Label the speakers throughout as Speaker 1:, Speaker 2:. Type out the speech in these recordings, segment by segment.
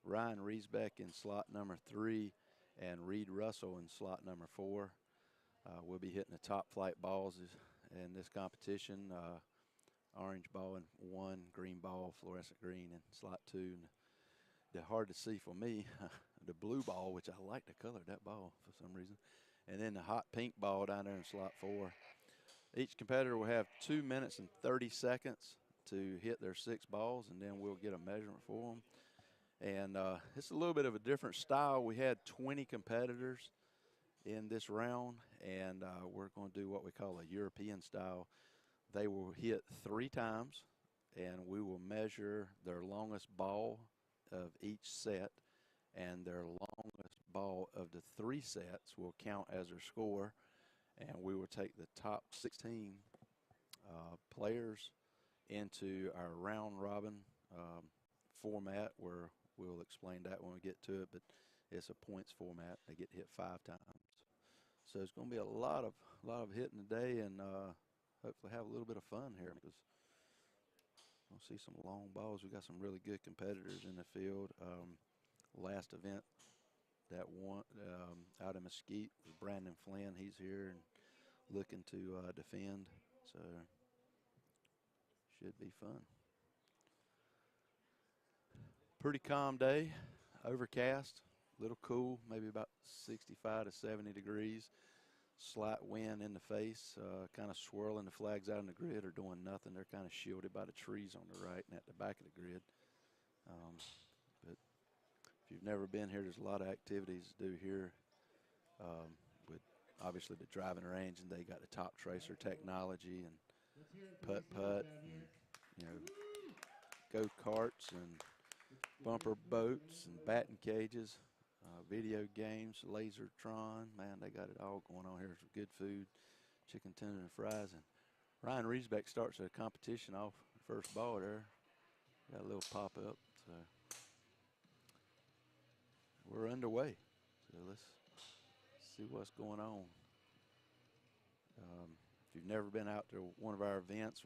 Speaker 1: Ryan Riesbeck in slot number 3 and Reed Russell in slot number 4. We'll be hitting the top flight balls in this competition. Orange ball in 1, green ball, fluorescent green in slot 2. And they're hard to see for me, the blue ball, which I like the color of that ball for some reason. And then the hot pink ball down there in slot 4. Each competitor will have 2 minutes and 30 seconds to hit their 6 balls, and then we'll get a measurement for them. And it's a little bit of a different style. We had 20 competitors in this round, and we're going to do what we call a European style. They will hit 3 times, and we will measure their longest ball of each set, and their longest ball of the 3 sets will count as their score, and we will take the top 16 players into our round robin format, where we'll explain that when we get to it, but it's a points format. They get hit 5 times. So it's going to be a lot of hitting today, and hopefully have a little bit of fun here, because we'll see some long balls. We got some really good competitors in the field. Last event that won out of Mesquite was Brandon Flynn. He's here and looking to defend, so should be fun. Pretty calm day, overcast, a little cool, maybe about 65 to 70 degrees. Slight wind in the face, kind of swirling the flags out on the grid, or doing nothing. They're kind of shielded by the trees on the right and at the back of the grid. But if you've never been here, there's a lot of activities to do here. With obviously the driving range, and they got the top tracer technology and putt, and, you know, go-karts and bumper boats and batting cages. Video games, Lasertron, man, they got it all going on here. Some good food, chicken tender and fries. And Ryan Riesbeck starts the competition off first ball there. Got a little pop-up, so we're underway. So let's see what's going on. If you've never been out to one of our events,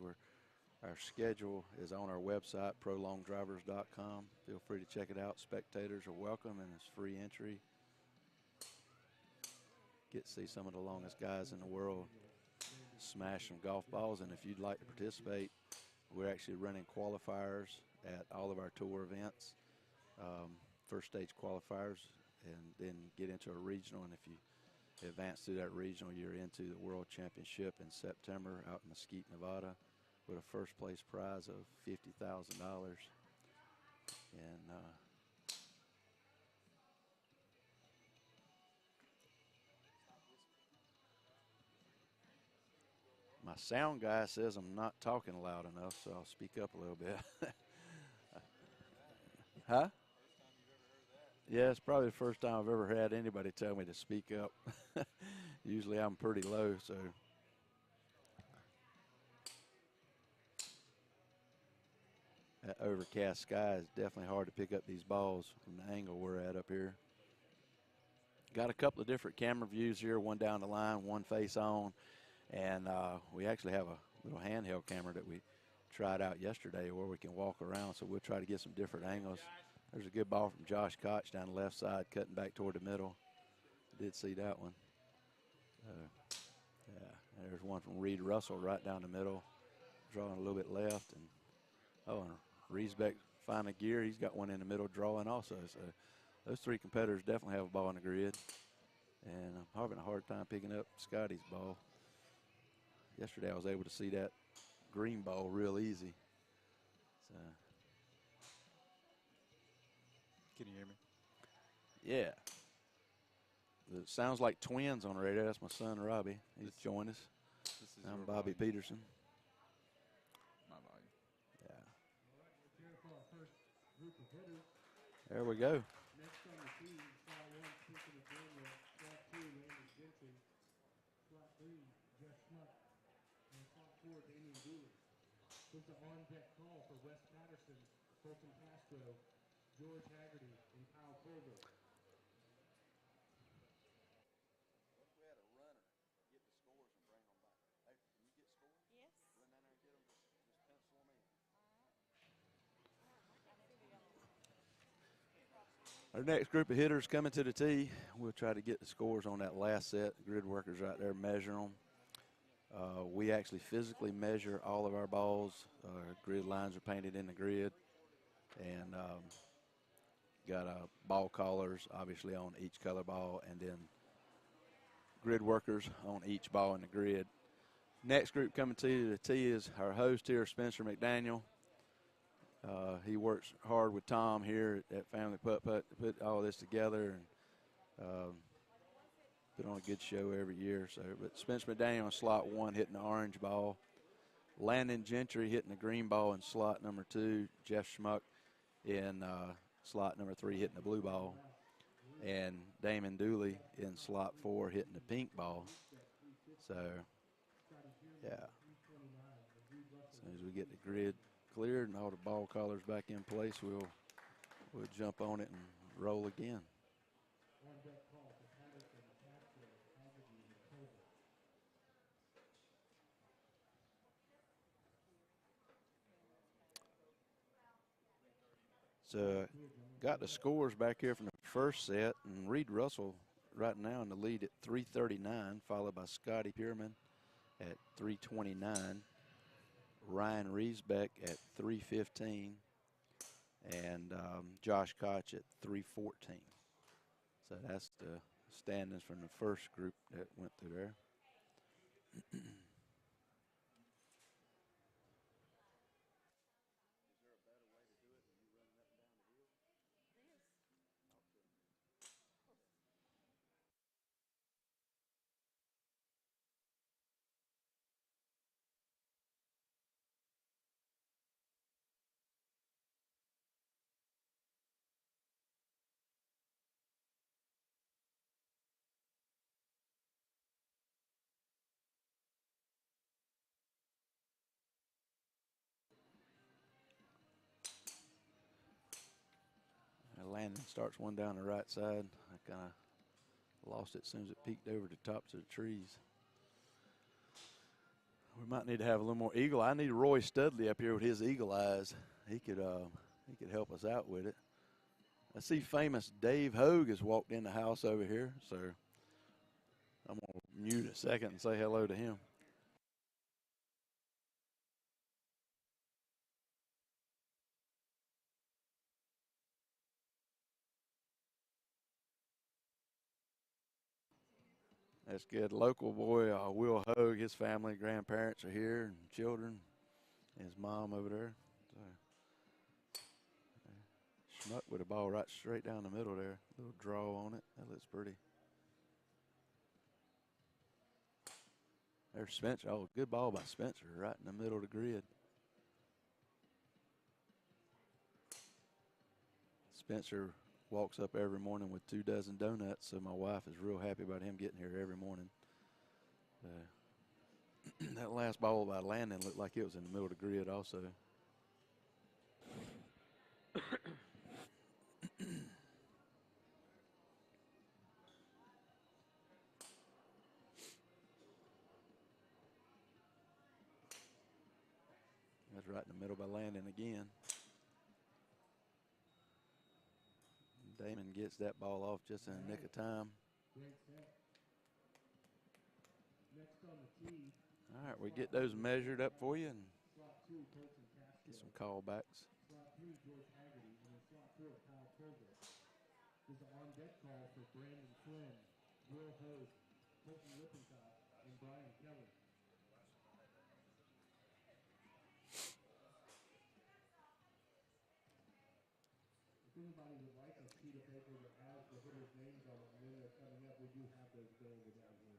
Speaker 1: our schedule is on our website, prolongdrivers.com. Feel free to check it out. Spectators are welcome, and it's free entry. Get to see some of the longest guys in the world smash some golf balls. And if you'd like to participate, we're actually running qualifiers at all of our tour events, first stage qualifiers, and then get into a regional. And if you advance through that regional, you're into the World Championship in September out in Mesquite, Nevada, with a first place prize of $50,000. And my sound guy says I'm not talking loud enough, so I'll speak up a little bit. Huh? Yeah, it's probably the first time I've ever had anybody tell me to speak up. Usually I'm pretty low, so. That overcast sky is definitely hard to pick up these balls from the angle we're at up here. Got a couple of different camera views here, one down the line, one face on. And we actually have a little handheld camera that we tried out yesterday where we can walk around, so we'll try to get some different angles. There's a good ball from Josh Koch down the left side, cutting back toward the middle. Did see that one. Yeah, there's one from Reed Russell right down the middle, drawing a little bit left. And Riesbeck finding a gear. He's got one in the middle drawing also. So those 3 competitors definitely have a ball on the grid. And I'm having a hard time picking up Scotty's ball. Yesterday I was able to see that green ball real easy. So.
Speaker 2: Can you hear me?
Speaker 1: Yeah. It sounds like twins on the radio. That's my son, Robbie. He's joined us. I'm Bobby Peterson.
Speaker 2: My volume.
Speaker 1: Yeah. There we go.
Speaker 3: Next on the team, slot 1, Pinkerton Virginia, slot 2, Landon Jensen, slot 3, Jeff Schmuck, and slot 4, Damian Dooley. This is an on-deck call for Wes Patterson, Colton Castro, George Haggerty, and Kyle Colville.
Speaker 1: What if we had a runner get the scores and bring them back? Hey, can you get scores?
Speaker 4: Yes.
Speaker 1: Run down there and get them. Just pencil them in.
Speaker 4: All right.
Speaker 1: Our next group of hitters coming to the tee. We'll try to get the scores on that last set. The grid workers right there measuring them. We actually physically measure all of our balls. Grid lines are painted in the grid. And got ball callers, obviously, on each color ball, and then grid workers on each ball in the grid. Next group coming to the tee is our host here, Spencer McDaniel. He works hard with Tom here at Family Putt Putt to put all this together and put on a good show every year. So, but Spencer McDaniel in slot 1 hitting the orange ball. Landon Gentry hitting the green ball in slot number 2. Jeff Schmuck in slot number 3 hitting the blue ball. And Damon Dooley in slot 4 hitting the pink ball. So, yeah. As soon as we get the grid cleared and all the ball collars back in place, we'll jump on it and roll again. So got the scores back here from the first set, and Reed Russell right now in the lead at 339, followed by Scotty Pierman at 329, Ryan Riesbeck at 315, and Josh Koch at 314. So that's the standings from the first group that went through there. Landon starts one down the right side. I kind of lost it as soon as it peeked over the tops of the trees. We might need to have a little more eagle. I need Roy Studley up here with his eagle eyes. He could help us out with it. I see famous Dave Hogue has walked in the house over here, so I'm gonna mute a second and say hello to him. That's good. Local boy, Will Hogue, his family, grandparents are here, and children, and his mom over there. So, Schmuck with a ball right straight down the middle there. Little draw on it. That looks pretty. There's Spencer. Oh, good ball by Spencer right in the middle of the grid. Spencer walks up every morning with 2 dozen donuts, so my wife is real happy about him getting here every morning. That last ball by Landon looked like it was in the middle of the grid also. That's right in the middle by Landon again. Damon gets that ball off just in the nick of time. All right, we get those measured up for you and get some callbacks.
Speaker 3: There's an on-deck call for Brandon Flynn, Will Hogue, Colton Lippincott, and Brian Kelly. If anybody would like a sheet of paper that has the hitters' names on it and when they're coming up, we do have those available down here.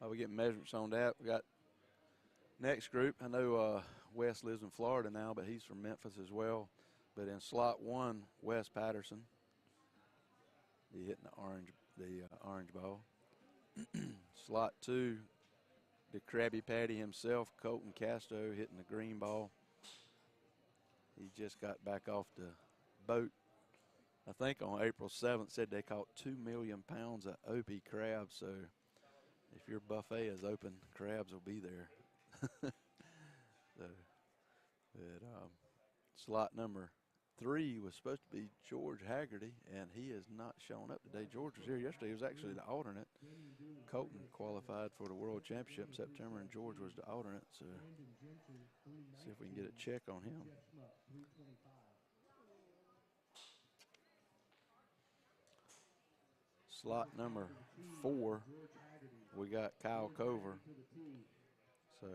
Speaker 1: We get measurements on that. We got next group. I know Wes lives in Florida now, but he's from Memphis as well. But in slot 1, Wes Patterson. He hitting the orange ball. Slot 2, the Krabby Patty himself, Colton Castro, hitting the green ball. He just got back off the boat. I think on April 7th said they caught 2 million pounds of Opie crabs. So if your buffet is open, crabs will be there. Slot number 3 was supposed to be George Haggerty, and he has not shown up today. George was here yesterday. He was actually the alternate. Colton qualified for the World Championship in September, and George was the alternate. So see if we can get a check on him. Slot number 4, we got Kyle Cover. So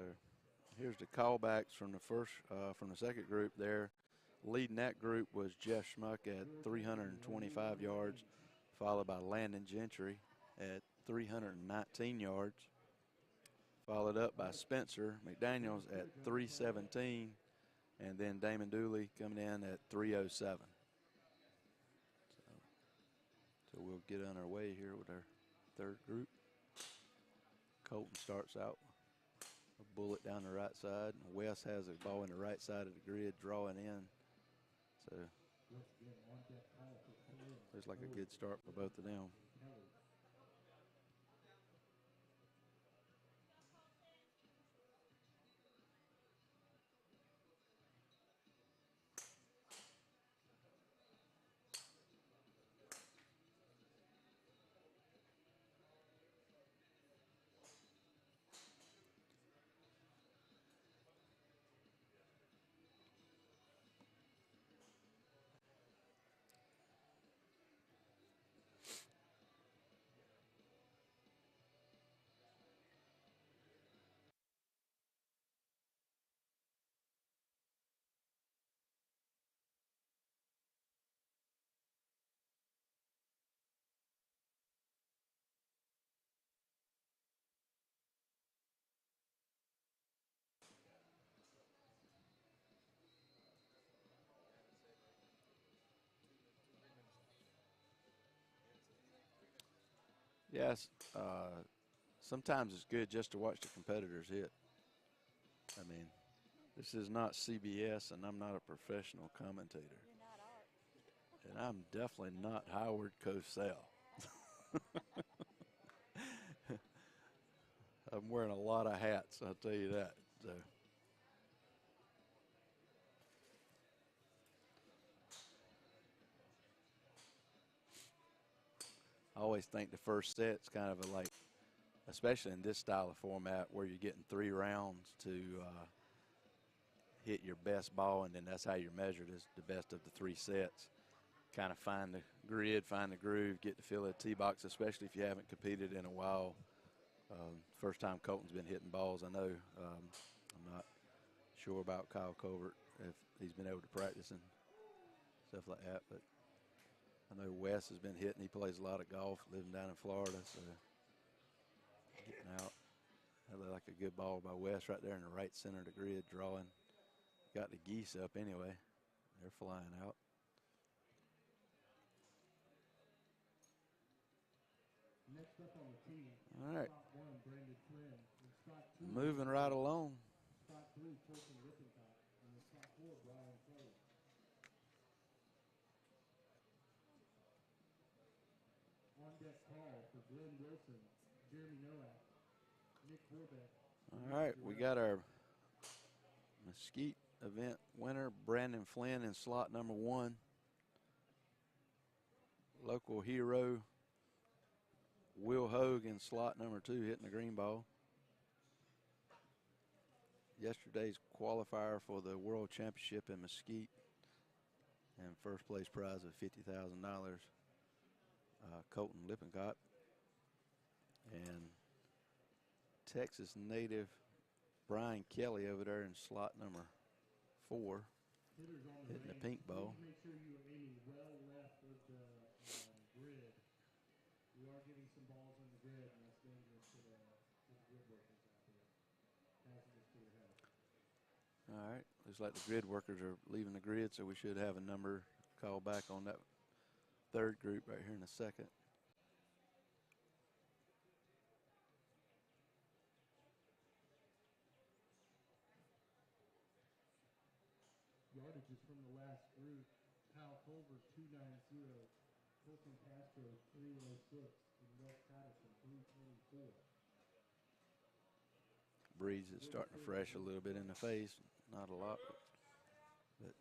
Speaker 1: here's the callbacks from the second group there. Leading that group was Jeff Schmuck at 325 yards, followed by Landon Gentry at 319 yards, followed up by Spencer McDaniels at 317, and then Damon Dooley coming in at 307. So we'll get on our way here with our third group. Colton starts out a bullet down the right side. Wes has a ball in the right side of the grid drawing in. So looks like a good start for both of them. Yes, sometimes it's good just to watch the competitors hit. I mean, this is not CBS, and I'm not a professional commentator. And I'm definitely not Howard Cosell. I'm wearing a lot of hats, I'll tell you that. So. I always think the first set's kind of a like, especially in this style of format where you're getting 3 rounds to hit your best ball, and then that's how you're measured, is the best of the 3 sets. Kind of find the grid, find the groove, get the feel of the tee box, especially if you haven't competed in a while. First time Colton's been hitting balls. I know I'm not sure about Kyle Covert, if he's been able to practice and stuff like that, but I know Wes has been hitting. He plays a lot of golf, living down in Florida, so getting out. That looked like a good ball by Wes right there in the right center of the grid, drawing. Got the geese up anyway. They're flying out.
Speaker 3: Next up on the tee,
Speaker 1: all right.
Speaker 3: spot 1, Brandon Flynn. And spot 2,
Speaker 1: moving right along.
Speaker 3: Spot 3, Colton Lippincott. And then spot 4, Brian Kelly. On deck call for Glenn Wilson, Jeremy Nowak, Nick Corbett.
Speaker 1: All right, we got our Mesquite event winner, Brandon Flynn, in slot number 1. Local hero, Will Hogue, in slot number 2, hitting the green ball. Yesterday's qualifier for the World Championship in Mesquite, and first place prize of $50,000, Colton Lippincott. And Texas native Brian Kelly over there in slot number 4, hitting the pink ball.
Speaker 3: Please make sure you're aiming well left of the grid. We are getting some balls on the grid, and that's dangerous to the grid workers out there. Hazardous to your health.
Speaker 1: All right, looks like the grid workers are leaving the grid, so we should have a number called back on that third group right here in a second.
Speaker 3: Yardages from the last group: Kyle Culver 290, Colton Castro 306, and Wes Patterson 324.
Speaker 1: Breeze is starting to fresh a little bit in the face, not a lot, but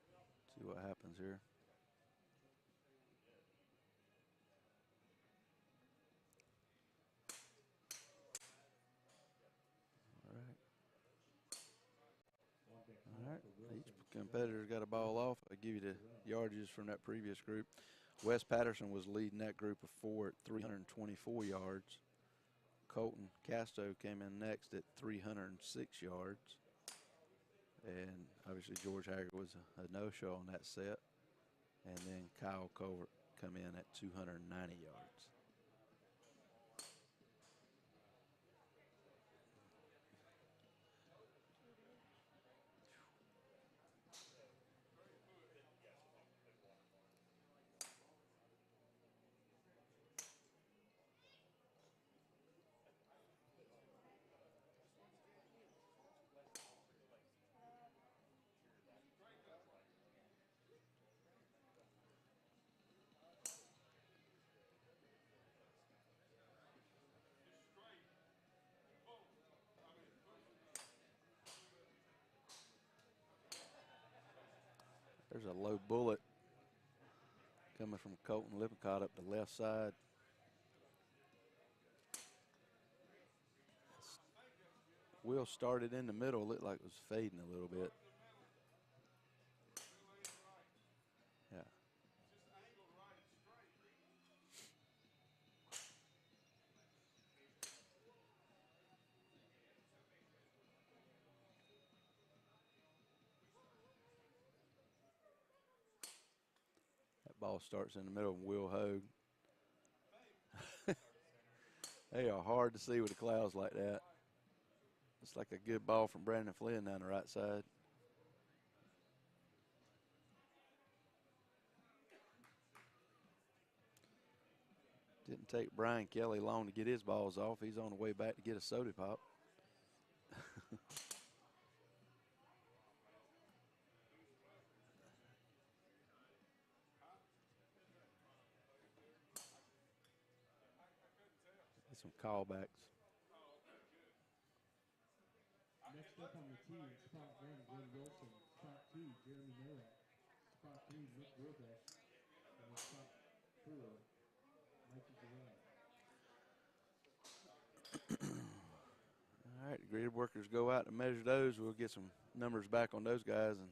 Speaker 1: See what happens here. All right. Each competitor's got a ball off. I'll give you the yardages from that previous group. Wes Patterson was leading that group of 4 at 324 yards. Colton Casto came in next at 306 yards. And obviously George Haggard was a no-show on that set. And then Kyle Covert come in at 290 yards. There's a low bullet coming from Colton Lippincott up the left side. Will started in the middle, looked like it was fading a little bit. Yeah. That ball starts in the middle of Will Hogue. They are hard to see with the clouds like that. It's like a good ball from Brandon Flynn down the right side. Didn't take Brian Kelly long to get his balls off. He's on the way back to get a soda pop. Some callbacks.
Speaker 3: Next up on the tee, spot 1, Glenn Wilson. Spot 2, Jeremy Nowak. Spot 3, Nick Warbeck. And then spot 4, Mikey Jarrell.
Speaker 1: All right, the grid workers go out to measure those. We'll get some numbers back on those guys. And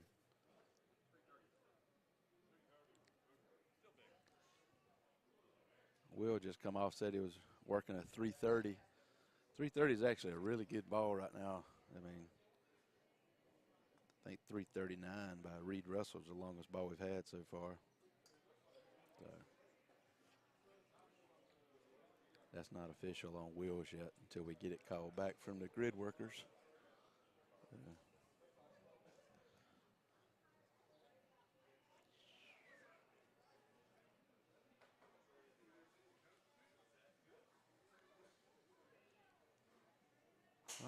Speaker 1: Will just come off, said he was working a 330. 330 is actually a really good ball right now. I mean, I think 339 by Reed Russell is the longest ball we've had so far. So that's not official on Will's yet until we get it called back from the grid workers.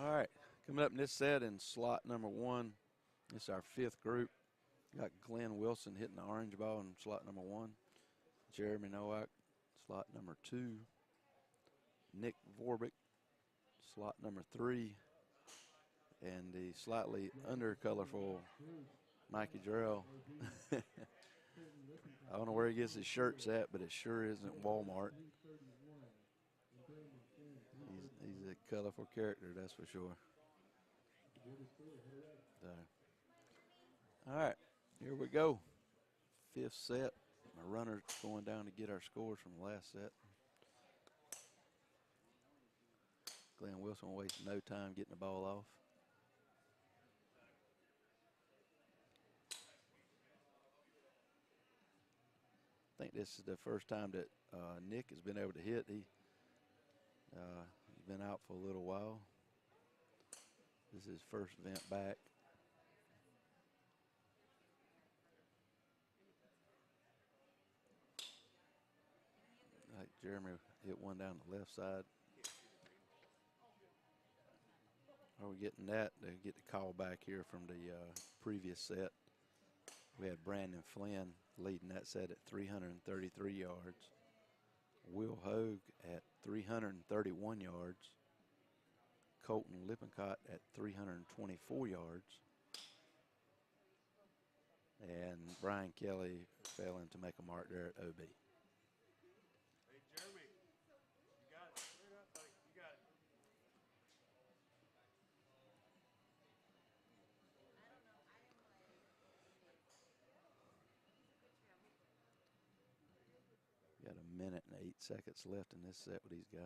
Speaker 1: All right, coming up in this set in slot number 1, this is our 5th group. Got Glenn Wilson hitting the orange ball in slot number 1. Jeremy Nowak, slot number 2. Nick Vorbick, slot number 3. And the slightly under-colorful Mikey Jarrell. I don't know where he gets his shirts at, but it sure isn't Walmart. He's a colorful character, that's for sure. All right, here we go. 5th set. My runner's going down to get our scores from the last set. Glenn Wilson wasting no time getting the ball off. I think this is the first time that Nick has been able to hit. He's been out for a little while. This is his first event back. Like Jeremy hit one down the left side. Are we getting that? They get the call back here from the previous set. We had Brandon Flynn leading that set at 333 yards. Will Hogue at 331 yards. Colton Lippincott at 324 yards. And Brian Kelly failing to make a mark there at OB.
Speaker 4: Hey, Jeremy, you got it. Straight up, buddy. You got it.
Speaker 1: Got a minute and 8 seconds left in this set with these guys.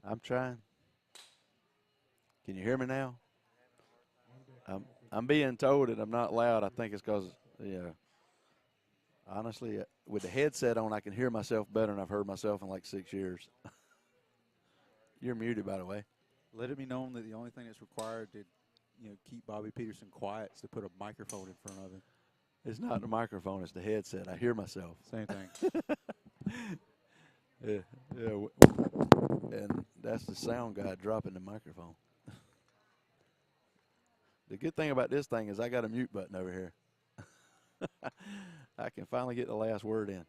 Speaker 1: I'm trying. Can you hear me now? I'm being told that I'm not loud. I think it's because, yeah. Honestly, with the headset on, I can hear myself better than I've heard myself in like 6 years. You're muted, by the way.
Speaker 2: Let it be known that the only thing that's required to, keep Bobby Peterson quiet is to put a microphone in front of him.
Speaker 1: It's not the microphone, it's the headset. I hear myself.
Speaker 2: Same thing.
Speaker 1: Yeah, and that's the sound guy dropping the microphone. The good thing about this thing is I got a mute button over here. I can finally get the last word in.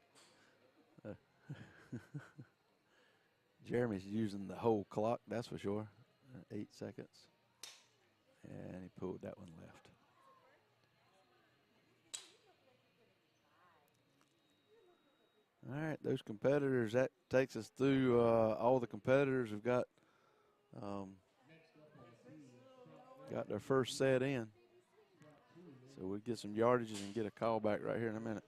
Speaker 1: Jeremy's using the whole clock, that's for sure. 8 seconds. And he pulled that one left. All right, those competitors, that takes us through all the competitors who've got their first set in. So we'll get some yardages and get a call back right here in a minute.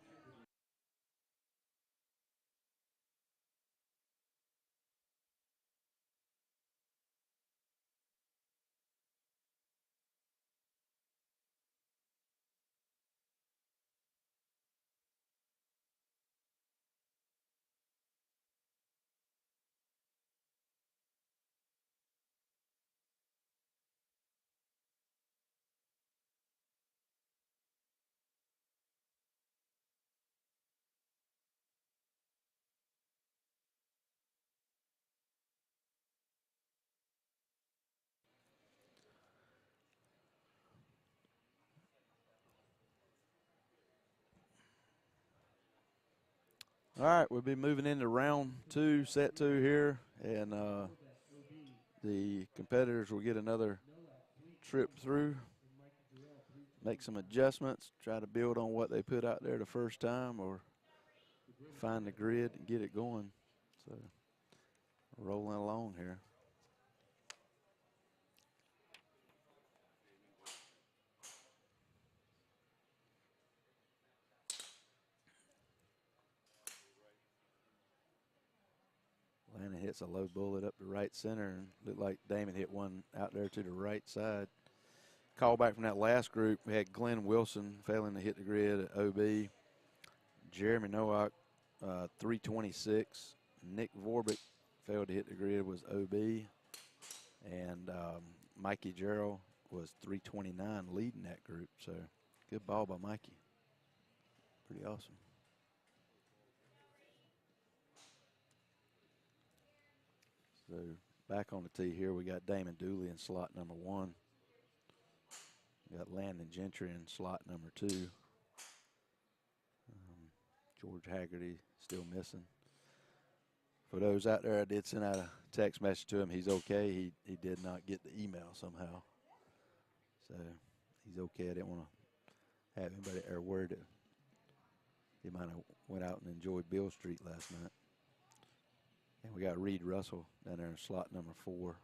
Speaker 1: All right, we'll be moving into round 2, set 2 here, and the competitors will get another trip through, make some adjustments, try to build on what they put out there the first time, or find the grid and get it going. So rolling along here. Landon hits a low bullet up the right center, and looked like Damon hit one out there to the right side. Call back from that last group, we had Glenn Wilson failing to hit the grid at OB. Jeremy Nowak, 326. Nick Vorbic failed to hit the grid, was OB. And Mikey Gerald was 329 leading that group. So good ball by Mikey. Pretty awesome. So back on the tee here, we got Damon Dooley in slot number 1. We got Landon Gentry in slot number 2. George Haggerty still missing. For those out there, I did send out a text message to him. He's okay. He did not get the email somehow. So he's okay. I didn't want to have anybody there worried that he might have went out and enjoyed Beale Street last night. And we got Reed Russell down there in slot number 4.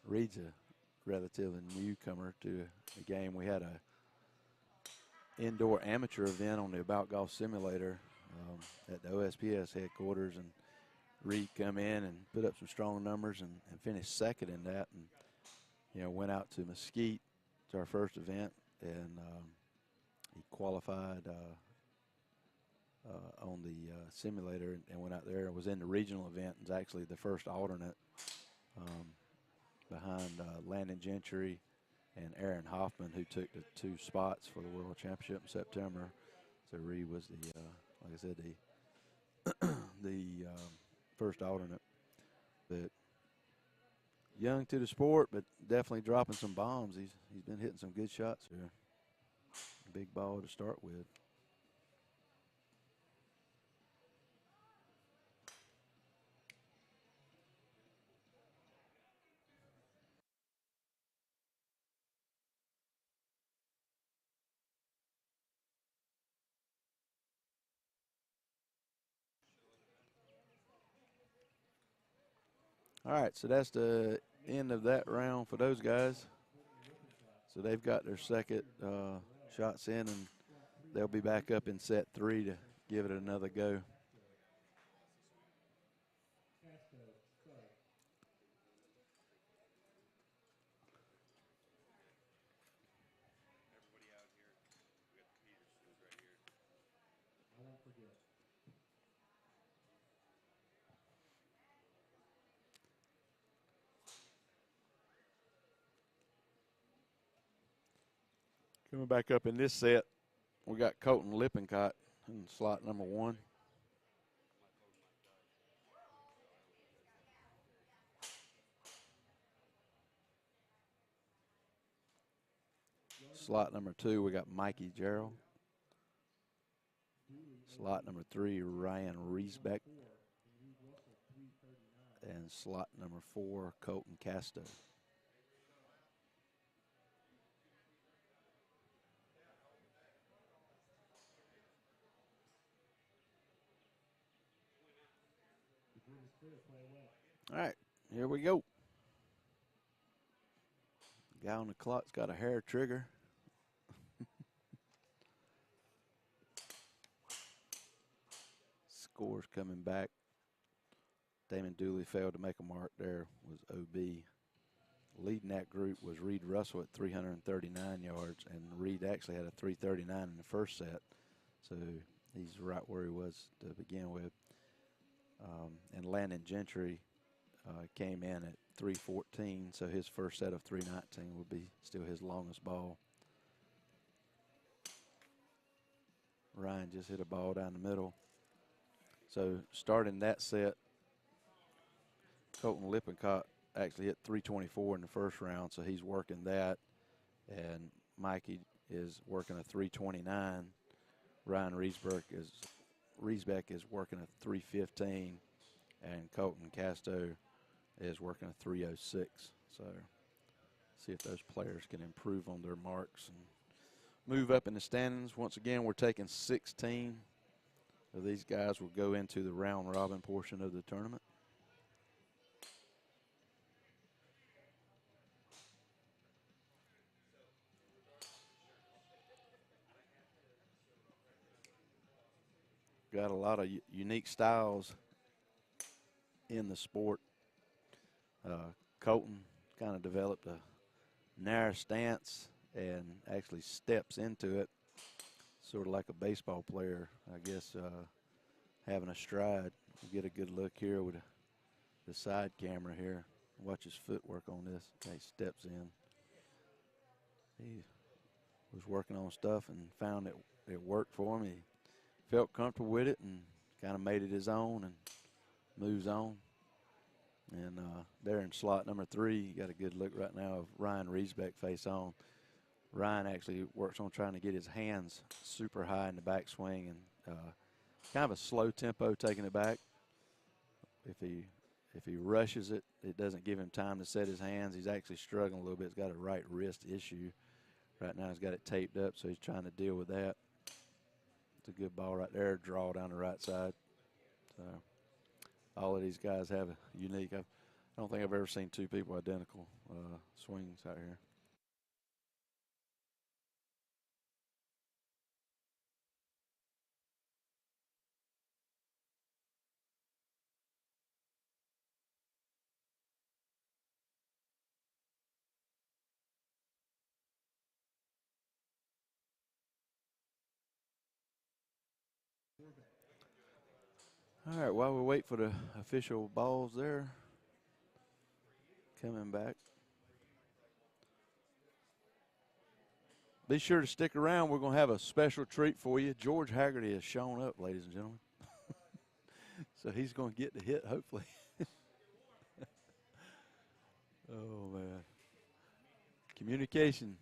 Speaker 1: Reed's a relatively newcomer to the game. We had a indoor amateur event on the About Golf Simulator at the OSPS headquarters, and Reed come in and put up some strong numbers and finished second in that, and went out to Mesquite to our first event, and he qualified on the simulator and went out there and was in the regional event and was actually the first alternate behind Landon Gentry and Aaron Hoffman, who took the 2 spots for the World Championship in September. So Reed was the, like I said, the first alternate. But young to the sport, but definitely dropping some bombs. He's been hitting some good shots here. Big ball to start with. All right, so that's the end of that round for those guys. So they've got their second shots in, and they'll be back up in set 3 to give it another go.
Speaker 4: Everybody out here. We got the Petersons right here.
Speaker 3: I won't forget.
Speaker 1: Coming back up in this set, we got Colton Lippincott in slot number 1. Slot number 2, we got Mikey Gerald. Slot number 3, Ryan Riesbeck. And slot number 4, Colton Casto. All right, here we go. Guy on the clock's got a hair trigger. Scores coming back. Damon Dooley failed to make a mark there, was OB. Leading that group was Reed Russell at 339 yards, and Reed actually had a 339 in the first set. So he's right where he was to begin with. And Landon Gentry came in at 314, so his first set of 319 will be still his longest ball. Ryan just hit a ball down the middle. So starting that set, Colton Lippincott actually hit 324 in the first round, so he's working that. And Mikey is working a 329. Ryan Riesbeck is working a 315, and Colton Casto is working a 306. So see if those players can improve on their marks and move up in the standings. Once again, we're taking 16 of these guys will go into the round robin portion of the tournament. Got a lot of unique styles in the sport. Colton kind of developed a narrow stance and actually steps into it, sort of like a baseball player, I guess, having a stride. You get a good look here with the side camera here. Watch his footwork on this. He steps in. He was working on stuff and found it worked for him. He felt comfortable with it and kind of made it his own and moves on. And there in slot number 3, you got a good look right now of Ryan Riesbeck face on. Ryan actually works on trying to get his hands super high in the backswing and kind of a slow tempo taking it back. If he rushes it, it doesn't give him time to set his hands. He's actually struggling a little bit. He's got a right wrist issue. Right now he's got it taped up, so he's trying to deal with that. It's a good ball right there, draw down the right side. So all of these guys have a unique. I don't think I've ever seen 2 people identical swings out here. All right, while we wait for the official balls there, coming back. Be sure to stick around. We're going to have a special treat for you. George Haggerty has shown up, ladies and gentlemen. So he's going to get the hit, hopefully. Oh, man. Communication.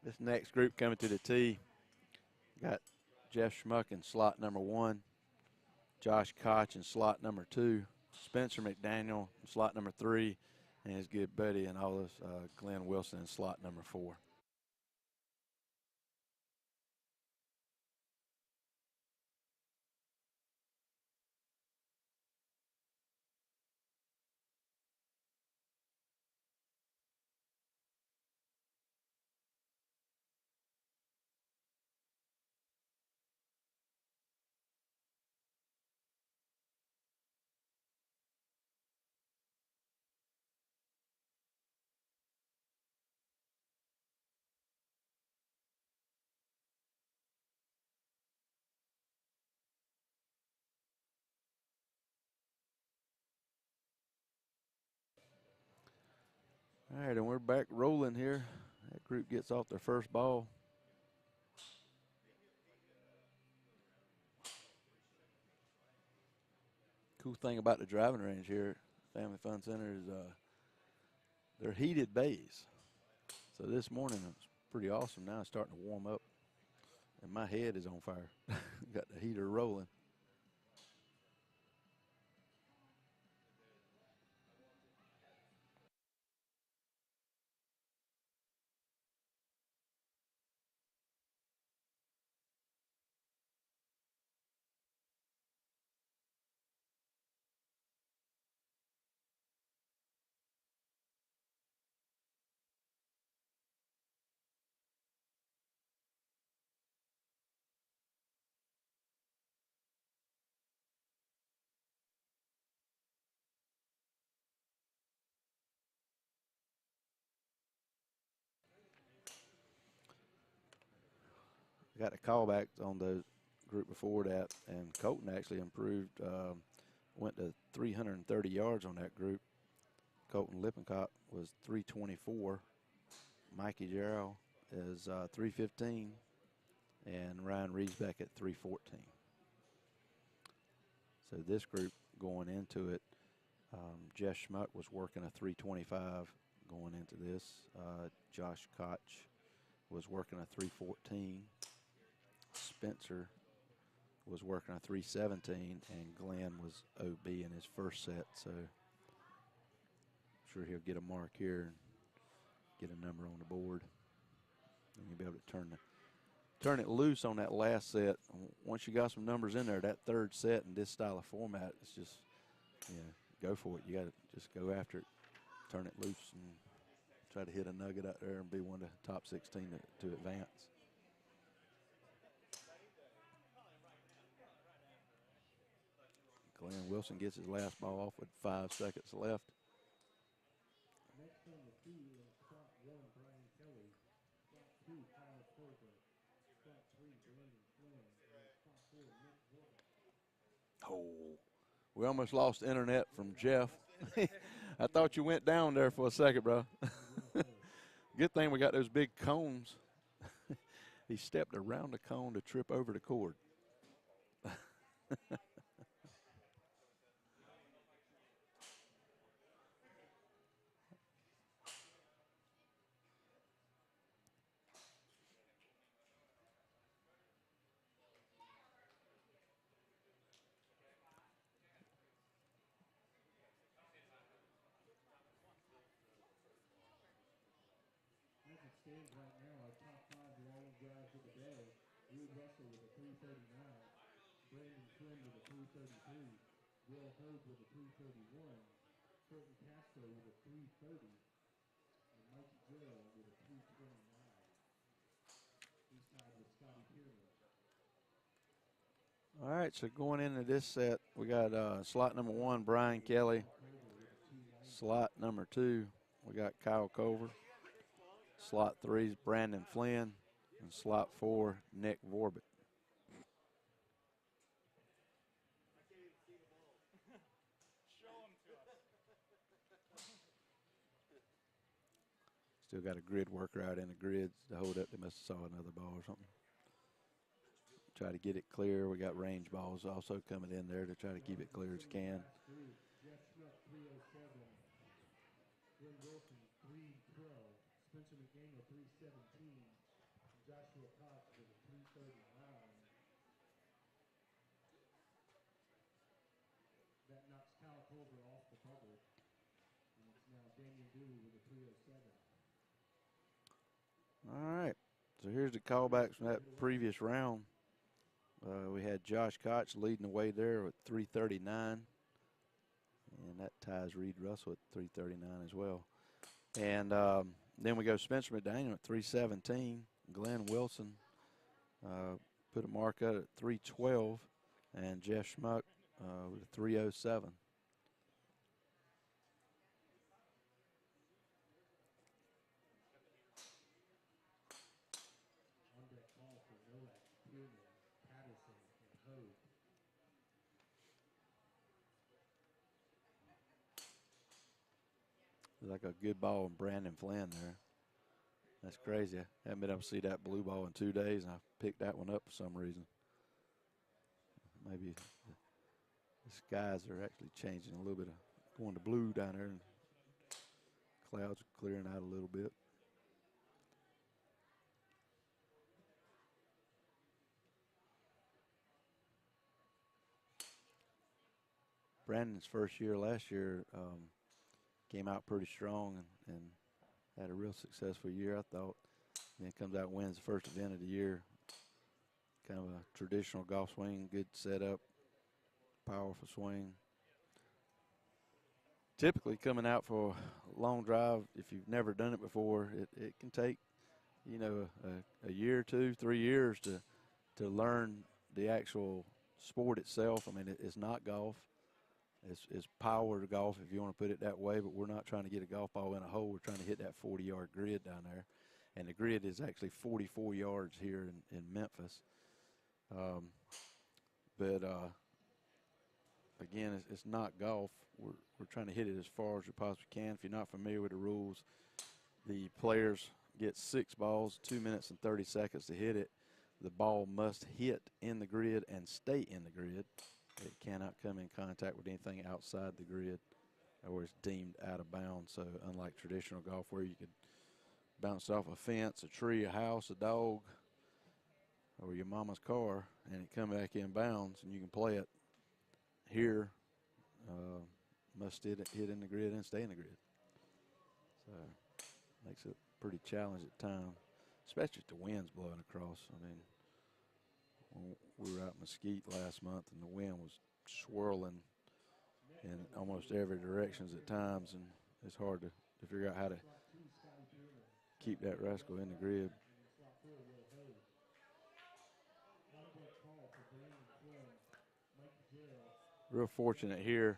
Speaker 1: This next group coming to the tee. Got Jeff Schmuck in slot number 1, Josh Koch in slot number 2, Spencer McDaniel in slot number 3, and his good buddy and all this, Glenn Wilson in slot number 4. All right, and we're back rolling here. That group gets off their first ball. Cool thing about the driving range here at Family Fun Center is they're heated bays. So this morning it was pretty awesome. Now it's starting to warm up, and my head is on fire. Got the heater rolling. Got the callbacks on the group before that, and Colton actually improved, went to 330 yards on that group. Colton Lippincott was 324. Mikey Jarrell is 315, and Ryan Reed's back at 314. So this group going into it, Jess Schmuck was working a 325 going into this. Josh Koch was working a 314. Spencer was working a 317, and Glenn was OB in his first set. So I'm sure he'll get a mark here and get a number on the board. And you'll be able to turn it loose on that last set. Once you got some numbers in there, that third set in this style of format, it's just, go for it. You got to just go after it, turn it loose, and try to hit a nugget out there and be one of the top 16 to advance. Glenn Wilson gets his last ball off with 5 seconds left.
Speaker 3: Next on the tee in slot 1, Brian Kelly. Slot 2, Kyle Colbert. Slot 3, Brandon Flynn. And slot 4, Nick Vorbeck.
Speaker 1: Oh, we almost lost internet from Jeff. I thought you went down there for a second, bro. Good thing we got those big cones. He stepped around the cone to trip over the cord.
Speaker 3: As it stands right now, our top 5 long drives of the day. Reed Russell with a 339. Brandon Flynn with a 333. Will Hogue with a 331. Colton Castro with a 330. And Mikey Gerald with a 329. He's tied with Scotty Pierman.
Speaker 1: All right, so going into this set, we got slot number 1, Brian Kelly. Slot number 2, we got Kyle Culver. Slot 3 is Brandon Flynn. And slot 4, Nick Vorbeck. Still got a grid worker out in the grids to hold up. They must have saw another ball or something. Try to get it clear. We got range balls also coming in there to try to keep it clear as you can.
Speaker 3: Jeff Schmuck, 307. Glenn Wilson, 312. Spencer McDaniel, 317. And Joshua Koch with a 339. That knocks Kyle Colbert off the bubble. And it's now Damian Dewey with a 307.
Speaker 1: All right. So here's the callbacks from that previous round. We had Josh Koch leading the way there with 339. And that ties Reed Russell at 339 as well. And then we go Spencer McDaniel at 317. Glenn Wilson put a mark out at 312. And Jeff Schmuck with a 307.
Speaker 3: On deck call for Nowak, Pierman, Patterson, and Hogue.
Speaker 1: Like a good ball and Brandon Flynn there. That's crazy. I haven't been able to see that blue ball in 2 days, and I picked that one up for some reason. Maybe the skies are actually changing a little bit, going to blue down there, and clouds are clearing out a little bit. Brandon's first year last year came out pretty strong and had a real successful year, I thought. Then comes out and wins the first event of the year. Kind of a traditional golf swing, good setup, powerful swing. Typically coming out for a long drive, if you've never done it before, it can take, you know, a year or 2, 3 years to learn the actual sport itself. I mean, it's not golf. It's power golf, if you want to put it that way, but we're not trying to get a golf ball in a hole. We're trying to hit that 40-yard grid down there. And the grid is actually 44 yards here in Memphis. Again, it's not golf. We're trying to hit it as far as we possibly can. If you're not familiar with the rules, the players get 6 balls, 2 minutes and 30 seconds to hit it. The ball must hit in the grid and stay in the grid. It cannot come in contact with anything outside the grid or it's deemed out of bounds. So unlike traditional golf where you could bounce off a fence, a tree, a house, a dog, or your mama's car, and it come back in bounds and you can play it, here must hit in the grid and stay in the grid. So makes it pretty challenging at times, especially if the wind's blowing across. I mean, we were out in Mesquite last month, and the wind was swirling in almost every directions at times, and it's hard to figure out how to keep that rascal in the grid. Real fortunate here.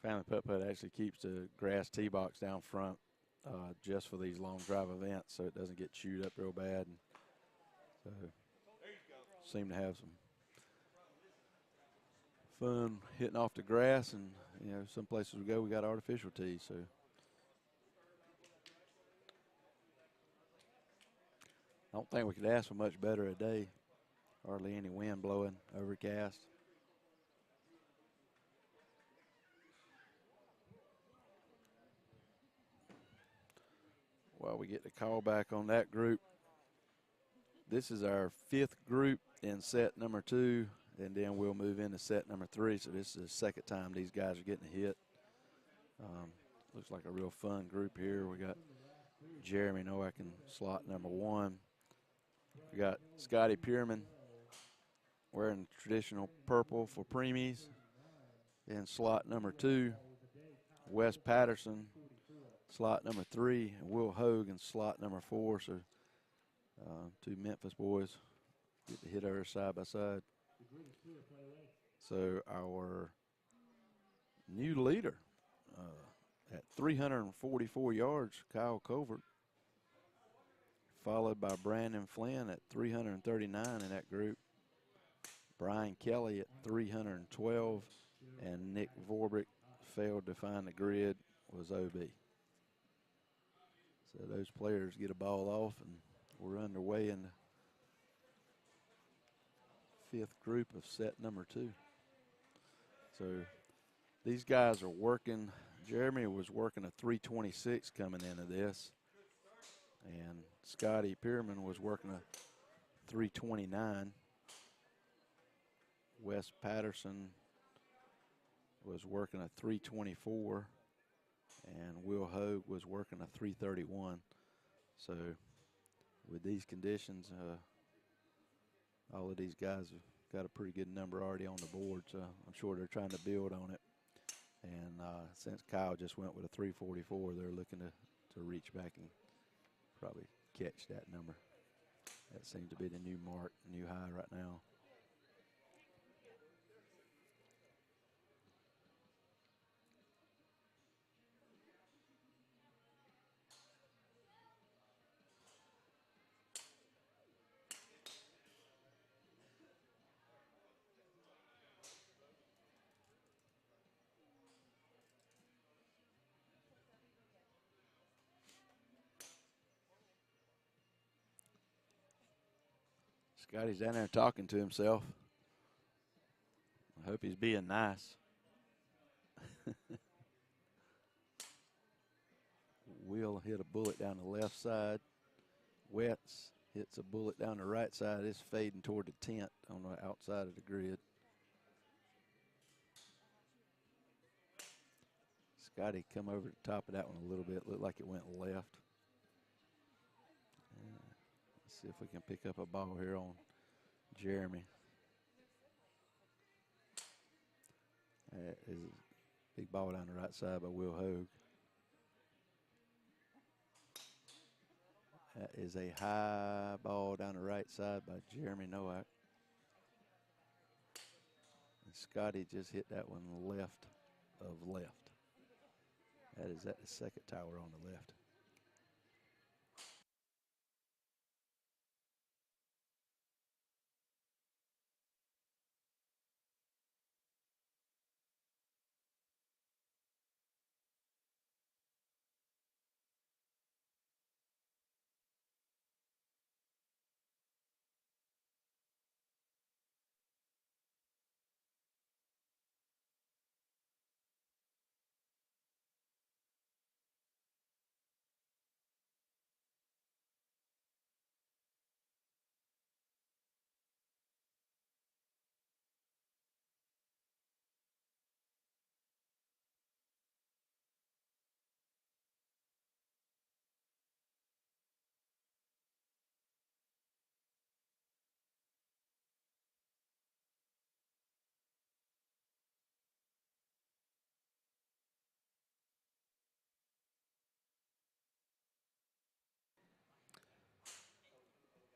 Speaker 1: Family Putt-Putt actually keeps the grass tee box down front just for these long drive events, so it doesn't get chewed up real bad. And so seem to have some fun hitting off the grass, and you know, some places we go, we got artificial tees. So I don't think we could ask for much better a day. Hardly any wind blowing, overcast. While we get the call back on that group, this is our 5th group in set number 2, and then we'll move into set number 3. So this is the second time these guys are getting hit. Looks like a real fun group here. We got Jeremy Nowak in slot number 1. We got Scotty Pierman wearing traditional purple for preemies in slot number 2. Wes Patterson, slot number 3, and Will Hogue in slot number 4. So 2 Memphis boys get to hit ours side by side. So our new leader at 344 yards, Kyle Covert, followed by Brandon Flynn at 339 in that group. Brian Kelly at 312, and Nick Vorbrick failed to find the grid, was OB. So those players get a ball off, and we're underway in the 5th group of set number 2. So these guys are working. Jeremy was working a 326 coming into this, and Scotty Pierman was working a 329. Wes Patterson was working a 324, and Will Hogue was working a 331. So with these conditions, all of these guys have got a pretty good number already on the board, so I'm sure they're trying to build on it. And since Kyle just went with a 344, they're looking to reach back and probably catch that number. That seems to be the new mark, new high right now. Scotty's down there talking to himself. I hope he's being nice. Will hit a bullet down the left side. Wets hits a bullet down the right side. It's fading toward the tent on the outside of the grid. Scotty come over the top of that one a little bit. Looked like it went left. Let's see if we can pick up a ball here on Jeremy. That is a big ball down the right side by Will Hogue. That is a high ball down the right side by Jeremy Nowak. And Scotty just hit that one left of left. That is at the second tower on the left.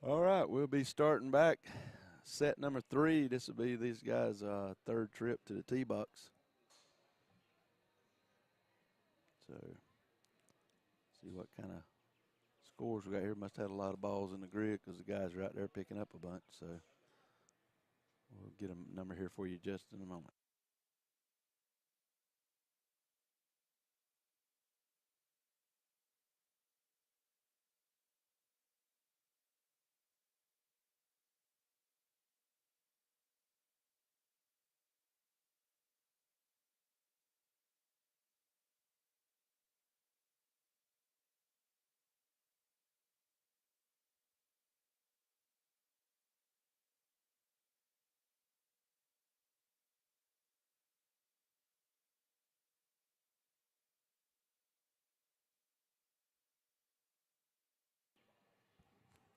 Speaker 1: All right, we'll be starting back. Set number 3. This will be these guys' third trip to the T-Box. So, see what kind of scores we got here. Must have had a lot of balls in the grid because the guys are out there picking up a bunch. So, we'll get a number here for you just in a moment.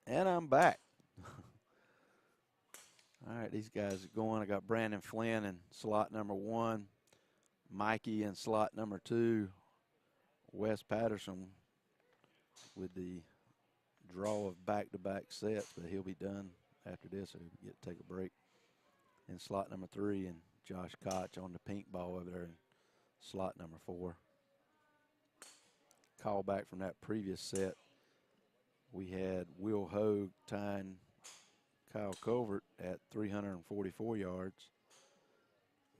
Speaker 1: And I'm back. All right, these guys are going. I got Brandon Flynn in slot number 1, Mikey in slot number 2, Wes Patterson with the draw of back-to-back sets, but he'll be done after this, so we'll get to take a break. In slot number 3, and Josh Koch on the pink ball over there in slot number 4. Call back from that previous set. We had Will Hogue tying Kyle Covert at 344 yards.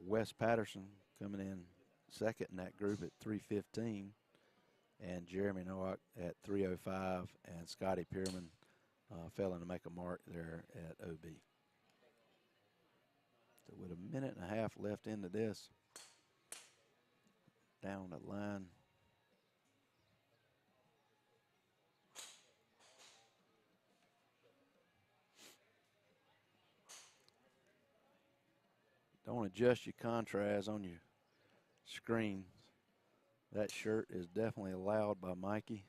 Speaker 1: Wes Patterson coming in second in that group at 315. And Jeremy Nowak at 305. And Scotty Pierman failing to make a mark there at OB. So with a minute and a half left into this, down the line. Don't adjust your contrast on your screen. That shirt is definitely allowed by Mikey.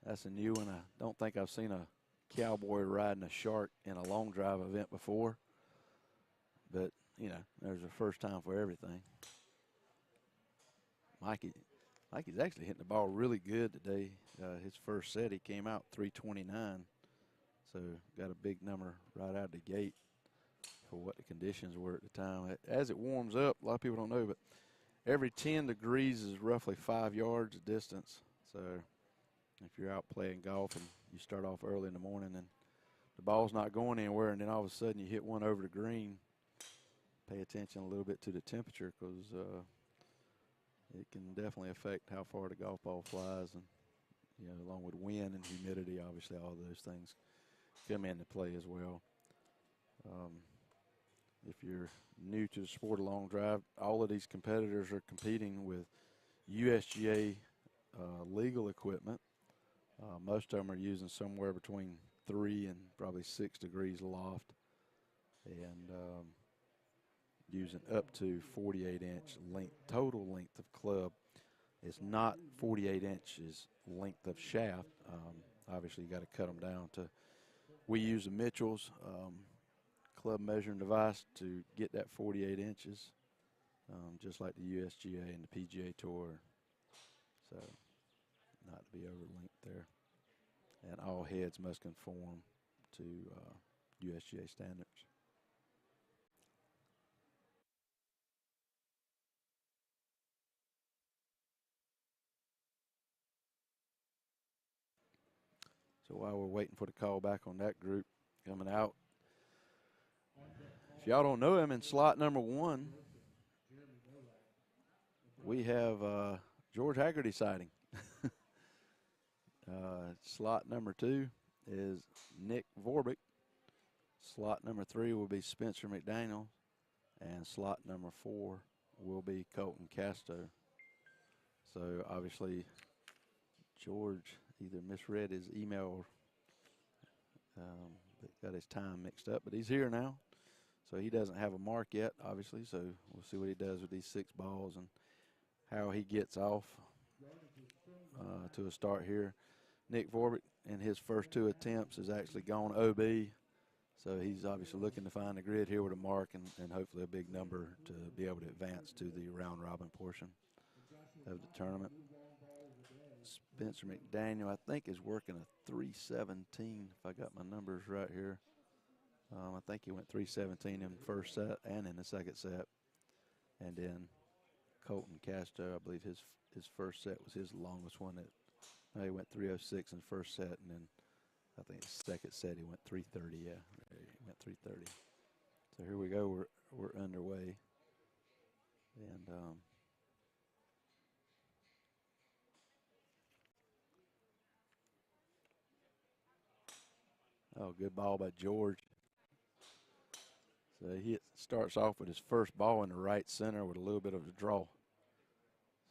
Speaker 1: That's a new one. I don't think I've seen a cowboy riding a shark in a long drive event before. But, you know, there's a first time for everything. Mikey's actually hitting the ball really good today. His first set, he came out 329. So got a big number right out of the gate for what the conditions were at the time. As it warms up, a lot of people don't know, but every 10 degrees is roughly 5 yards distance. So if you're out playing golf and you start off early in the morning and the ball's not going anywhere, and then all of a sudden you hit one over the green, pay attention a little bit to the temperature, because it can definitely affect how far the golf ball flies, and, you know, along with wind and humidity, obviously all those things come into play as well. If you're new to the sport of long drive, all of these competitors are competing with USGA legal equipment. Most of them are using somewhere between 3 and probably 6 degrees aloft, and using up to 48-inch length, total length of club. It's not 48 inches length of shaft. Obviously, you got to cut them down to. We use the Mitchell's club measuring device to get that 48 inches, just like the USGA and the PGA Tour. So, not to be over length there. And all heads must conform to USGA standards. So while we're waiting for the call back on that group coming out, if y'all don't know him, in slot number 1, we have George Haggerty sighting. Slot number 2 is Nick Vorbick. Slot number 3 will be Spencer McDaniel. And slot number 4 will be Colton Casto. So obviously George either misread his email or got his time mixed up, but he's here now. So he doesn't have a mark yet, obviously, so we'll see what he does with these 6 balls and how he gets off to a start here. Nick Vorbick, in his first 2 attempts, has actually gone OB. So he's obviously looking to find a grid here with a mark and hopefully a big number to be able to advance to the round-robin portion of the tournament. Spencer McDaniel, I think, is working a 317, if I got my numbers right here. I think he went 317 in the first set and in the second set. And then Colton Castro, I believe his first set was his longest one. He went 306 in the first set, and then I think his second set he went 330. Yeah, he went 330. So here we go. We're underway, and good ball by George. So he starts off with his first ball in the right center with a little bit of a draw.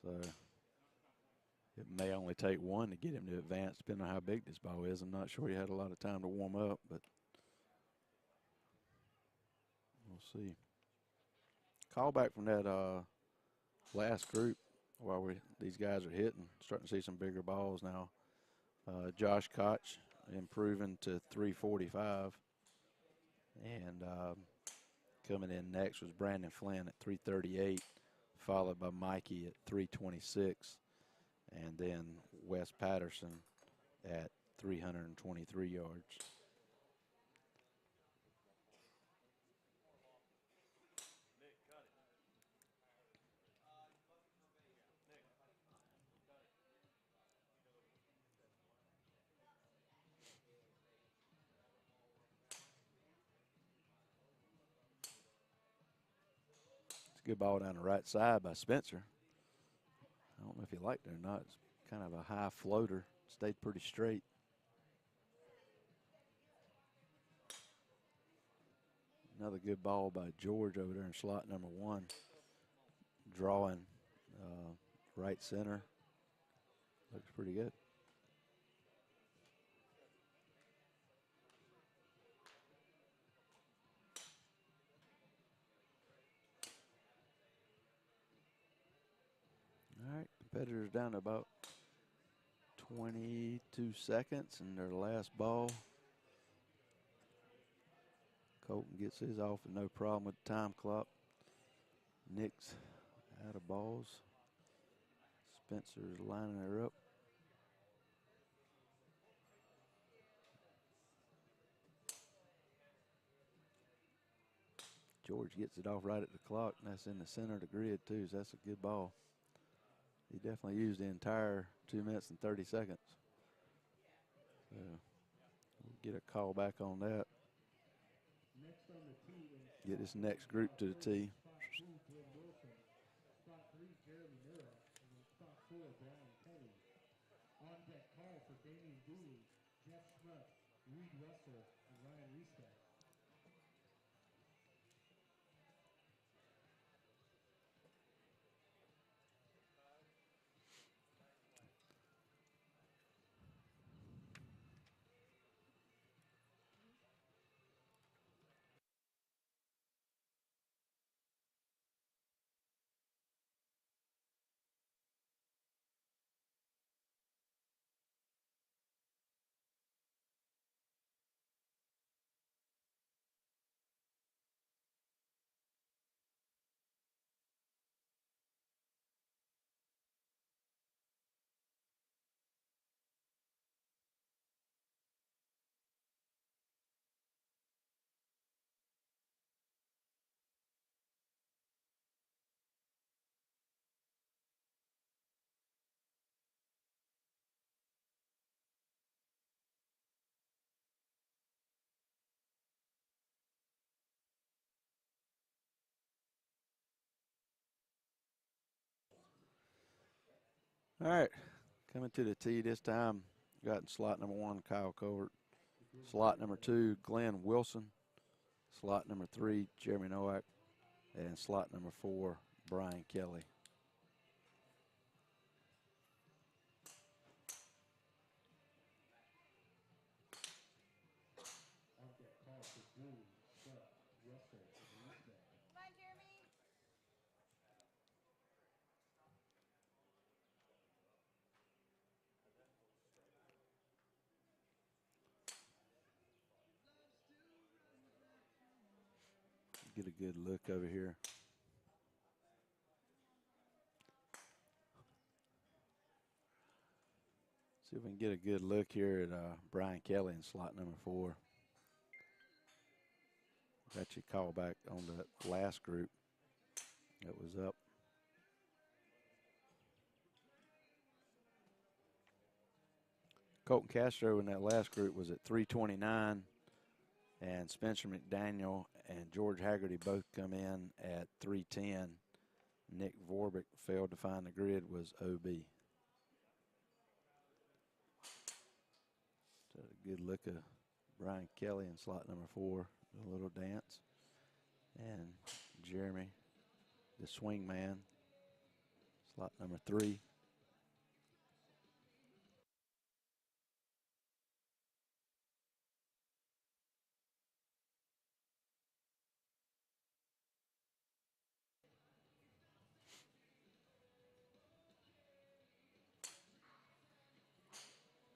Speaker 1: So it may only take one to get him to advance, depending on how big this ball is. I'm not sure he had a lot of time to warm up, but we'll see. Call back from that last group while these guys are hitting, starting to see some bigger balls now. Josh Koch improving to 345. And coming in next was Brandon Flynn at 338, followed by Mikey at 326, and then Wes Patterson at 323 yards. It's a good ball down the right side by Spencer. I don't know if he liked it or not. It's kind of a high floater. Stayed pretty straight. Another good ball by George over there in slot number 1. Drawing right center. Looks pretty good. All right, competitors down to about 22 seconds in their last ball. Colton gets his off with no problem with the time clock. Nick's out of balls. Spencer's lining her up. George gets it off right at the clock, and that's in the center of the grid too, so that's a good ball. He definitely used the entire 2 minutes and 30 seconds. So we'll get a call back on that.
Speaker 3: Next on the tee is
Speaker 1: Get this next group to the tee.
Speaker 3: spot 2, Tim Wilson. Spot 3, Jeremy Miller. And then spot 4, Brian Kelly. On deck call for Damian Dooley, Jeff Schmuck, Reed Russell and Ryan Reestack.
Speaker 1: All right, coming to the tee this time, got in slot number 1, Kyle Covert. Slot number 2, Glenn Wilson. Slot number 3, Jeremy Nowak. And slot number 4, Brian Kelly.
Speaker 3: On deck call for Dooley, Shutt, Russell, and Reestack.
Speaker 5: Come on, Jeremy.
Speaker 1: Get a good look over here. See if we can get a good look here at Brian Kelly in slot number 4. Got you call back on the last group that was up. Colton Castro in that last group was at 329, and Spencer McDaniel and George Haggerty both come in at 310. Nick Vorbick failed to find the grid, was OB. So a good look at Brian Kelly in slot number 4, a little dance. And Jeremy, the swing man, slot number 3.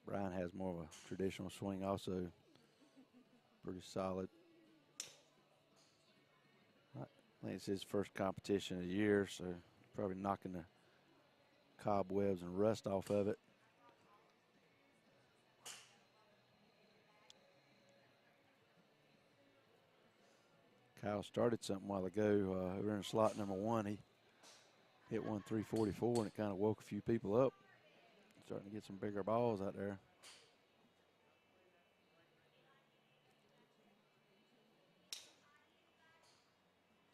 Speaker 1: Brian has more of a traditional swing also. Pretty solid. I think it's his first competition of the year, so probably knocking the cobwebs and rust off of it. Kyle started something a while ago. Over in slot number 1, he hit one 344, and it kind of woke a few people up. Starting to get some bigger balls out there.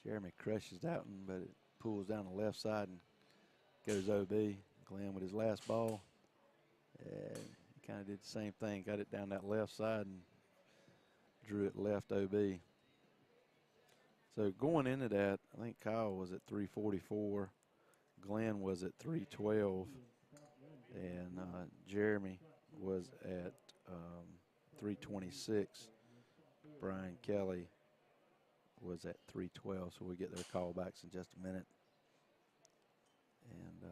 Speaker 1: Jeremy crushes that one, but it pulls down the left side and goes OB. Glenn with his last ball. And he kind of did the same thing. Got it down that left side and drew it left OB. So going into that, I think Kyle was at 344. Glenn was at 312. And Jeremy was at 326. Brian Kelly was at 312. So we'll get their callbacks in just a minute. And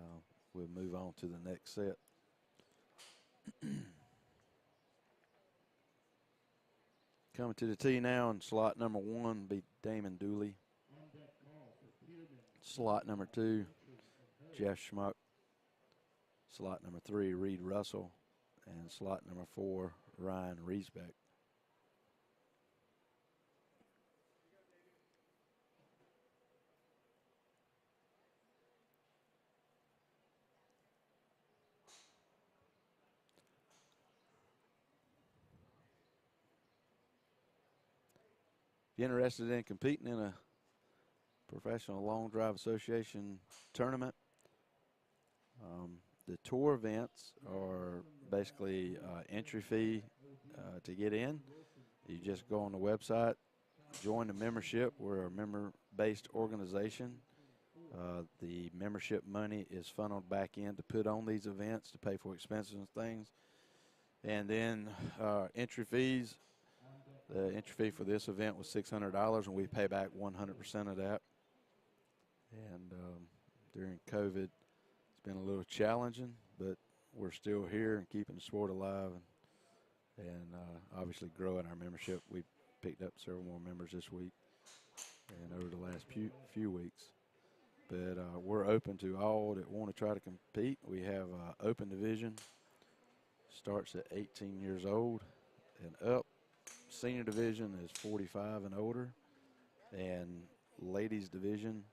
Speaker 1: we'll move on to the next set. Coming to the tee now in slot number 1 be Damon Dooley. Slot number 2, Jeff Schmuck. Slot number 3, Reed Russell. And slot number 4, Ryan Reesbeck. If you're interested in competing in a Professional Long Drive Association tournament, the tour events are basically entry fee to get in. You just go on the website, join the membership. We're a member-based organization. The membership money is funneled back in to put on these events, to pay for expenses and things. And then entry fees. The entry fee for this event was $600, and we pay back 100% of that. And during COVID, it's been a little challenging, but we're still here and keeping the sport alive, and obviously growing our membership. We picked up several more members this week and over the last few weeks. But we're open to all that want to try to compete. We have open division, starts at 18 years old and up. Senior division is 45 and older, and ladies division.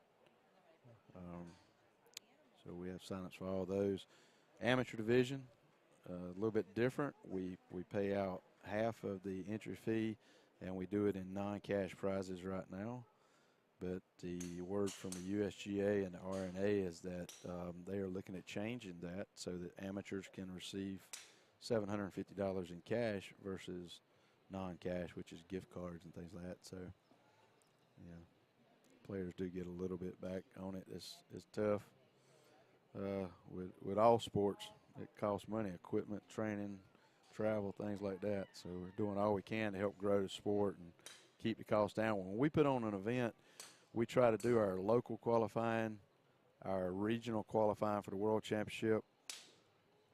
Speaker 1: So we have signups for all those. Amateur division, a little bit different. We pay out half of the entry fee, and we do it in non-cash prizes right now. But the word from the USGA and the RNA is that they are looking at changing that so that amateurs can receive $750 in cash versus non-cash, which is gift cards and things like that. So, yeah, players do get a little bit back on it. It's tough. With all sports, it costs money, equipment, training, travel, things like that. So we're doing all we can to help grow the sport and keep the costs down. When we put on an event, we try to do our local qualifying, our regional qualifying for the World Championship,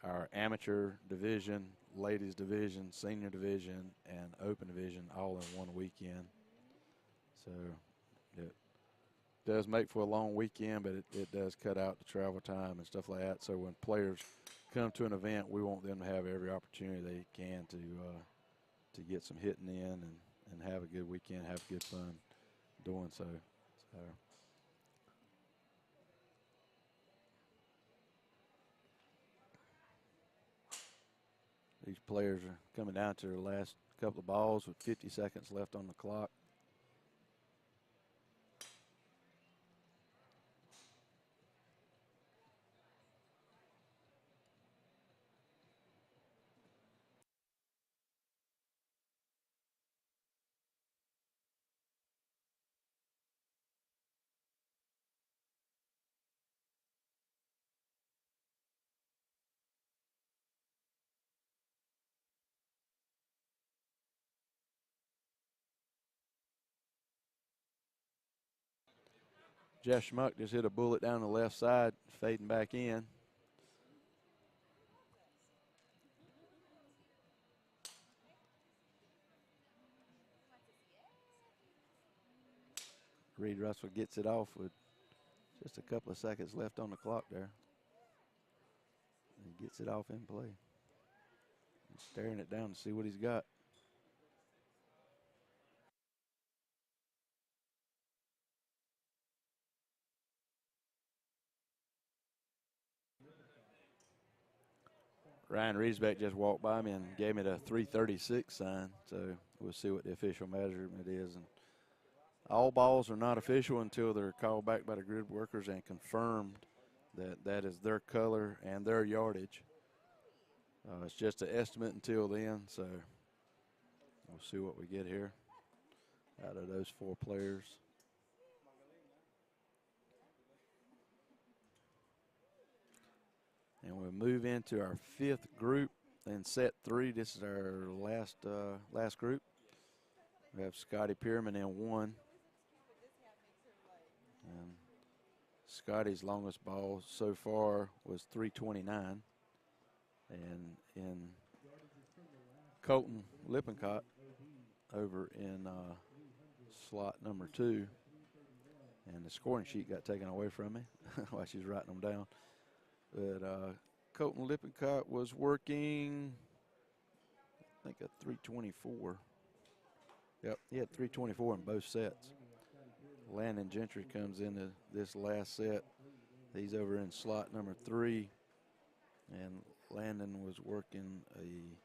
Speaker 1: our amateur division, ladies division, senior division, and open division all in one weekend. So it does make for a long weekend, but it does cut out the travel time and stuff like that. So when players come to an event, we want them to have every opportunity they can to get some hitting in and have a good weekend, have good fun doing so. These players are coming down to their last couple of balls with 50 seconds left on the clock. Jeff Schmuck just hit a bullet down the left side, fading back in. Reed Russell gets it off with just a couple of seconds left on the clock there. And gets it off in play. He's staring it down to see what he's got. Ryan Riesbeck just walked by me and gave me the 336 sign, so we'll see what the official measurement is. And all balls are not official until they're called back by the grid workers and confirmed that that is their color and their yardage. It's just an estimate until then, so we'll see what we get here out of those four players. And we'll move into our fifth group in set 3. This is our last group. We have Scotty Pierman in 1. And Scotty's longest ball so far was 329. And in Colton Lippincott over in slot number 2. And the scoring sheet got taken away from me while she's writing them down. But Colton Lippincott was working, I think, a 324. Yep, he had 324 in both sets. Landon Gentry comes into this last set. He's over in slot number 3. And Landon was working a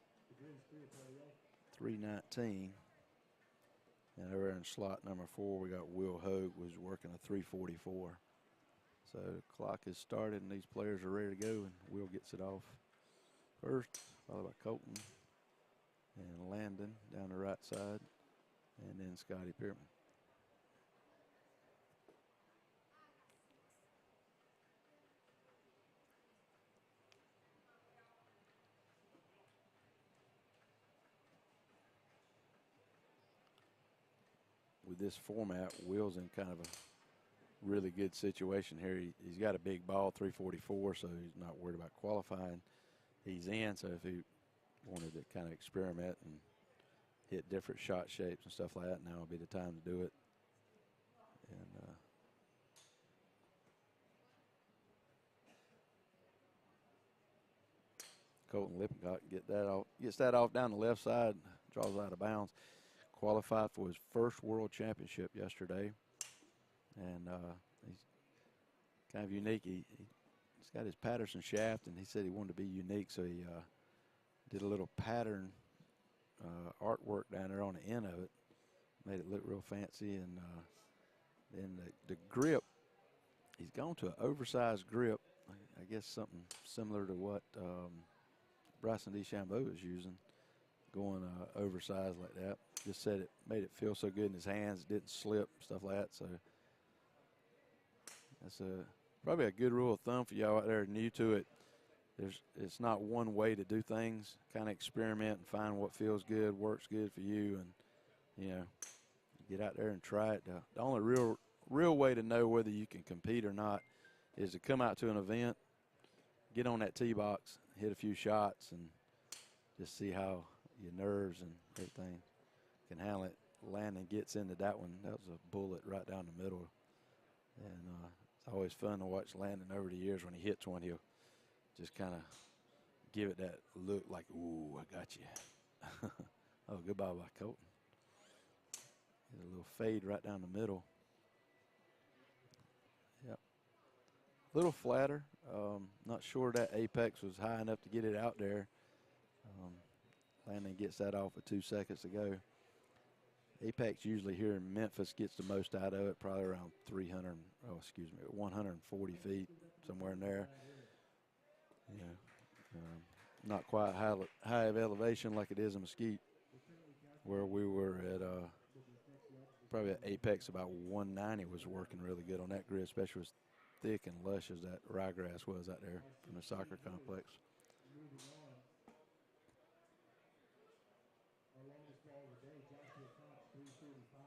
Speaker 1: 319. And over in slot number 4, we got Will Hogue was working a 344. So the clock has started and these players are ready to go, and Will gets it off first, followed by Colton. and Landon down the right side, and then Scotty Pierman. With this format, Will's in kind of a really good situation here. He's got a big ball, 344, so he's not worried about qualifying. He's in, so if he wanted to kind of experiment and hit different shot shapes and stuff like that, now would be the time to do it. And Colton Lippincott gets that off down the left side, draws out of bounds. Qualified for his first world championship yesterday, and he's kind of unique. He's got his Patterson shaft, and he said he wanted to be unique, so he did a little pattern artwork down there on the end of it, made it look real fancy. And then the grip, he's gone to an oversized grip. I guess something similar to what Bryson DeChambeau is using, going oversized like that. Just said it made it feel so good in his hands, it didn't slip, stuff like that. So that's probably a good rule of thumb for y'all out there new to it. It's not one way to do things. Kind of experiment and find what feels good, works good for you, and get out there and try it. The only real way to know whether you can compete or not is to come out to an event, get on that tee box, hit a few shots, and just see how your nerves and everything can handle it. Landon gets into that one. That was a bullet right down the middle. And it's always fun to watch Landon over the years. When he hits one, he'll just kind of give it that look like, ooh, I got you. Oh, goodbye by Colton. Get a little fade right down the middle. Yep. A little flatter. Not sure that apex was high enough to get it out there. Landon gets that off with 2 seconds to go. Apex usually here in Memphis gets the most out of it, probably around 140 feet, somewhere in there. Not quite high of elevation like it is in Mesquite, where we were at probably at apex about 190 was working really good on that grid, especially as thick and lush as that ryegrass was out there in the soccer complex.
Speaker 3: Moving on. Our longest ball of the day, Joshua Cox, 345.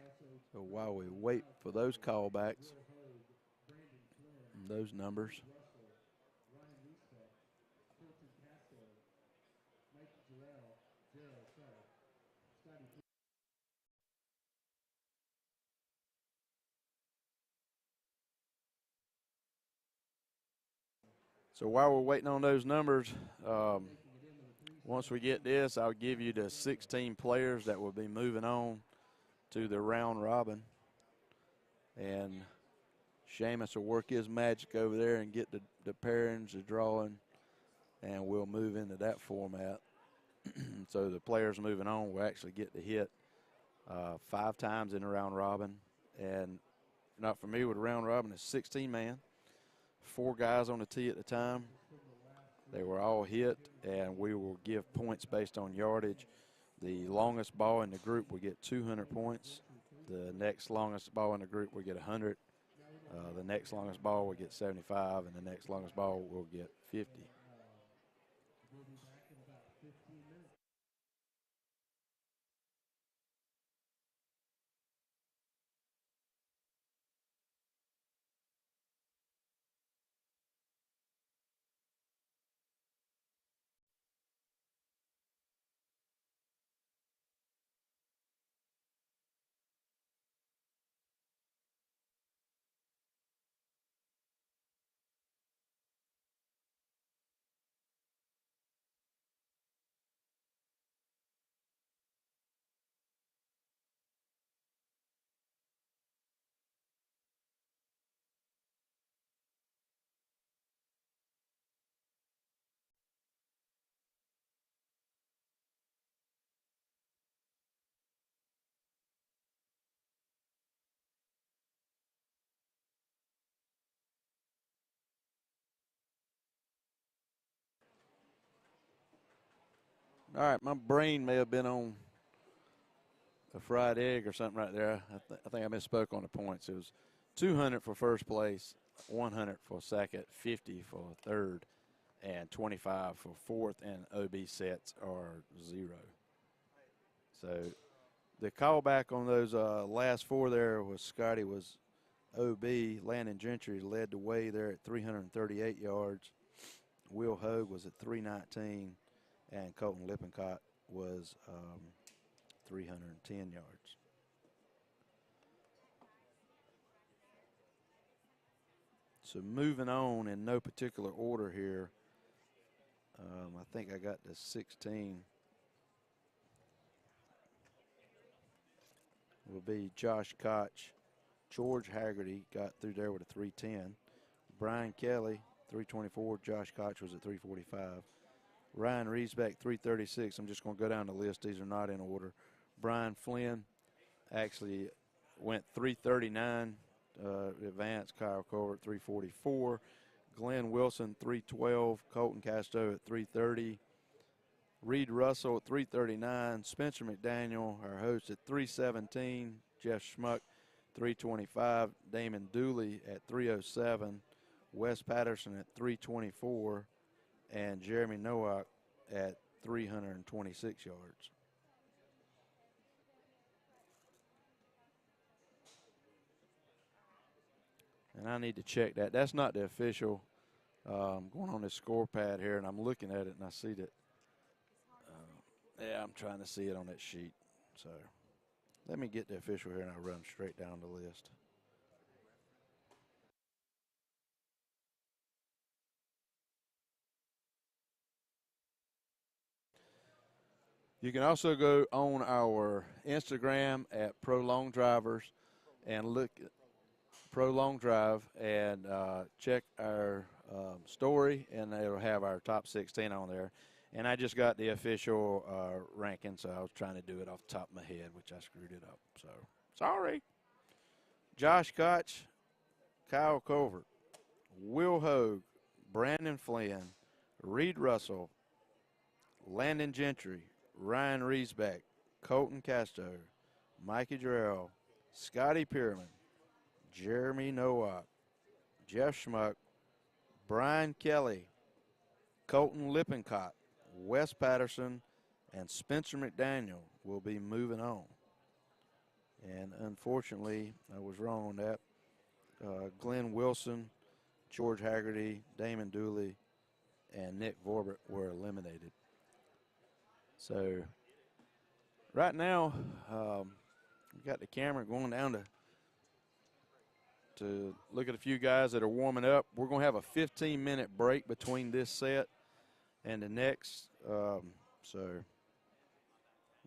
Speaker 3: Also,
Speaker 1: So while we wait for those callbacks,
Speaker 3: Will Hogue, Brandon Flynn,
Speaker 1: and those numbers,
Speaker 3: Reed Russell, Ryan Wiesbeck, Colton Castro, Mikey Jarrell, Scotty
Speaker 1: so while we're waiting on those numbers, once we get this, I'll give you the 16 players that will be moving on to the round robin. And Seamus will work his magic over there and get the pairings, the drawing, and we'll move into that format. So the players moving on will actually get to hit 5 times in the round robin. And if you're not familiar with the round robin, it's 16 man, 4 guys on the tee at the time. They were all hit, and we will give points based on yardage. The longest ball in the group will get 200 points. The next longest ball in the group will get 100. The next longest ball will get 75, and the next longest ball will get 50.
Speaker 3: We'll be back in about 15 minutes.
Speaker 1: All right, my brain may have been on a fried egg or something right there. I think I misspoke on the points. It was 200 for first place, 100 for second, 50 for third, and 25 for fourth, and OB sets are 0. So the callback on those last 4 there was Scotty was OB. Landon Gentry led the way there at 338 yards. Will Hogue was at 319, and Colton Lippincott was 310 yards. So moving on in no particular order here, I think I got to 16. Will be Josh Koch. George Haggerty got through there with a 310. Brian Kelly, 324. Josh Koch was at 345. Ryan Riesbeck, 336. I'm just going to go down the list. These are not in order. Brian Flynn actually went 339. Advanced. Kyle Colbert, 344. Glenn Wilson, 312. Colton Casto at 330. Reed Russell at 339. Spencer McDaniel, our host, at 317. Jeff Schmuck, 325. Damon Dooley at 307. Wes Patterson at 324. And Jeremy Nowak at 326 yards. And I need to check that. That's not the official. Going on this score pad here, and I'm looking at it, and I see that. Yeah, I'm trying to see it on that sheet. So let me get the official here, and I'll run straight down the list. You can also go on our Instagram at Pro Long Drivers and look at Pro Long Drive and check our story, and it'll have our top 16 on there. And I just got the official ranking, so I was trying to do it off the top of my head, which I screwed it up. So, sorry. Josh Koch, Kyle Colbert, Will Hogue, Brandon Flynn, Reed Russell, Landon Gentry, Ryan Riesbeck, Colton Casto, Mikey Jarrell, Scotty Pierman, Jeremy Nowak, Jeff Schmuck, Brian Kelly, Colton Lippincott, Wes Patterson, and Spencer McDaniel will be moving on. And unfortunately, I was wrong on that. Glenn Wilson, George Haggerty, Damon Dooley, and Nick Vorbert were eliminated. So right now, we've got the camera going down to look at a few guys that are warming up. We're going to have a 15-minute break between this set and the next. So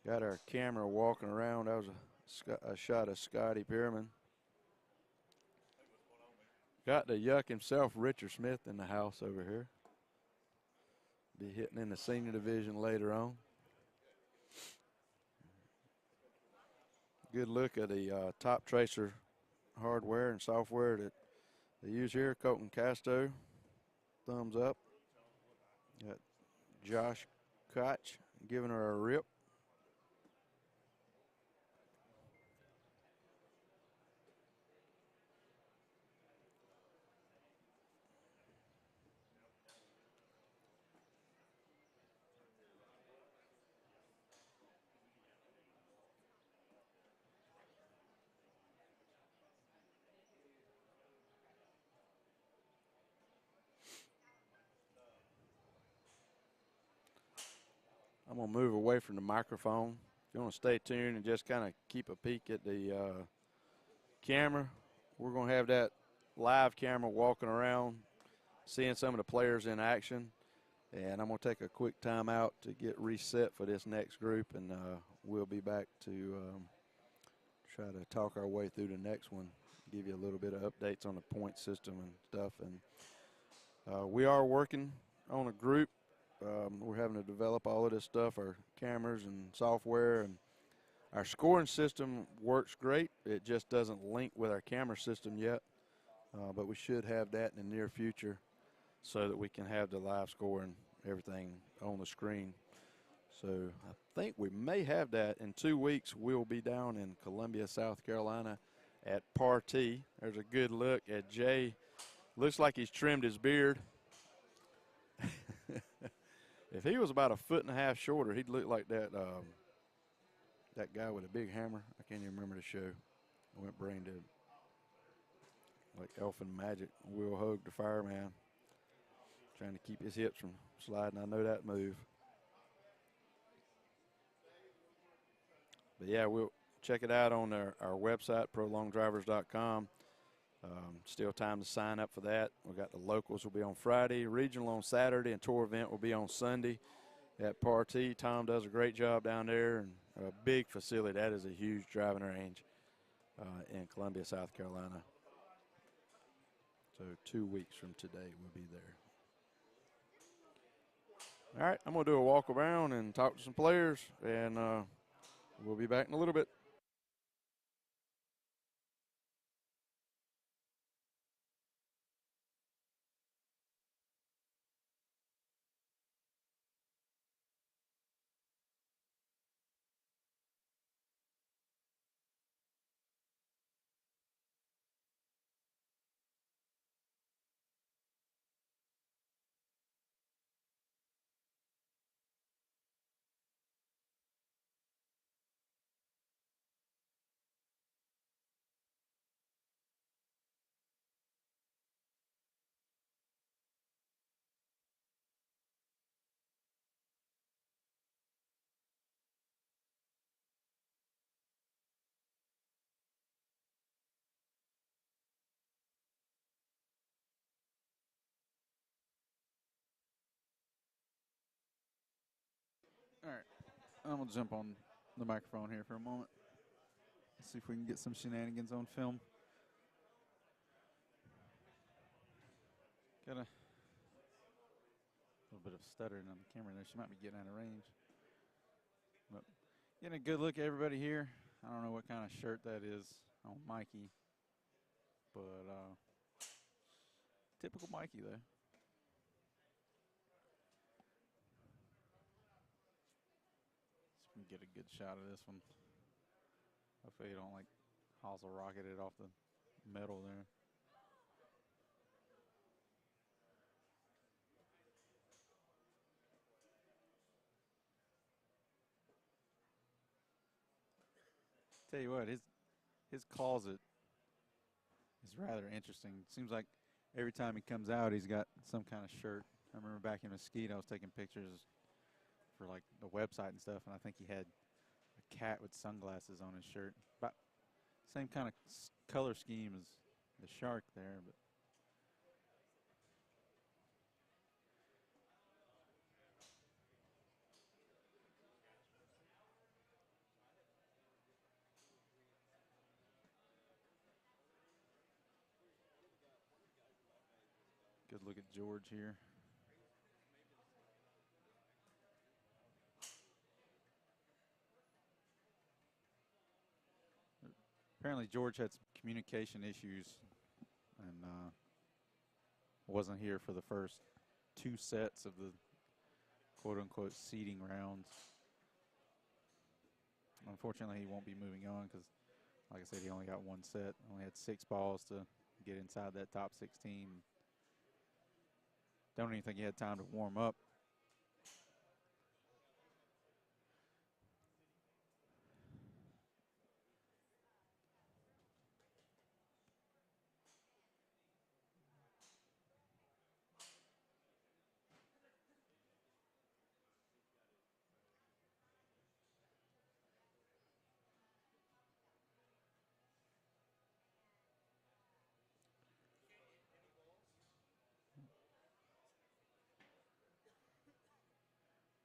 Speaker 1: got our camera walking around. That was a shot of Scotty Pierman. Got the Yuck himself, Richard Smith, in the house over here. Be hitting in the senior division later on. Good look at the top tracer hardware and software that they use here. Colton Casto, thumbs up. Got Josh Koch giving her a rip. I'm going to move away from the microphone. If you want to stay tuned and just kind of keep a peek at the camera, we're going to have that live camera walking around, seeing some of the players in action. And I'm going to take a quick timeout to get reset for this next group, and we'll be back to try to talk our way through the next one, give you a little bit of updates on the point system and stuff. And we are working on a group. We're having to develop all of this stuff, our cameras and software, and our scoring system works great. It just doesn't link with our camera system yet, but we should have that in the near future so that we can have the live score and everything on the screen. So I think we may have that in 2 weeks. We'll be down in Columbia, South Carolina at Par T. There's a good look at Jay. Looks like he's trimmed his beard. If he was about 1.5 feet shorter, he'd look like that that guy with a big hammer. I can't even remember the show. I went brain dead. Like Elfin Magic. Will Hogue, the fireman. Trying to keep his hips from sliding. I know that move. But yeah, we'll check it out on our website, prolongdrivers.com. Still time to sign up for that. We got the locals will be on Friday, regional on Saturday, and tour event will be on Sunday at Par T. Tom does a great job down there, and a big facility. That is a huge driving range in Columbia, South Carolina. So 2 weeks from today we'll be there. All right, I'm going to do a walk around and talk to some players, and we'll be back in a little bit.
Speaker 2: All right, I'm going to jump on the microphone here for a moment. See if we can get some shenanigans on film. Got a little bit of stuttering on the camera there. She might be getting out of range. But getting a good look at everybody here. I don't know what kind of shirt that is on Mikey, but typical Mikey though. So we can get a good shot of this one. Hopefully you don't like hosel rocket it off the metal there. Tell you what, his closet is rather interesting. Seems like every time he comes out, he's got some kind of shirt. I remember back in Mesquite, I was taking pictures for like the website and stuff, and I think he had a cat with sunglasses on his shirt. About same kind of color scheme as the shark there, but good look at George here. Apparently George had some communication issues and wasn't here for the first 2 sets of the quote-unquote seeding rounds. Unfortunately, he won't be moving on because, like I said, he only got 1 set. Only had 6 balls to get inside that top 16. Don't even think he had time to warm up.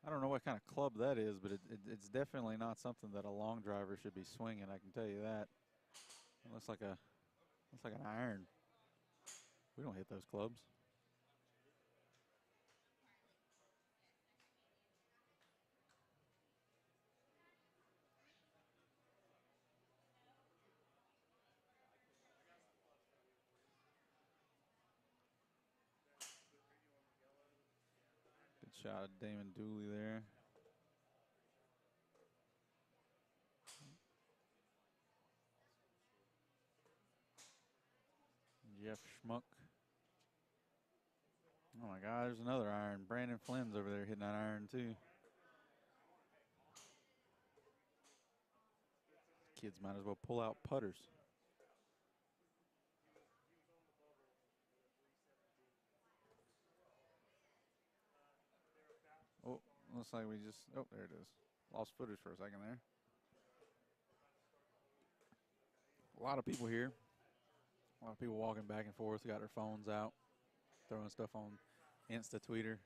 Speaker 2: I don't know what kind of club that is, but it's definitely not something that a long driver should be swinging. I can tell you that. It looks like an iron. We don't hit those clubs. Good shot of Damon Dooley there. Jeff Schmuck. Oh my God, there's another iron. Brandon Flynn's over there hitting that iron too. Kids might as well pull out putters. Oh, looks like we just, oh, there it is. Lost footage for a second there. A lot of people here. A lot of people walking back and forth, got their phones out, throwing stuff on Insta, Twitter,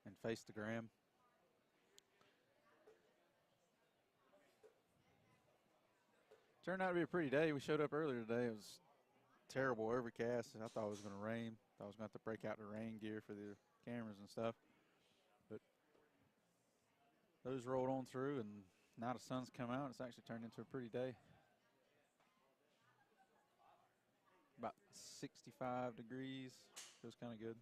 Speaker 2: and Facegram. Turned out to be a pretty day. We showed up earlier today. It was terrible overcast. I thought it was going to rain. I was going to have to break out the rain gear for the cameras and stuff. But those rolled on through, and now the sun's come out. It's actually turned into a pretty day. About 65 degrees. Feels kind of good.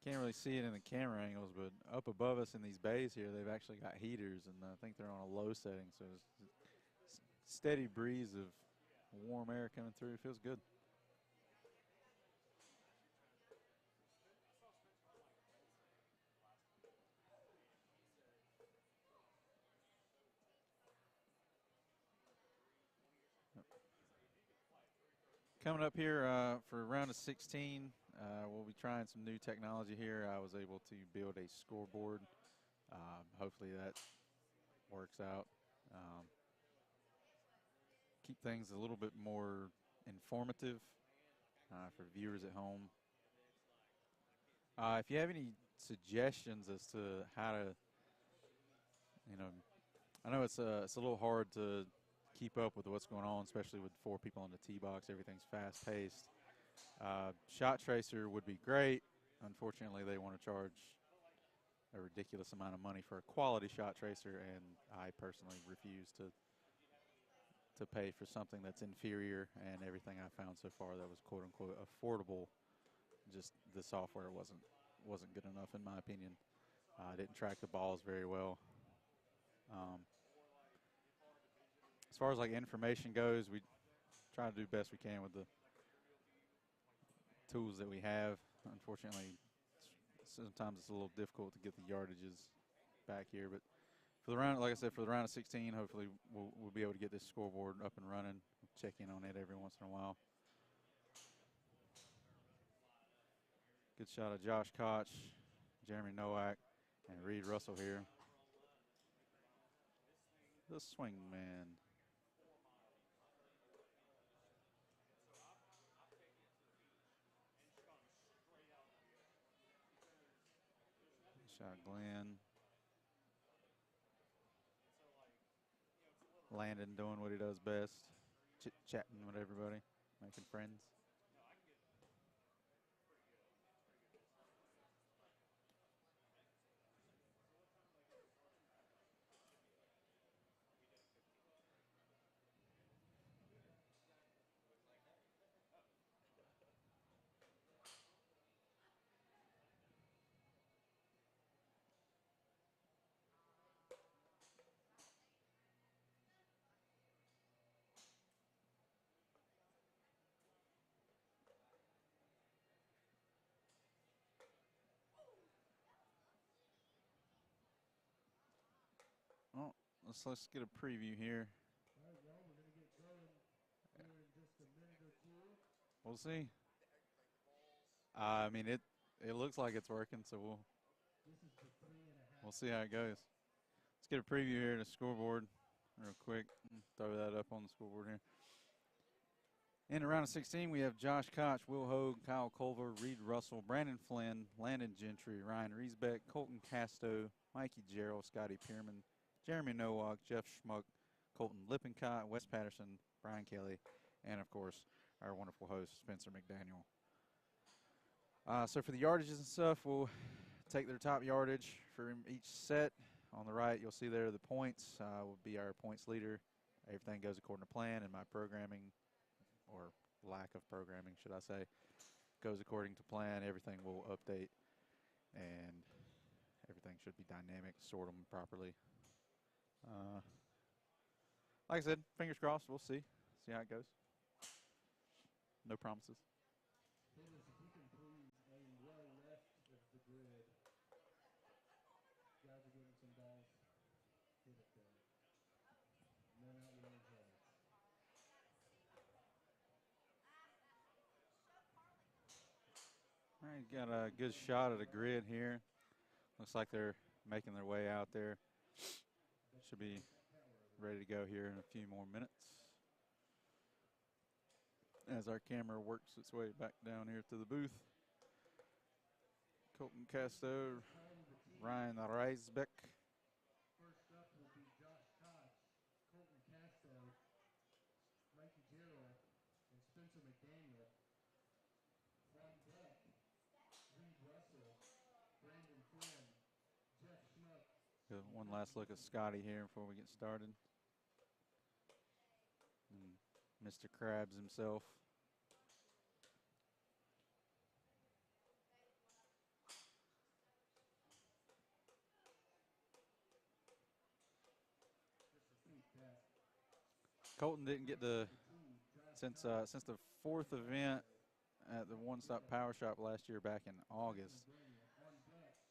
Speaker 2: Can't really see it in the camera angles, but up above us in these bays here, they've actually got heaters, and I think they're on a low setting, so it's steady breeze of warm air coming through. It feels good. Coming up here for round of 16, we'll be trying some new technology here. I was able to build a scoreboard. Hopefully that works out. Keep things a little bit more informative for viewers at home. If you have any suggestions as to how to, I know it's a little hard to keep up with what's going on, especially with 4 people on the tee box. Everything's fast-paced. Shot tracer would be great. Unfortunately, they want to charge a ridiculous amount of money for a quality shot tracer, and I personally refuse to pay for something that's inferior. And everything I found so far that was quote unquote affordable, just the software wasn't good enough in my opinion. Didn't track the balls very well. As far as like information goes, we try to do the best we can with the tools that we have. Unfortunately, sometimes it's a little difficult to get the yardages back here, but for the round, like I said, for the round of 16, hopefully we'll be able to get this scoreboard up and running. Check in on it every once in a while. Good shot of Josh Koch, Jeremy Nowak, and Reed Russell here. The swing man. Shot Glenn. Landon doing what he does best, chit-chatting with everybody, making friends. Oh, let's get a preview here.
Speaker 3: All right, y'all, we're going to get going here in just a minute or two.
Speaker 2: We'll see. I mean, it looks like it's working, so
Speaker 3: This is the 3.5.
Speaker 2: we'll see how it goes. Let's get a preview here to the scoreboard real quick. Throw that up on the scoreboard here. In the round of 16, we have Josh Koch, Will Hogue, Kyle Culver, Reed Russell, Brandon Flynn, Landon Gentry, Ryan Riesbeck, Colton Casto, Mikey Gerald, Scotty Pierman, Jeremy Nowak, Jeff Schmuck, Colton Lippincott, Wes Patterson, Brian Kelly, and, of course, our wonderful host, Spencer McDaniel. So for the yardages and stuff, we'll take their top yardage for each set. On the right, you'll see there the points will be our points leader. Everything goes according to plan, and my programming, or lack of programming, should I say, goes according to plan. Everything will update, and everything should be dynamic, sort them properly. Like I said, fingers crossed. We'll see. See how it goes. No promises.
Speaker 3: Dennis, if you can please aim well left of the grid. Guys are getting some balls. Hit it there. No, not Williams heads.
Speaker 2: All right, got a good shot at a grid here. Looks like they're making their way out there. Should be ready to go here in a few more minutes. As our camera works its way back down here to the booth. Colton Casto, Ryan Reisbeck.
Speaker 3: First up will be Josh Koch, Colton Castro, Mikey Gerald, and Spencer McDaniel. On deck, Reed Russell, Brandon Flynn, Jeff Schmuck.
Speaker 2: One last look at Scotty here before we get started. And Mr. Krabs himself. Colton didn't get the since the fourth event at the One Stop Power Shop last year back in August.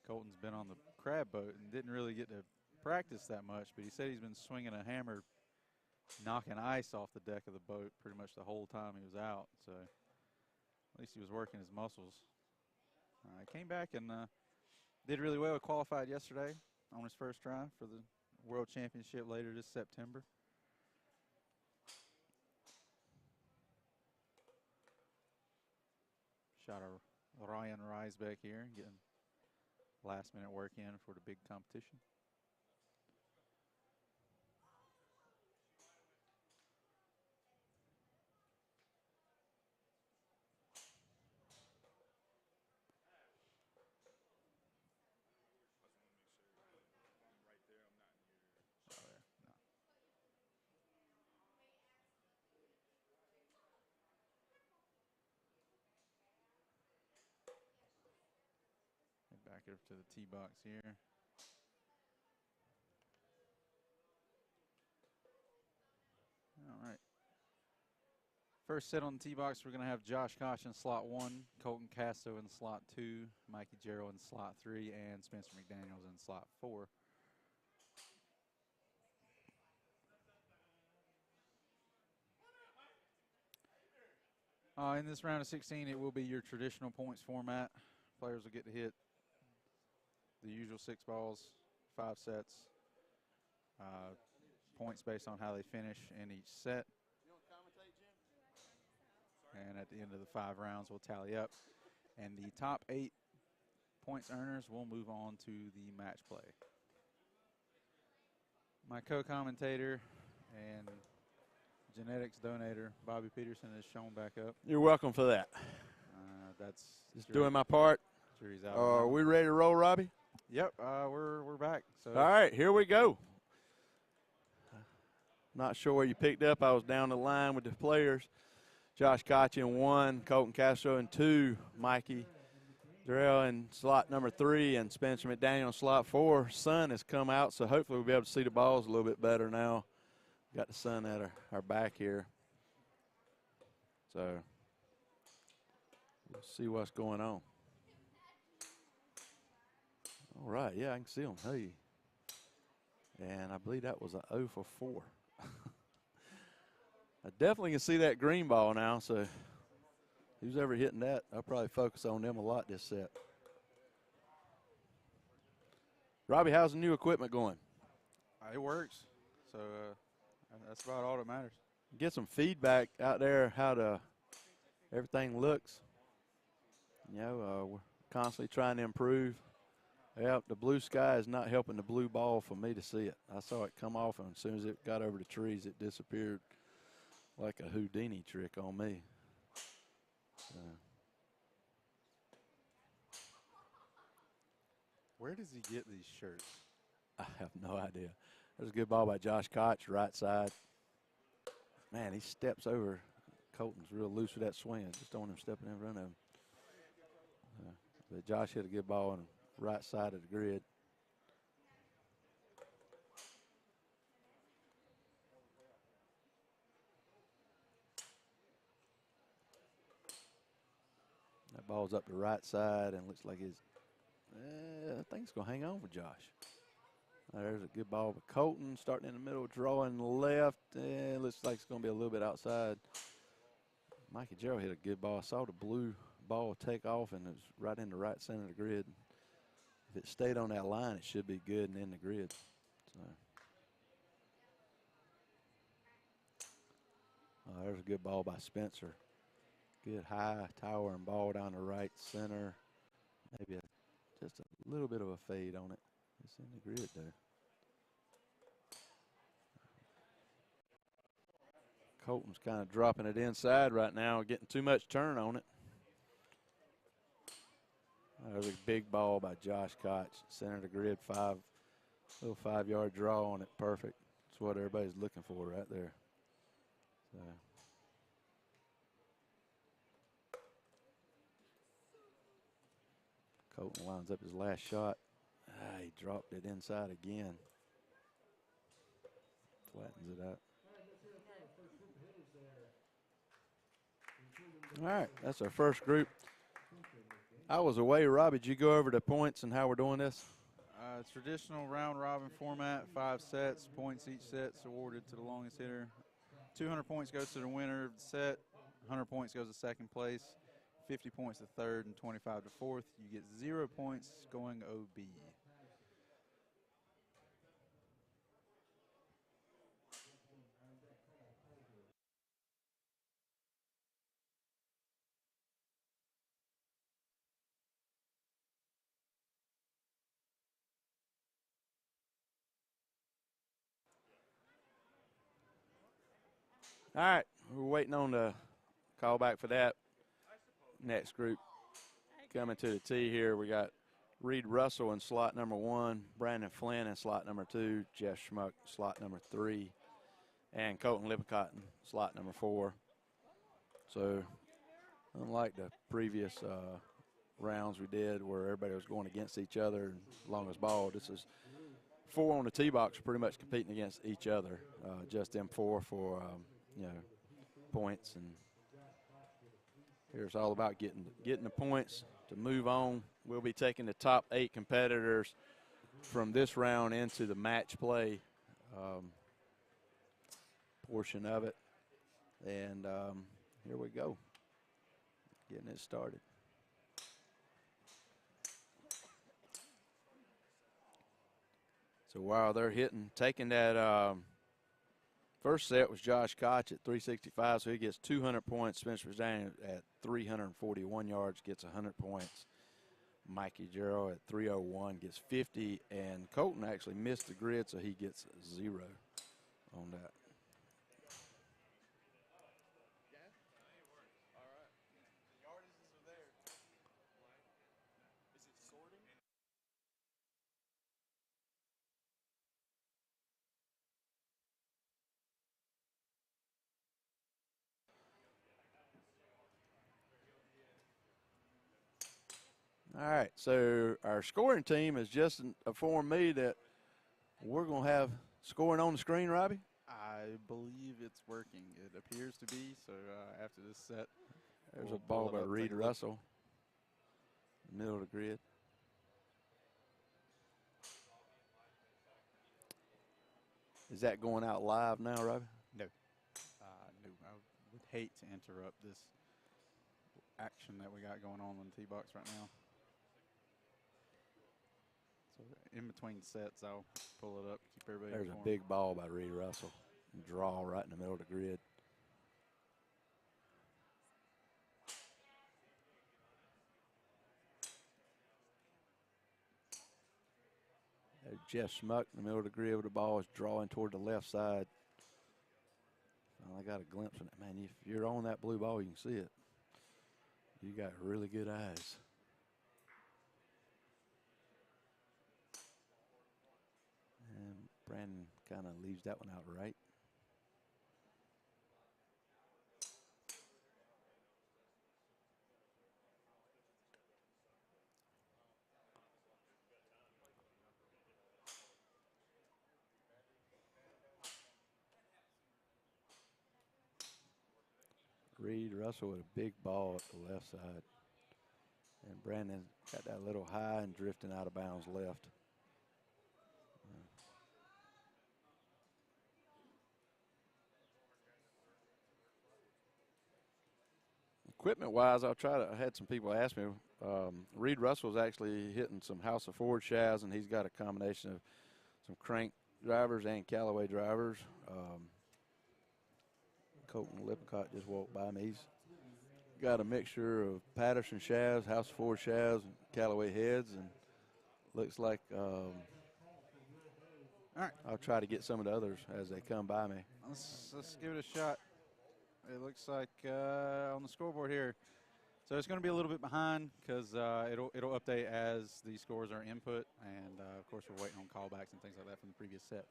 Speaker 2: Colton's been on the crab boat and didn't really get to practice that much, but he said he's been swinging a hammer, knocking ice off the deck of the boat pretty much the whole time he was out. So at least he was working his muscles. Came back and did really well. Qualified yesterday on his first try for the World Championship later this September. Shot of Ryan Reisbeck here, getting last minute work in for the big competition. Back over to the tee box here. All right. First set on the tee box, we're going to have Josh Koch in slot 1, Colton Casto in slot 2, Mikey Gerald in slot 3, and Spencer McDaniels in slot 4. In this round of 16, it will be your traditional points format. Players will get to hit the usual 6 balls, 5 sets. Points based on how they finish in each set. And at the end of the 5 rounds, we'll tally up. And the top 8 points earners will move on to the match play. My co-commentator and genetics donator, Bobby Peterson, is shown back up.
Speaker 1: You're welcome for that.
Speaker 2: That's
Speaker 1: just doing my part.
Speaker 2: Jury's out.
Speaker 1: Are we ready to roll, Robbie?
Speaker 2: Yep, we're back. So
Speaker 1: all right, here we go. Not sure where you picked up. I was down the line with the players. Josh Koch in 1, Colton Castro in 2, Mikey Darrell in slot number 3, and Spencer McDaniel in slot 4. Sun has come out, so hopefully we'll be able to see the balls a little bit better now. Got the sun at our back here. So we'll see what's going on. All right, yeah, I can see them. Hey. And I believe that was an 0 for 4. I definitely can see that green ball now, so who's ever hitting that, I'll probably focus on them a lot this set. Robbie, how's the new equipment going?
Speaker 2: It works, so that's about all that matters.
Speaker 1: Get some feedback out there how everything looks. You know, we're constantly trying to improve. Yeah, the blue sky is not helping the blue ball for me to see it. I saw it come off, and as soon as it got over the trees, it disappeared like a Houdini trick on me.
Speaker 2: Where does he get these shirts?
Speaker 1: I have no idea. There's a good ball by Josh Koch, right side. Man, he steps over. Colton's real loose with that swing. I just don't want him stepping in front of him. But Josh hit a good ball on the right side of the grid. Ball's up the right side and looks like it's, I think it's going to hang on for Josh. There's a good ball for Colton, starting in the middle, drawing left, and looks like it's going to be a little bit outside. Mikey Gerald hit a good ball. I saw the blue ball take off, and it was right in the right center of the grid. If it stayed on that line, it should be good and in the grid. So. There's a good ball by Spencer. Good high towering ball down the right center. Maybe just a little bit of a fade on it. It's in the grid there. Colton's kind of dropping it inside right now, getting too much turn on it. There's a big ball by Josh Koch. Center of the grid, little 5-yard draw on it. Perfect. That's what everybody's looking for right there. So. Colton lines up his last shot. He dropped it inside again. Flattens it out. All right, that's our first group. I was away, Robbie. Did you go over the points and how we're doing this?
Speaker 2: Traditional round robin format, 5 sets, points each set's awarded to the longest hitter. 200 points goes to the winner of the set, 100 points goes to second place, 50 points to third, and 25 to fourth. You get 0 points going OB.
Speaker 1: All right, we're waiting on the call back for that. Next group coming to the tee here. We got Reed Russell in slot number 1, Brandon Flynn in slot number 2, Jeff Schmuck slot number 3, and Colton Lippincott in slot number 4. So unlike the previous rounds we did where everybody was going against each other and longest ball, this is 4 on the tee box pretty much competing against each other. Just them 4 for points, and here it's all about getting the points to move on. We'll be taking the top 8 competitors from this round into the match play portion of it, and here we go, getting it started. So while they're taking that first set was Josh Koch at 365, so he gets 200 points. Spencer Daniel at 341 yards gets 100 points. Mikey Gerald at 301 gets 50, and Colton actually missed the grid, so he gets 0 on that. All right, so our scoring team has just informed me that we're going to have scoring on the screen, Robbie.
Speaker 2: I believe it's working. It appears to be. So after this set,
Speaker 1: there's
Speaker 2: we'll
Speaker 1: a ball by
Speaker 2: pull it up,
Speaker 1: Reed
Speaker 2: take a look.
Speaker 1: Russell, middle of the grid. Is that going out live now, Robbie?
Speaker 2: No. No, I would hate to interrupt this action that we got going on the tee box right now. So in between sets, I'll pull it up, keep everybody
Speaker 1: There's
Speaker 2: informed.
Speaker 1: a big ball by Reed Russell. Draw right in the middle of the grid. There's Jeff Schmuck in the middle of the grid with the ball is drawing toward the left side. Well, I got a glimpse of it. Man, if you're on that blue ball, you can see it. You got really good eyes. And Brandon kind of leaves that one out right. Reed Russell with a big ball at the left side. And Brandon got that little high and drifting out of bounds left. Equipment-wise, I had some people ask me. Reed Russell's actually hitting some House of Ford shafts, and he's got a combination of some crank drivers and Callaway drivers. Colton Lippincott just walked by me. He's got a mixture of Patterson shafts, House of Ford shafts, and Callaway heads, and looks like
Speaker 2: All right.
Speaker 1: I'll try to get some of the others as they come by me.
Speaker 2: Let's give it a shot. It looks like on the scoreboard here. So it's going to be a little bit behind because it'll update as the scores are input, and of course we're waiting on callbacks and things like that from the previous set.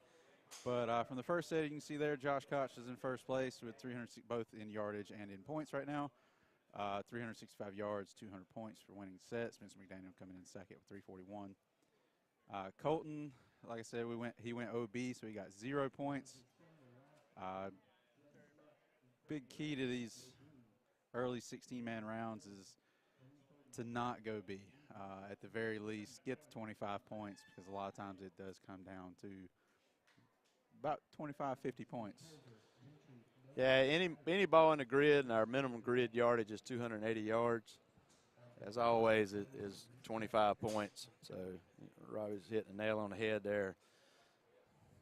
Speaker 2: But from the first set, you can see there, Josh Koch is in first place with 300, both in yardage and in points right now. 365 yards, 200 points for winning set. Spencer McDaniel coming in second with 341. Colton, like I said, he went OB, so he got 0 points. Big key to these early 16-man rounds is to not go B. At the very least, get the 25 points because a lot of times it does come down to about 25, 50 points.
Speaker 1: Yeah, any ball in the grid, and our minimum grid yardage is 280 yards. As always, it is 25 points. So Robbie's hitting the nail on the head there.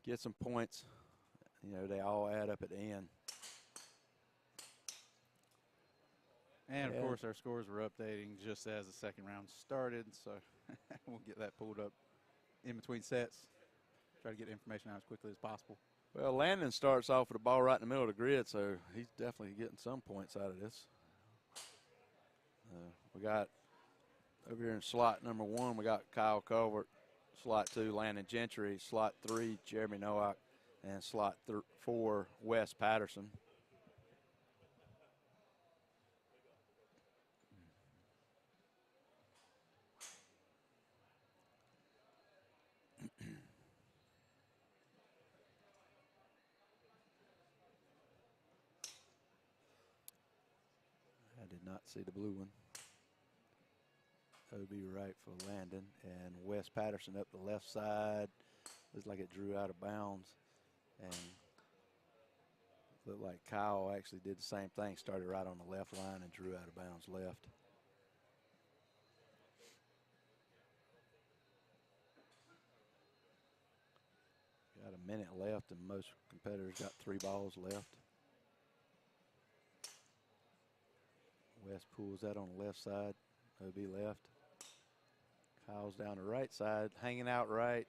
Speaker 1: Get some points. You know, they all add up at the end.
Speaker 2: And, of course, our scores were updating just as the second round started, so we'll get that pulled up in between sets. Try to get information out as quickly as possible.
Speaker 1: Well, Landon starts off with a ball right in the middle of the grid, so he's definitely getting some points out of this. We got over here in slot number 1, we got Kyle Culvert. Slot 2, Landon Gentry. Slot 3, Jeremy Nowak. And slot 4, Wes Patterson. I did not see the blue one. OB right for Landon. And Wes Patterson up the left side. Looks like it drew out of bounds. And looked like Kyle actually did the same thing. Started right on the left line and drew out of bounds left. Got a minute left, and most competitors got 3 balls left. West pulls that on the left side. OB left. Kyle's down the right side, hanging out right.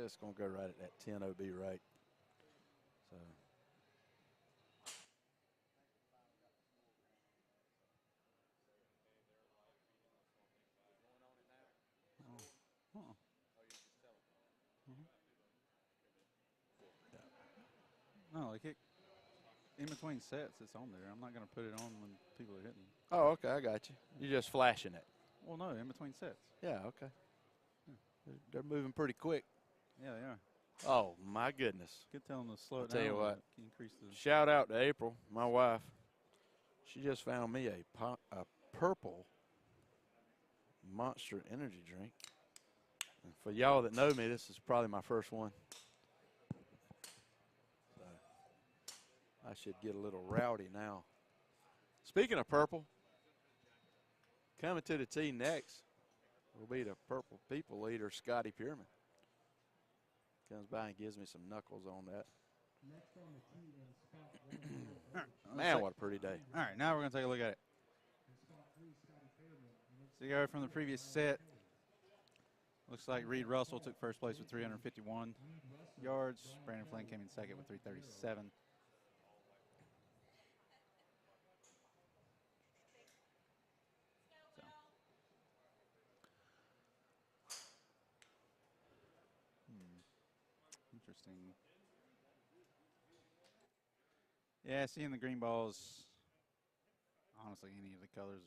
Speaker 1: It's going to go right at that 10 OB right. So.
Speaker 2: No, like in between sets, it's on there. I'm not going to put it on when people are hitting.
Speaker 1: Oh, okay, I got you. You're just flashing it.
Speaker 2: Well, no, in between sets.
Speaker 1: Yeah, okay. They're moving pretty quick.
Speaker 2: Yeah, they are.
Speaker 1: Oh, my goodness.
Speaker 2: Good tell them to slow
Speaker 1: I'll
Speaker 2: it down.
Speaker 1: tell you what.
Speaker 2: Increase the.
Speaker 1: Shout out to April, my wife. She just found me a purple Monster energy drink. And for y'all that know me, this is probably my first one. So I should get a little rowdy now. Speaking of purple, coming to the tee next will be the purple people leader, Scotty Pierman. Comes by and gives me some knuckles on that.
Speaker 3: Next on the tee is Scott Webb.
Speaker 1: Man, what a pretty day.
Speaker 2: All right, now we're going to take a look at it. So you go from the previous set. Looks like Reed Russell took first place with 351 yards. Brandon Flynn came in second with 337. Interesting. Yeah, seeing the green balls, honestly, any of the colors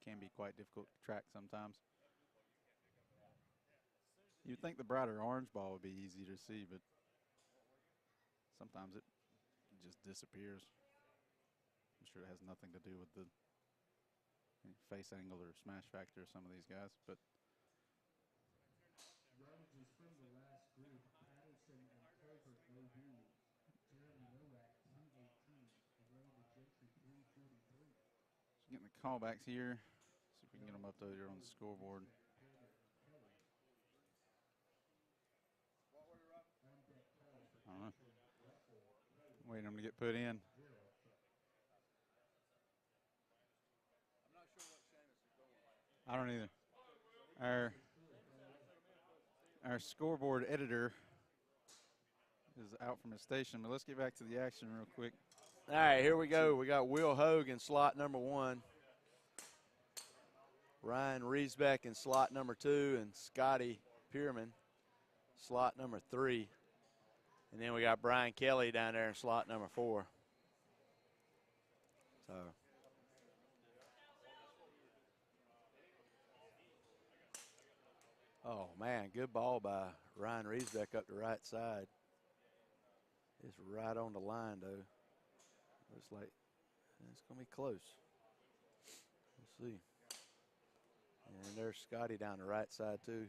Speaker 2: can be quite difficult to track sometimes. You'd think the brighter orange ball would be easy to see, but sometimes it just disappears. I'm sure it has nothing to do with the face angle or smash factor of some of these guys. But
Speaker 3: Yardages from the last group, Patterson and Colbert, OB. Jeremy Nowak, 218. And Landon Gentry, 343.
Speaker 2: getting the callbacks here. See if we can get them updated on the scoreboard. I don't know. Waiting them to get put in. I don't either. Our scoreboard editor is out from his station, but let's get back to the action real quick.
Speaker 1: All right, here we go. We got Will Hogue in slot number 1. Ryan Riesbeck in slot number 2, and Scotty Pierman, slot number 3. And then we got Brian Kelly down there in slot number 4. So, oh man, good ball by Ryan Riesbeck up the right side. It's right on the line though. Looks like it's gonna be close. We'll see. And there's Scotty down the right side too.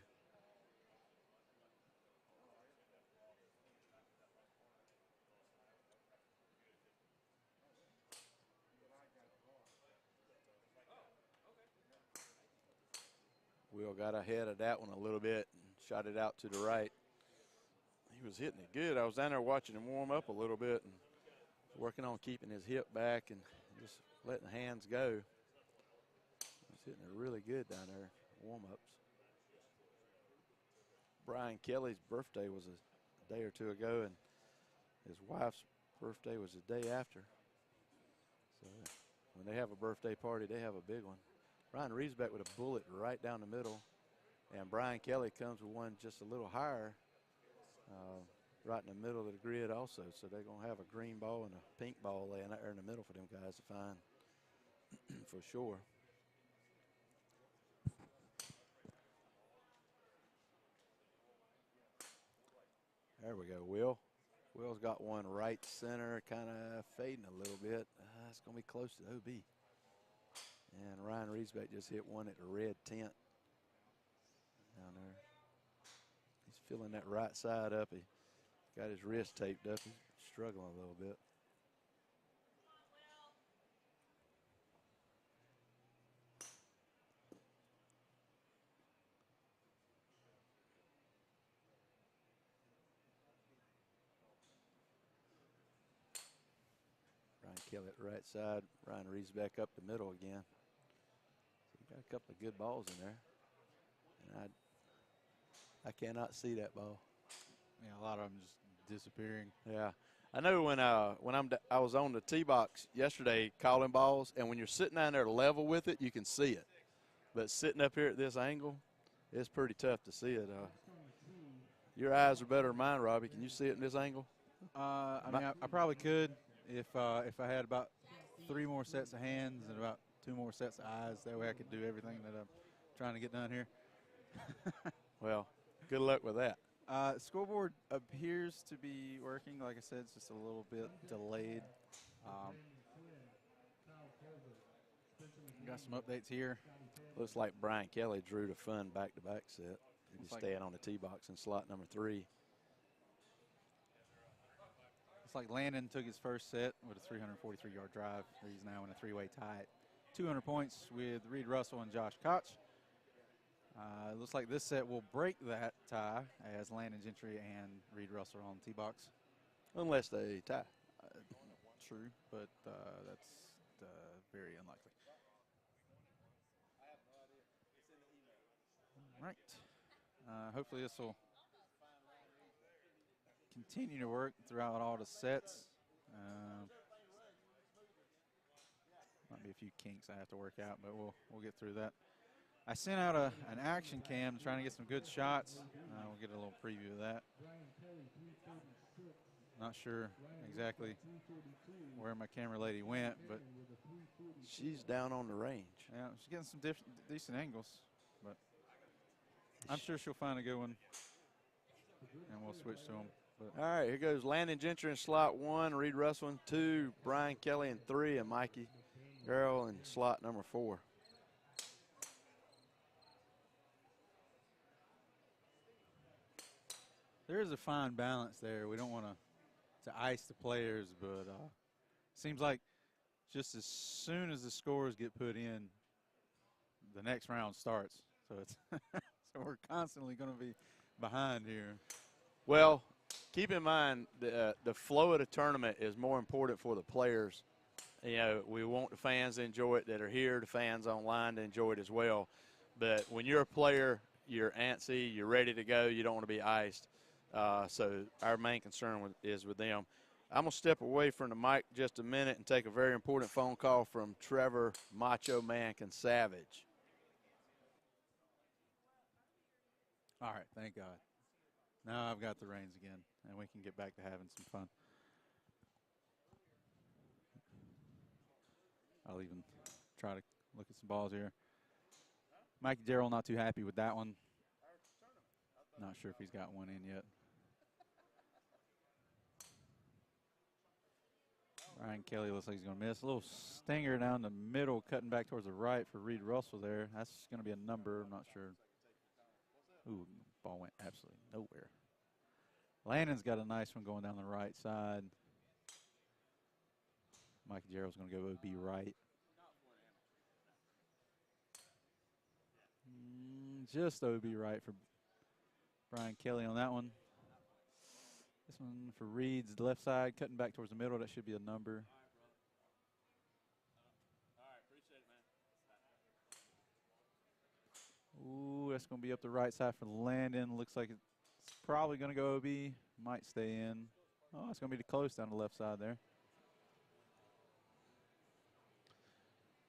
Speaker 1: Will got ahead of that one a little bit and shot it out to the right. He was hitting it good. I was down there watching him warm up a little bit and working on keeping his hip back and just letting the hands go. He's hitting it really good down there, warm-ups. Brian Kelly's birthday was a day or two ago, and his wife's birthday was the day after. So when they have a birthday party, they have a big one. Ryan Riesbeck with a bullet right down the middle, and Brian Kelly comes with one just a little higher, right in the middle of the grid also. So they're going to have a green ball and a pink ball laying out there in the middle for them guys to find for sure. There we go, Will. Will's got one right center, kind of fading a little bit. It's going to be close to OB. And Ryan Riesbeck just hit one at the red tent down there. He's filling that right side up. He got his wrist taped up. He's struggling a little bit. Brian Kelly at the right side. Ryan Riesbeck up the middle again. So you got a couple of good balls in there. And I cannot see that ball.
Speaker 2: Yeah, a lot of them just disappearing.
Speaker 1: Yeah, I know when I was on the tee box yesterday calling balls, and when you're sitting down there level with it, you can see it. But sitting up here at this angle, it's pretty tough to see it. Your eyes are better than mine, Robbie. Can you see it in this angle?
Speaker 2: I mean, I probably could if I had about 3 more sets of hands and about 2 more sets of eyes. That way I could do everything that I'm trying to get done here.
Speaker 1: Well, good luck with that.
Speaker 2: Scoreboard appears to be working. Like I said, it's just a little bit delayed. Got some updates here.
Speaker 1: Looks like Brian Kelly drew the fun back-to-back set. He's staying on the tee box in slot number 3.
Speaker 2: It's like Landon took his first set with a 343-yard drive. He's now in a 3-way tie at 200 points with Reed Russell and Josh Koch. It looks like this set will break that tie as Landon Gentry and Reed Russell are on the tee box.
Speaker 1: Unless they tie.
Speaker 2: True, but that's very unlikely. All right. Hopefully this will continue to work throughout all the sets. Might be a few kinks I have to work out, but we'll get through that. I sent out an action cam trying to get some good shots. We'll get a little preview of that. Not sure exactly where my camera lady went, but
Speaker 1: she's down on the range.
Speaker 2: Yeah, she's getting some decent angles, but I'm sure she'll find a good one, and we'll switch to them. But
Speaker 1: all right, here goes Landon Gentry in slot 1, Reed Russell in 2, Brian Kelly in 3, and Mikey Garrell in slot number 4.
Speaker 2: there is a fine balance there. We don't want to ice the players, but seems like just as soon as the scores get put in, the next round starts. So it's so we're constantly going to be behind here.
Speaker 1: Well, keep in mind the flow of the tournament is more important for the players. You know, we want the fans to enjoy it that are here, the fans online to enjoy it as well. But when you're a player, you're antsy, you're ready to go, you don't want to be iced. So our main concern is with them. I'm going to step away from the mic just a minute and take a very important phone call from Trevor Macho Man Savage.
Speaker 2: All right, thank God. Now I've got the reins again, and we can get back to having some fun. I'll even try to look at some balls here. Mike Darrell not too happy with that one. Not sure if he's got one in yet. Ryan Kelly looks like he's going to miss. A little stinger down the middle, cutting back towards the right for Reed Russell there. That's going to be a number. I'm not sure. Ooh, ball went absolutely nowhere. Landon's got a nice one going down the right side. Mike Jarrell's going to go OB right. Just OB right for Brian Kelly on that one. This one for Reed's left side, cutting back towards the middle. That should be a number. Ooh, that's going to be up the right side for Landon. Looks like it's probably going to go OB. Might stay in. Oh, it's going to be close down the left side there.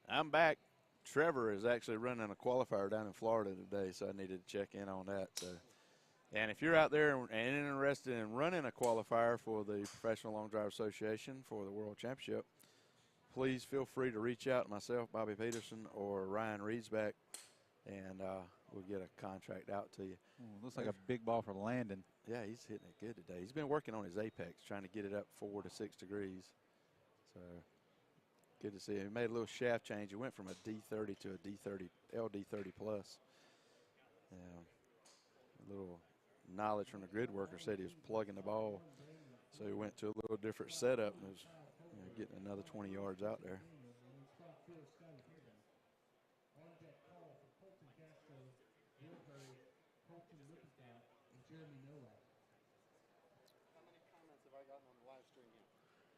Speaker 1: I'm back. Trevor is actually running a qualifier down in Florida today, so I needed to check in on that. So, and if you're out there and interested in running a qualifier for the Professional Long Drive Association for the World Championship, please feel free to reach out to myself, Bobby Peterson, or Ryan Reedsback, and we'll get a contract out to you.
Speaker 2: Ooh, looks like a big ball for Landon.
Speaker 1: Yeah, he's hitting it good today. He's been working on his apex, trying to get it up 4 to 6 degrees. So good to see him. He made a little shaft change. He went from a D30 to a D30, LD30 plus. A little knowledge from the grid worker said he was plugging the ball. So he went to a little different setup and was getting another 20 yards out there.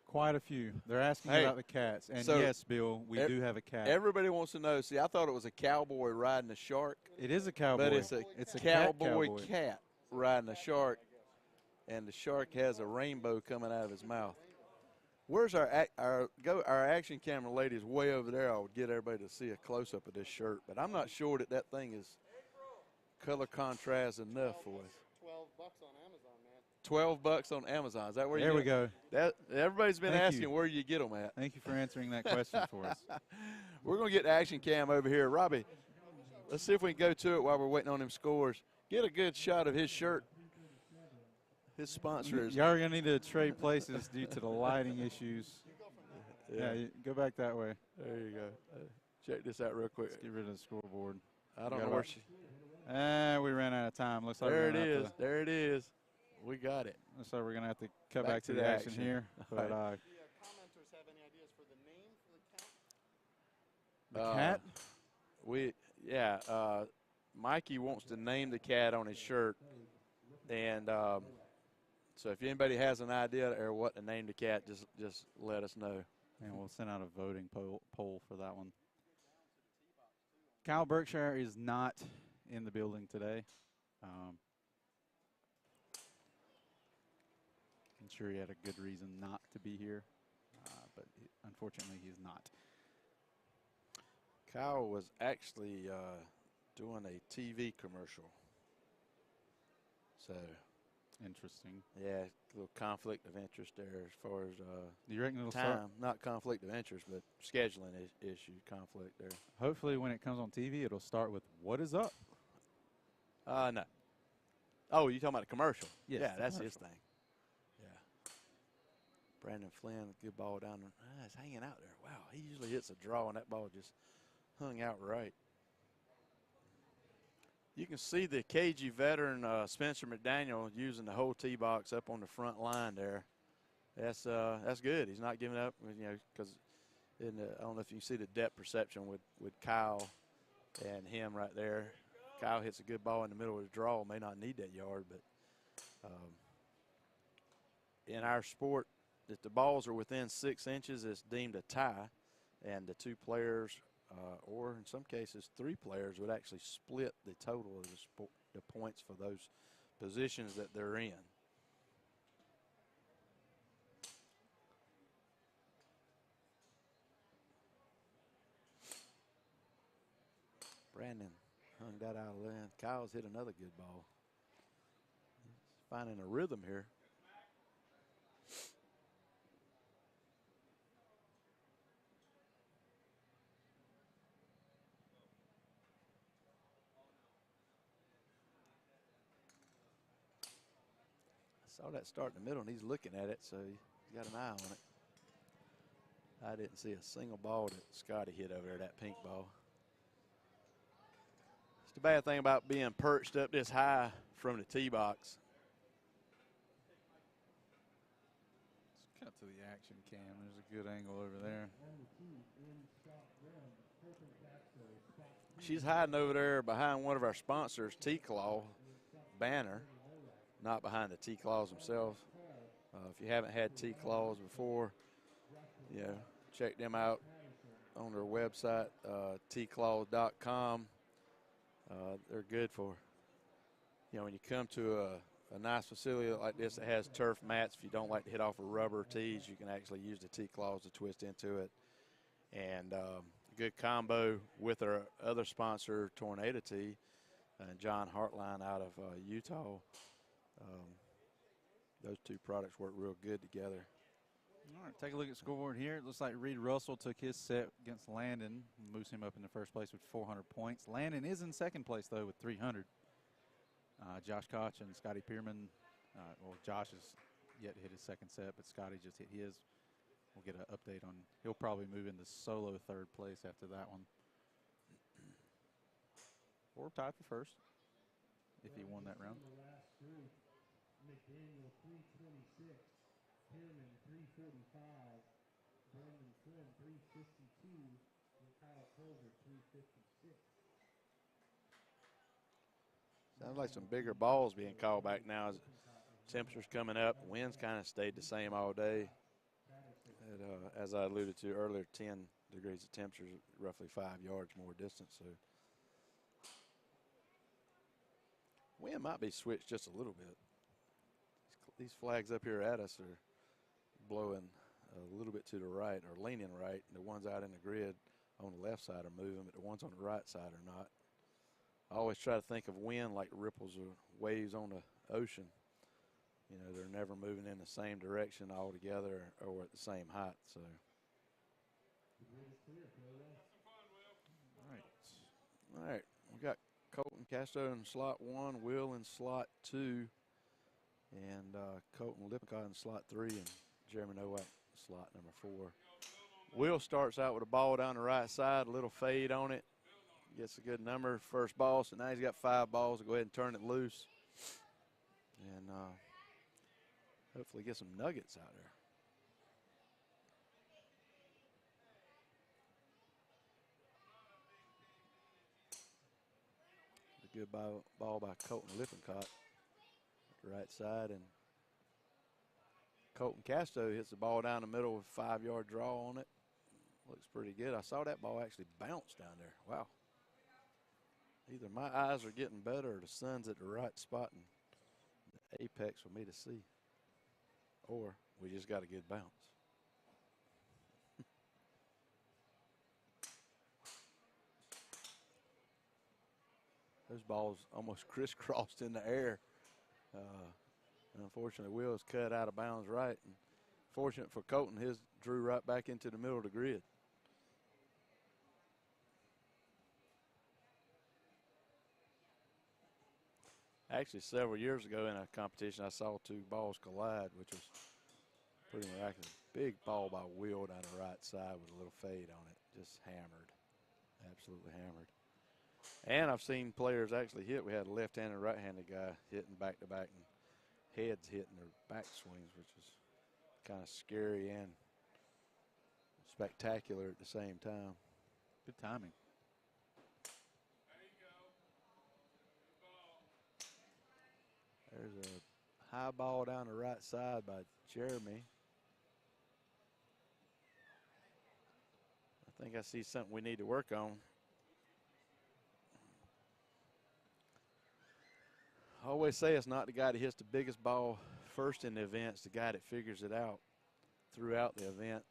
Speaker 2: Quite a few. They're asking about the cats. And
Speaker 1: so
Speaker 2: yes, Bill, we do have a cat.
Speaker 1: Everybody wants to know. See, I thought it was a cowboy riding a shark.
Speaker 2: It is a cowboy.
Speaker 1: But it's a cowboy cat riding a shark, and the shark has a rainbow coming out of his mouth. Where's our action camera lady is way over there. I would get everybody to see a close-up of this shirt, but I'm not sure that thing is color contrast enough for us.
Speaker 4: $12 on Amazon, man.
Speaker 1: $12 on Amazon. Is that where
Speaker 2: there we go.
Speaker 1: That everybody's been
Speaker 2: Thank
Speaker 1: asking
Speaker 2: you.
Speaker 1: where you get them at.
Speaker 2: Thank you for answering that question for us.
Speaker 1: We're going to get the action cam over here. Robbie, let's see if we can go to it while we're waiting on them scores. Get a good shot of his shirt. His sponsor is.
Speaker 2: Y'all are going to need to trade places due to the lighting issues. Yeah, go back that way.
Speaker 1: There you go. Check this out real quick.
Speaker 2: Let's get rid of the scoreboard.
Speaker 1: I don't know where she.
Speaker 2: We ran out of time. Looks like
Speaker 1: there it is. There it is. We got it.
Speaker 2: Looks like we're going to have to cut back to the action here. But
Speaker 4: Commenters have any ideas for the name for the cat?
Speaker 2: the cat?
Speaker 1: Mikey wants to name the cat on his shirt, and so if anybody has an idea or what to name the cat, just let us know.
Speaker 2: And we'll send out a voting poll for that one. Kyle Berkshire is not in the building today. I'm sure he had a good reason not to be here, but unfortunately he's not.
Speaker 1: Kyle was actually doing a TV commercial. So.
Speaker 2: Interesting.
Speaker 1: Yeah, a little conflict of interest there as far as
Speaker 2: Do you reckon it'll
Speaker 1: time.
Speaker 2: start?
Speaker 1: Not conflict of interest, but scheduling issue, conflict there.
Speaker 2: Hopefully when it comes on TV, it'll start with, "What is up?"
Speaker 1: No. Oh, you talking about the commercial?
Speaker 2: Yes,
Speaker 1: Yeah,
Speaker 2: the
Speaker 1: that's
Speaker 2: commercial.
Speaker 1: his thing. Yeah. Brandon Flynn, good ball down there. It's hanging out there. Wow, he usually hits a draw, and that ball just hung out right. You can see the KG veteran Spencer McDaniel using the whole tee box up on the front line there. That's good. He's not giving up, you know, because I don't know if you can see the depth perception with Kyle and him right there. Kyle hits a good ball in the middle of the draw. May not need that yard, but in our sport, if the balls are within 6 inches, it's deemed a tie, and the two players, or in some cases 3 players, would actually split the total of the points for those positions that they're in. Brandon hung that out of land. Kyle's hit another good ball. He's finding a rhythm here. I saw that start in the middle, and he's looking at it, so he's got an eye on it. I didn't see a single ball that Scotty hit over there, that pink ball. It's the bad thing about being perched up this high from the tee box.
Speaker 2: Let's cut to the action cam. There's a good angle over there.
Speaker 1: She's hiding over there behind one of our sponsors, T-Claw banner, not behind the T-Claws themselves. If you haven't had T-Claws before, you know, check them out on their website, tclaws.com. They're good for, you know, when you come to a nice facility like this that has turf mats, if you don't like to hit off of rubber tees, you can actually use the T-Claws to twist into it. And good combo with our other sponsor, Tornado Tee, and John Hartline out of Utah. Those two products work real good together.
Speaker 2: All right, take a look at the scoreboard here. It looks like Reed Russell took his set against Landon, moves him up in the first place with 400 points. Landon is in second place, though, with 300. Josh Koch and Scotty Pearman. Well, Josh has yet to hit his second set, but Scotty just hit his. We'll get an update on. He'll probably move into solo third place after that one. Or tied for first if he won that round.
Speaker 3: McDaniel 326, Pearman 345, Brandon Flynn 352, and Kyle Culver 356.
Speaker 1: Sounds like some bigger balls being called back now as temperatures coming up. Winds kind of stayed the same all day. As I alluded to earlier, 10 degrees of temperature, roughly 5 yards more distance. So wind might be switched just a little bit. These flags up here at us are blowing a little bit to the right or leaning right. The ones out in the grid on the left side are moving, but the ones on the right side are not. I always try to think of wind like ripples or waves on the ocean. You know, they're never moving in the same direction all together or at the same height. So. All right. We got Colton Castro in slot 1, Will in slot 2, and Colton Lippincott in slot 3, and Jeremy Nowak slot number 4. Will starts out with a ball down the right side, a little fade on it. Gets a good number, first ball, so now he's got 5 balls to go ahead and turn it loose. And hopefully get some nuggets out there. A good ball by Colton Lippincott, right side, and Colton Castro hits the ball down the middle with a 5-yard draw on it. Looks pretty good. I saw that ball actually bounce down there. Wow. Either my eyes are getting better or the sun's at the right spot and the apex for me to see. Or we just got a good bounce. Those balls almost crisscrossed in the air. Unfortunately, Will's cut out of bounds right. And fortunate for Colton, his drew right back into the middle of the grid. Actually, several years ago in a competition, I saw 2 balls collide, which was pretty miraculous. Big ball by Will down the right side with a little fade on it. Just hammered. Absolutely hammered. And I've seen players actually hit. We had a left-handed, right-handed guy hitting back-to-back and heads hitting their back swings, which is kind of scary and spectacular at the same time.
Speaker 2: Good timing.
Speaker 1: There's a high ball down the right side by Jeremy. I think I see something we need to work on. I always say it's not the guy that hits the biggest ball first in the event, it's the guy that figures it out throughout the event.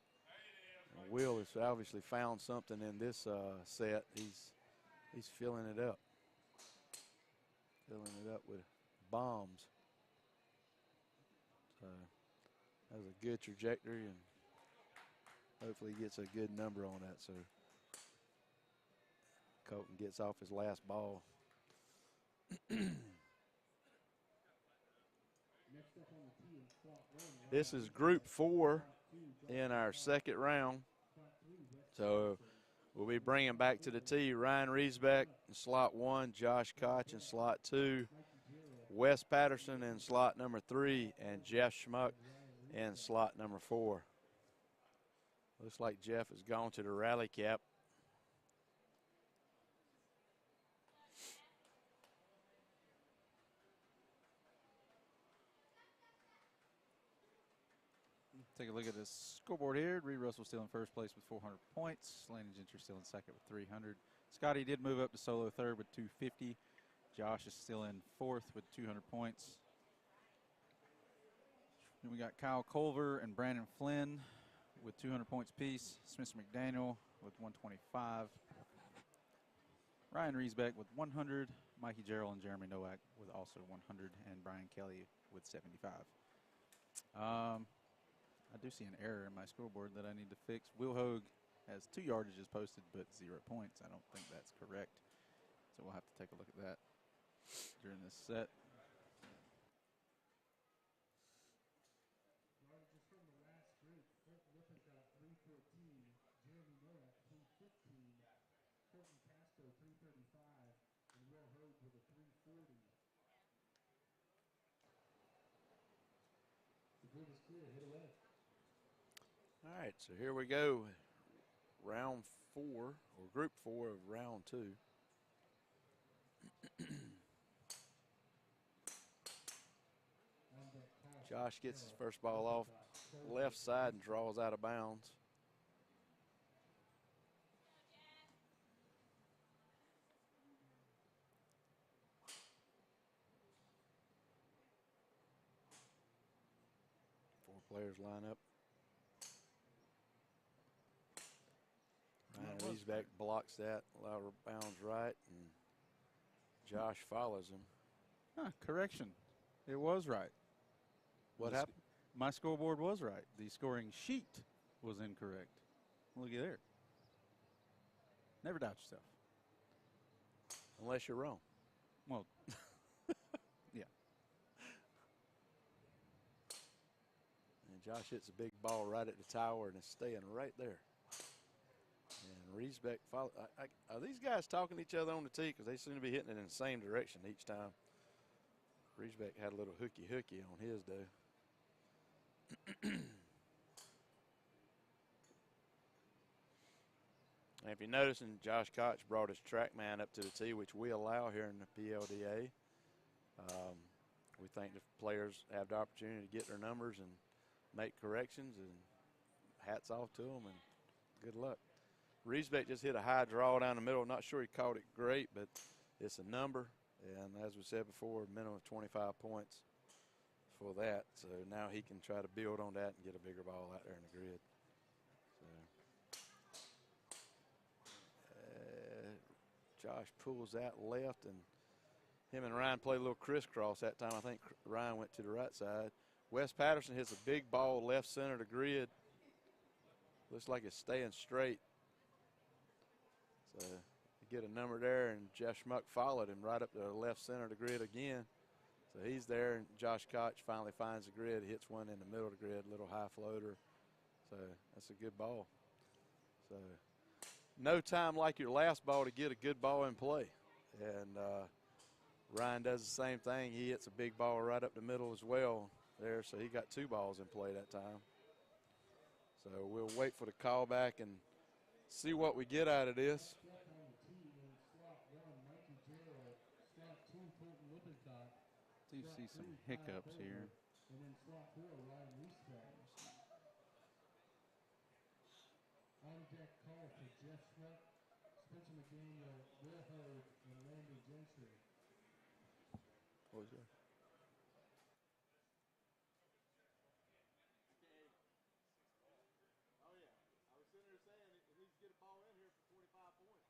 Speaker 1: And Will has obviously found something in this set. He's filling it up. Filling it up with bombs. So that was a good trajectory, and hopefully he gets a good number on that. So Colton gets off his last ball. This is group 4 in our second round. So we'll be bringing back to the tee Ryan Riesbeck in slot 1, Josh Koch in slot 2, Wes Patterson in slot number 3, and Jeff Schmuck in slot number 4. Looks like Jeff has gone to the rally cap.
Speaker 2: Take a look at this scoreboard here. Reed Russell still in first place with 400 points. Landon Gentry still in second with 300. Scotty did move up to solo third with 250. Josh is still in fourth with 200 points. Then we got Kyle Culver and Brandon Flynn with 200 points apiece. Smith McDaniel with 125. Ryan Riesbeck with 100. Mikey Gerald and Jeremy Nowak with also 100. And Brian Kelly with 75. I do see an error in my scoreboard that I need to fix. Will Hogue has 2 yardages posted, but 0 points. I don't think that's correct. So we'll have to take a look at that during this set.
Speaker 3: Yardages from the last group. Colton Whippet got 314. Jeremy Nowak 315. Colton Castro 335. And Will Hogue with a 340. The group is clear. Hit away.
Speaker 1: All right, so here we go. Round 4, or group 4 of round 2. Josh gets his first ball off left side and draws out of bounds. Four players line up. Ryan Riesbeck blocks that, out of bounds right, and Josh follows him.
Speaker 2: Correction. It was right.
Speaker 1: What happened?
Speaker 2: My scoreboard was right. The scoring sheet was incorrect. Look at there. Never doubt yourself.
Speaker 1: Unless you're wrong.
Speaker 2: Well, yeah.
Speaker 1: And Josh hits a big ball right at the tower, and it's staying right there. And Riesbeck follow. Are these guys talking to each other on the tee? Because they seem to be hitting it in the same direction each time. Riesbeck had a little hooky on his, though. And if you're noticing, Josh Koch brought his track man up to the tee, which we allow here in the PLDA. We think the players have the opportunity to get their numbers and make corrections, and hats off to them and good luck. Riesbeck just hit a high draw down the middle. Not sure he caught it great, but it's a number. And as we said before, minimum of 25 points for that. So now he can try to build on that and get a bigger ball out there in the grid. So Josh pulls that left, and him and Ryan play a little crisscross that time. I think Ryan went to the right side. Wes Patterson hits a big ball left center of the grid. Looks like it's staying straight. So you get a number there, and Jeff Schmuck followed him right up to the left center of the grid again. So he's there, and Josh Koch finally finds the grid, hits one in the middle of the grid, little high floater. So that's a good ball. So no time like your last ball to get a good ball in play. And Ryan does the same thing. He hits a big ball right up the middle as well there, so he got 2 balls in play that time. So we'll wait for the call back and see what we get out of this.
Speaker 3: Check on the tee in slot 1, Mikey Gerald. Slot 2, Colton Lippincott.
Speaker 2: Do
Speaker 3: Slot
Speaker 2: see some
Speaker 3: 3, Kyle
Speaker 2: hiccups
Speaker 3: Berger.
Speaker 2: here.
Speaker 3: And then slot 4, Ryan Reesfeld. On deck call for Jeff Schmuck, Spencer McDaniel, Will Hurd, and Landon Gentry.
Speaker 1: What was that?
Speaker 4: Oh, yeah. I was sitting there saying it needs to get a ball in here for 25 points.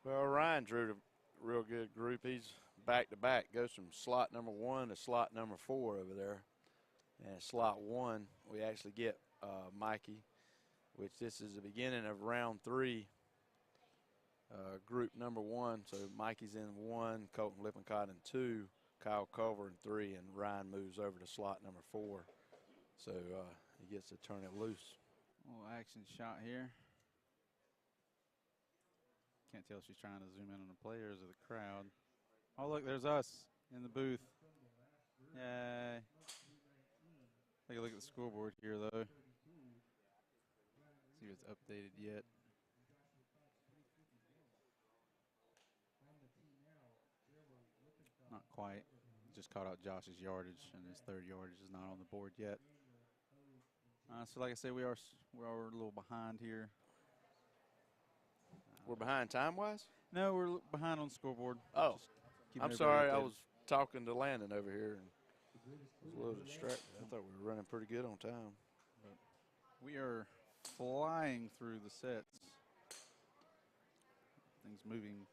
Speaker 1: Well, Ryan drew a real good group. He's back-to-back. Goes from slot number 1 to slot number 4 over there. And slot 1, we actually get Mikey, which this is the beginning of round 3, group number 1. So Mikey's in 1, Colton Lippincott in 2, Kyle Culver in 3, and Ryan moves over to slot number 4. So he gets to turn it loose.
Speaker 2: Little action shot here. Can't tell if she's trying to zoom in on the players or the crowd. Oh, look, there's us in the booth. Yay. Take a look at the scoreboard here, though. See if it's updated yet. Not quite. Just caught out Josh's yardage, and his third yardage is not on the board yet. So, like I said, we are a little behind here.
Speaker 1: We're behind time-wise?
Speaker 2: No, we're behind on the scoreboard.
Speaker 1: Oh,
Speaker 2: Just keeping
Speaker 1: I'm
Speaker 2: everybody
Speaker 1: sorry. I
Speaker 2: updated.
Speaker 1: was talking to Landon over here and was a little distracted. I thought we were running pretty good on time.
Speaker 2: But we are flying through the sets. Things moving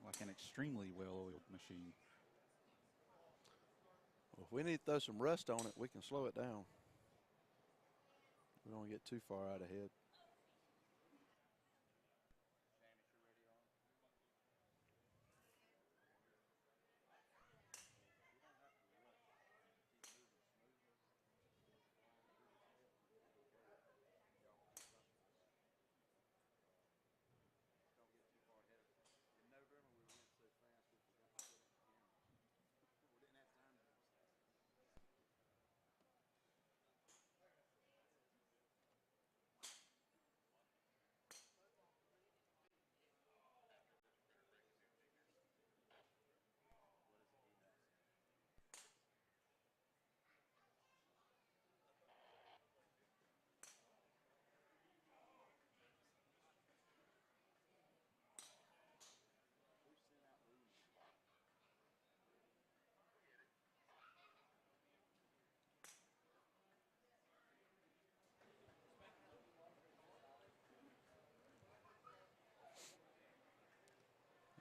Speaker 2: like an extremely well-oiled machine.
Speaker 1: Well, if we need to throw some rust on it, we can slow it down. We don't get too far out ahead.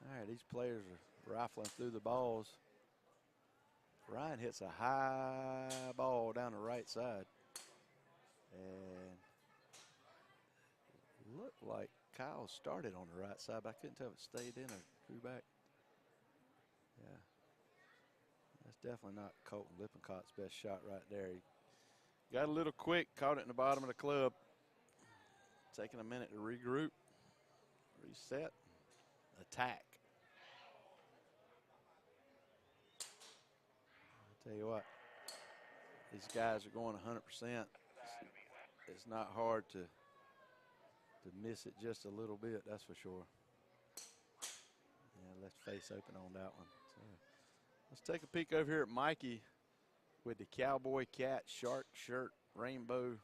Speaker 1: All right, these players are rifling through the balls. Ryan hits a high ball down the right side. And looked like Kyle started on the right side, but I couldn't tell if it stayed in or drew back. Yeah. That's definitely not Colton Lippincott's best shot right there. He got a little quick, caught it in the bottom of the club. Taking a minute to regroup, reset, attack. I'll tell you what, these guys are going 100%. It's not hard to miss it just a little bit, that's for sure. Yeah, left face open on that one. So let's take a peek over here at Mikey with the cowboy cat, shark shirt, rainbow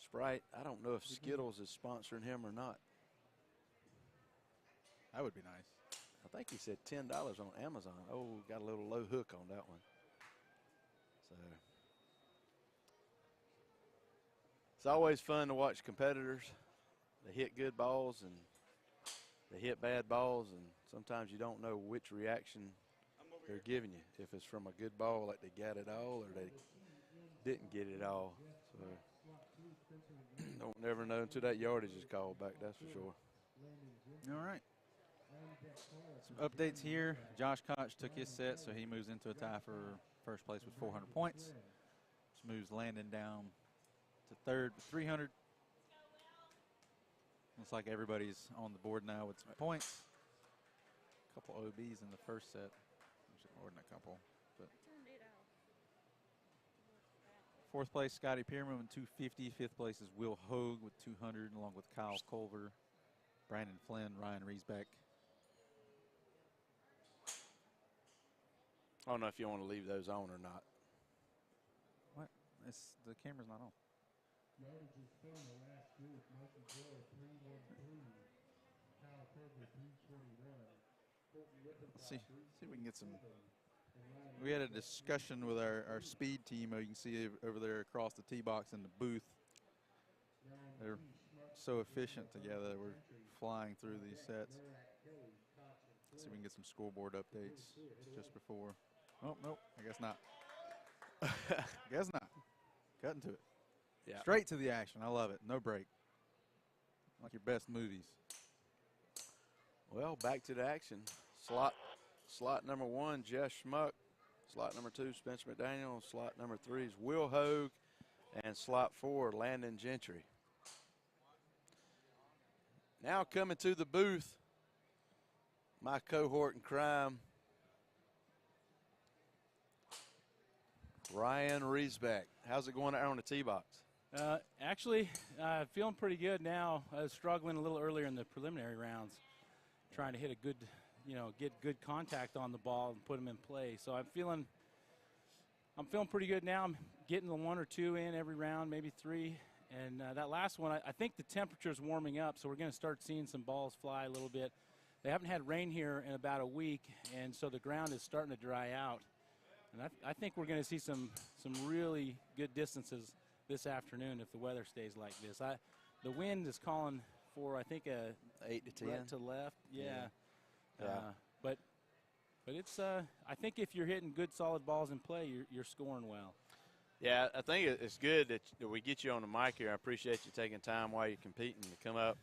Speaker 1: Sprite. I don't know if Skittles is sponsoring him or not.
Speaker 2: That would be nice.
Speaker 1: I think he said $10 on Amazon. Oh, got a little low hook on that one. So it's always fun to watch competitors. They hit good balls and they hit bad balls, and sometimes you don't know which reaction they're giving you. If it's from a good ball, like they got it all, or they didn't get it all. So don't never know until that yardage is called back, that's for sure.
Speaker 2: All right.
Speaker 3: on-deck call.
Speaker 2: Some updates here. Josh Koch took his set, so he moves into a tie for first place with 400 points. Which moves Landon down to third with 300. Looks like everybody's on the board now with some points. A couple OBs in the first set. There's more than a couple. But fourth place, Scotty Pierman with 250. Fifth place is Will Hogue with 200, along with Kyle Culver, Brandon Flynn, Ryan Riesbeck.
Speaker 1: I don't know if you want to leave those on or not.
Speaker 2: What? The camera's not on.
Speaker 3: Yardage is still in the last group. Mikey Gore, 313. Kyle Kerber, 321. Colton Rippenbach,
Speaker 2: Let's see if we can get some.
Speaker 3: 337.
Speaker 2: We had a discussion with our speed team. You can see over there across the tee box in the booth. They're so efficient together. We're flying through these sets. Let's see if we can get some scoreboard updates just before. Oh, nope, I guess not. Guess not. Cutting to it.
Speaker 1: Yeah.
Speaker 2: Straight to the action. I love it. No break. Like your best movies.
Speaker 1: Well, back to the action. Slot number 1, Jeff Schmuck. Slot number 2, Spencer McDaniel. Slot number 3 is Will Hogue. And slot 4, Landon Gentry. Now coming to the booth, my cohort in crime, Ryan Riesbeck. How's it going out on the tee box?
Speaker 5: Actually, feeling pretty good now. I was struggling a little earlier in the preliminary rounds, trying to hit a good, get good contact on the ball and put them in play. So I'm feeling pretty good now. I'm getting the 1 or 2 in every round, maybe 3. And that last one, I think the temperature's warming up, so we're going to start seeing some balls fly a little bit. They haven't had rain here in about a week, and so the ground is starting to dry out. And I think we're going to see some really good distances this afternoon if the weather stays like this. The wind is calling for, I think, a
Speaker 1: 8 to 10
Speaker 5: right to left. Yeah.
Speaker 1: Yeah.
Speaker 5: But it's I think if you're hitting good solid balls in play, you're scoring well.
Speaker 1: Yeah, I think it's good that we get you on the mic here. I appreciate you taking time while you're competing to come up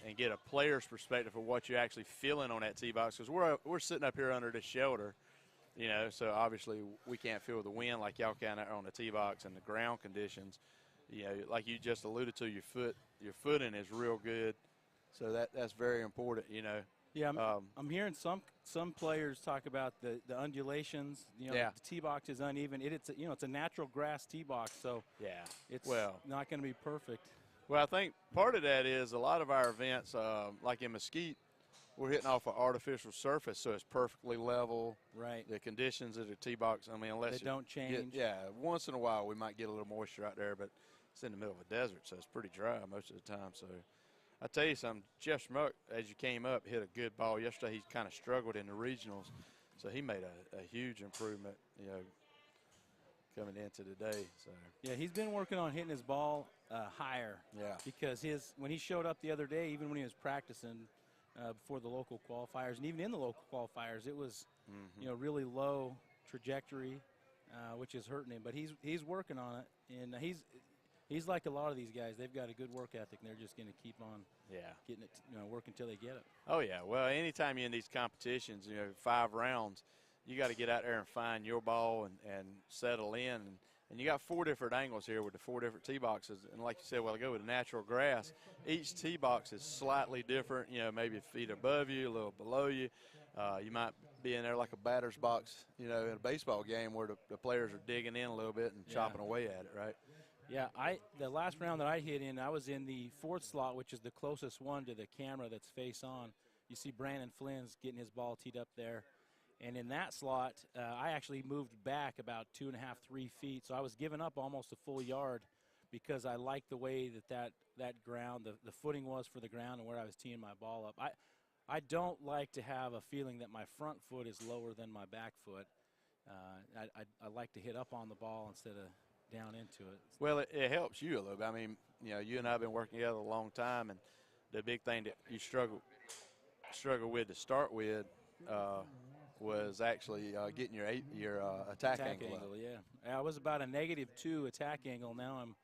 Speaker 1: and get a player's perspective of what you're actually feeling on that tee box, because we're sitting up here under the shelter, so obviously we can't feel the wind like y'all can out on the tee box and the ground conditions. Like you just alluded to, your footing is real good, so that's very important.
Speaker 5: Yeah, I'm hearing some players talk about the undulations.
Speaker 1: Yeah.
Speaker 5: The tee box is uneven. It's a natural grass tee box, so
Speaker 1: Yeah,
Speaker 5: it's
Speaker 1: well,
Speaker 5: not going to be perfect.
Speaker 1: Well, I think part of that is a lot of our events, like in Mesquite, we're hitting off an artificial surface, so it's perfectly level.
Speaker 5: Right.
Speaker 1: The conditions of the tee box, unless
Speaker 5: They don't change.
Speaker 1: once in a while we might get a little moisture out there, but it's in the middle of a desert, so it's pretty dry most of the time. So I tell you something, Jeff Schmuck, as you came up, hit a good ball yesterday. He kind of struggled in the regionals, so he made a huge improvement, coming into today. So
Speaker 5: Yeah, he's been working on hitting his ball higher.
Speaker 1: yeah,
Speaker 5: Because when he showed up the other day, even when he was practicing before the local qualifiers, and even in the local qualifiers, it was really low trajectory, which is hurting him. But he's working on it, and he's like a lot of these guys. They've got a good work ethic, and they're just going to keep on getting it, work until they get it.
Speaker 1: Oh, yeah. Well, anytime you're in these competitions, 5 rounds, you got to get out there and find your ball and settle in. And you got 4 different angles here with the 4 different tee boxes. And like you said a while ago, with the natural grass, each tee box is slightly different, maybe a feet above you, a little below you. You might be in there like a batter's box, in a baseball game where the players are digging in a little bit and chopping away at it, right?
Speaker 5: Yeah, the last round that I hit in, I was in the 4th slot, which is the closest one to the camera that's face on. You see Brandon Flynn's getting his ball teed up there. And in that slot, I actually moved back about 2.5, 3 feet. So I was giving up almost a full yard because I liked the way that ground, the footing was for the ground and where I was teeing my ball up. I don't like to have a feeling that my front foot is lower than my back foot. I like to hit up on the ball instead of down into it.
Speaker 1: Well, it helps you a little bit. I mean, you and I have been working together a long time, and the big thing that you struggle with to start with was actually getting your attack angle up.
Speaker 5: Yeah. I was about a -2 attack angle. Now I'm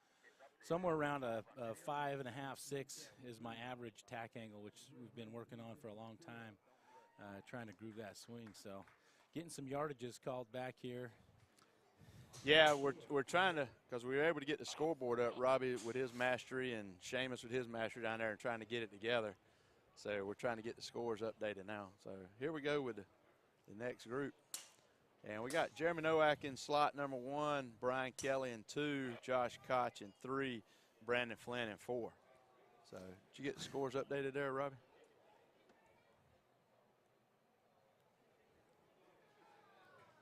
Speaker 5: somewhere around a 5.5, 6 is my average tack angle, which we've been working on for a long time, trying to groove that swing. So getting some yardages called back here.
Speaker 1: Yeah, we're trying to, because we were able to get the scoreboard up, Robbie with his mastery and Seamus with his mastery down there and trying to get it together. So we're trying to get the scores updated now. So here we go with the next group. And we got Jeremy Nowak in slot number 1, Brian Kelly in 2, Josh Koch in 3, Brandon Flynn in 4. So did you get the scores updated there, Robbie?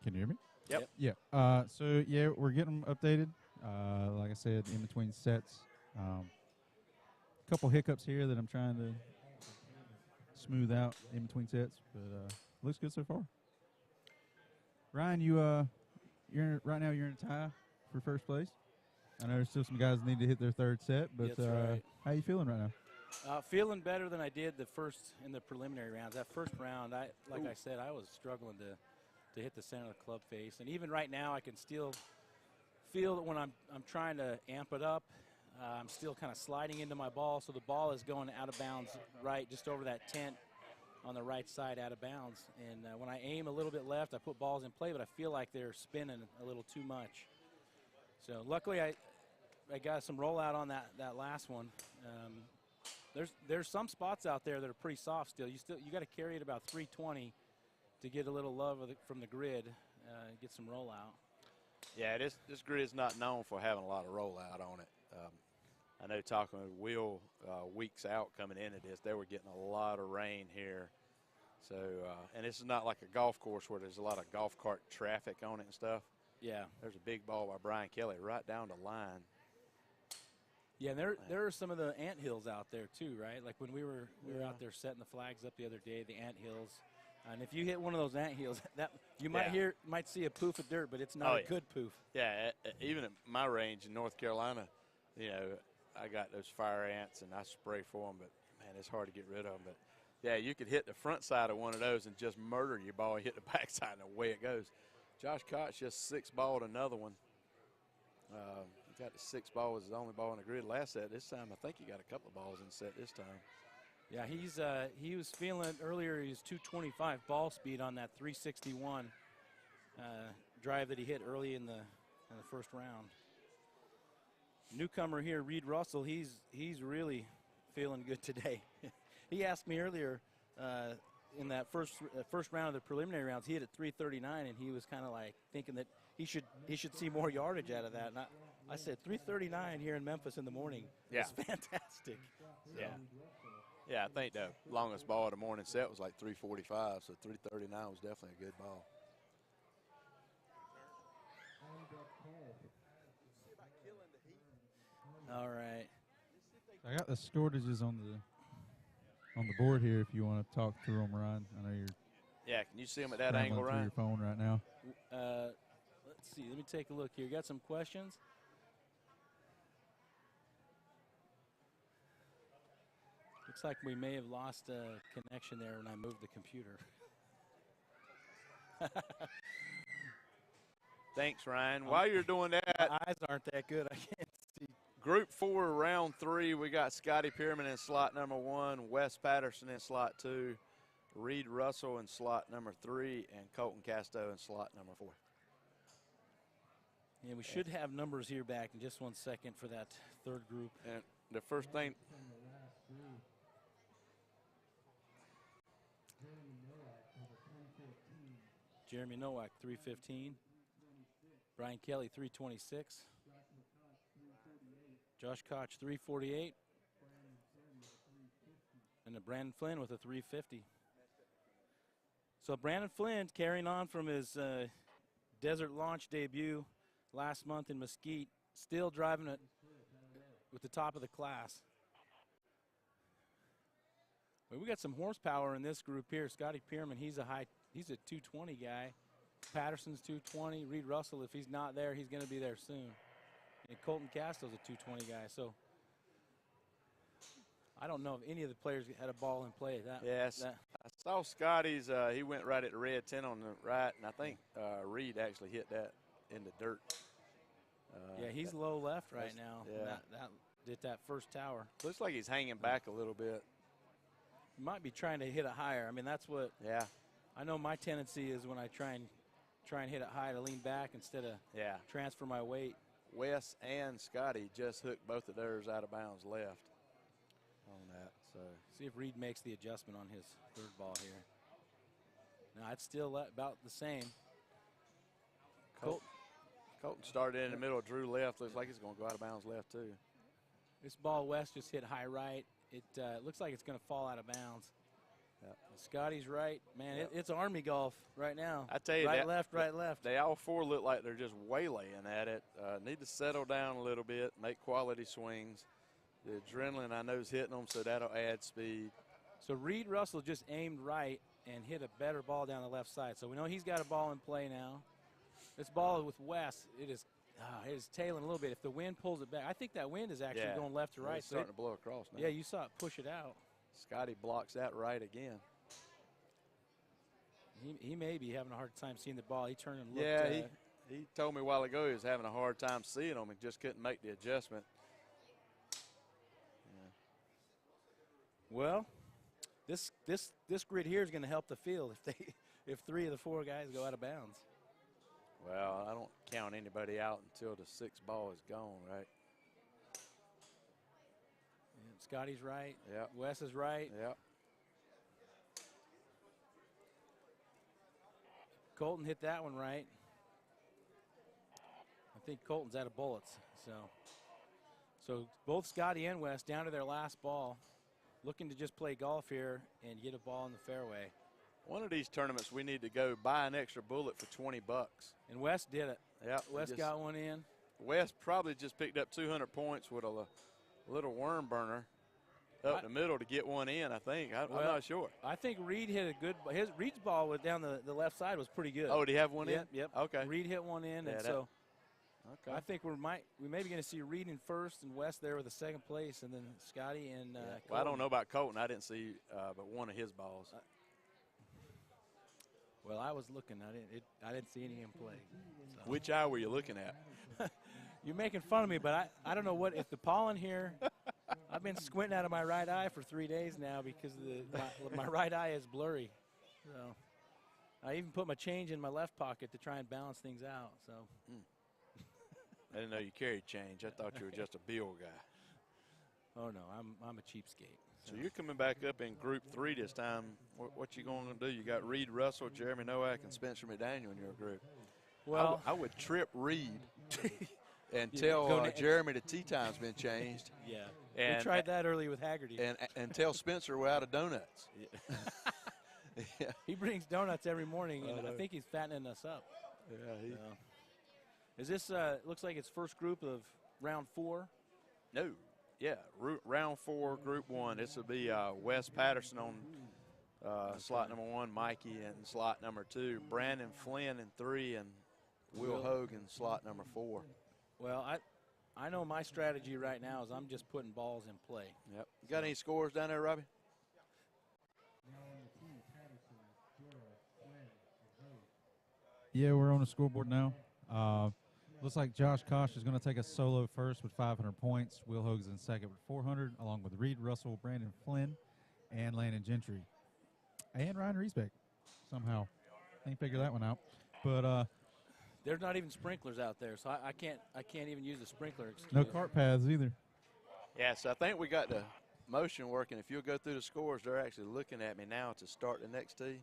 Speaker 2: Can you hear me?
Speaker 1: Yep.
Speaker 2: Yeah. So yeah, we're getting them updated. Like I said, in between sets. A couple hiccups here that I'm trying to smooth out in between sets, but looks good so far. Ryan, right now you're in a tie for first place. I know there's still some guys that need to hit their third set, but
Speaker 5: That's right.
Speaker 2: how you feeling right now?
Speaker 5: Feeling better than I did in the preliminary rounds. That first round, I said, I was struggling to hit the center of the club face, and even right now, I can still feel that when I'm trying to amp it up, I'm still kind of sliding into my ball, so the ball is going out of bounds right just over that tent on the right side out of bounds. And when I aim a little bit left, I put balls in play, but I feel like they're spinning a little too much. So luckily I got some rollout on that last one. There's some spots out there that are pretty soft still. You got to carry it about 320 to get a little love from the grid, get some rollout.
Speaker 1: Yeah, this grid is not known for having a lot of rollout on it. I know talking with Will weeks out coming into this, they were getting a lot of rain here. So, and this is not like a golf course where there's a lot of golf cart traffic on it and stuff.
Speaker 5: Yeah.
Speaker 1: There's a big ball by Brian Kelly right down the line.
Speaker 5: Yeah, and there are some of the ant hills out there too, right? Like when we were out there setting the flags up the other day, the ant hills. And if you hit one of those ant hills, that you might see a poof of dirt, but it's not a good poof.
Speaker 1: Yeah, even at my range in North Carolina, you know, I got those fire ants and I spray for them, but man, it's hard to get rid of them. But yeah, you could hit the front side of one of those and just murder your ball. Hit the back side and away it goes. Josh Koch just 6-balled another one. He got the 6 ball, was his only ball in the grid last set. This time, I think he got a couple of balls in the set this time.
Speaker 5: Yeah, he was feeling earlier. He was 225 ball speed on that 361 drive that he hit early in the first round. Newcomer here, Reed Russell. He's really feeling good today. He asked me earlier in that first round of the preliminary rounds. He hit at 339, and he was kind of like thinking that he should see more yardage out of that. And I said 339 here in Memphis in the morning.
Speaker 1: Yeah,
Speaker 5: it's fantastic.
Speaker 1: Yeah. Yeah, I think the longest ball of the morning set was like 345, so 339 was definitely a good ball.
Speaker 5: All right.
Speaker 2: I got the storages on the board here if you want to talk through them, Ryan. I know you're
Speaker 1: can you see them at that angle,
Speaker 2: through
Speaker 1: Ryan?
Speaker 2: your phone right now.
Speaker 5: Let's see. Let me take a look here. Got some questions? Looks like we may have lost a connection there when I moved the computer.
Speaker 1: Thanks, Ryan. While you're doing that,
Speaker 5: my eyes aren't that good. I can't see.
Speaker 1: Group 4, round 3, we got Scotty Pierman in slot number 1, Wes Patterson in slot 2, Reed Russell in slot number 3, and Colton Casto in slot number 4.
Speaker 5: Yeah, we should have numbers here back in just 1 second for that third group.
Speaker 1: And the first thing,
Speaker 5: Jeremy Nowak, 315. Brian Kelly, 326. Josh Koch, 348. And Brandon Flynn with a 350. So Brandon Flynn carrying on from his desert launch debut last month in Mesquite, still driving it with the top of the class. Well, we got some horsepower in this group here. Scotty Pierman, he's a 220 guy. Patterson's 220. Reed Russell, if he's not there, he's going to be there soon. And Colton Casto's a 220 guy. So I don't know if any of the players had a ball in play.
Speaker 1: Yes, I saw Scotty's. He went right at the red 10 on the right, and I think Reed actually hit that in the dirt.
Speaker 5: Yeah, he's low left right now.
Speaker 1: Yeah.
Speaker 5: That did that first tower.
Speaker 1: Looks like he's hanging back a little bit.
Speaker 5: He might be trying to hit it higher. I mean, that's what I know my tendency is when I try and hit it high to lean back instead of transfer my weight.
Speaker 1: Wes and Scotty just hooked both of theirs out of bounds left on that. So
Speaker 5: see if Reed makes the adjustment on his third ball here. No, it's still about the same.
Speaker 1: Colton started in the middle, drew left. Looks like he's going to go out of bounds left too.
Speaker 5: This ball West just hit high right. It looks like it's going to fall out of bounds.
Speaker 1: Yep.
Speaker 5: Scotty's right. Man, it's Army golf right now.
Speaker 1: I tell you,
Speaker 5: right, left.
Speaker 1: They all four look like they're just waylaying at it. Need to settle down a little bit, make quality swings. The adrenaline I know is hitting them, so that'll add speed.
Speaker 5: So Reed Russell just aimed right and hit a better ball down the left side. So we know he's got a ball in play now. This ball with Wes, it is tailing a little bit. If the wind pulls it back, I think that wind is actually going left to right.
Speaker 1: It's starting to blow across now.
Speaker 5: Yeah, you saw it push it out.
Speaker 1: Scotty blocks that right again.
Speaker 5: He may be having a hard time seeing the ball. He turned and looked.
Speaker 1: Yeah, he told me a while ago he was having a hard time seeing them and just couldn't make the adjustment.
Speaker 5: Well, this grid here is going to help the field if 3 of the 4 guys go out of bounds.
Speaker 1: Well, I don't count anybody out until the 6th ball is gone, right?
Speaker 5: Yeah, Scotty's right.
Speaker 1: Yep.
Speaker 5: Wes is right.
Speaker 1: Yep.
Speaker 5: Colton hit that one right. I think Colton's out of bullets. So both Scotty and Wes down to their last ball, looking to just play golf here and get a ball in the fairway.
Speaker 1: One of these tournaments we need to go buy an extra bullet for $20.
Speaker 5: And Wes did it.
Speaker 1: Yeah,
Speaker 5: Wes got one in.
Speaker 1: Wes probably just picked up 200 points with a little worm burner up the middle to get one in, I think. I'm not sure.
Speaker 5: I think Reed hit a good – Reed's ball was down the left side was pretty good.
Speaker 1: Oh, did he have one in?
Speaker 5: Yep.
Speaker 1: Okay.
Speaker 5: Reed hit one in, and so I think we may be going to see Reed in first and Wes there with the second place, and then Scotty and
Speaker 1: well, I don't know about Colton. I didn't see but one of his balls.
Speaker 5: Well, I was looking. I didn't see any in play. So.
Speaker 1: Which eye were you looking at?
Speaker 5: You're making fun of me, but I don't know what if the pollen here. I've been squinting out of my right eye for 3 days now because my right eye is blurry. So I even put my change in my left pocket to try and balance things out. So
Speaker 1: I didn't know you carried change. I thought you were just a bill guy.
Speaker 5: Oh no, I'm a cheapskate.
Speaker 1: So you're coming back up in Group 3 this time. What you going to do? You got Reed Russell, Jeremy Nowak, and Spencer McDaniel in your group.
Speaker 5: Well,
Speaker 1: I would trip Reed and tell Jeremy the tee time's been changed.
Speaker 5: Yeah,
Speaker 1: and
Speaker 5: we tried that early with Haggerty.
Speaker 1: And tell Spencer we're out of donuts.
Speaker 5: Yeah. He brings donuts every morning, and I think he's fattening us up.
Speaker 1: Yeah.
Speaker 5: Is this looks like it's first group of round 4?
Speaker 1: No. Yeah, round 4, Group 1. This will be Wes Patterson on slot number 1, Mikey in slot number 2, Brandon Flynn in 3, and Will Hogan slot number 4.
Speaker 5: Well, I know my strategy right now is I'm just putting balls in play.
Speaker 1: Yep. You got any scores down there, Robbie?
Speaker 2: Yeah, we're on the scoreboard now. Looks like Josh Kosh is going to take a solo first with 500 points. Will Hogan's in second with 400, along with Reed Russell, Brandon Flynn, and Landon Gentry. And Ryan Riesbeck, somehow. I ain't figured that one out. But
Speaker 5: there's not even sprinklers out there, so I can't even use the sprinkler excuse.
Speaker 2: No cart paths either.
Speaker 1: Yeah, so I think we got the motion working. If you'll go through the scores, they're actually looking at me now to start the next tee.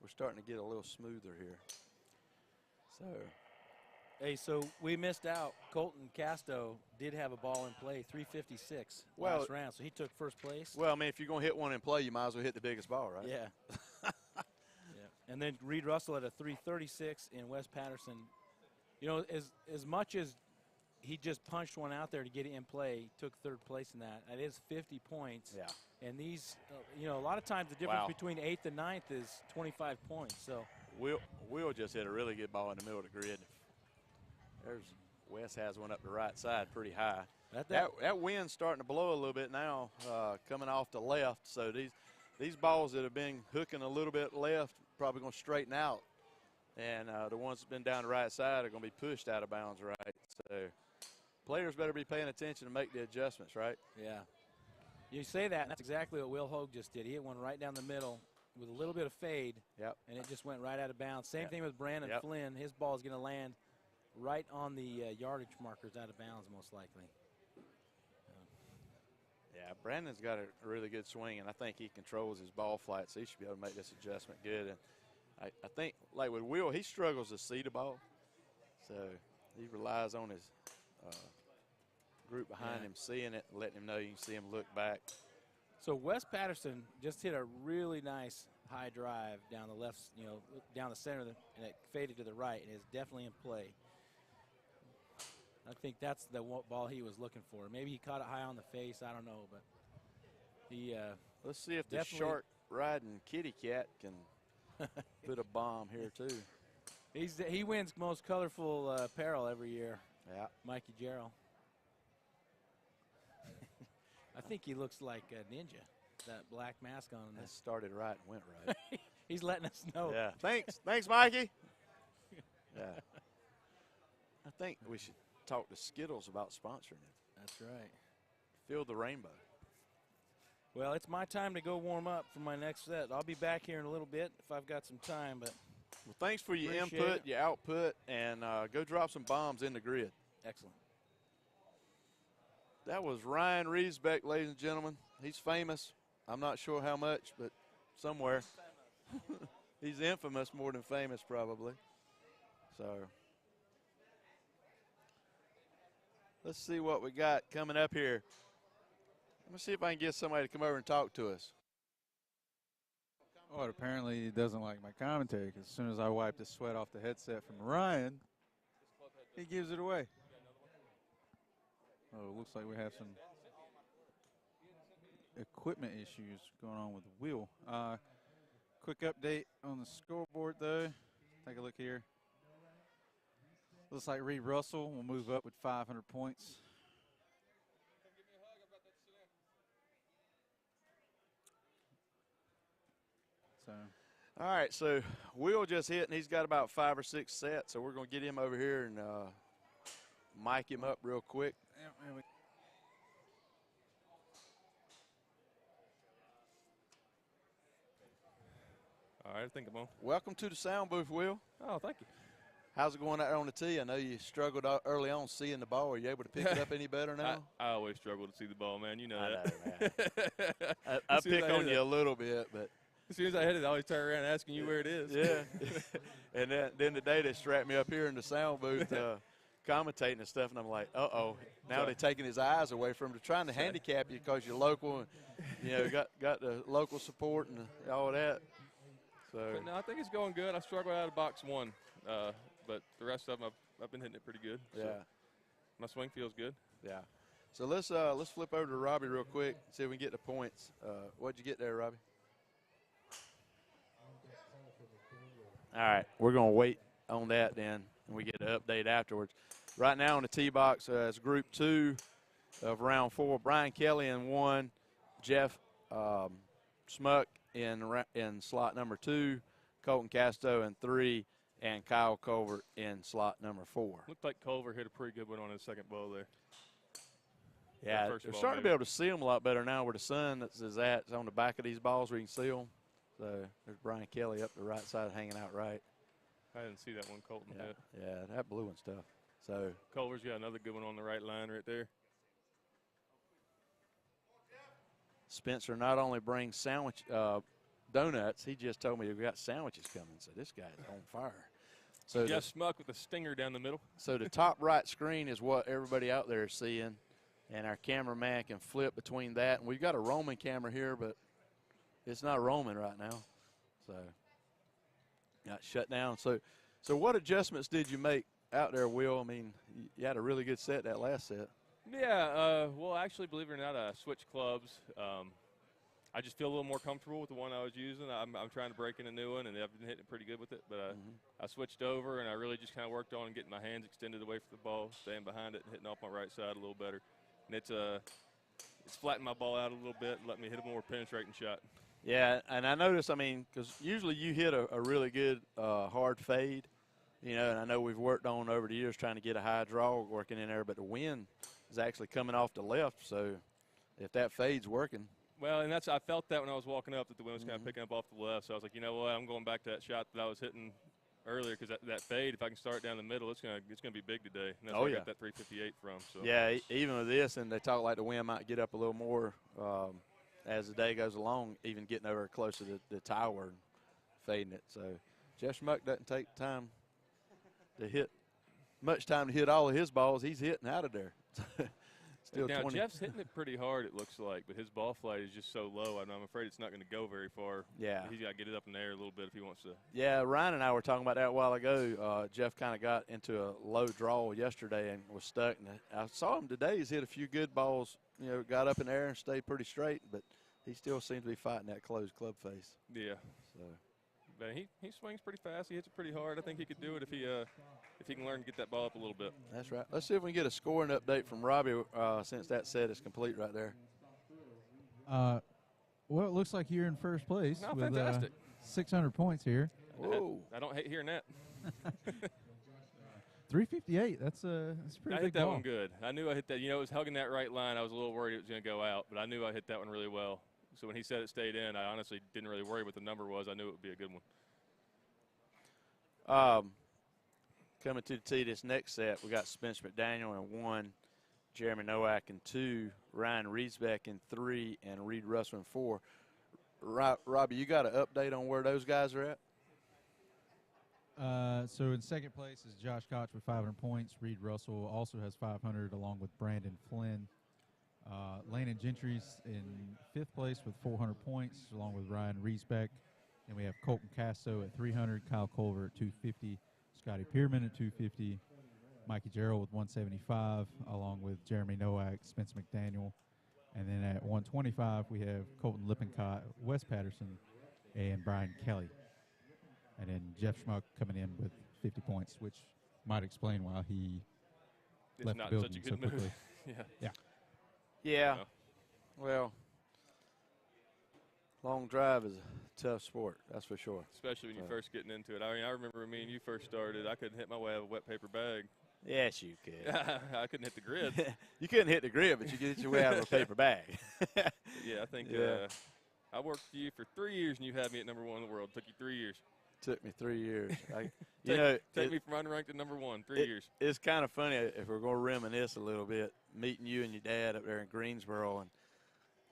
Speaker 1: We're starting to get a little smoother here. So...
Speaker 5: Hey, so we missed out. Colton Casto did have a ball in play, 356 last round, so he took first place.
Speaker 1: Well, I mean, if you're going to hit one in play, you might as well hit the biggest ball, right?
Speaker 5: Yeah. Yeah. And then Reed Russell at a 336 and Wes Patterson. You know, as much as he just punched one out there to get it in play, he took third place in that. That is 50 points.
Speaker 1: Yeah.
Speaker 5: And these, a lot of times the difference between 8th and 9th is 25 points. So
Speaker 1: Will just hit a really good ball in the middle of the grid. Wes has one up the right side pretty high. That wind's starting to blow a little bit now, coming off the left. So these balls that have been hooking a little bit left probably going to straighten out. And the ones that have been down the right side are going to be pushed out of bounds right. So players better be paying attention to make the adjustments, right?
Speaker 5: Yeah. You say that, and that's exactly what Will Hogue just did. He hit one right down the middle with a little bit of fade, and it just went right out of bounds. Same thing with Brandon Flynn. His ball is going to land right on the yardage markers out of bounds, most likely.
Speaker 1: Yeah, Brandon's got a really good swing, and I think he controls his ball flight, so he should be able to make this adjustment good. And I think, like with Will, he struggles to see the ball, so he relies on his group behind him seeing it, letting him know you can see him look back.
Speaker 5: So Wes Patterson just hit a really nice high drive down the left, down the center, and it faded to the right, and it's definitely in play. I think that's the ball he was looking for. Maybe he caught it high on the face. I don't know, but he.
Speaker 1: Let's see if the shark riding kitty cat can put a bomb here too.
Speaker 5: He wins most colorful apparel every year.
Speaker 1: Yeah,
Speaker 5: Mikey Jarrell. I think he looks like a ninja. That black mask on him.
Speaker 1: That started right and went right.
Speaker 5: He's letting us know.
Speaker 1: Yeah. Thanks, Mikey. Yeah. I think we should talk to Skittles about sponsoring it.
Speaker 5: That's right.
Speaker 1: Feel the rainbow.
Speaker 5: Well, it's my time to go warm up for my next set. I'll be back here in a little bit if I've got some time. But
Speaker 1: well, thanks for your
Speaker 5: appreciate
Speaker 1: input,
Speaker 5: it.
Speaker 1: your output, and go drop some bombs in the grid.
Speaker 5: Excellent.
Speaker 1: That was Ryan Riesbeck, ladies and gentlemen. He's famous. I'm not sure how much, but somewhere. He's infamous more than famous, probably. So let's see what we got coming up here. Let me see if I can get somebody to come over and talk to us.
Speaker 2: Oh, apparently he doesn't like my commentary because as soon as I wipe the sweat off the headset from Ryan, he gives it away. Oh, it looks like we have some equipment issues going on with the wheel. Quick update on the scoreboard, though. Take a look here. Looks like Reed Russell will move up with 500 points. So,
Speaker 1: all right, so Will just hit, and he's got about 5 or 6 sets, so we're going to get him over here and mic him up real quick.
Speaker 6: All right, I think I'm on.
Speaker 1: Welcome to the sound booth, Will.
Speaker 6: Oh, thank you.
Speaker 1: How's it going out there on the tee? I know you struggled early on seeing the ball. Are you able to pick it up any better now?
Speaker 6: I always struggle to see the ball, man. You know
Speaker 1: I
Speaker 6: that.
Speaker 1: know, man. I pick on you a little bit, but
Speaker 6: as soon as I hit it, I always turn around asking you where it is.
Speaker 1: yeah. And then today they strapped me up here in the sound booth commentating and stuff, and I'm like, uh-oh. Now they're taking his eyes away from him. They're trying to handicap you because you're local and, got the local support and all that. So
Speaker 6: But no, I think it's going good. I struggled out of box one, but the rest of them I've been hitting it pretty good.
Speaker 1: yeah.
Speaker 6: So my swing feels good.
Speaker 1: Yeah. So let's flip over to Robbie real quick, see if we can get the points. What'd you get there, Robbie? All right, we're going to wait on that then, and we get an update afterwards. Right now on the tee box, it's Group 2 of Round 4. Brian Kelly in 1, Jeff Smuck in slot number 2, Colton Casto in 3, and Kyle Culver in slot number 4.
Speaker 6: Looked like Culver hit a pretty good one on his second ball there.
Speaker 1: Yeah,
Speaker 6: first
Speaker 1: they're
Speaker 6: ball,
Speaker 1: starting to
Speaker 6: maybe.
Speaker 1: be able to see them a lot better now where the sun is at. It's on the back of these balls where you can see them. So there's Brian Kelly up the right side hanging out right.
Speaker 6: I didn't see that one Colton hit.
Speaker 1: Yeah, that blue one's tough. So
Speaker 6: Culver's got another good one on the right line right there.
Speaker 1: Spencer not only brings sandwich donuts, he just told me we got sandwiches coming. So this guy's on fire. So
Speaker 6: Jeff Smuck with a stinger down the middle.
Speaker 1: So the top right screen is what everybody out there is seeing, and our cameraman can flip between that. And we've got a roaming camera here, but it's not roaming right now. So got shut down. So what adjustments did you make out there, Will? I mean, you had a really good set that last set.
Speaker 6: Yeah, well, actually, believe it or not, I switched clubs. I just feel a little more comfortable with the one I was using. I'm trying to break in a new one, and I've been hitting it pretty good with it. But I switched over, and I really just kind of worked on getting my hands extended away from the ball, staying behind it, and hitting off my right side a little better. And it's flattened my ball out a little bit, and let me hit a more penetrating shot.
Speaker 1: Yeah, and I noticed, I mean, because usually you hit a really good hard fade, You know, and I know we've worked on over the years trying to get a high draw working in there, but the wind is actually coming off the left. So if that fade's working.
Speaker 6: Well, and I felt that when I was walking up, that the wind was kind of picking up off the left. So I was like, you know what, I'm going back to that shot that I was hitting earlier, because that fade, if I can start down the middle, it's gonna be big today. And that's where I got that 358 from. So
Speaker 1: yeah, even with this, and they talk like the wind might get up a little more as the day goes along, even getting over close to the tower and fading it. So Jeff Schmuck doesn't take much time to hit all of his balls. He's hitting out of there. Still
Speaker 6: now
Speaker 1: 20.
Speaker 6: Jeff's hitting it pretty hard, it looks like, but his ball flight is just so low. I'm afraid it's not going to go very far.
Speaker 1: Yeah.
Speaker 6: He's got to get it up in the air a little bit if he wants to.
Speaker 1: Yeah, Ryan and I were talking about that a while ago. Jeff kind of got into a low draw yesterday and was stuck. And I saw him today. He's hit a few good balls, you know, got up in the air and stayed pretty straight, but he still seems to be fighting that closed club face.
Speaker 6: Yeah.
Speaker 1: So.
Speaker 6: But he swings pretty fast. He hits it pretty hard. I think he could do it if he can learn to get that ball up a little bit.
Speaker 1: That's right. Let's see if we can get a scoring update from Robbie since that set is complete right there.
Speaker 2: Well, it looks like you're in first place with
Speaker 6: fantastic.
Speaker 2: 600 points here.
Speaker 1: Whoa.
Speaker 6: I don't hate hearing that.
Speaker 2: 358. That's a pretty
Speaker 6: I
Speaker 2: big
Speaker 6: hit that
Speaker 2: ball.
Speaker 6: one good. I knew I hit that. You know, it was hugging that right line. I was a little worried it was going to go out, but I knew I hit that one really well. So when he said it stayed in, I honestly didn't really worry what the number was. I knew it would be a good one.
Speaker 1: Coming to the tee this next set, we got Spence McDaniel in 1, Jeremy Nowak in 2, Ryan Riesbeck in 3, and Reed Russell in 4. Robbie, you got an update on where those guys are at?
Speaker 2: So in second place is Josh Koch with 500 points. Reed Russell also has 500, along with Brandon Flynn. Landon Gentry's in fifth place with 400 points, along with Ryan Riesbeck. And we have Colton Casto at 300, Kyle Culver at 250, Scotty Pierman at 250, Mikey Gerald with 175, along with Jeremy Nowak, Spence McDaniel. And then at 125, we have Colton Lippincott, Wes Patterson, and Brian Kelly. And then Jeff Schmuck coming in with 50 points, which might explain why he left the building so quickly.
Speaker 1: Yeah. Well, long drive is a tough sport, that's for sure.
Speaker 6: Especially when you're first getting into it. I mean, I remember when me and you first started, I couldn't hit my way out of a wet paper bag.
Speaker 1: Yes, you could.
Speaker 6: I couldn't hit the grid.
Speaker 1: You couldn't hit the grid, but you could hit your way out of a paper bag.
Speaker 6: Yeah, I think I worked for you for 3 years, and you had me at number 1 in the world. It took you 3 years.
Speaker 1: Took me 3 years.
Speaker 6: Take me from unranked to number 1, 3 years.
Speaker 1: It's kind of funny if we're going to reminisce a little bit, meeting you and your dad up there in Greensboro, and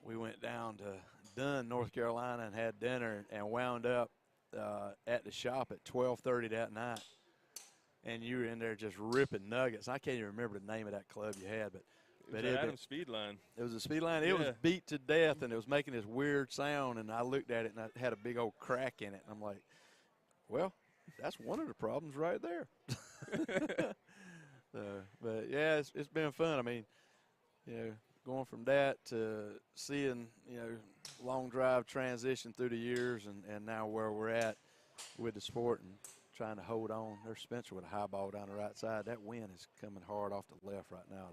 Speaker 1: we went down to Dunn, North Carolina, and had dinner and wound up at the shop at 12:30 that night. And you were in there just ripping nuggets. I can't even remember the name of that club you had, but
Speaker 6: it was Adams Speed Line.
Speaker 1: It was a speed line. It was beat to death, and it was making this weird sound. And I looked at it, and I had a big old crack in it. And I'm like, well, that's one of the problems right there. But yeah, it's been fun. I mean, you know, going from that to seeing, you know, long drive transition through the years, and now where we're at with the sport and trying to hold on. There's Spencer with a high ball down the right side. That wind is coming hard off the left right now,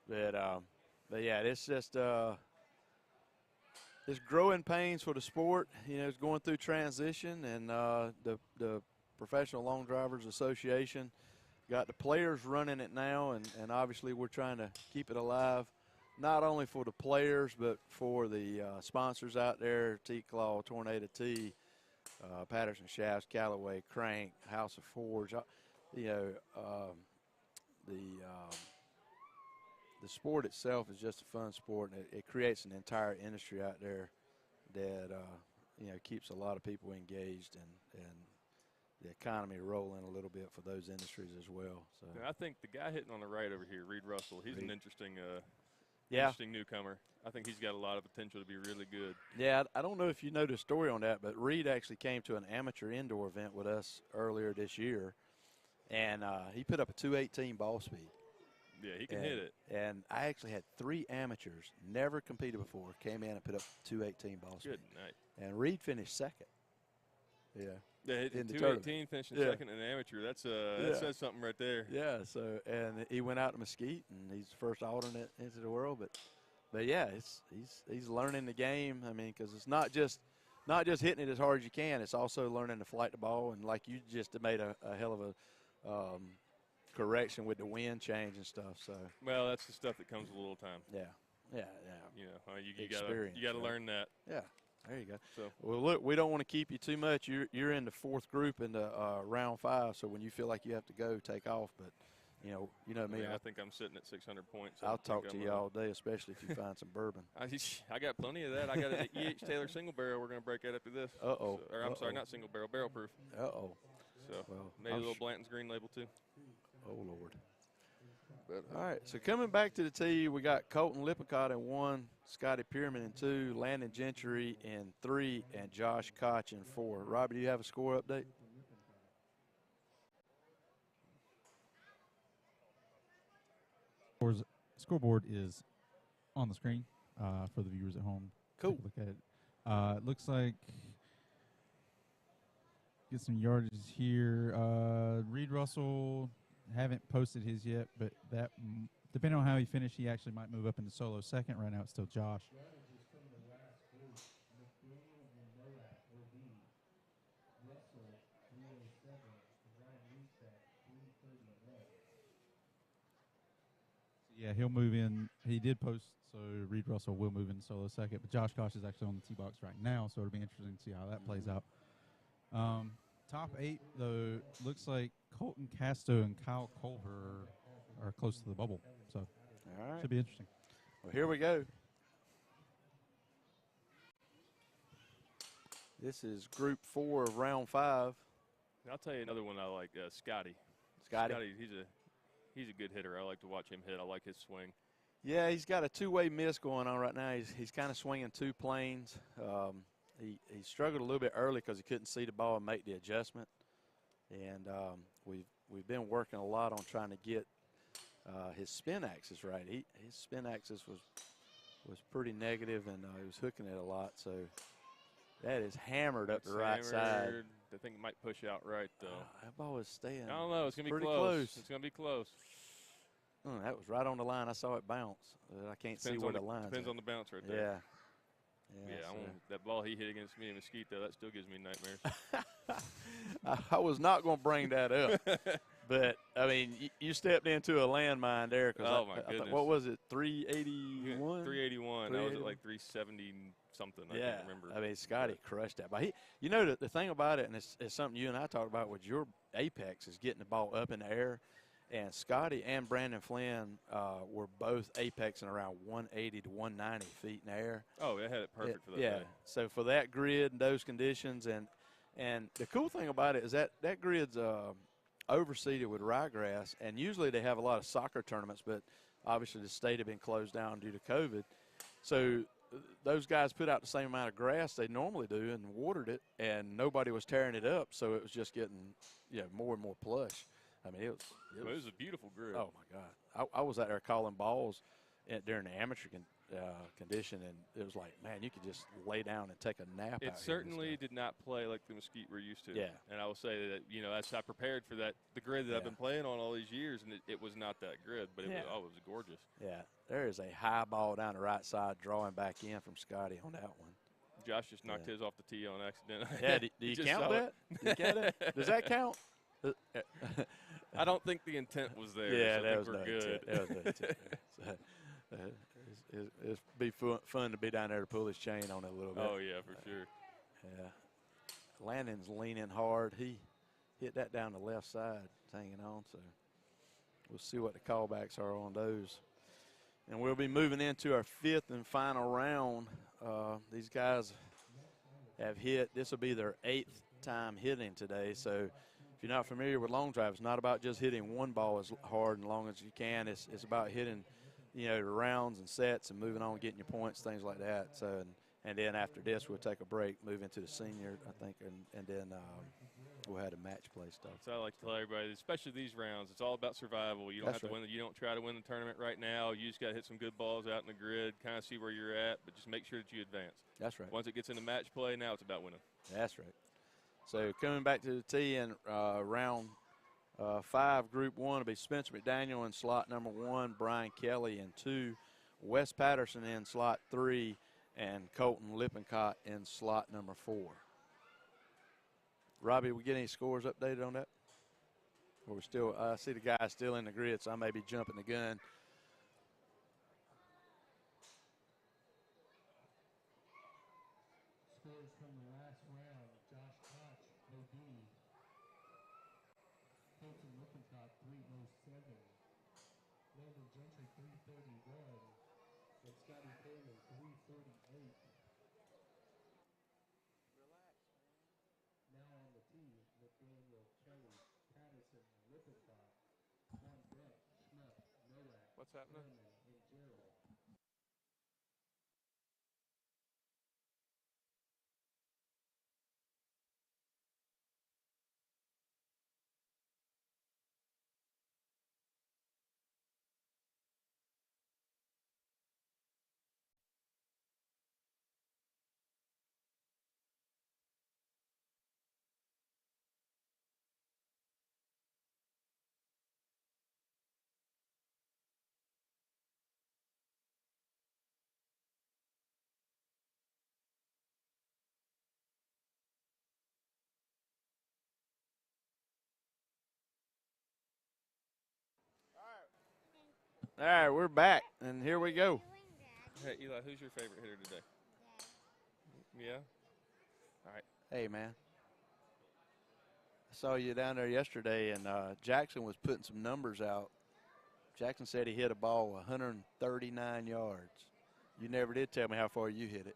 Speaker 1: though. But yeah, it's just it's growing pains for the sport. You know, it's going through transition, and the Professional Long Drivers Association got the players running it now, and obviously we're trying to keep it alive, not only for the players but for the sponsors out there, T-Claw, Tornado T, Patterson Shafts, Callaway, Crank, House of Forge. You know, the sport itself is just a fun sport, and it creates an entire industry out there that you know, keeps a lot of people engaged, and the economy rolling a little bit for those industries as well. So
Speaker 6: I think the guy hitting on the right over here, Reed Russell, he's an interesting newcomer. I think he's got a lot of potential to be really good.
Speaker 1: Yeah, I don't know if you know the story on that, but Reed actually came to an amateur indoor event with us earlier this year, and he put up a 218 ball speed.
Speaker 6: Yeah, he can hit it.
Speaker 1: And I actually had 3 amateurs, never competed before, came in and put up 218 ball speed.
Speaker 6: Good night.
Speaker 1: And Reed finished second. Yeah.
Speaker 6: Yeah, hitting
Speaker 1: in the
Speaker 6: 218, finishing second in an amateur. That says something right there.
Speaker 1: Yeah. So, and he went out to Mesquite, and he's the first alternate into the world. But yeah, he's learning the game. I mean, because it's not just not just hitting it as hard as you can, it's also learning to flight the ball. And like you just made a hell of a correction with the wind change and stuff. So
Speaker 6: Well, that's the stuff that comes with a little time.
Speaker 1: yeah.
Speaker 6: You know, you
Speaker 1: Experience,
Speaker 6: gotta
Speaker 1: right?
Speaker 6: learn that.
Speaker 1: Yeah, there you go.
Speaker 6: So
Speaker 1: Well, look, we don't want to keep you too much. You're in the fourth group in the round 5. So when you feel like you have to go, take off. But you know me.
Speaker 6: I think I'm sitting at 600 points.
Speaker 1: I'll talk to you all day, especially if you find some bourbon.
Speaker 6: I got plenty of that. I got an E.H. Taylor single barrel. We're going to break that after this.
Speaker 1: Uh-oh.
Speaker 6: Or I'm sorry, not single barrel, barrel proof.
Speaker 1: Uh-oh.
Speaker 6: So
Speaker 1: Well,
Speaker 6: maybe a little Blanton's Green Label too.
Speaker 1: Oh, Lord. All right, so coming back to the tee, we got Colton Lippincott in 1, Scotty Pierman in 2, Landon Gentry in 3, and Josh Koch in 4. Robbie, do you have a score update?
Speaker 2: Scoreboard is on the screen for the viewers at home.
Speaker 1: Cool.
Speaker 2: Take a look at it. It looks like get some yardages here. Reed Russell haven't posted his yet, but that depending on how he finished, he actually might move up into solo second. Right now, it's still Josh.
Speaker 3: Strategies from the last group. McDaniel and Moab, OB. Russell, 307. Ryan Reestack, 331.
Speaker 2: Yeah, he'll move in. He did post, so Reed Russell will move in solo second. But Josh Koch is actually on the tee box right now, so it'll be interesting to see how that plays out. Top 8, though, looks like Colton Casto and Kyle Culver are close to the bubble. So
Speaker 1: All right.
Speaker 2: should be interesting.
Speaker 1: Well, here we go. This is Group 4 of Round 5.
Speaker 6: I'll tell you another one I like, Scotty.
Speaker 1: Scotty?
Speaker 6: He's a good hitter. I like to watch him hit. I like his swing.
Speaker 1: Yeah, he's got a two-way miss going on right now. He's kind of swinging 2 planes. He struggled a little bit early because he couldn't see the ball and make the adjustment. And we've been working a lot on trying to get his spin axis right. His spin axis was pretty negative, and he was hooking it a lot. So that is hammered up the right side.
Speaker 6: I think it might push out right, though.
Speaker 1: That ball is staying.
Speaker 6: I don't know. It's going to be
Speaker 1: pretty
Speaker 6: close. It's going to be close.
Speaker 1: That was right on the line. I saw it bounce. I can't see where the line is.
Speaker 6: Depends on the bounce right there.
Speaker 1: Yeah.
Speaker 6: Yeah, that ball he hit against me and Mesquite, though, that still gives me nightmares.
Speaker 1: I was not going to bring that up. But, I mean, you stepped into a landmine there.
Speaker 6: Oh, my goodness.
Speaker 1: What was it, 381?
Speaker 6: 381. I was at like 370 something. I can't remember.
Speaker 1: I mean, Scotty crushed that. But, the thing about it, and it's something you and I talked about with your apex, is getting the ball up in the air. And Scotty and Brandon Flynn were both apexing around 180 to 190 feet in the air.
Speaker 6: Oh, they had it perfect for that
Speaker 1: Yeah.
Speaker 6: day.
Speaker 1: So for that grid and those conditions, and the cool thing about it is that grid's overseeded with ryegrass, and usually they have a lot of soccer tournaments, but obviously the state had been closed down due to COVID. So those guys put out the same amount of grass they normally do and watered it, and nobody was tearing it up, so it was just getting more and more plush. I mean, it
Speaker 6: was a beautiful grid.
Speaker 1: Oh, my God. I was out there calling balls during the amateur condition, and it was like, man, you could just lay down and take a nap out here.
Speaker 6: It certainly did not play like the Mesquite we're used to.
Speaker 1: Yeah.
Speaker 6: And I will say that, as I prepared for the grid that I've been playing on all these years, and it was not that grid, but it was gorgeous.
Speaker 1: Yeah. There is a high ball down the right side drawing back in from Scotty on that one.
Speaker 6: Josh just knocked his off the tee on accident.
Speaker 1: Yeah, do you count that? Do you count that? Does that count?
Speaker 6: I don't think the intent was there.
Speaker 1: Yeah,
Speaker 6: so
Speaker 1: that
Speaker 6: I
Speaker 1: was
Speaker 6: think
Speaker 1: no
Speaker 6: we're good.
Speaker 1: intent. That was no intent. So, it'd be fun to be down there to pull his chain on it a little bit.
Speaker 6: Oh, yeah, for sure.
Speaker 1: Yeah. Landon's leaning hard. He hit that down the left side, hanging on. So we'll see what the callbacks are on those. And we'll be moving into our 5th and final round. These guys have hit. This will be their 8th time hitting today. So if you're not familiar with long drive, it's not about just hitting one ball as hard and long as you can. It's about hitting, the rounds and sets and moving on, getting your points, things like that. So and then after this, we'll take a break, move into the senior, I think, and then we'll have the match play stuff.
Speaker 6: So I like to tell everybody, especially these rounds, it's all about survival. You don't have to win. You don't try to win the tournament right now. You just got to hit some good balls out in the grid, kind of see where you're at, but just make sure that you advance.
Speaker 1: That's right.
Speaker 6: Once it gets into match play, now it's about winning.
Speaker 1: That's right. So coming back to the tee in round 5, Group 1 will be Spencer McDaniel in slot number 1, Brian Kelly in 2, Wes Patterson in slot 3, and Colton Lippincott in slot number 4. Robbie, we get any scores updated on that? Or we still, I see the guy still in the grid, so I may be jumping the gun.
Speaker 3: Scores from the last round, Josh Koch, OB. Colton Lippincott, 307. Landon Gentry, 331. And Scotty Perryman, 348. Now on the tee, Nathaniel, Kelly, Patterson, Lippincott, on deck, Schmuck, Nowak,
Speaker 6: What's happening?
Speaker 3: Berman, and Gerald.
Speaker 1: All right, we're back, and here we go.
Speaker 6: Hey, Eli, who's your favorite hitter today? Yeah? All right.
Speaker 1: Hey, man. I saw you down there yesterday, and Jackson was putting some numbers out. Jackson said he hit a ball 139 yards. You never did tell me how far you hit it.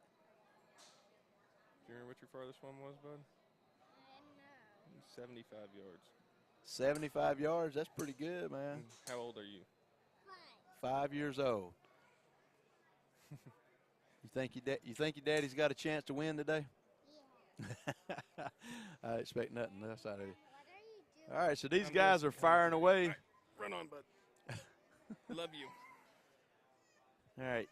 Speaker 6: Do you remember what your farthest one was, bud? 75 yards.
Speaker 1: 75 yards? That's pretty good, man.
Speaker 6: How old are you?
Speaker 1: 5 years old. You think your daddy's got a chance to win today? Yeah. I expect nothing less out of you. All right, so these guys are firing away.
Speaker 6: Right. Run on, bud. Love you.
Speaker 1: All right.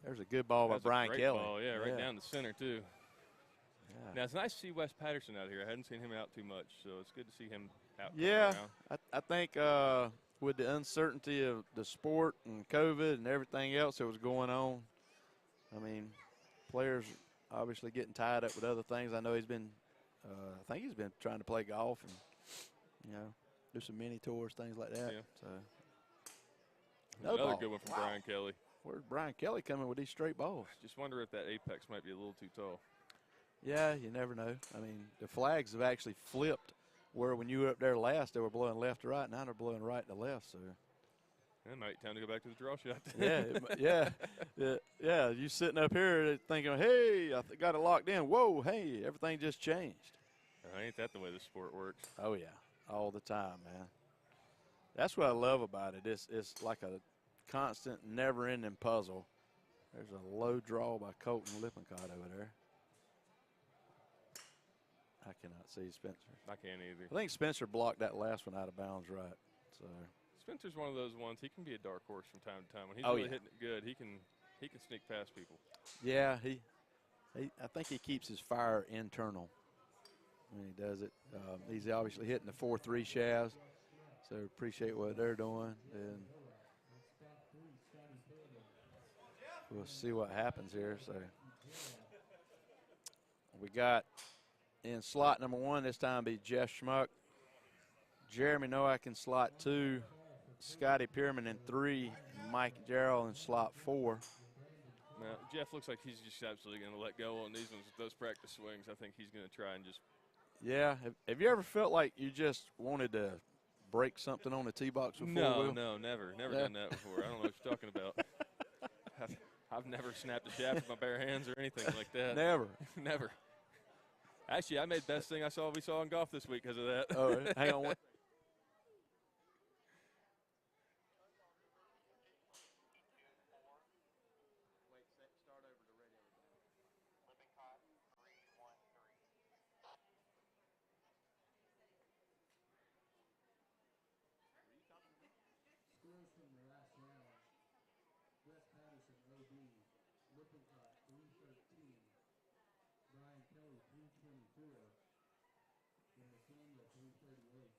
Speaker 1: There's a good ball by
Speaker 6: That's
Speaker 1: Brian
Speaker 6: a great
Speaker 1: Kelly.
Speaker 6: ball, yeah, right down the center, too.
Speaker 1: Yeah.
Speaker 6: Now, it's nice to see Wes Patterson out here. I hadn't seen him out too much, so it's good to see him out.
Speaker 1: Yeah,
Speaker 6: around.
Speaker 1: I think with the uncertainty of the sport and COVID and everything else that was going on, I mean, players obviously getting tied up with other things. I know he's been, I think he's been trying to play golf and, do some mini tours, things like that.
Speaker 6: Yeah.
Speaker 1: So
Speaker 6: Another
Speaker 1: ball.
Speaker 6: good one from
Speaker 1: Wow.
Speaker 6: Brian Kelly.
Speaker 1: Where's Brian Kelly coming with these straight balls?
Speaker 6: Just wonder if that apex might be a little too tall.
Speaker 1: Yeah, you never know. I mean, the flags have actually flipped where when you were up there last, they were blowing left to right. Now they're blowing right to left. So
Speaker 6: It might be time to go back to the draw shot.
Speaker 1: yeah. You sitting up here thinking, hey, I got it locked in. Whoa, hey, everything just changed.
Speaker 6: Ain't that the way the sport works?
Speaker 1: Oh, yeah, all the time, man. That's what I love about it. It's like a constant, never-ending puzzle. There's a low draw by Colton Lippincott over there. I cannot see Spencer.
Speaker 6: I can't either.
Speaker 1: I think Spencer blocked that last one out of bounds right. So
Speaker 6: Spencer's one of those ones. He can be a dark horse from time to time. When he's
Speaker 1: Oh,
Speaker 6: really
Speaker 1: yeah.
Speaker 6: hitting it good, he can sneak past people.
Speaker 1: yeah, I think he keeps his fire internal when he does it. He's obviously hitting the 4-3 shafts, so appreciate what they're doing, and we'll see what happens here. So we got in slot number 1 this time be Jeff Schmuck, Jeremy Nowak in slot 2, Scotty Pierman in 3, Mike Gerald in slot 4.
Speaker 6: Now, Jeff looks like he's just absolutely going to let go on these ones, those practice swings. I think he's going to try and just.
Speaker 1: Yeah. Have you ever felt like you just wanted to break something on the tee box before?
Speaker 6: No,
Speaker 1: Will?
Speaker 6: no, never
Speaker 1: Yeah.
Speaker 6: done that before. I don't know what you're talking about. I've never snapped a shaft with my bare hands or anything like that.
Speaker 1: Never.
Speaker 6: Never. Actually, I made best thing we saw in golf this week because of that.
Speaker 1: Oh, hang on one.
Speaker 3: Scores from the last round, Wes Patterson, OB. Lippincott, 313. Brian Kelly, 324. And Nathaniel, 338.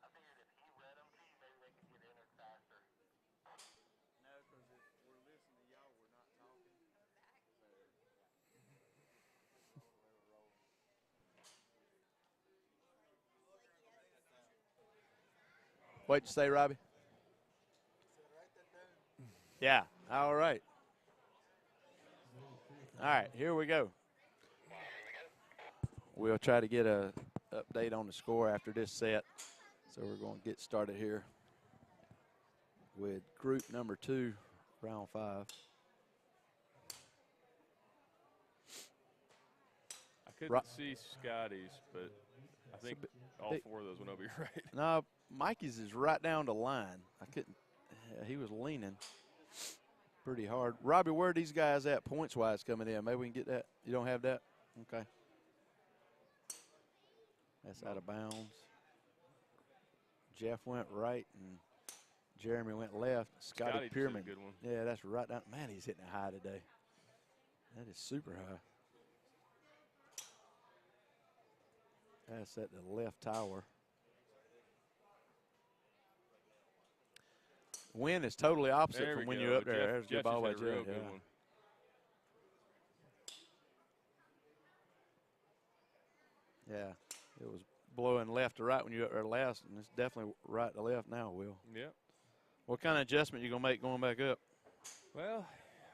Speaker 7: I figured if he read them, maybe they could get entered faster.
Speaker 1: What'd you say, Robbie? Yeah, all right. All right, here we go. We'll try to get a update on the score after this set. So we're going to get started here with group number 2, round 5.
Speaker 6: I couldn't see Scotty's, but I think all 4 of those went over your right.
Speaker 1: No, Mikey's is right down the line. I couldn't. He was leaning pretty hard. Robbie, where are these guys at points-wise coming in? Maybe we can get that. You don't have that? Okay. That's out of bounds. Jeff went right, and Jeremy went left. Scotty Pierman.
Speaker 6: Good one.
Speaker 1: Yeah, that's right down. Man, he's hitting it high today. That is super high. That's at the left tower. Wind is totally opposite from when you're up there. There's a good ball by Jeff. Yeah. Yeah, it was blowing left to right when you were up there last, and it's definitely right to left now, Will.
Speaker 6: Yeah.
Speaker 1: What kind of adjustment you going to make going back up?
Speaker 6: Well,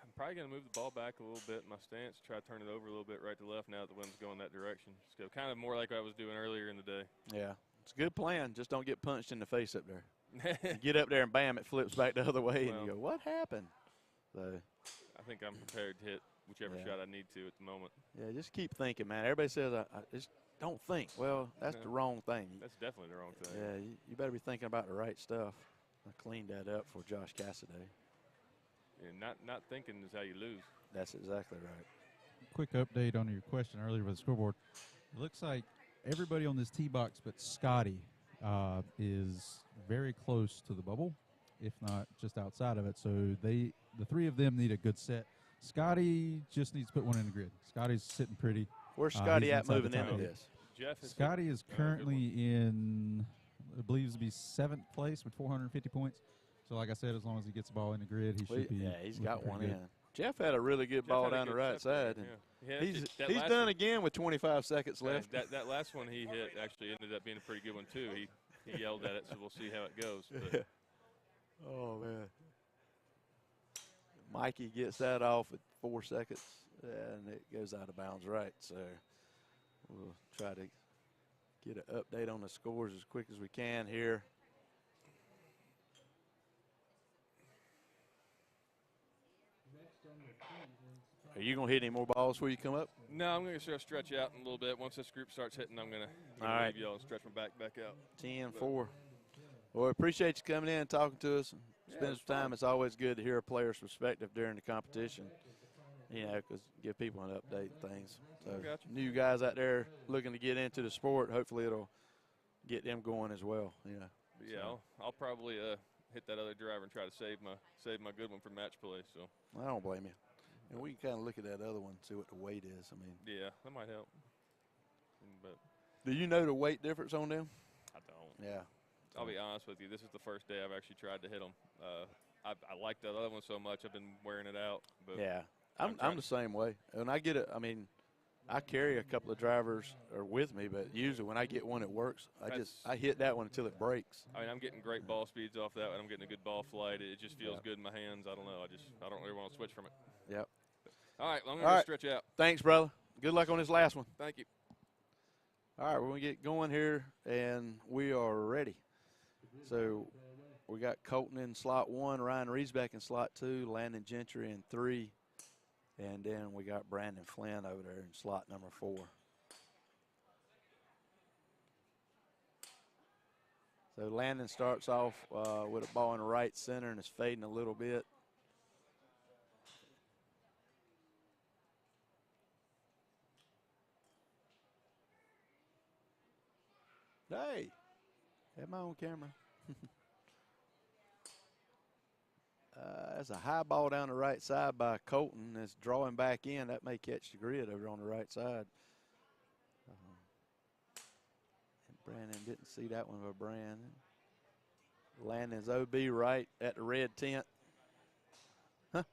Speaker 6: I'm probably going to move the ball back a little bit in my stance, try to turn it over a little bit right to left now that the wind's going that direction. So kind of more like I was doing earlier in the day.
Speaker 1: Yeah, it's a good plan. Just don't get punched in the face up there. You get up there and bam, it flips back the other way, and you go, what happened? So
Speaker 6: I think I'm prepared to hit whichever shot I need to at the moment.
Speaker 1: Yeah, just keep thinking, man. Everybody says, I just don't think. Well, that's the wrong thing.
Speaker 6: That's definitely the wrong thing.
Speaker 1: Yeah, you better be thinking about the right stuff. I cleaned that up for Josh Cassidy.
Speaker 6: Yeah, not thinking is how you lose.
Speaker 1: That's exactly right.
Speaker 2: Quick update on your question earlier with the scoreboard. It looks like everybody on this tee box but Scotty is very close to the bubble, if not just outside of it. So the 3 of them need a good set. Scotty just needs to put one in the grid. Scotty's sitting pretty.
Speaker 1: Where's Scotty at moving into this?
Speaker 2: Scotty is currently in, I believe, to be 7th place with 450 points. So, like I said, as long as he gets the ball in the grid, he should be.
Speaker 1: Yeah, he's got one in. Jeff had a really good ball down the right side. And he's done again with 25 seconds left.
Speaker 6: That last one he hit actually ended up being a pretty good one, too. He yelled at it, so we'll see how it goes. But.
Speaker 1: Oh, man. Mikey gets that off at 4 seconds, and it goes out of bounds right. So we'll try to get an update on the scores as quick as we can here. Are you going to hit any more balls before you come up?
Speaker 6: No, I'm going to stretch out in a little bit. Once this group starts hitting, I'm going to leave y'all and stretch my back out.
Speaker 1: 10-4. Well, we appreciate you coming in and talking to us. Spend some time. It's always good to hear a player's perspective during the competition, you know, because give people an update and things. So new guys out there looking to get into the sport, hopefully it'll get them going as well.
Speaker 6: Yeah, I'll probably hit that other driver and try to save my good one for match play. So
Speaker 1: I don't blame you. And we can kind of look at that other one and see what the weight is. I mean,
Speaker 6: yeah, that might help. But
Speaker 1: do you know the weight difference on them?
Speaker 6: I don't.
Speaker 1: Yeah.
Speaker 6: I'll be honest with you. This is the first day I've actually tried to hit them. I like the other one so much, I've been wearing it out. But
Speaker 1: yeah, I'm the same way. When I get it, I mean, I carry a couple of drivers with me, but usually when I get one that works, I hit that one until it breaks.
Speaker 6: I mean, I'm getting great ball speeds off that one. I'm getting a good ball flight. It just feels good in my hands. I don't know. I don't really want to switch from it.
Speaker 1: Yep.
Speaker 6: All right, well, I'm going to stretch out.
Speaker 1: Thanks, brother. Good luck on this last one.
Speaker 6: Thank you.
Speaker 1: All right, we're going to get going here, and we are ready. So we got Colton in slot 1, Ryan Riesbeck in slot 2, Landon Gentry in 3, and then we got Brandon Flynn over there in slot number 4. So Landon starts off with a ball in the right center and is fading a little bit. Hey, have my own camera. That's a high ball down the right side by Colton. That's drawing back in. That may catch the grid over on the right side. And Brandon didn't see that one by Brandon. Landon's OB right at the red tent. Huh.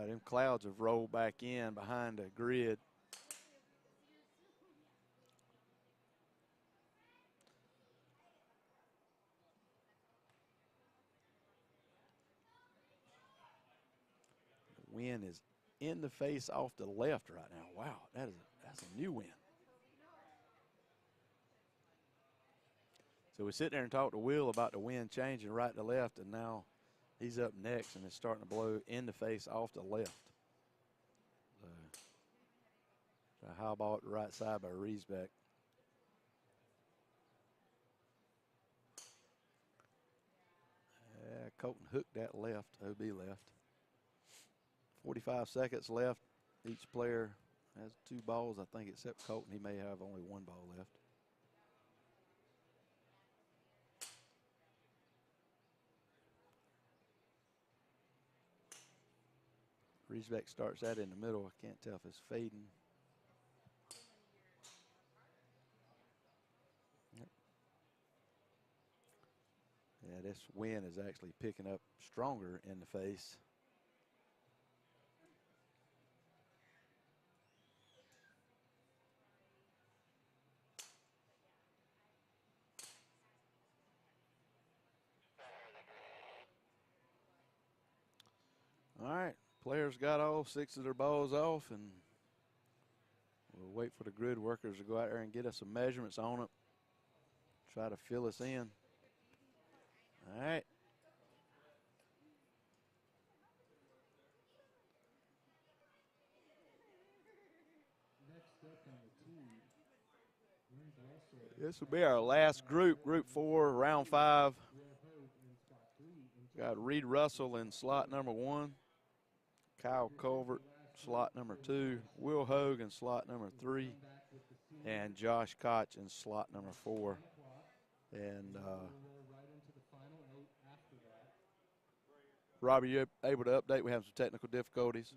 Speaker 1: Them clouds have rolled back in behind the grid. The wind is in the face off the left right now. Wow, that's a new wind. So we sit there and talk to Will about the wind changing right to left, and now he's up next, and it's starting to blow in the face off the left. So a high ball at the right side by Riesbeck. Colton hooked that left, OB left. 45 seconds left. Each player has 2 balls, I think, except Colton. He may have only 1 ball left. Riesbeck starts that in the middle. I can't tell if it's fading. Yep. Yeah, this wind is actually picking up stronger in the face. All right, players got all 6 of their balls off, and we'll wait for the grid workers to go out there and get us some measurements on it. Try to fill us in. All right.
Speaker 3: Next up on the tee, Reed Russell.
Speaker 1: This will be our last group, Group 4, Round 5.
Speaker 3: Will Hogue in spot 3.
Speaker 1: Got Reed Russell in slot number 1, Kyle Culvert, slot number 2, Will Hogue in slot number 3, and Josh Koch in slot number 4. And Robbie, you able to update? We have some technical difficulties.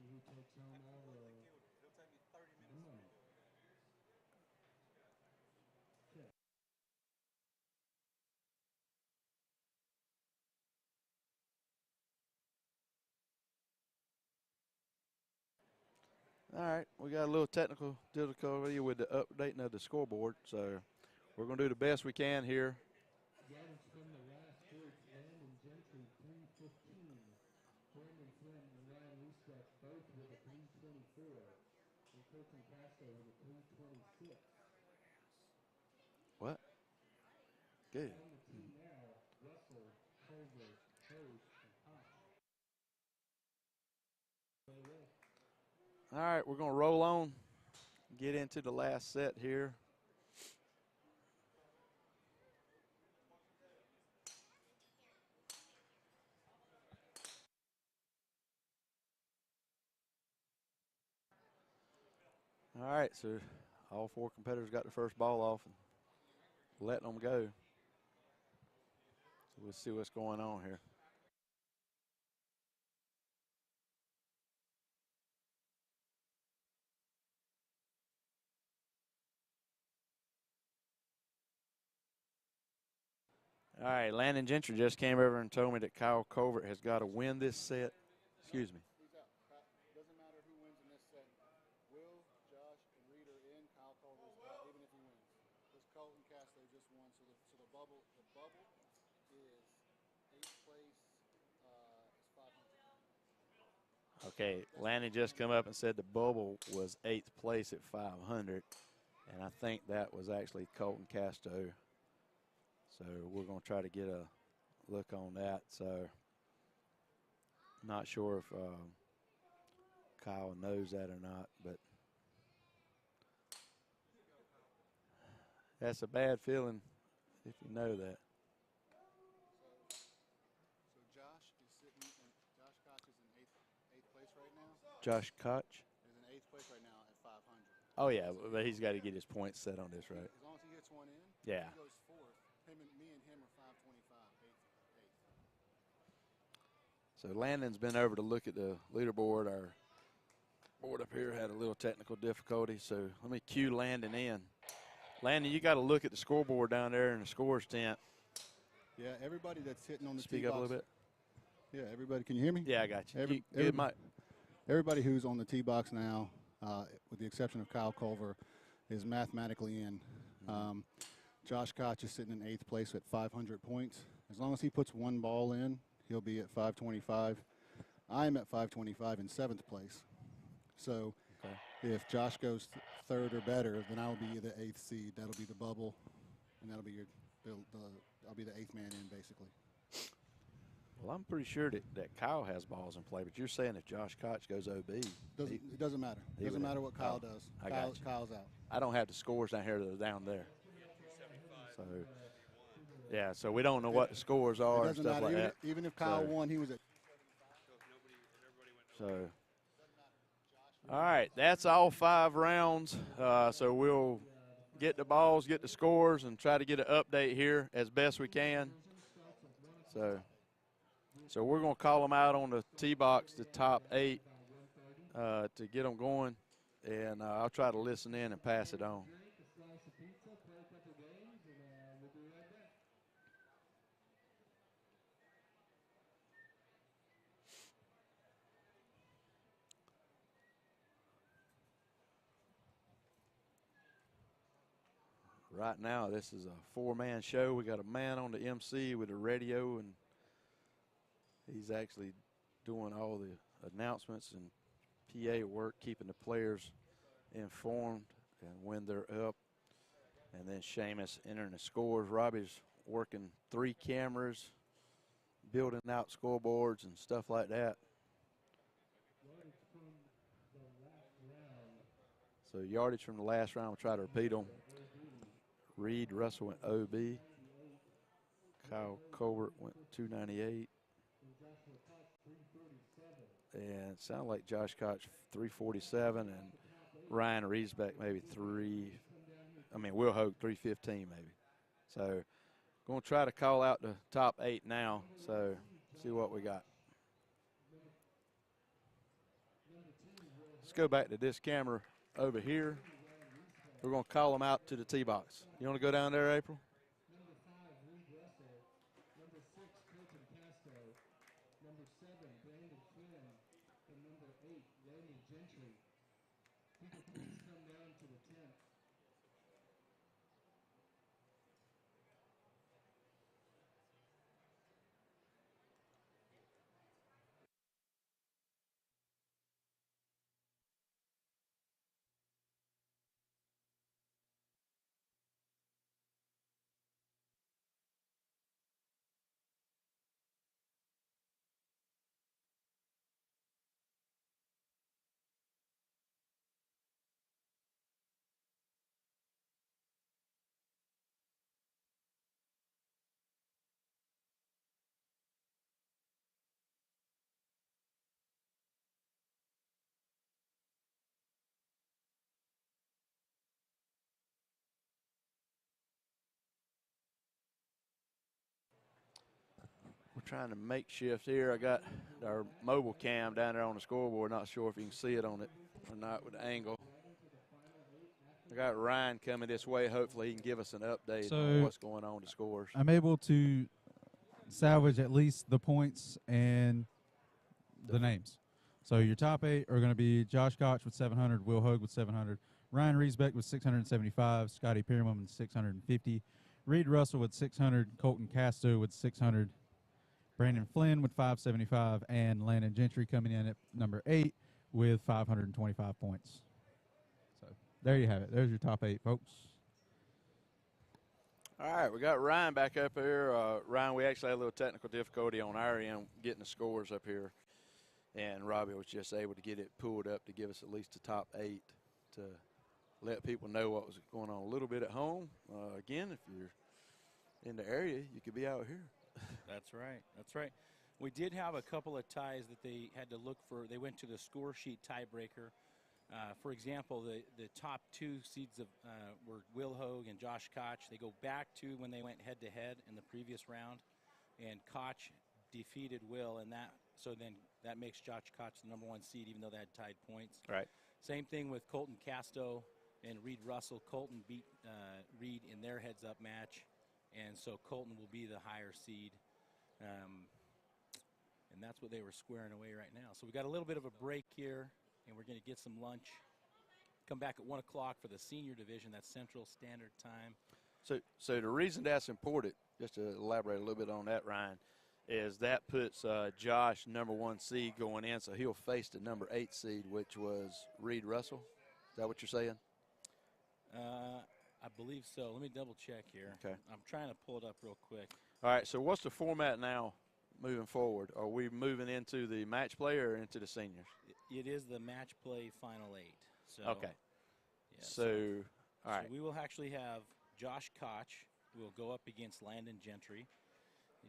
Speaker 1: All right, we got a little technical difficulty with the updating of the scoreboard, so we're going to do the best we can here.
Speaker 3: Yardage from the last group, Landon Gentry, 3:15. Brandon Flynn and Ryan Riesbeck both with a 3:24. And Colton Castro with a 3:26.
Speaker 1: What? Good.
Speaker 3: On the team now, Russell, Culver, Hogue, and Koch.
Speaker 1: All right, we're going to roll on, get into the last set here. All right, so all 4 competitors got the first ball off and letting them go. So we'll see what's going on here. All right, Landon Gentry just came over and told me that Kyle Culvert has got to win this set. Excuse me.
Speaker 7: Doesn't matter who wins in this set. Will, Josh, and Reed are in. Kyle Culver's out, even if he wins. This Colton Castro just won, so the bubble is 8th place, is 500.
Speaker 1: Okay, Landon just come up and said the bubble was 8th place at 500, and I think that was actually Colton Castro. So we're going to try to get a look on that. So not sure if Kyle knows that or not, but that's a bad feeling if you know that.
Speaker 7: So Josh is sitting, Josh Koch is in 8th place right now.
Speaker 1: Josh Koch?
Speaker 7: Is in 8th place right now at 500.
Speaker 1: Oh, yeah, but he's got to get his points set on this, right?
Speaker 7: As long as he gets one in,
Speaker 1: Yeah.
Speaker 7: he goes 4th. Me and him are 525, 8th.
Speaker 1: So Landon's been over to look at the leaderboard. Our board up here had a little technical difficulty, so let me cue Landon in. Landon, you got to look at the scoreboard down there in the scores tent.
Speaker 7: Yeah, everybody that's hitting on the
Speaker 1: Speak
Speaker 7: tee
Speaker 1: up
Speaker 7: box.
Speaker 1: a little bit.
Speaker 7: Yeah, everybody, can you hear me?
Speaker 1: Yeah, I got you.
Speaker 7: Every-
Speaker 1: Good,
Speaker 7: everybody- everybody who's on the tee box now, with the exception of Kyle Culver, is mathematically in. Josh Koch is sitting in 8th place at 500 points. As long as he puts one ball in, he'll be at 525. I'm at 525 in 7th place. So if Josh goes 3rd or better, then I'll be the 8th seed. That'll be the bubble, and that'll be I'll be the 8th man in, basically.
Speaker 1: Well, I'm pretty sure that Kyle has balls in play, but you're saying if Josh Koch goes OB.
Speaker 7: It doesn't matter. It doesn't matter what Kyle does. Kyle's out.
Speaker 1: I don't have the scores down here that are down there. So, yeah, so we don't know what the scores are and stuff like that.
Speaker 7: Even if Kyle won, he was at.
Speaker 1: So, all right, that's all 5 rounds. So we'll get the balls, get the scores, and try to get an update here as best we can. So we're going to call them out on the tee box, the top 8, to get them going, and I'll try to listen in and pass it on. Right now, this is a 4-man show. We got a man on the MC with a radio, and he's actually doing all the announcements and PA work, keeping the players informed and when they're up. And then Seamus entering the scores. Robbie's working 3 cameras, building out scoreboards and stuff like that. So yardage from the last round, we'll try to repeat them. Reed Russell went OB. Kyle Colbert went 298. And it sounded like Josh Koch 347 and Ryan Riesbeck maybe Will Hogue 315 maybe. So going to try to call out the top 8 now. So see what we got. Let's go back to this camera over here. We're going to call them out to the tee box. You want to go down there, April?
Speaker 3: Number 5, Reed Russell. Number 6, Colton Casto. Number 7, Brandon Flynn. And number 8, Randy Gentry. People please come down to the tent.
Speaker 1: We're trying to makeshift here. I got our mobile cam down there on the scoreboard. Not sure if you can see it on it or not with the angle. I got Ryan coming this way. Hopefully he can give us an update on what's going on with the scores.
Speaker 2: I'm able to salvage at least the points and the names. So your top 8 are going to be Josh Koch with 700, Will Hogue with 700, Ryan Riesbeck with 675, Scotty Pierman with 650, Reed Russell with 600, Colton Casto with 600, Brandon Flynn with 575, and Landon Gentry coming in at number 8 with 525 points. So there you have it. There's your top 8, folks.
Speaker 1: All right, we got Ryan back up here. Ryan, we actually had a little technical difficulty on our end getting the scores up here, and Robbie was just able to get it pulled up to give us at least the top 8 to let people know what was going on a little bit at home. Again, if you're in the area, you could be out here.
Speaker 5: That's right. That's right. We did have a couple of ties that they had to look for. They went to the score sheet tiebreaker. For example, the top 2 seeds were Will Hogue and Josh Koch. They go back to when they went head-to-head in the previous round, and Koch defeated Will, and that makes Josh Koch the number 1 seed, even though they had tied points.
Speaker 1: Right.
Speaker 5: Same thing with Colton Casto and Reed Russell. Colton beat Reed in their heads-up match, and so Colton will be the higher seed. And that's what they were squaring away right now. So we got a little bit of a break here, and we're going to get some lunch. Come back at 1 o'clock for the senior division. That's Central Standard Time.
Speaker 1: So the reason that's important, just to elaborate a little bit on that, Ryan, is that puts Josh #1 seed going in, so he'll face the #8 seed, which was Reed Russell. Is that what you're saying?
Speaker 5: I believe so. Let me double check here.
Speaker 1: Okay.
Speaker 5: I'm trying to pull it up real quick.
Speaker 1: All right, so what's the format now moving forward? Are we moving into the match play or into the seniors?
Speaker 5: It is the match play final 8. So,
Speaker 1: Okay.
Speaker 5: Yeah,
Speaker 1: So, all right.
Speaker 5: So we will actually have Josh Koch will go up against Landon Gentry.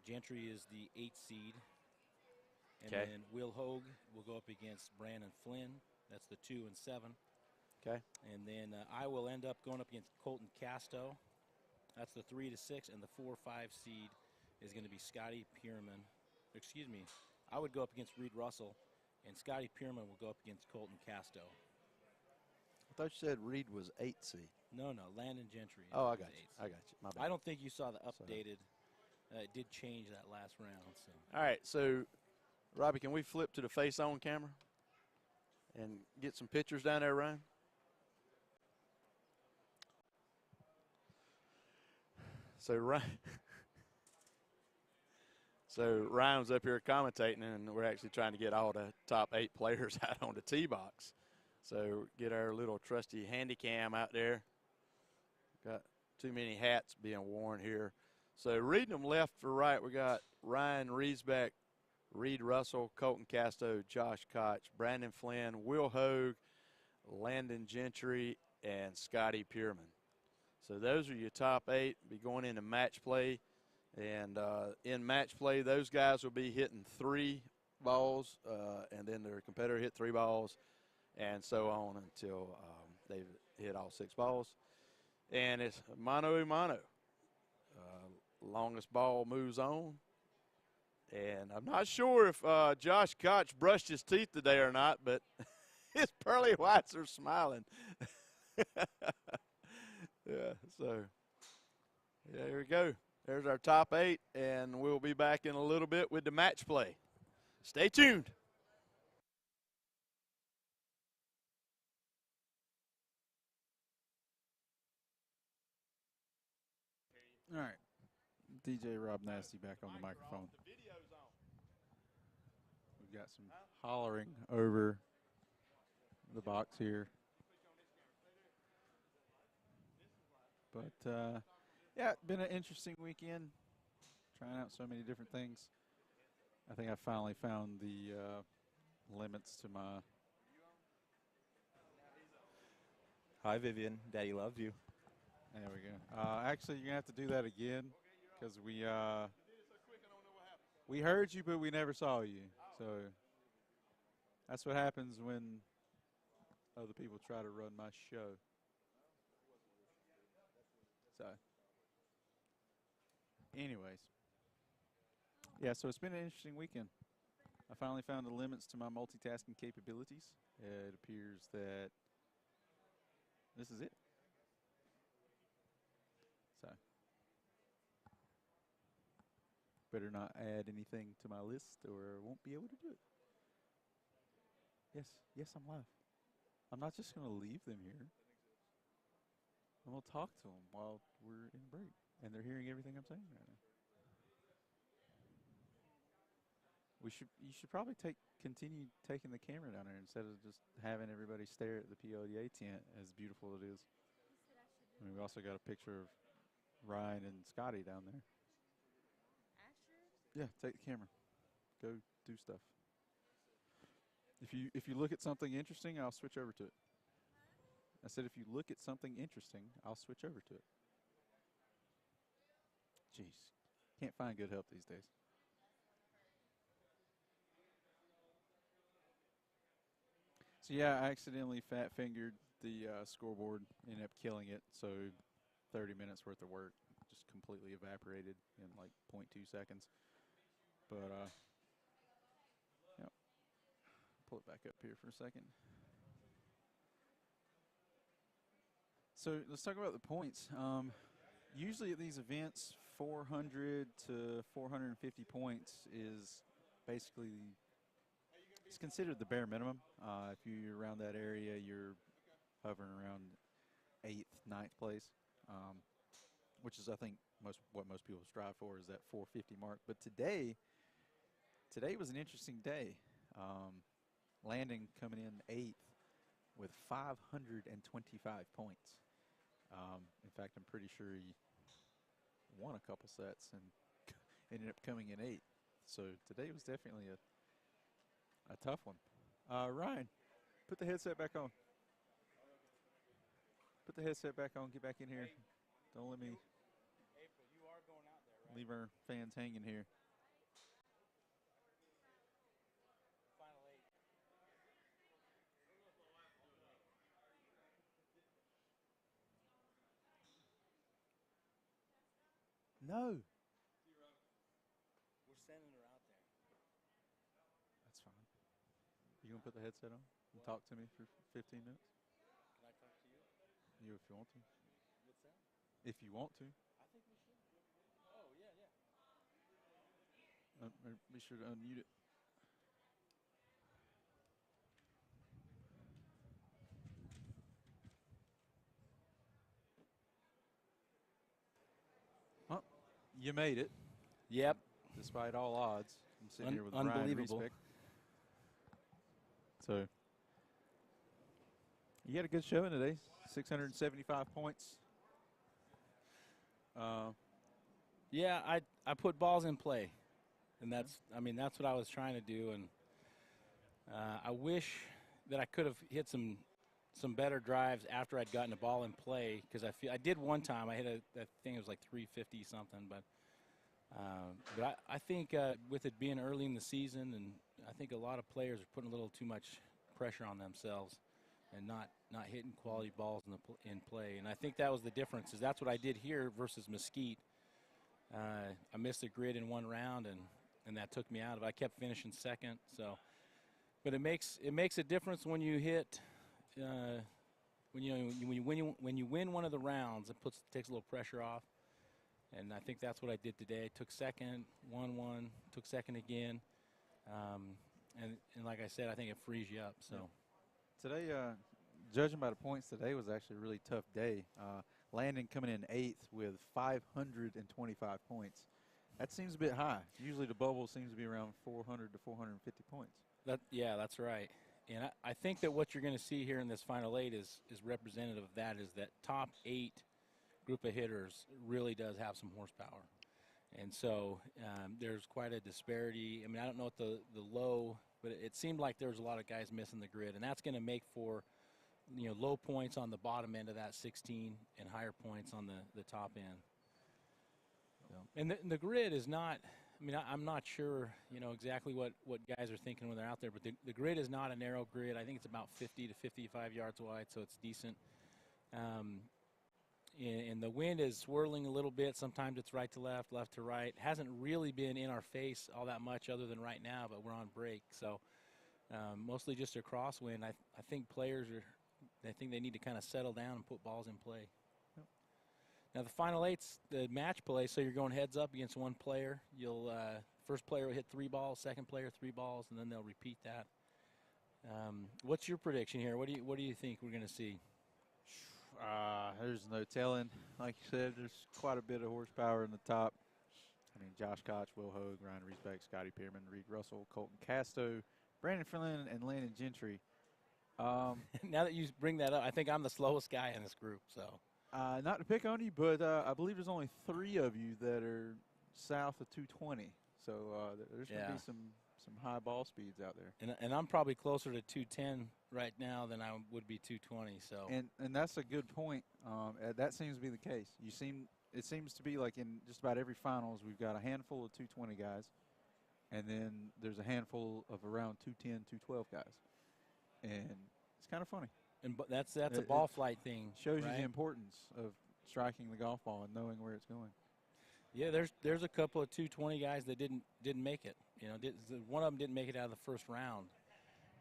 Speaker 5: Gentry is the 8th seed. And
Speaker 1: Okay.
Speaker 5: then Will Hogue will go up against Brandon Flynn. That's the 2 and 7.
Speaker 1: Okay.
Speaker 5: And then I will end up going up against Colton Casto. That's the 3 to 6. And the 4-5 seed is going to be Scotty Pierman. Excuse me. I would go up against Reed Russell. And Scotty Pierman will go up against Colton Casto.
Speaker 1: I thought you said Reed was 8 seed.
Speaker 5: No, Landon Gentry.
Speaker 1: Oh, I
Speaker 5: is
Speaker 1: got you.
Speaker 5: 8th.
Speaker 1: I got you. My bad.
Speaker 5: I don't think you saw the updated. It did change that last round. So.
Speaker 1: All right, so, Robbie, can we flip to the face-on camera and get some pictures down there, Ryan? So, Ryan was up here commentating, and we're actually trying to get all the top 8 players out on the tee box. So get our little trusty handy cam out there. Got too many hats being worn here. So reading them left for right, we got Ryan Riesbeck, Reed Russell, Colton Casto, Josh Koch, Brandon Flynn, Will Hogue, Landon Gentry, and Scotty Pierman. So those are your top 8. Be going into match play. And in match play, those guys will be hitting 3 balls, and then their competitor hit 3 balls, and so on until they've hit all 6 balls. And it's mano a mano. Longest ball moves on. And I'm not sure if Josh Koch brushed his teeth today or not, but his pearly whites are smiling. Yeah, so yeah, here we go. There's our top 8, and we'll be back in a little bit with the match play. Stay tuned.
Speaker 2: All right. DJ Rob Nasty back on the microphone. We've got some hollering over the box here. But, yeah, it's been an interesting weekend. Trying out so many different things. I think I finally found the limits to my...
Speaker 8: Hi, Vivian. Daddy loves you.
Speaker 2: There we go. Actually, you're going to have to do that again because we heard you, but we never saw you. So that's what happens when other people try to run my show. So anyways. Yeah, so it's been an interesting weekend. I finally found the limits to my multitasking capabilities. It appears that this is it. So better not add anything to my list or I won't be able to do it. Yes, I'm live. I'm not just going to leave them here. I'm going to talk to them while we're in break. And they're hearing everything I'm saying right now. You should probably continue taking the camera down there instead of just having everybody stare at the PLDA tent, as beautiful it is. I mean, we also got a picture of Ryan and Scotty down there. Yeah, take the camera. Go do stuff. If you look at something interesting, I'll switch over to it. I said if you look at something interesting, I'll switch over to it. Jeez, can't find good help these days. So yeah, I accidentally fat-fingered the scoreboard, ended up killing it. So 30 minutes worth of work just completely evaporated in like 0.2 seconds. But yep. Pull it back up here for a second. So let's talk about the points. Usually at these events, 400 to 450 points is basically, it's considered the bare minimum. If you're around that area, you're hovering around 8th, 9th place, which is, I think, what most people strive for is that 450 mark. But today was an interesting day. Landon coming in 8th with 525 points. In fact, I'm pretty sure he won a couple sets and ended up coming in 8th. So today was definitely a tough one. Ryan, put the headset back on. Put the headset back on. Get back in here. Don't let me leave our fans hanging here. No.
Speaker 5: We're sending her out there.
Speaker 2: That's fine. You gonna put the headset on and talk to me for 15 minutes?
Speaker 5: Can I talk to you?
Speaker 2: You, if you want to.
Speaker 5: What's that?
Speaker 2: If you want to.
Speaker 5: I think we should. Oh, yeah.
Speaker 2: Be sure to unmute it. Oh, you made it.
Speaker 5: Yep.
Speaker 2: Despite all odds. I'm sitting here with Ryan
Speaker 5: Unbelievable.
Speaker 2: Reesbeck. So, you had a good showing today. 675 points.
Speaker 5: Yeah, I put balls in play, and that's what I was trying to do, and I wish that I could have hit some better drives after I'd gotten the ball in play, because I did one time. I hit that thing, it was like 350 something, but I think with it being early in the season, and I think a lot of players are putting a little too much pressure on themselves and not hitting quality balls in play, and I think that was the difference. Is that's what I did here versus Mesquite. I missed the grid in one round, and that took me out of it. I kept finishing second, so. But it makes a difference when you hit, when you win one of the rounds. It takes a little pressure off, and I think that's what I did today. I took second, won one, took second again, and like I said, I think it frees you up. So
Speaker 2: today, judging by the points, today was actually a really tough day. Landon coming in 8th with 525 points. That seems a bit high. Usually the bubble seems to be around 400 to 450 points.
Speaker 5: That's right. And I think that what you're going to see here in this final 8 is representative of that, is that top 8 group of hitters really does have some horsepower. And so there's quite a disparity. I mean, I don't know what the low, but it seemed like there was a lot of guys missing the grid, and that's going to make for low points on the bottom end of that 16 and higher points on the top end. So, and the grid is not, I mean, I'm not sure, exactly what guys are thinking when they're out there, but the grid is not a narrow grid. I think it's about 50 to 55 yards wide, so it's decent. And the wind is swirling a little bit. Sometimes it's right to left, left to right. Hasn't really been in our face all that much other than right now, but we're on break. So mostly just a crosswind. I think players I think they need to kind of settle down and put balls in play.
Speaker 2: Yep.
Speaker 5: Now the final 8's the match play, so you're going heads up against one player. You'll first player will hit 3 balls, second player 3 balls, and then they'll repeat that. What's your prediction here? What do you think we're going to see?
Speaker 2: There's no telling. Like you said, there's quite a bit of horsepower in the top. I mean, Josh Koch, Will Hogue, Ryan Reesbeck, Scotty Pearman, Reed Russell, Colton Casto, Brandon Flynn, and Landon Gentry.
Speaker 5: Now that you bring that up, I think I'm the slowest guy in this group. So,
Speaker 2: not to pick on you, but I believe there's only 3 of you that are south of 220. So there's going to be some high ball speeds out there.
Speaker 5: And I'm probably closer to 210 right now than I would be 220. So,
Speaker 2: and that's a good point. That seems to be the case. It seems to be like in just about every finals, we've got a handful of 220 guys, and then there's a handful of around 210, 212 guys. And it's kind of funny.
Speaker 5: And that's a ball flight thing.
Speaker 2: Shows
Speaker 5: right?
Speaker 2: you the importance of striking the golf ball and knowing where it's going.
Speaker 5: Yeah, there's a couple of 220 guys that didn't make it. One of them didn't make it out of the first round,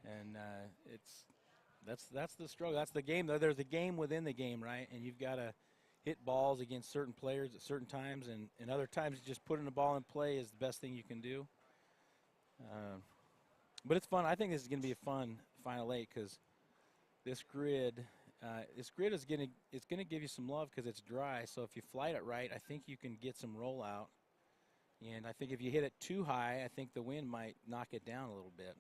Speaker 5: and that's the struggle. That's the game. There's a game within the game, right? And you've got to hit balls against certain players at certain times, and other times just putting the ball in play is the best thing you can do. But it's fun. I think this is going to be a fun final 8 because this grid is going to give you some love because it's dry. So if you flight it right, I think you can get some rollout. And I think if you hit it too high, I think the wind might knock it down a little bit.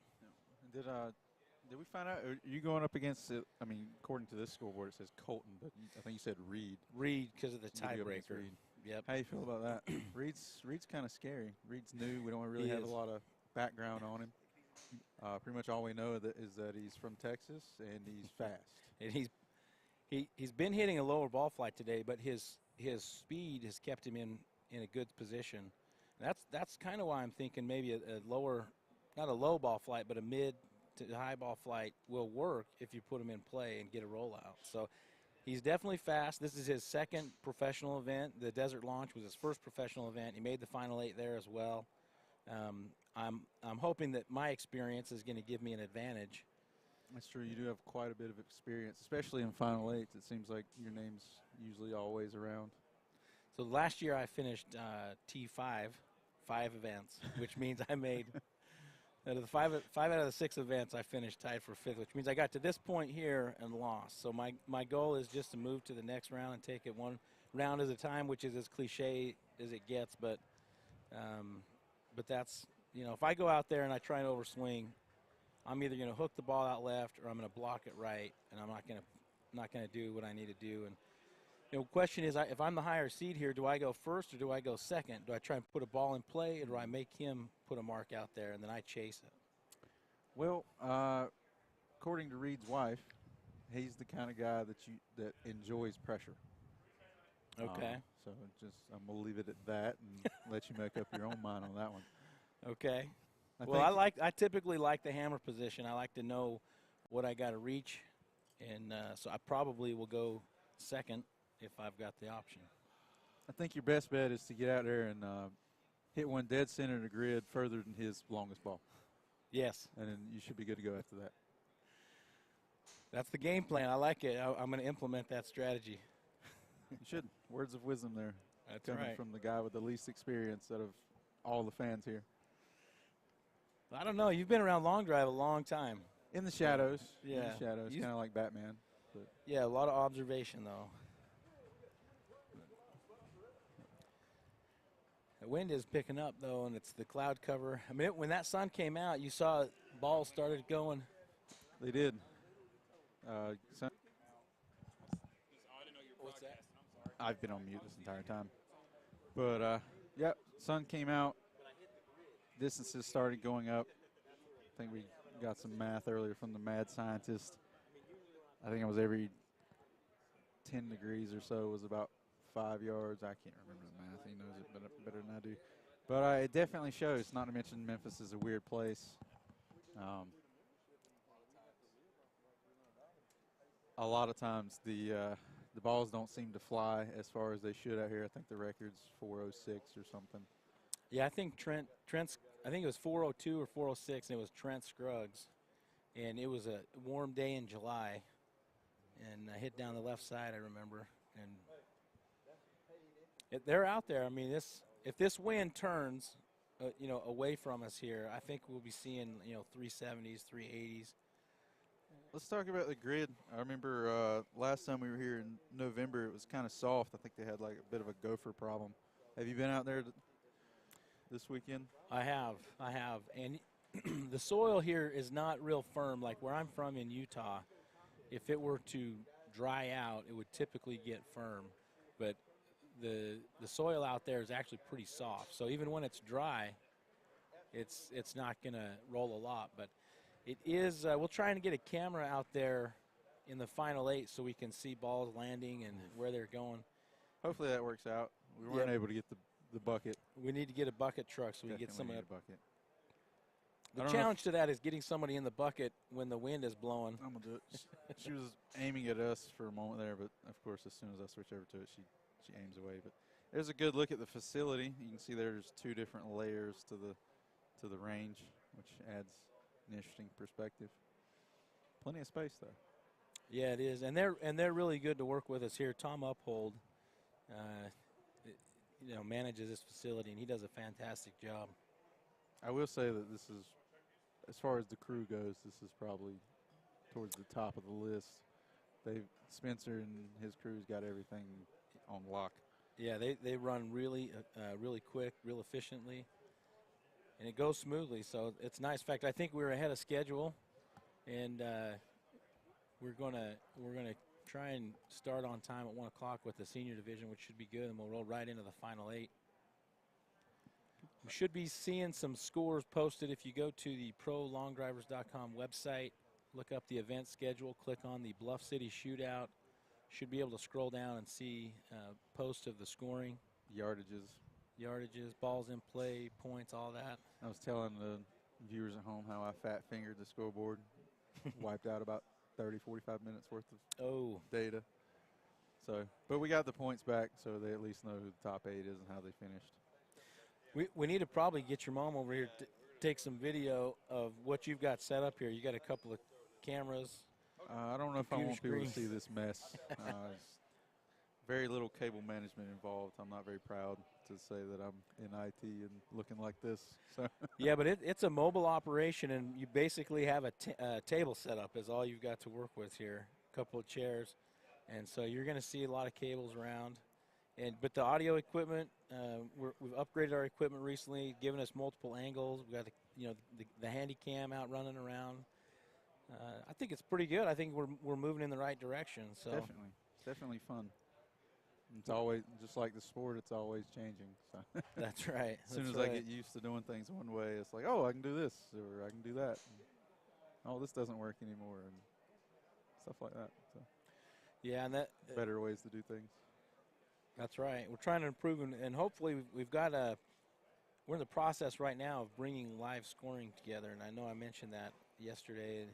Speaker 2: Did we find out? Are you going up against? I mean, according to this scoreboard, it says Colton, but I think you said Reed.
Speaker 5: Reed because of the
Speaker 2: You'll be up against
Speaker 5: tiebreaker.
Speaker 2: Reed.
Speaker 5: Yep.
Speaker 2: How you feel about that? Reed's kind of scary. Reed's new. We don't really have a lot of background on him. Pretty much all we know is that he's from Texas and he's fast.
Speaker 5: And he's been hitting a lower ball flight today, but his speed has kept him in a good position. That's kind of why I'm thinking maybe a lower, not a low ball flight, but a mid to high ball flight will work if you put him in play and get a rollout. So he's definitely fast. This is his second professional event. The Desert Launch was his first professional event. He made the final 8 there as well. I'm hoping that my experience is going to give me an advantage.
Speaker 2: That's true. You do have quite a bit of experience, especially in final 8s. It seems like your name's usually always around.
Speaker 5: So last year I finished T5, 5 events, which means I made out of the five out of the 6 events I finished tied for 5th, which means I got to this point here and lost. So my goal is just to move to the next round and take it one round at a time, which is as cliche as it gets. But that's, if I go out there and I try and overswing, I'm either going to hook the ball out left or I'm going to block it right, and I'm not going to do what I need to do. And the question is, if I'm the higher seed here, do I go first or do I go second? Do I try and put a ball in play, or do I make him put a mark out there and then I chase it?
Speaker 2: Well, according to Reed's wife, he's the kind of guy that enjoys pressure.
Speaker 5: Okay.
Speaker 2: So I'm gonna leave it at that and let you make up your own mind on that one.
Speaker 5: Okay. I typically like the hammer position. I like to know what I got to reach, and so I probably will go second if I've got the option.
Speaker 2: I think your best bet is to get out there and hit one dead center of the grid further than his longest ball.
Speaker 5: Yes.
Speaker 2: And then you should be good to go after that.
Speaker 5: That's the game plan. I like it. I'm going to implement that strategy.
Speaker 2: You should. Words of wisdom there.
Speaker 5: That's
Speaker 2: coming
Speaker 5: right.
Speaker 2: from the guy with the least experience out of all the fans here.
Speaker 5: I don't know. You've been around long drive a long time.
Speaker 2: In the shadows.
Speaker 5: Yeah.
Speaker 2: In the shadows. Kind of like Batman. But
Speaker 5: yeah, a lot of observation, though. The wind is picking up, though, and it's the cloud cover. I mean, when that sun came out, you saw balls started going.
Speaker 2: They did.
Speaker 5: What's that?
Speaker 2: I've been on mute this entire time. But, yep, sun came out. Distances started going up. I think we got some math earlier from the mad scientist. I think it was every 10 degrees or so was about 5 yards. I can't remember the math. He knows it better than I do. But it definitely shows, not to mention Memphis is a weird place. A lot of times the balls don't seem to fly as far as they should out here. I think the record's 406 or something.
Speaker 5: Yeah, I think Trent's, I think it was 402 or 406, and it was Trent Scruggs. And it was a warm day in July. And I hit down the left side, I remember. And they're out there. I mean, if this wind turns, away from us here, I think we'll be seeing, 370s, 380s.
Speaker 2: Let's talk about the grid. I remember last time we were here in November, it was kind of soft. I think they had like a bit of a gopher problem. Have you been out there this weekend?
Speaker 5: I have. And the soil here is not real firm. Like where I'm from in Utah, if it were to dry out, it would typically get firm. But the soil out there is actually pretty soft. So even when it's dry, it's not going to roll a lot. But it is, we'll try and get a camera out there in the final 8 so we can see balls landing and where they're going.
Speaker 2: Hopefully that works out. We weren't able to get the bucket.
Speaker 5: We need to get a bucket truck so we
Speaker 2: Definitely
Speaker 5: get some of that.
Speaker 2: bucket.
Speaker 5: The challenge to that is getting somebody in the bucket when the wind is blowing.
Speaker 2: I'm gonna do it. She was aiming at us for a moment there, but of course, as soon as I switch over to it, she aims away. But there's a good look at the facility. You can see there's 2 different layers to the range, which adds an interesting perspective. Plenty of space though.
Speaker 5: Yeah, it is, and they're really good to work with us here. Tom Uphold, manages this facility, and he does a fantastic job.
Speaker 2: I will say that this is, as far as the crew goes, this is probably towards the top of the list. Spencer and his crew's got everything on lock.
Speaker 5: Yeah, they run really quick, real efficiently, and it goes smoothly. So it's nice. In fact, I think we're ahead of schedule, and we're gonna try and start on time at 1 o'clock with the senior division, which should be good, and we'll roll right into the final 8. We should be seeing some scores posted if you go to the prolongdrivers.com website. Look up the event schedule, click on the Bluff City Shootout. Should be able to scroll down and see post of the scoring. Yardages, balls in play, points, all that.
Speaker 2: I was telling the viewers at home how I fat-fingered the scoreboard, wiped out about 30, 45 minutes worth of data. So, but we got the points back, so they at least know who the top 8 is and how they finished.
Speaker 5: We need to probably get your mom over here to take some video of what you've got set up here. You got a couple of cameras.
Speaker 2: I don't know if I want people to see this mess. Very little cable management involved. I'm not very proud to say that I'm in IT and looking like this. So.
Speaker 5: Yeah, but it's a mobile operation, and you basically have a table set up is all you've got to work with here. A couple of chairs, and so you're going to see a lot of cables around. But the audio equipment, we've upgraded our equipment recently, given us multiple angles. We've got the handy cam out running around. I think it's pretty good. I think we're moving in the right direction. So
Speaker 2: definitely fun. It's always just like the sport. It's always changing. So
Speaker 5: that's right.
Speaker 2: As soon as I get used to doing things one way, it's like, oh, I can do this or I can do that. And, oh, this doesn't work anymore, and stuff like that. So
Speaker 5: yeah, and
Speaker 2: better ways to do things.
Speaker 5: That's right. We're trying to improve, and hopefully we've got we're in the process right now of bringing live scoring together. And I know I mentioned that yesterday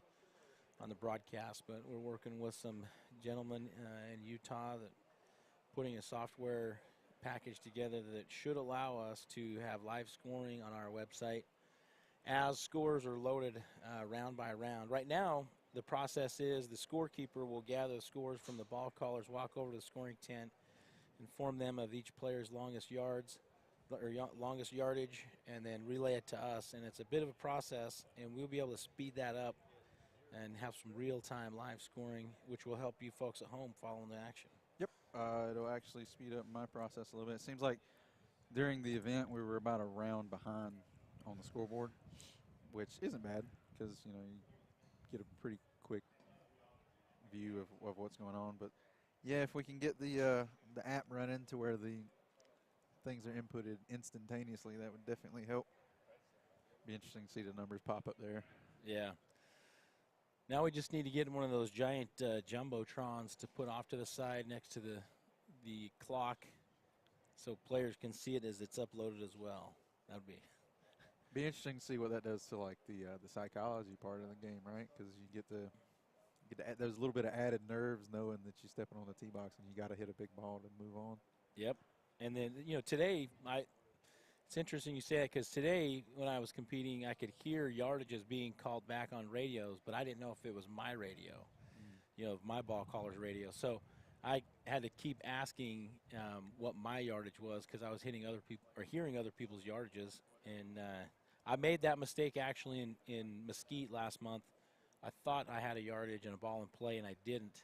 Speaker 5: on the broadcast, but we're working with some gentlemen in Utah that putting a software package together that should allow us to have live scoring on our website as scores are loaded round by round. Right now, the process is the scorekeeper will gather the scores from the ball callers, walk over to the scoring tent, inform them of each player's longest yards or longest yardage, and then relay it to us. And it's a bit of a process, and we'll be able to speed that up and have some real-time live scoring, which will help you folks at home following the action.
Speaker 2: Yep, it'll actually speed up my process a little bit. It seems like during the event we were about a round behind on the scoreboard, which isn't bad because you get a pretty quick view of what's going on. But yeah, if we can get the app running to where the things are inputted instantaneously, that would definitely help. Be interesting to see the numbers pop up there.
Speaker 5: Yeah. Now we just need to get one of those giant jumbotrons to put off to the side next to the clock, so players can see it as it's uploaded as well. That'd be
Speaker 2: interesting to see what that does to like the psychology part of the game, right? Because you get there's a little bit of added nerves knowing that you're stepping on the tee box and you got to hit a big ball to move on.
Speaker 5: Yep. And then today it's interesting you say that, because today when I was competing, I could hear yardages being called back on radios, but I didn't know if it was my radio, my ball caller's radio. So I had to keep asking what my yardage was, because I was hitting other people or hearing other people's yardages. And I made that mistake actually in Mesquite last month. I thought I had a yardage and a ball in play, and I didn't,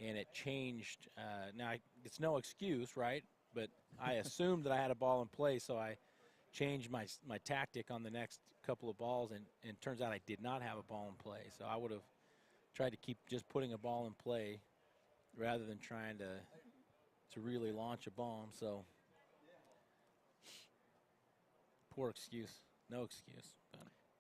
Speaker 5: and it changed. Now it's no excuse, right? But I assumed that I had a ball in play, so I changed my tactic on the next couple of balls, and turns out I did not have a ball in play. So I would have tried to keep just putting a ball in play rather than trying to really launch a bomb. So poor excuse, no excuse.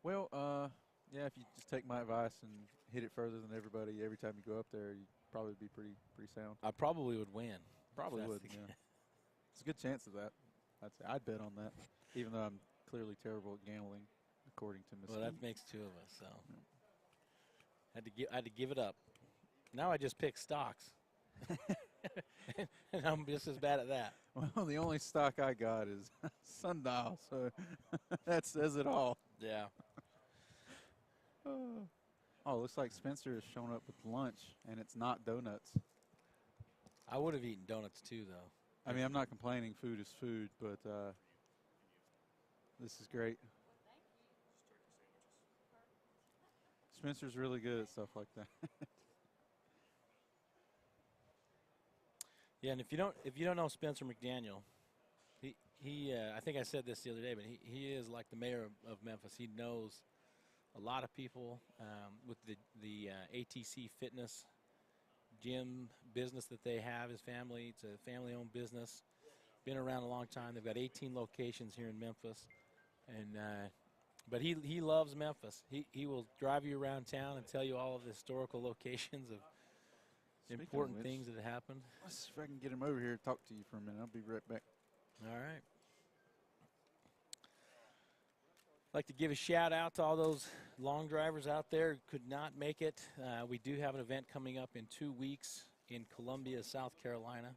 Speaker 2: Well, yeah, if you just take my advice and hit it further than everybody every time you go up there, you'd probably be pretty sound.
Speaker 5: I probably would win.
Speaker 2: Probably would, yeah. It's a good chance of that. I'd bet on that, even though I'm clearly terrible at gambling, according to Mesquite.
Speaker 5: Well, that makes two of us, so I had to give it up. Now I just pick stocks, and I'm just as bad at that.
Speaker 2: Well, the only stock I got is Sundial, so that says it all.
Speaker 5: Yeah.
Speaker 2: Oh, looks like Spencer has shown up with lunch, and it's not donuts.
Speaker 5: I would have eaten donuts too, though.
Speaker 2: I mean, I'm not complaining. Food is food, but this is great. Spencer's really good at stuff like that.
Speaker 9: Yeah, and if you don't know Spencer McDaniel, he I think I said this the other day, but he is like the mayor of Memphis. He knows a lot of people with the ATC Fitness gym business that they have. His family, it's a family-owned business. Been around a long time. They've got 18 locations here in Memphis, and but he loves Memphis. He will drive you around town and tell you all of the historical locations of
Speaker 2: Speaking of
Speaker 9: important
Speaker 2: which,
Speaker 9: things that have happened.
Speaker 2: let's see if I can get him over here to talk to you for a minute. I'll be right back.
Speaker 9: All right. I'd like to give a shout out to all those long drivers out there who could not make it. We do have an event coming up in 2 weeks in Columbia, South Carolina.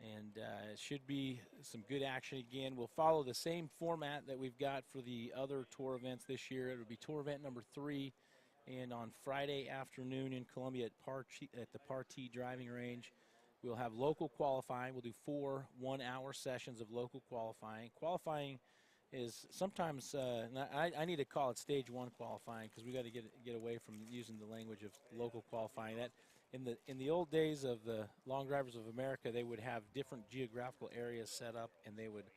Speaker 9: And it should be some good action again. We'll follow the same format that we've got for the other tour events this year. It'll be tour event number 3, and on Friday afternoon in Columbia at the Partee driving range, we'll have local qualifying. We'll do 4 one-hour sessions of local qualifying. Qualifying is sometimes, I need to call it stage 1 qualifying because we got to get away from using the language of local qualifying. That in the old days of the Long Drivers of America, they would have different geographical areas set up, and they would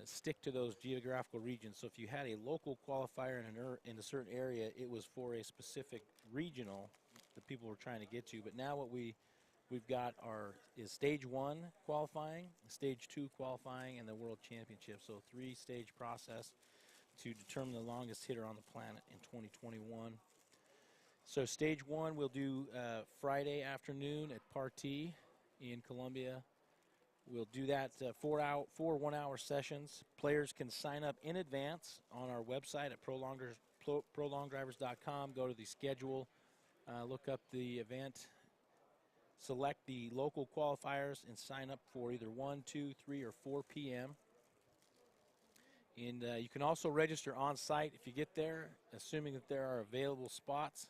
Speaker 9: stick to those geographical regions. So if you had a local qualifier in a certain area, it was for a specific regional that people were trying to get to. But now what we've got is stage 1 qualifying, stage 2 qualifying, and the World Championship. So 3-stage process to determine the longest hitter on the planet in 2021. So stage 1 we'll do Friday afternoon at Partee in Columbia. We'll do that 4 one-hour sessions. Players can sign up in advance on our website at prolongdrivers.com. Go to the schedule, look up the event, select the local qualifiers, and sign up for either 1, 2, 3, or 4 p.m. And you can also register on site if you get there, assuming that there are available spots.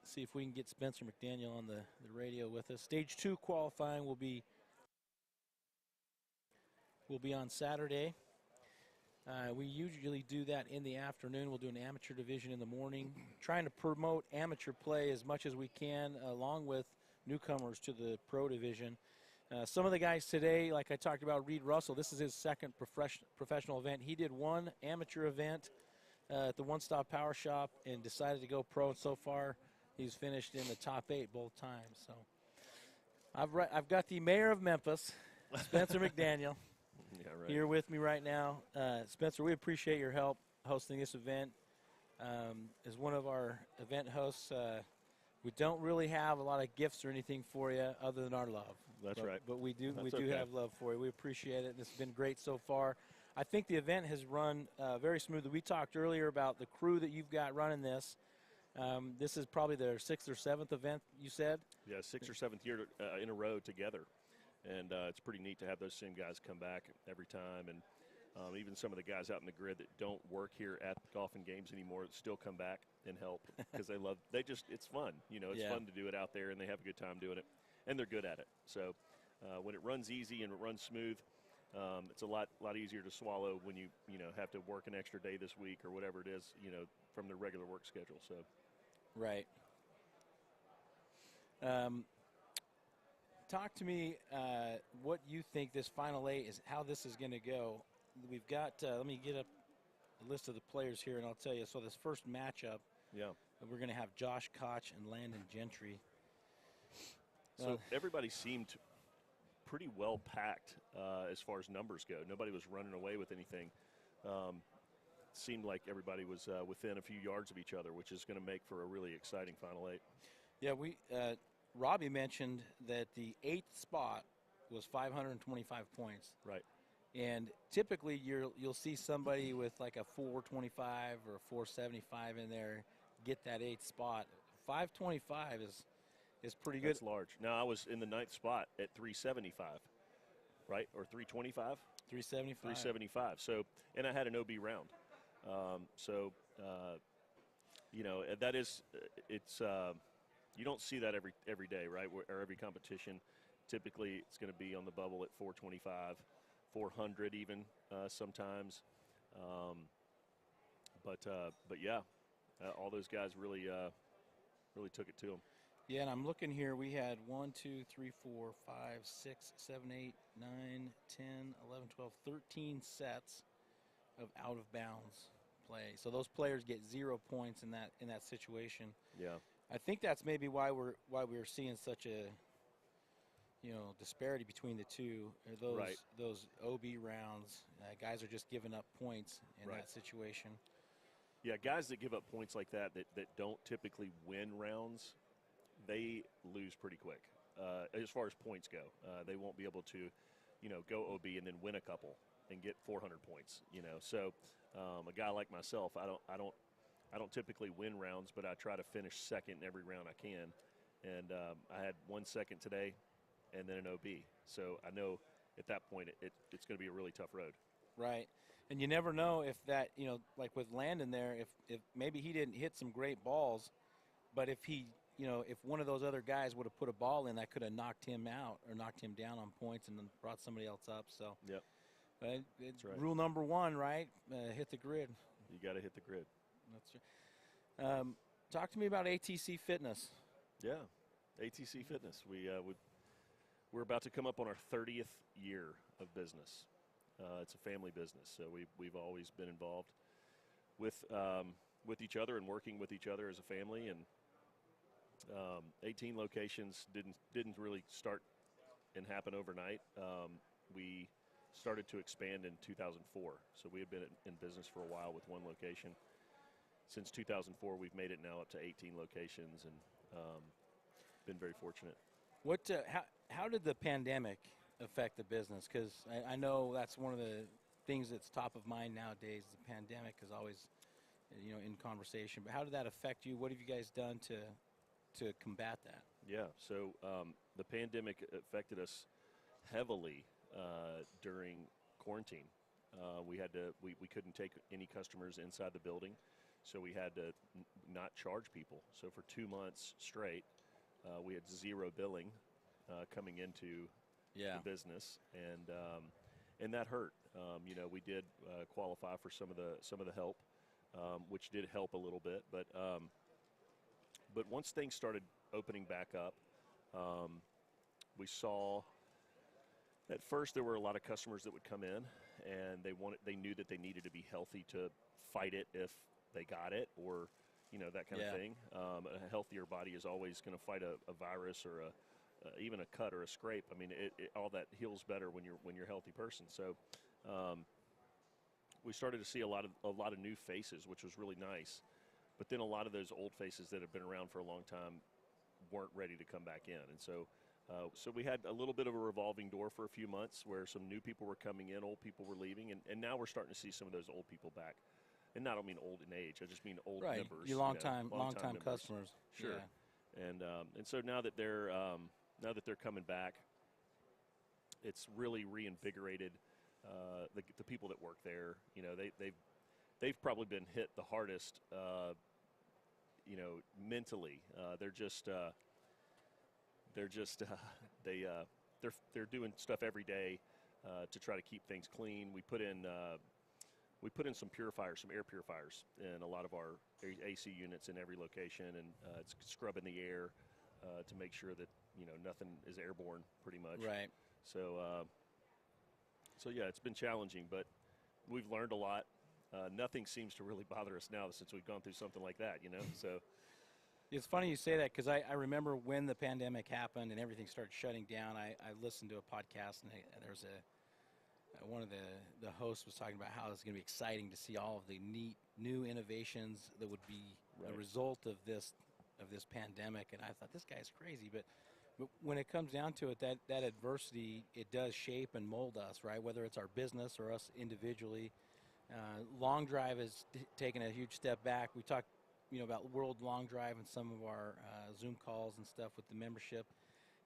Speaker 9: See if we can get Spencer McDaniel on the radio with us. Stage 2 qualifying will be on Saturday. We usually do that in the afternoon. We'll do an amateur division in the morning, trying to promote amateur play as much as we can, along with newcomers to the pro division. Some of the guys today, like I talked about, Reed Russell, this is his second professional event. He did one amateur event at the One Stop Power Shop and decided to go pro. And so far, he's finished in the top 8 both times. So I've got the mayor of Memphis, Spencer McDaniel, here with me right now. Spencer, we appreciate your help hosting this event. As one of our event hosts, we don't really have a lot of gifts or anything for you other than our love.
Speaker 10: That's right.
Speaker 9: But we do
Speaker 10: okay.
Speaker 9: have love for you. We appreciate it. It's been great so far. I think the event has run very smoothly. We talked earlier about the crew that you've got running this. This is probably their 6th or 7th event, you said?
Speaker 10: Yeah, 6th or 7th year in a row together. And it's pretty neat to have those same guys come back every time. And even some of the guys out in the grid that don't work here at Golf and Games anymore still come back and help because it's fun. It's fun to do it out there, and they have a good time doing it. And they're good at it. So when it runs easy and it runs smooth, it's a lot easier to swallow when you have to work an extra day this week or whatever it is, from the regular work schedule. So.
Speaker 9: Right. Talk to me what you think this Final 8 is, how this is going to go. We've got, let me get up a list of the players here, and I'll tell you. So this first matchup, we're going to have Josh Koch and Landon Gentry.
Speaker 10: So everybody seemed pretty well packed as far as numbers go. Nobody was running away with anything. Seemed like everybody was within a few yards of each other, which is going to make for a really exciting Final 8.
Speaker 9: Yeah, Robbie mentioned that the 8th spot was 525 points.
Speaker 10: Right.
Speaker 9: And typically you'll see somebody with like a 425 or a 475 in there get that 8th spot. 525 is pretty good.
Speaker 10: That's large. Now, I was in the 9th spot at 375, right? Or 325?
Speaker 9: 375.
Speaker 10: 375. So, and I had an OB round. That is, it's, you don't see that every day, right? Or every competition. Typically, it's going to be on the bubble at 425, 400 even sometimes. But yeah, all those guys really took it to them.
Speaker 9: Yeah, and I'm looking here. We had 1, 2, 3, 4, 5, 6, 7, 8, 9, 10, 11, 12, 13 sets of out of bounds play. So those players get 0 points in that situation.
Speaker 10: Yeah.
Speaker 9: I think that's maybe why we're seeing such a disparity between the two. Those OB rounds, guys are just giving up points in that situation.
Speaker 10: Yeah, guys that give up points like that don't typically win rounds, they lose pretty quick. As far as points go, they won't be able to, go OB and then win a couple and get 400 points. So a guy like myself, I don't typically win rounds, but I try to finish second in every round I can. And I had 1 second today, and then an OB. So I know at that point it's going to be a really tough road.
Speaker 9: Right. And you never know if that, like with Landon there, if maybe he didn't hit some great balls, but if he, if one of those other guys would have put a ball in, that could have knocked him out or knocked him down on points and then brought somebody else up. So,
Speaker 10: yep.
Speaker 9: That's right. Rule number 1, right? Hit the grid.
Speaker 10: You got to hit the grid.
Speaker 9: That's right. Talk to me about ATC Fitness.
Speaker 10: Yeah, ATC Fitness. We're about to come up on our 30th year of business. It's a family business, so we've always been involved with each other and working with each other as a family. And 18 locations didn't really start and happen overnight. We started to expand in 2004, so we had been in business for a while with one location. Since 2004, we've made it now up to 18 locations, and been very fortunate.
Speaker 9: How did the pandemic affect the business? Because I know that's one of the things that's top of mind nowadays. The pandemic is always, in conversation. But how did that affect you? What have you guys done to combat that?
Speaker 10: Yeah, so the pandemic affected us heavily during quarantine. We couldn't take any customers inside the building, so we had to not charge people. So for 2 months straight, we had 0 billing coming into the business, and that hurt. We did qualify for some of the help, which did help a little bit. But once things started opening back up, we saw at first there were a lot of customers that would come in, and they knew that they needed to be healthy to fight it if they got it, or that kind of thing. A healthier body is always going to fight a virus or even a cut or a scrape. I mean, all that heals better when you're a healthy person. So we started to see a lot of new faces, which was really nice. But then a lot of those old faces that have been around for a long time weren't ready to come back in, and so we had a little bit of a revolving door for a few months where some new people were coming in, old people were leaving, and now we're starting to see some of those old people back. And I don't mean old in age; I just mean old members.
Speaker 9: Your long-time customers.
Speaker 10: Sure. Yeah. And so now that they're coming back, it's really reinvigorated the people that work there. They've probably been hit the hardest. Mentally, they're doing stuff every day to try to keep things clean. We put in some purifiers, some air purifiers in a lot of our AC units in every location, and it's scrubbing the air to make sure that nothing is airborne, pretty much.
Speaker 9: Right.
Speaker 10: So yeah, it's been challenging, but we've learned a lot. Nothing seems to really bother us now since we've gone through something like that, So
Speaker 9: it's funny you say that, because I remember when the pandemic happened and everything started shutting down. I listened to a podcast, and there's one of the hosts was talking about how it's going to be exciting to see all of the neat new innovations that would be a result of this pandemic. And I thought, this guy's crazy, but when it comes down to it, that adversity, it does shape and mold us, right? Whether it's our business or us individually. Long drive has taken a huge step back. We talked, about World Long Drive and some of our Zoom calls and stuff with the membership,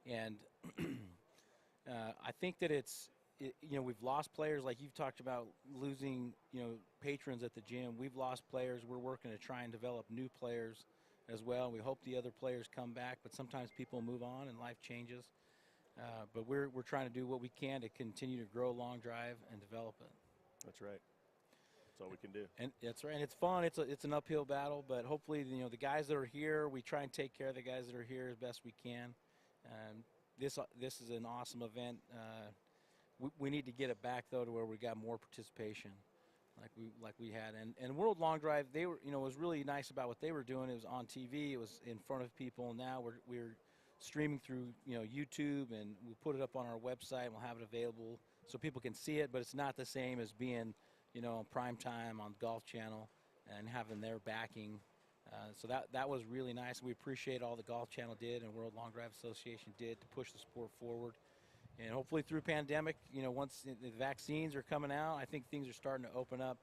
Speaker 9: and I think that we've lost players, like you've talked about losing, patrons at the gym. We've lost players. We're working to try and develop new players as well. We hope the other players come back, but sometimes people move on and life changes. But we're trying to do what we can to continue to grow Long Drive and develop it.
Speaker 10: That's right. That's all we can do.
Speaker 9: And that's right. And it's fun. It's an uphill battle, but hopefully, the guys that are here, we try and take care of the guys that are here as best we can. This is an awesome event. We need to get it back though to where we got more participation, like we had. And World Long Drive, they were, was really nice about what they were doing. It was on TV. It was in front of people. Now we're streaming through YouTube, and we'll put it up on our website. And we'll have it available so people can see it. But it's not the same as being on prime time on Golf Channel and having their backing. So that was really nice. We appreciate all the Golf Channel did and World Long Drive Association did to push the sport forward. And hopefully through pandemic, once the vaccines are coming out, I think things are starting to open up.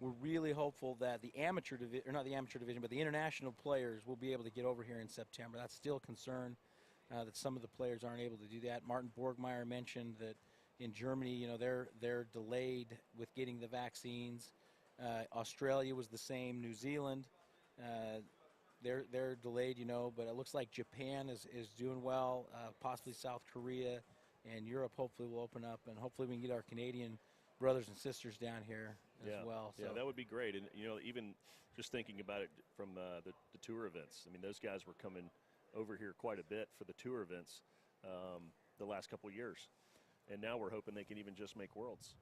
Speaker 9: We're really hopeful that the amateur division, or not the amateur division, but the international players will be able to get over here in September. That's still a concern that some of the players aren't able to do that. Martin Borgmeyer mentioned that in Germany, they're delayed with getting the vaccines. Australia was the same. New Zealand, they're delayed, but it looks like Japan is doing well. Possibly South Korea and Europe hopefully will open up, and hopefully we can get our Canadian brothers and sisters down here as well. So.
Speaker 10: Yeah, that would be great. And even just thinking about it from the tour events. I mean, those guys were coming over here quite a bit for the tour events the last couple of years. And now we're hoping they can even just make Worlds.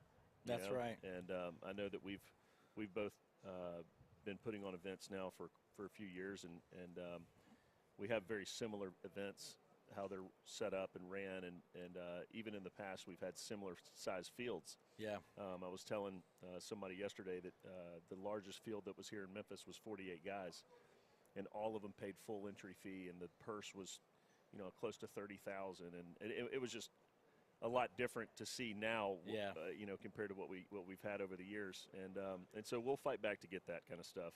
Speaker 9: That's right.
Speaker 10: And I know that we've both been putting on events now for a few years, and we have very similar events, how they're set up and ran, and even in the past we've had similar size fields.
Speaker 9: Yeah.
Speaker 10: I was telling somebody yesterday that the largest field that was here in Memphis was 48 guys, and all of them paid full entry fee, and the purse was close to 30,000, and it was just a lot different to see now, compared to what we've had over the years, and so we'll fight back to get that kind of stuff.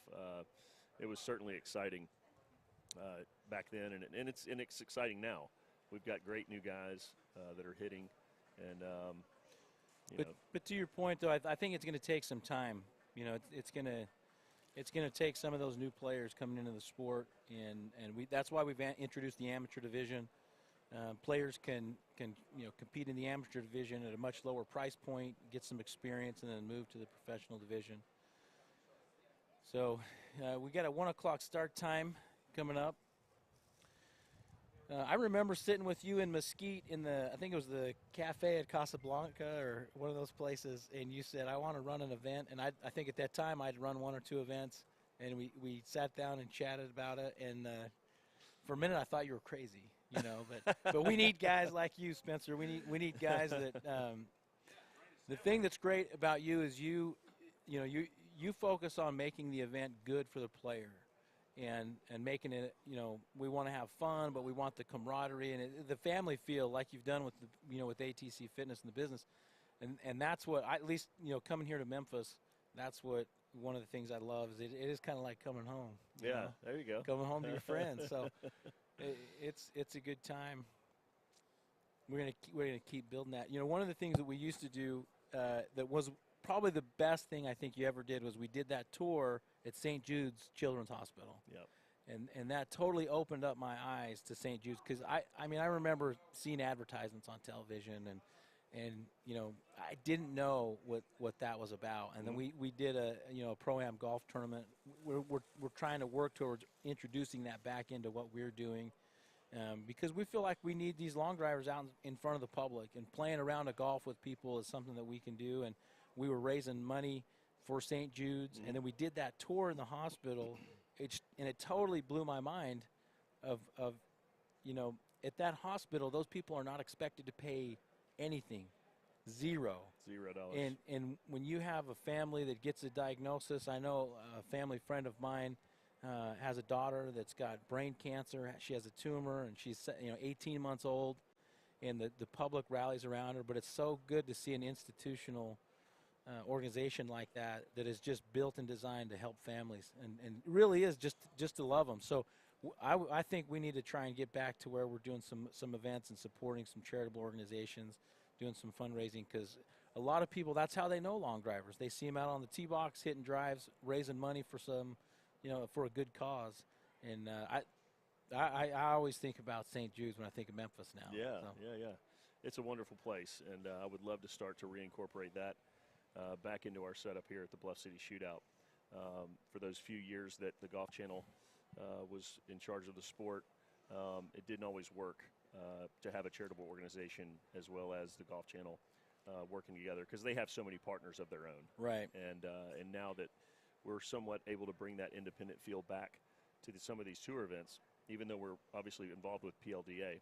Speaker 10: It was certainly exciting back then, and it's exciting now. We've got great new guys that are hitting, and
Speaker 9: but to your point though, I think it's going to take some time. It's going to take some of those new players coming into the sport, and that's why we've introduced the amateur division. Players can compete in the amateur division at a much lower price point, get some experience, and then move to the professional division. So we got a 1 o'clock start time coming up. I remember sitting with you in Mesquite in I think it was the cafe at Casablanca or one of those places, and you said, I want to run an event. And I think at that time I'd run 1 or 2 events, and we sat down and chatted about it. And for a minute I thought you were crazy, but we need guys like you, Spencer. We need guys that the thing that's great about you is you focus on making the event good for the player. And making it, we want to have fun, but we want the camaraderie and the family feel like you've done with with ATC Fitness and the business, and that's what at least coming here to Memphis, that's what one of the things I love is it is kind of like coming home.
Speaker 10: Yeah, there you go.
Speaker 9: Coming home to your friends, so it's a good time. We're gonna keep building that. One of the things that we used to do that was probably the best thing I think you ever did was we did that tour at St. Jude's Children's Hospital.
Speaker 10: Yep.
Speaker 9: And that totally opened up my eyes to St. Jude's, because I remember seeing advertisements on television and I didn't know what that was about. And then we did a pro-am golf tournament. We're trying to work towards introducing that back into what we're doing, because we feel like we need these long drivers out in front of the public, and playing around a golf with people is something that we can do. And we were raising money for St. Jude's, and then we did that tour in the hospital, and it totally blew my mind of at that hospital, those people are not expected to pay anything, $0. And when you have a family that gets a diagnosis, I know a family friend of mine has a daughter that's got brain cancer. She has a tumor, and she's 18 months old, and the public rallies around her. But it's so good to see an institutional organization like that is just built and designed to help families, and really is just to love them. So I think we need to try and get back to where we're doing some events and supporting some charitable organizations, doing some fundraising, because a lot of people, that's how they know long drivers. They see them out on the tee box hitting drives, raising money for some, for a good cause. And I always think about St. Jude's when I think of Memphis now.
Speaker 10: Yeah. It's a wonderful place, and I would love to start to reincorporate that back into our setup here at the Bluff City Shootout. For those few years that the Golf Channel was in charge of the sport, it didn't always work to have a charitable organization as well as the Golf Channel working together, because they have so many partners of their own.
Speaker 9: Right.
Speaker 10: And now that we're somewhat able to bring that independent feel back to some of these tour events, even though we're obviously involved with PLDA.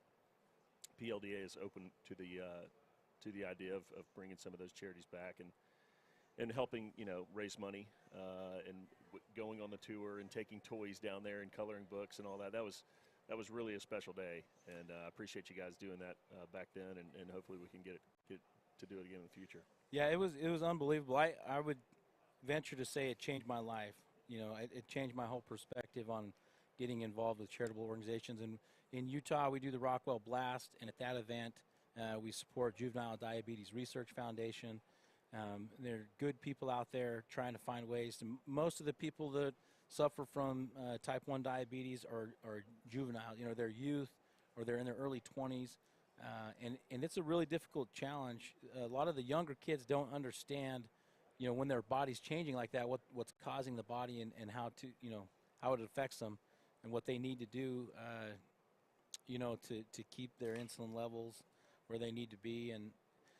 Speaker 10: PLDA is open to the idea of bringing some of those charities back and helping, raise money and going on the tour and taking toys down there and coloring books and all that. That was really a special day, and I appreciate you guys doing that back then, and hopefully we can get to do it again in the future.
Speaker 9: Yeah, it was unbelievable. I would venture to say it changed my life. It changed my whole perspective on getting involved with charitable organizations. And in Utah, we do the Rockwell Blast, and at that event, we support Juvenile Diabetes Research Foundation. There are good people out there trying to find ways to. Most of the people that suffer from type 1 diabetes are juvenile. They're youth or they're in their early 20s. And it's a really difficult challenge. A lot of the younger kids don't understand, when their body's changing like that, what's causing the body and how it affects them and what they need to do, to keep their insulin levels where they need to be. And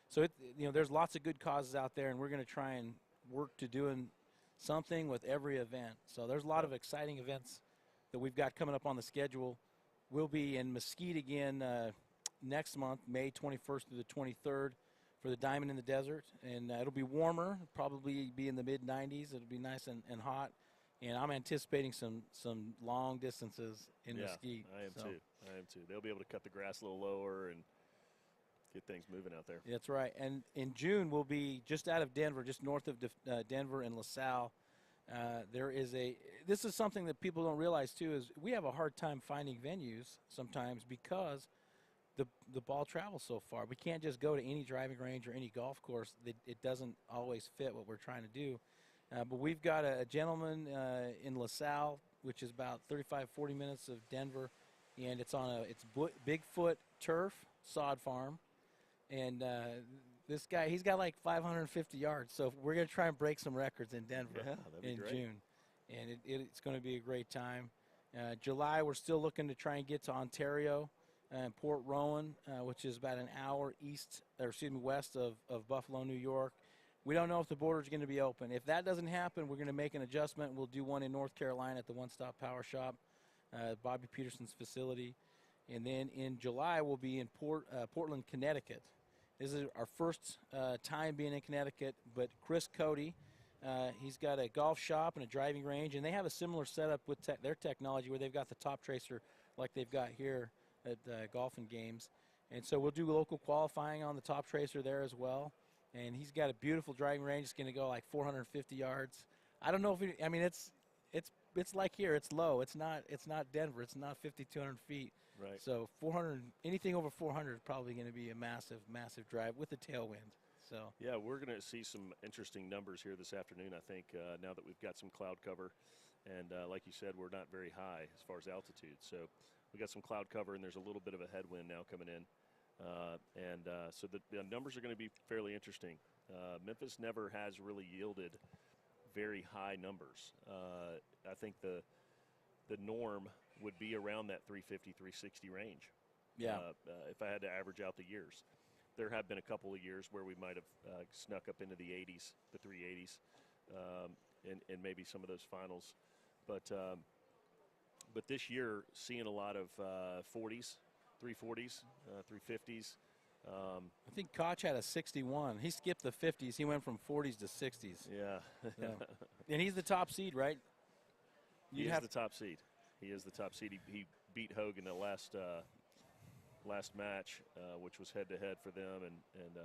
Speaker 9: so, there's lots of good causes out there, and we're going to try and work to doing something with every event. So there's a lot of exciting events that we've got coming up on the schedule. We'll be in Mesquite again next month, May 21st through the 23rd, for the Diamond in the Desert. And it'll be warmer, probably be in the mid-90s. It'll be nice and hot. And I'm anticipating some long distances in Mesquite.
Speaker 10: I am too. They'll be able to cut the grass a little lower and get things moving out there.
Speaker 9: That's right. And in June, we'll be just out of Denver, just north of Denver and LaSalle. This is something that people don't realize too, is we have a hard time finding venues sometimes because the ball travels so far. We can't just go to any driving range or any golf course. It doesn't always fit what we're trying to do. But we've got a gentleman in LaSalle, which is about 35, 40 minutes of Denver, and it's Bigfoot turf sod farm. And this guy, he's got like 550 yards. So we're going to try and break some records in Denver in June. And it's going to be a great time. July, we're still looking to try and get to Ontario and Port Rowan, which is about an hour west of Buffalo, New York. We don't know if the border is going to be open. If that doesn't happen, we're going to make an adjustment. We'll do one in North Carolina at the One Stop Power Shop, Bobby Peterson's facility. And then in July, we'll be in Portland, Connecticut. This is our first time being in Connecticut, but Chris Cody, he's got a golf shop and a driving range, and they have a similar setup with their technology where they've got the top tracer like they've got here at Golf and Games. And so we'll do local qualifying on the top tracer there as well. And he's got a beautiful driving range. It's going to go like 450 yards. I don't know if it's like here. It's low. It's not Denver. It's not 5,200 feet.
Speaker 10: Right.
Speaker 9: So 400, anything over 400 is probably going to be a massive, massive drive with the tailwind. So
Speaker 10: yeah, we're going to see some interesting numbers here this afternoon, I think, now that we've got some cloud cover. And like you said, we're not very high as far as altitude. So we got some cloud cover, and there's a little bit of a headwind now coming in. So the numbers are going to be fairly interesting. Memphis never has really yielded very high numbers. I think the norm would be around that 350, 360 range.
Speaker 9: Yeah.
Speaker 10: If I had to average out the years. There have been a couple of years where we might have snuck up into the 80s, the 380s, and maybe some of those finals. But this year, seeing a lot of 40s, 340s, 350s.
Speaker 9: I think Koch had a 61. He skipped the 50s. He went from 40s to 60s.
Speaker 10: Yeah.
Speaker 9: So. And he's the top seed, right?
Speaker 10: He is the top seed. He is the top seed. He beat Hogue in the last match, which was head-to-head for them, and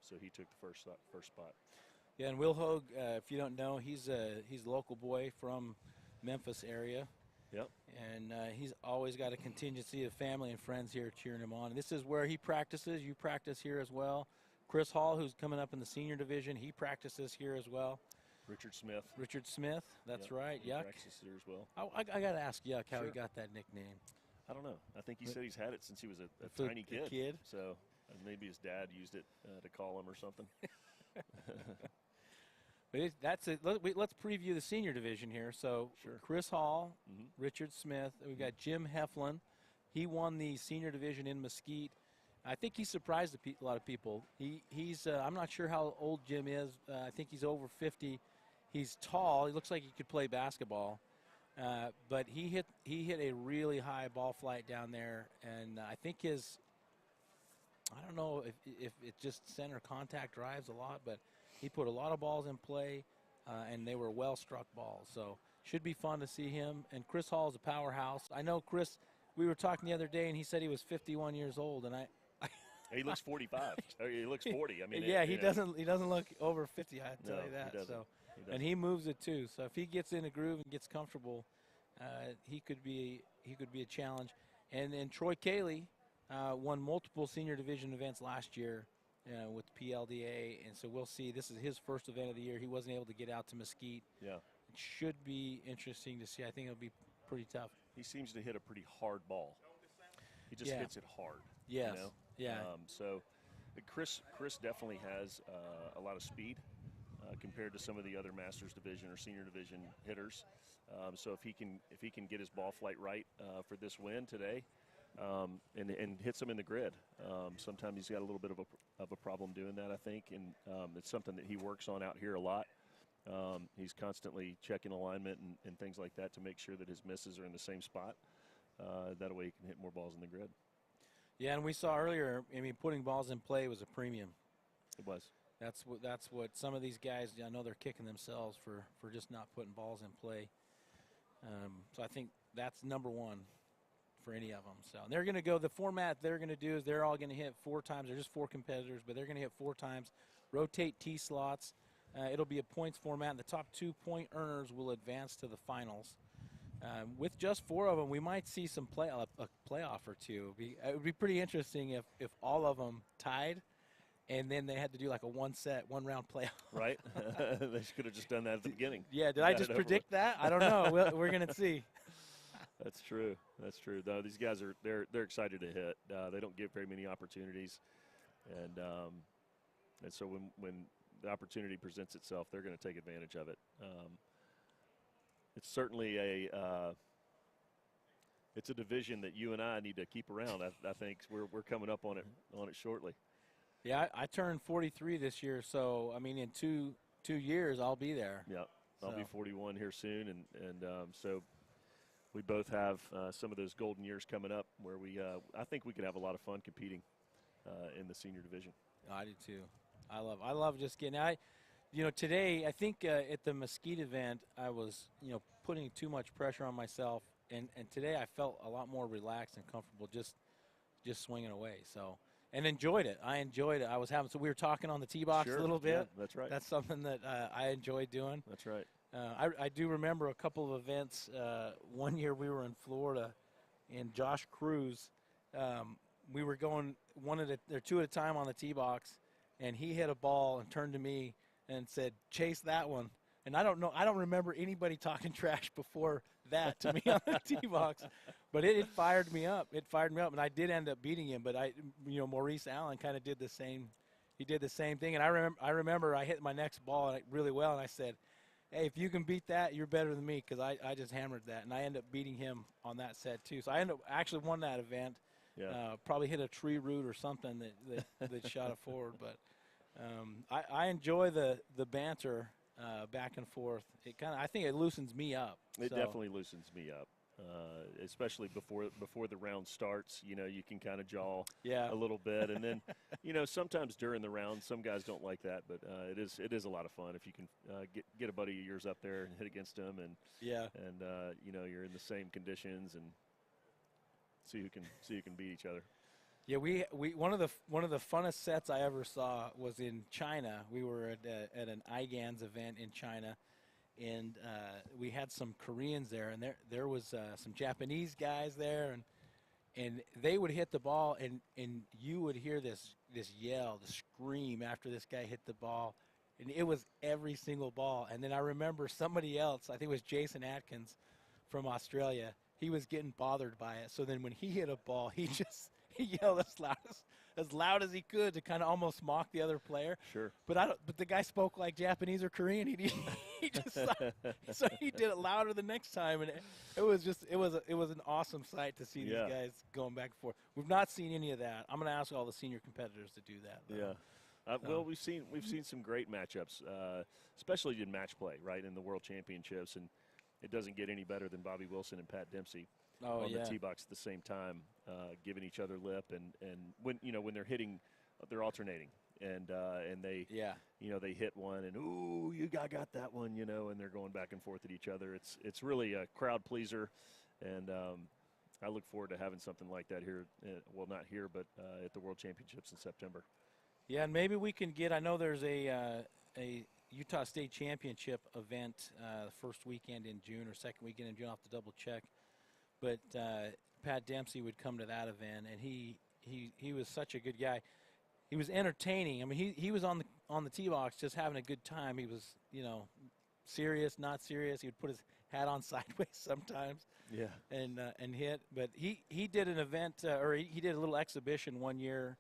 Speaker 10: so he took the first spot.
Speaker 9: Yeah, and Will Hogue, if you don't know, he's a local boy from Memphis area.
Speaker 10: Yep.
Speaker 9: And he's always got a contingency of family and friends here cheering him on. And this is where he practices. You practice here as well. Chris Hall, who's coming up in the senior division, he practices here as well.
Speaker 10: Richard Smith,
Speaker 9: that's right.
Speaker 10: He
Speaker 9: Yuck.
Speaker 10: practices here as well.
Speaker 9: I got to ask Yuck how he got that nickname.
Speaker 10: I don't know. I think he said he's had it since he was a tiny
Speaker 9: A kid.
Speaker 10: So maybe his dad used it to call him or something.
Speaker 9: But that's it. Let's preview the senior division here. So
Speaker 10: Sure.
Speaker 9: Chris Hall,
Speaker 10: Mhm.
Speaker 9: Richard Smith. We've got Jim Heflin. He won the senior division in Mesquite. I think he surprised a lot of people. He's I'm not sure how old Jim is. I think he's over 50. He's tall. He looks like he could play basketball. But he hit a really high ball flight down there, and I think I don't know if it just center contact drives a lot, but he put a lot of balls in play, and they were well-struck balls. So should be fun to see him. And Chris Hall is a powerhouse. I know Chris, we were talking the other day, and he said he was 51 years old, and
Speaker 10: He looks 45. He looks 40. I mean,
Speaker 9: yeah, he doesn't look over 50. I tell you that.
Speaker 10: He doesn't.
Speaker 9: So,
Speaker 10: He doesn't.
Speaker 9: and he moves it too. So if he gets in a groove and gets comfortable, he could be a challenge. And then Troy Cayley won multiple senior division events last year with PLDA, and so we'll see. This is his first event of the year. He wasn't able to get out to Mesquite.
Speaker 10: Yeah.
Speaker 9: It should be interesting to see. I think it'll be pretty tough.
Speaker 10: He seems to hit a pretty hard ball. He just hits it hard.
Speaker 9: Yes.
Speaker 10: You know?
Speaker 9: Yeah.
Speaker 10: So Chris definitely has a lot of speed compared to some of the other Masters Division or Senior Division hitters. So if he can get his ball flight right for this win today, and hits him in the grid. Sometimes he's got a little bit of a problem doing that, I think, and it's something that he works on out here a lot. He's constantly checking alignment and things like that to make sure that his misses are in the same spot. That way he can hit more balls in the grid.
Speaker 9: Yeah, and we saw earlier, I mean, putting balls in play was a premium.
Speaker 10: It was.
Speaker 9: That's what some of these guys, I know they're kicking themselves for just not putting balls in play. So I think that's number one for any of them. So they're going to go, the format they're going to do is they're all going to hit 4 times. They're just 4 competitors, but they're going to hit 4 times, rotate T slots. It'll be a points format, and the top 2 point earners will advance to the finals. With just 4 of them, we might see some a playoff or two. It would be pretty interesting if all of them tied, and then they had to do like a one round playoff.
Speaker 10: Right? They could have just done that at the beginning.
Speaker 9: Yeah, did I just predict that? I don't know. We're going to see.
Speaker 10: That's true. That's true. No, these guys they're excited to hit. They don't get very many opportunities, and so when the opportunity presents itself, they're going to take advantage of it. It's certainly it's a division that you and I need to keep around. I think we're coming up on it shortly.
Speaker 9: Yeah, I turned 43 this year, so I mean in two years I'll be there.
Speaker 10: Yeah, I'll be 41 here soon, and so we both have some of those golden years coming up where I think we could have a lot of fun competing in the senior division.
Speaker 9: I do too. I love just getting today I think at the Mesquite event I was putting too much pressure on myself, and today I felt a lot more relaxed and comfortable just swinging away. So. And enjoyed it. I enjoyed it. So we were talking on the tee box a little bit.
Speaker 10: Yeah, that's right.
Speaker 9: That's something that I enjoyed doing.
Speaker 10: That's right.
Speaker 9: I do remember a couple of events. One year we were in Florida, and Josh Cruz, we were going 2 at a time on the tee box, and he hit a ball and turned to me and said, "Chase that one." And I don't remember anybody talking trash before that to me on the tee box, but it fired me up. It fired me up, and I did end up beating him. But Maurice Allen kind of did the same. He did the same thing, and I remember I hit my next ball really well, and I said, "Hey, if you can beat that, you're better than me," because I just hammered that, and I ended up beating him on that set too. So I actually won that event.
Speaker 10: Yeah.
Speaker 9: Probably hit a tree root or something that shot it forward, but I enjoy the banter. Back and forth. I think it loosens me up.
Speaker 10: It definitely loosens me up, especially before the round starts. You can kind of jaw a little bit, and then sometimes during the round, some guys don't like that, but it is a lot of fun if you can get a buddy of yours up there and hit against him, and you're in the same conditions and see who can beat each other.
Speaker 9: Yeah, we one of the funnest sets I ever saw was in China. We were at an IGANS event in China, and we had some Koreans there, and there was some Japanese guys there, and they would hit the ball, and you would hear this yell, the scream after this guy hit the ball, and it was every single ball. And then I remember somebody else, I think it was Jason Atkins from Australia, he was getting bothered by it. So then when he hit a ball, he yelled as as loud as he could to kind of almost mock the other player.
Speaker 10: Sure.
Speaker 9: But the guy spoke like Japanese or Korean. He just so he did it louder the next time, and it was an awesome sight to see these guys going back and forth. We've not seen any of that. I'm going to ask all the senior competitors to do that, though.
Speaker 10: Yeah. Well, we've seen some great matchups, especially in match play, right, in the World Championships, and it doesn't get any better than Bobby Wilson and Pat Dempsey on the tee box at the same time, giving each other lip, and when they're hitting, they're alternating, and they they hit one, and ooh, you got that one, and they're going back and forth at each other. It's really a crowd pleaser, and I look forward to having something like that here. Well, not here, but at the World Championships in September.
Speaker 9: Yeah, and maybe we can get. I know there's a Utah State Championship event first weekend in June or second weekend in June. I'll have to double check. But Pat Dempsey would come to that event, and he was such a good guy. He was entertaining. I mean, he was on the tee box just having a good time. He was, serious, not serious. He would put his hat on sideways sometimes.
Speaker 10: Yeah.
Speaker 9: And hit. But he did an event, or he did a little exhibition one year.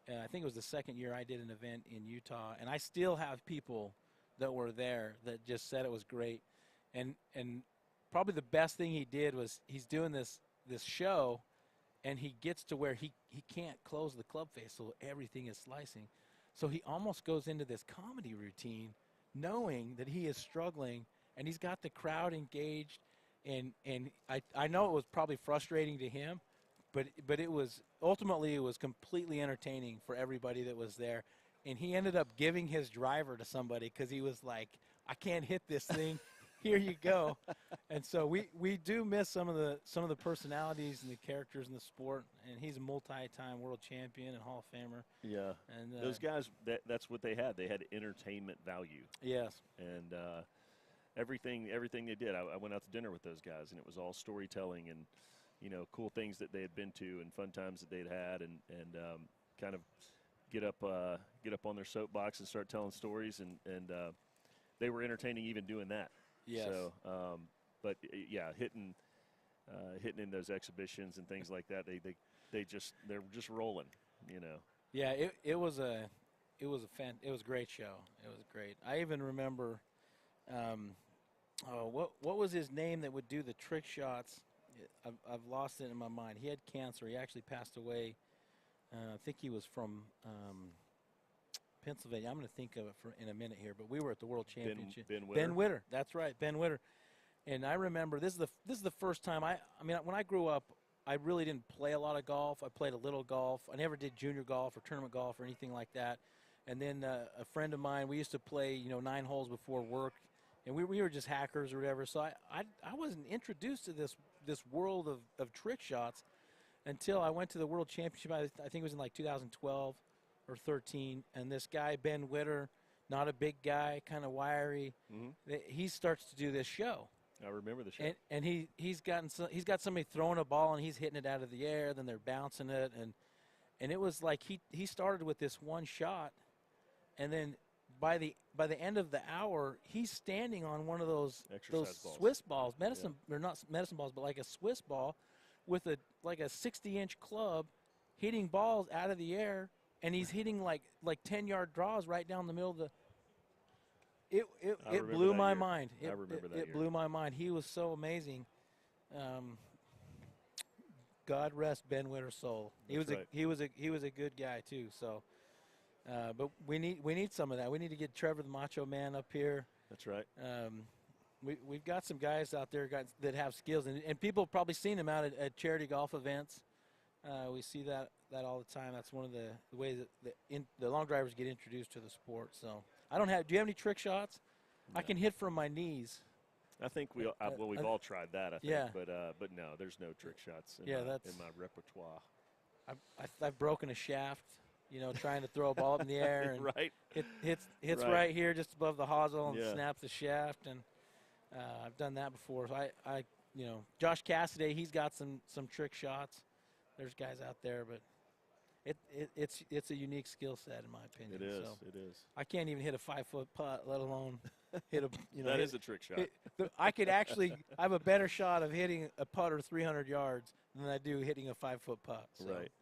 Speaker 9: I think it was the second year I did an event in Utah, and I still have people that were there that just said it was great. And probably the best thing he did was he's doing this show, and he gets to where he can't close the club face, so everything is slicing. So he almost goes into this comedy routine knowing that he is struggling, and he's got the crowd engaged. And I know it was probably frustrating to him, but it was ultimately completely entertaining for everybody that was there. And he ended up giving his driver to somebody because he was like, I can't hit this thing. Here you go. And so we do miss some of the personalities and the characters in the sport. And he's a multi-time world champion and Hall of Famer.
Speaker 10: Yeah.
Speaker 9: And
Speaker 10: those guys, that's what they had. They had entertainment value.
Speaker 9: Yes.
Speaker 10: And everything they did. I went out to dinner with those guys, and it was all storytelling and cool things that they had been to and fun times that they'd had, and kind of get up on their soapbox and start telling stories, and they were entertaining even doing that.
Speaker 9: Yes.
Speaker 10: So, but yeah, hitting in those exhibitions and things like that, they're just rolling,
Speaker 9: Yeah, it was a great show. It was great. I even remember, what was his name that would do the trick shots? I've lost it in my mind. He had cancer. He actually passed away. I think he was from Pennsylvania. I'm going to think of it in a minute here. But we were at the World Championship.
Speaker 10: Ben
Speaker 9: Witter. That's right, Ben Witter. And I remember this is the first time I mean when I grew up, I really didn't play a lot of golf. I played a little golf. I never did junior golf or tournament golf or anything like that. And then a friend of mine, we used to play 9 holes before work. And we were just hackers or whatever. So I wasn't introduced to this world of trick shots until I went to the World Championship. I think it was in like 2012 or 13. And this guy, Ben Witter, not a big guy, kind of wiry, he starts to do this show.
Speaker 10: I remember the show.
Speaker 9: And he's got somebody throwing a ball and he's hitting it out of the air. Then they're bouncing it. And it was like he started with this one shot. And then by the end of the hour, he's standing on one of those
Speaker 10: balls.
Speaker 9: Swiss balls, or not medicine balls, but like a Swiss ball, with a 60-inch club, hitting balls out of the air, and he's hitting like 10-yard draws right down the middle of the. It blew my mind.
Speaker 10: I remember that.
Speaker 9: It blew my mind. He was so amazing. God rest Ben Witter's soul. He was a good guy too. So. But we need some of that. We need to get Trevor the Macho Man up here.
Speaker 10: That's right.
Speaker 9: We've got some guys out there that have skills, and people have probably seen them out at charity golf events. We see that all the time. That's one of the ways that the long drivers get introduced to the sport. So do you have any trick shots? No. I can hit from my knees.
Speaker 10: I think we've all tried that. I think,
Speaker 9: yeah.
Speaker 10: But no, there's no trick shots in my repertoire.
Speaker 9: I've broken a shaft. Trying to throw a ball up in the air and
Speaker 10: right.
Speaker 9: hits right here just above the hosel and snaps the shaft, and I've done that before. So I Josh Cassidy, he's got some trick shots. There's guys out there, but it's a unique skill set in my opinion.
Speaker 10: It is.
Speaker 9: So
Speaker 10: it is.
Speaker 9: I can't even hit a 5-foot putt, let alone hit a.
Speaker 10: That is a trick shot.
Speaker 9: I have a better shot of hitting a putter 300 yards than I do hitting a 5-foot putt. So.
Speaker 10: Right.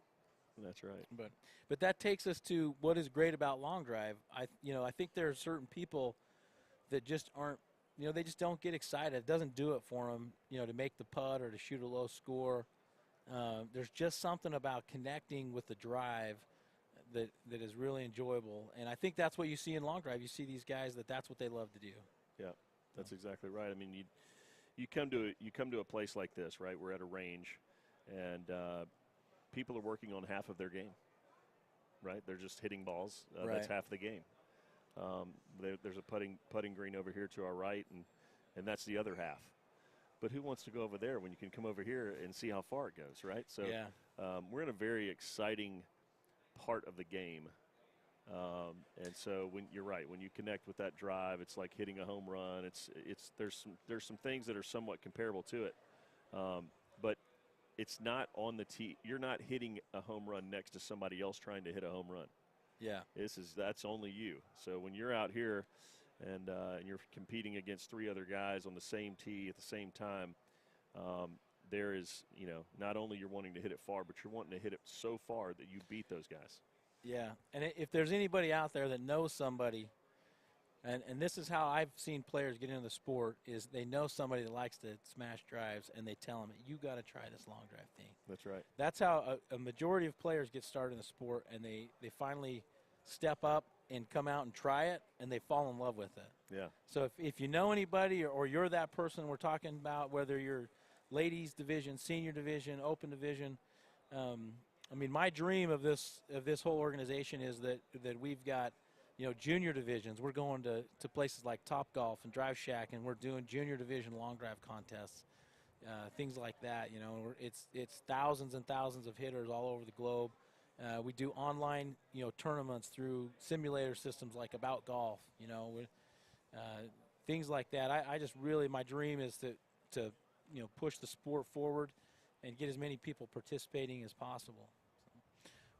Speaker 10: That's right.
Speaker 9: But that takes us to what is great about long drive. I think there are certain people that just aren't, they just don't get excited. It doesn't do it for them, to make the putt or to shoot a low score. There's just something about connecting with the drive that is really enjoyable. And I think that's what you see in long drive. You see these guys that's what they love to do.
Speaker 10: Yeah, that's exactly right. I mean, you come to a place like this, right? We're at a range, and people are working on half of their game, right? They're just hitting balls.
Speaker 9: Right.
Speaker 10: That's half the game. There's a putting green over here to our right, and that's the other half. But who wants to go over there when you can come over here and see how far it goes, right? So we're in a very exciting part of the game. And so when you're right, when you connect with that drive, it's like hitting a home run. There's some things that are somewhat comparable to it. But it's not on the tee. You're not hitting a home run next to somebody else trying to hit a home run.
Speaker 9: Yeah.
Speaker 10: That's only you. So when you're out here and you're competing against 3 other guys on the same tee at the same time, there is, not only you're wanting to hit it far, but you're wanting to hit it so far that you beat those guys.
Speaker 9: Yeah, and if there's anybody out there that knows somebody, and this is how I've seen players get into the sport, is they know somebody that likes to smash drives, and they tell them, you got to try this long drive thing.
Speaker 10: That's right.
Speaker 9: That's how a majority of players get started in the sport, and they finally step up and come out and try it, and they fall in love with it.
Speaker 10: Yeah.
Speaker 9: So if you know anybody or you're that person we're talking about, whether you're ladies division, senior division, open division, my dream of this whole organization is that we've got, junior divisions. We're going to places like Top Golf and Drive Shack, and we're doing junior division long drive contests, things like that. It's thousands and thousands of hitters all over the globe. We do online, tournaments through simulator systems like About Golf, things like that. I just really, my dream is to push the sport forward and get as many people participating as possible.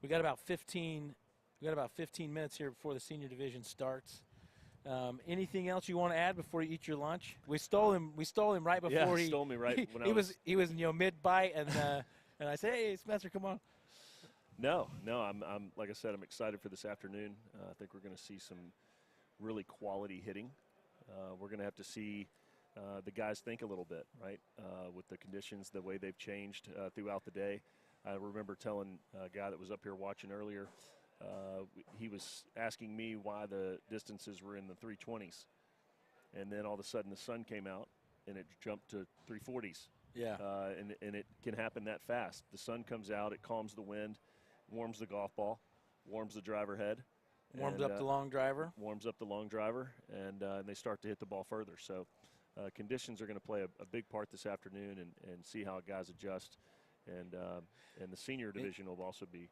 Speaker 9: We got about 15 minutes here before the senior division starts. Anything else you want to add before you eat your lunch? We stole him right before
Speaker 10: he stole me right when
Speaker 9: he was mid bite, and I said, hey Spencer, come on.
Speaker 10: No, I'm like I said, I'm excited for this afternoon. I think we're going to see some really quality hitting. We're going to have to see the guys think a little bit, right, with the conditions, the way they've changed throughout the day. I remember telling a guy that was up here watching earlier, he was asking me why the distances were in the 320s. And then all of a sudden the sun came out and it jumped to 340s.
Speaker 9: Yeah.
Speaker 10: And it can happen that fast. The sun comes out, it calms the wind, warms the golf ball, warms the driver head.
Speaker 9: Warms up the long driver.
Speaker 10: Warms up the long driver, and they start to hit the ball further. So conditions are going to play a big part this afternoon and see how guys adjust. And the senior division will also be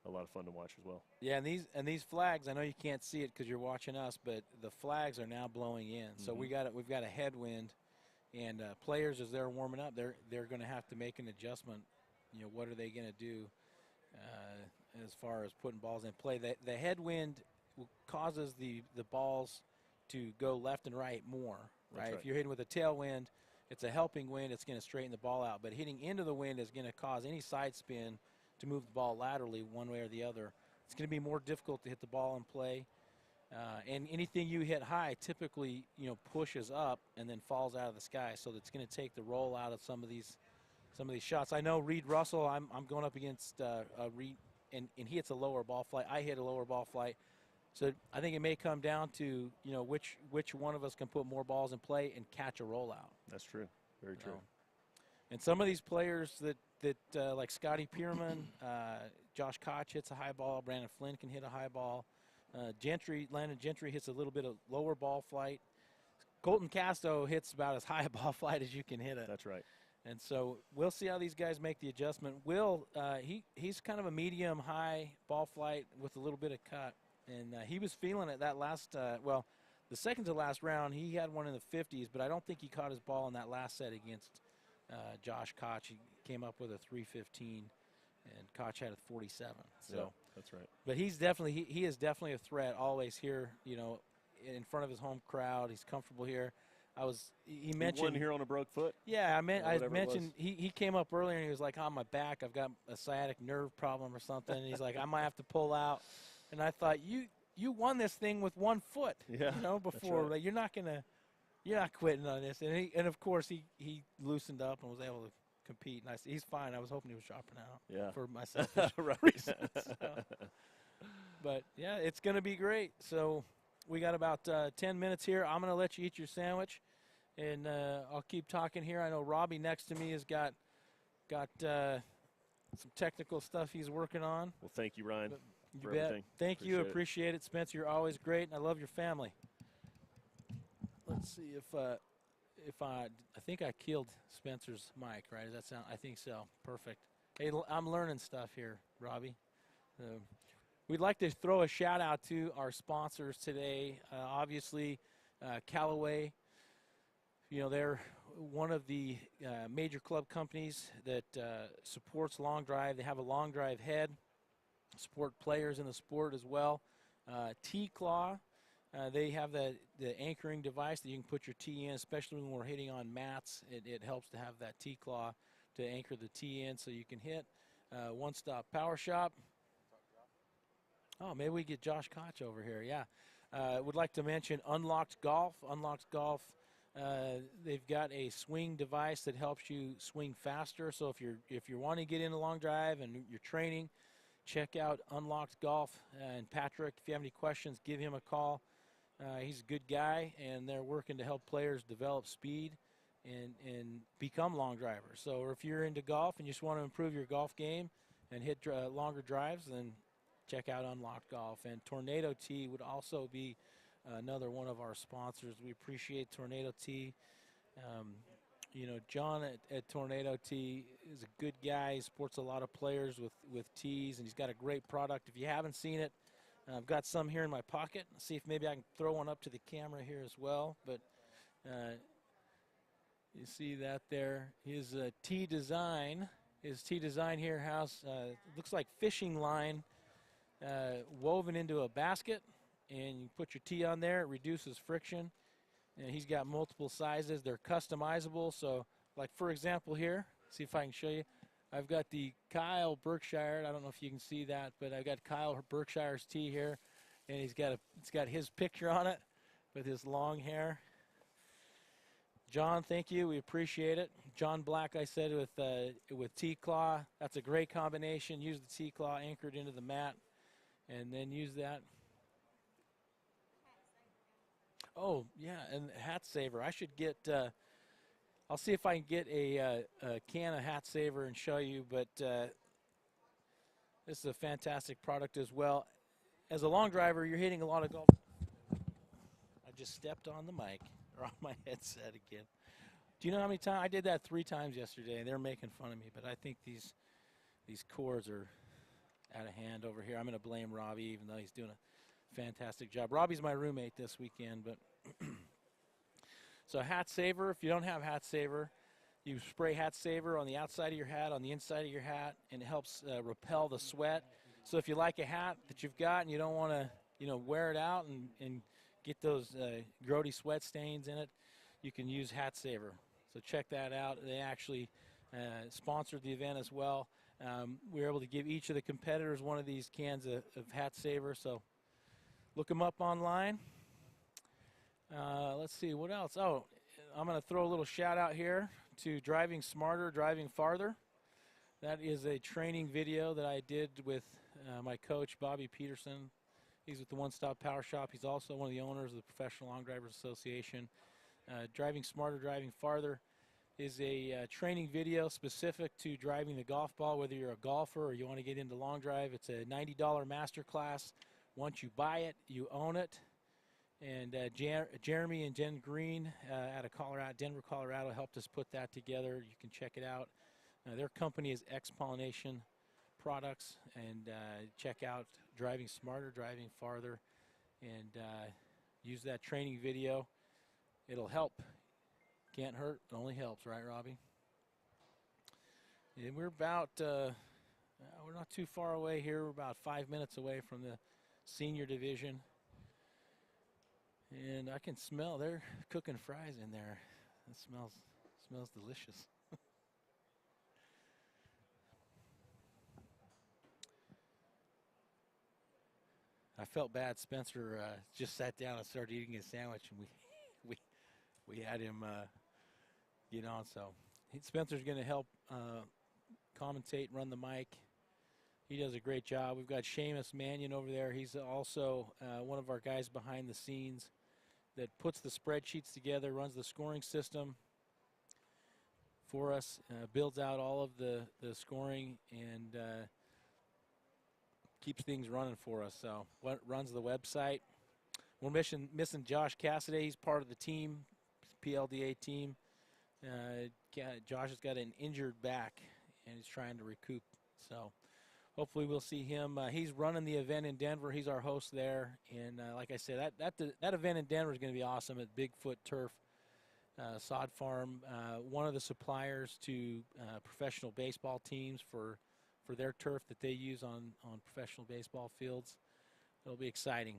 Speaker 10: a lot of fun to watch as well.
Speaker 9: Yeah, and these flags, I know you can't see it because you're watching us, but the flags are now blowing in. So we've got a headwind, and players, as they're warming up, they're going to have to make an adjustment. What are they going to do as far as putting balls in play? The headwind causes the balls to go left and right more, right? If you're hitting with a tailwind, it's a helping wind. It's going to straighten the ball out. But hitting into the wind is going to cause any side spin to move the ball laterally one way or the other. It's going to be more difficult to hit the ball in play. And anything you hit high typically, pushes up and then falls out of the sky. So it's going to take the roll out of some of these shots. I know Reed Russell, I'm going up against Reed, and he hits a lower ball flight. I hit a lower ball flight. So I think it may come down to, which one of us can put more balls in play and catch a rollout.
Speaker 10: That's true. Very true.
Speaker 9: And some of these players that like Scotty Pierman, Josh Koch hits a high ball. Brandon Flynn can hit a high ball. Landon Gentry hits a little bit of lower ball flight. Colton Casto hits about as high a ball flight as you can hit it.
Speaker 10: That's right.
Speaker 9: And so we'll see how these guys make the adjustment. Will, he's kind of a medium-high ball flight with a little bit of cut. And he was feeling it that last, the second to last round, he had one in the 50s, but I don't think he caught his ball in that last set against Josh Koch. He came up with a 315, and Koch had a 47. So
Speaker 10: yeah, that's right.
Speaker 9: But he is definitely a threat always here, in front of his home crowd. He's comfortable here. He
Speaker 10: He
Speaker 9: mentioned
Speaker 10: won here on a broke foot.
Speaker 9: Yeah,
Speaker 10: or
Speaker 9: I
Speaker 10: whatever it
Speaker 9: mentioned
Speaker 10: was.
Speaker 9: he came up earlier and he was like, on my back, I've got a sciatic nerve problem or something. And he's like, I might have to pull out. And I thought, you won this thing with 1 foot,
Speaker 10: Yeah,
Speaker 9: you know,
Speaker 10: that's
Speaker 9: before.
Speaker 10: right.
Speaker 9: Like, you're not quitting on this. And of course he loosened up and was able to compete. And I said, he's fine. I was hoping he was dropping out
Speaker 10: Yeah.
Speaker 9: for my selfish
Speaker 10: Right.
Speaker 9: reasons. So. But yeah, it's going to be great. So we got about 10 minutes here. I'm going to let you eat your sandwich. And I'll keep talking here. I know Robbie next to me has got some technical stuff he's working on.
Speaker 10: Well, thank you, Ryan,
Speaker 9: You
Speaker 10: for
Speaker 9: bet.
Speaker 10: everything.
Speaker 9: Thank you.
Speaker 10: Appreciate it.
Speaker 9: Appreciate it, Spencer. You're always great, and I love your family. Let's see if I think I killed Spencer's mic. Right? Does that sound? I think so. Perfect. Hey, I'm learning stuff here, Robbie. We'd like to throw a shout out to our sponsors today. Obviously, Callaway. You know, they're one of the major club companies that supports long drive. They have a long drive head, support players in the sport as well. T-Claw, they have the anchoring device that you can put your tee in, especially when we're hitting on mats. It helps to have that T-Claw to anchor the tee in so you can hit. One Stop Power Shop. Oh, maybe we get Josh Koch over here. Yeah. Would like to mention Unlocked Golf. Unlocked Golf. They've got a swing device that helps you swing faster. So if you're wanting to get in a long drive and you're training, check out Unlocked Golf. And Patrick, if you have any questions, give him a call. He's a good guy, and they're working to help players develop speed and become long drivers. So if you're into golf and you just want to improve your golf game and hit longer drives, then check out Unlocked Golf. And Tornado Tee would also be another one of our sponsors. We appreciate Tornado Tee. You know, John at Tornado Tee is a good guy. He supports a lot of players with tees, and he's got a great product. If you haven't seen it, I've got some here in my pocket. Let's see if maybe I can throw one up to the camera here as well. But you see that there. His tee design here has looks like fishing line woven into a basket, and you put your tee on there. It reduces friction. And he's got multiple sizes. They're customizable. So, like for example here, see if I can show you. I've got the Kyle Berkshire. I don't know if you can see that, but I've got Kyle Berkshire's tee here, and it's got his picture on it with his long hair. John, thank you. We appreciate it. John Black, I said, with T-Claw. That's a great combination. Use the T-Claw anchored into the mat, and then use that. Oh, yeah, and Hat Saver. I should get I'll see if I can get a can of Hat Saver and show you, but this is a fantastic product as well. As a long driver, you're hitting a lot of golf. I just stepped on the mic, or on my headset again. Do you know how many times? I did that 3 times yesterday, and they're making fun of me, but I think these cords are out of hand over here. I'm going to blame Robbie, even though he's doing a fantastic job. Robbie's my roommate this weekend, but so Hat Saver, if you don't have Hat Saver, you spray Hat Saver on the outside of your hat, on the inside of your hat, and it helps repel the sweat. So if you like a hat that you've got and you don't want to, wear it out and get those grody sweat stains in it, you can use Hat Saver. So check that out. They actually sponsored the event as well. We were able to give each of the competitors one of these cans of Hat Saver. So look them up online. Let's see, what else? Oh, I'm going to throw a little shout out here to Driving Smarter, Driving Farther. That is a training video that I did with my coach, Bobby Peterson. He's with the One Stop Power Shop. He's also one of the owners of the Professional Long Drivers Association. Driving Smarter, Driving Farther is a training video specific to driving the golf ball, whether you're a golfer or you want to get into long drive. It's a $90 master class. Once you buy it, you own it. And Jeremy and Jen Green out of Denver, Colorado, helped us put that together. You can check it out. Their company is X-Pollination Products. And check out Driving Smarter, Driving Farther. And use that training video. It'll help. Can't hurt. It only helps, right, Robbie? And we're about, we're not too far away here. We're about 5 minutes away from the senior division. And I can smell they're cooking fries in there. It smells delicious. I felt bad. Spencer just sat down and started eating his sandwich, and we had him get on. So Spencer's going to help commentate, run the mic. He does a great job. We've got Seamus Mannion over there. He's also one of our guys behind the scenes that puts the spreadsheets together, runs the scoring system for us, builds out all of the scoring, and keeps things running for us. So runs the website. We're missing Josh Cassidy. He's part of the team, PLDA team. Josh has got an injured back, and he's trying to recoup. So hopefully we'll see him. He's running the event in Denver. He's our host there. And like I said, that event in Denver is going to be awesome at Bigfoot Turf Sod Farm. One of the suppliers to professional baseball teams for their turf that they use on professional baseball fields. It'll be exciting.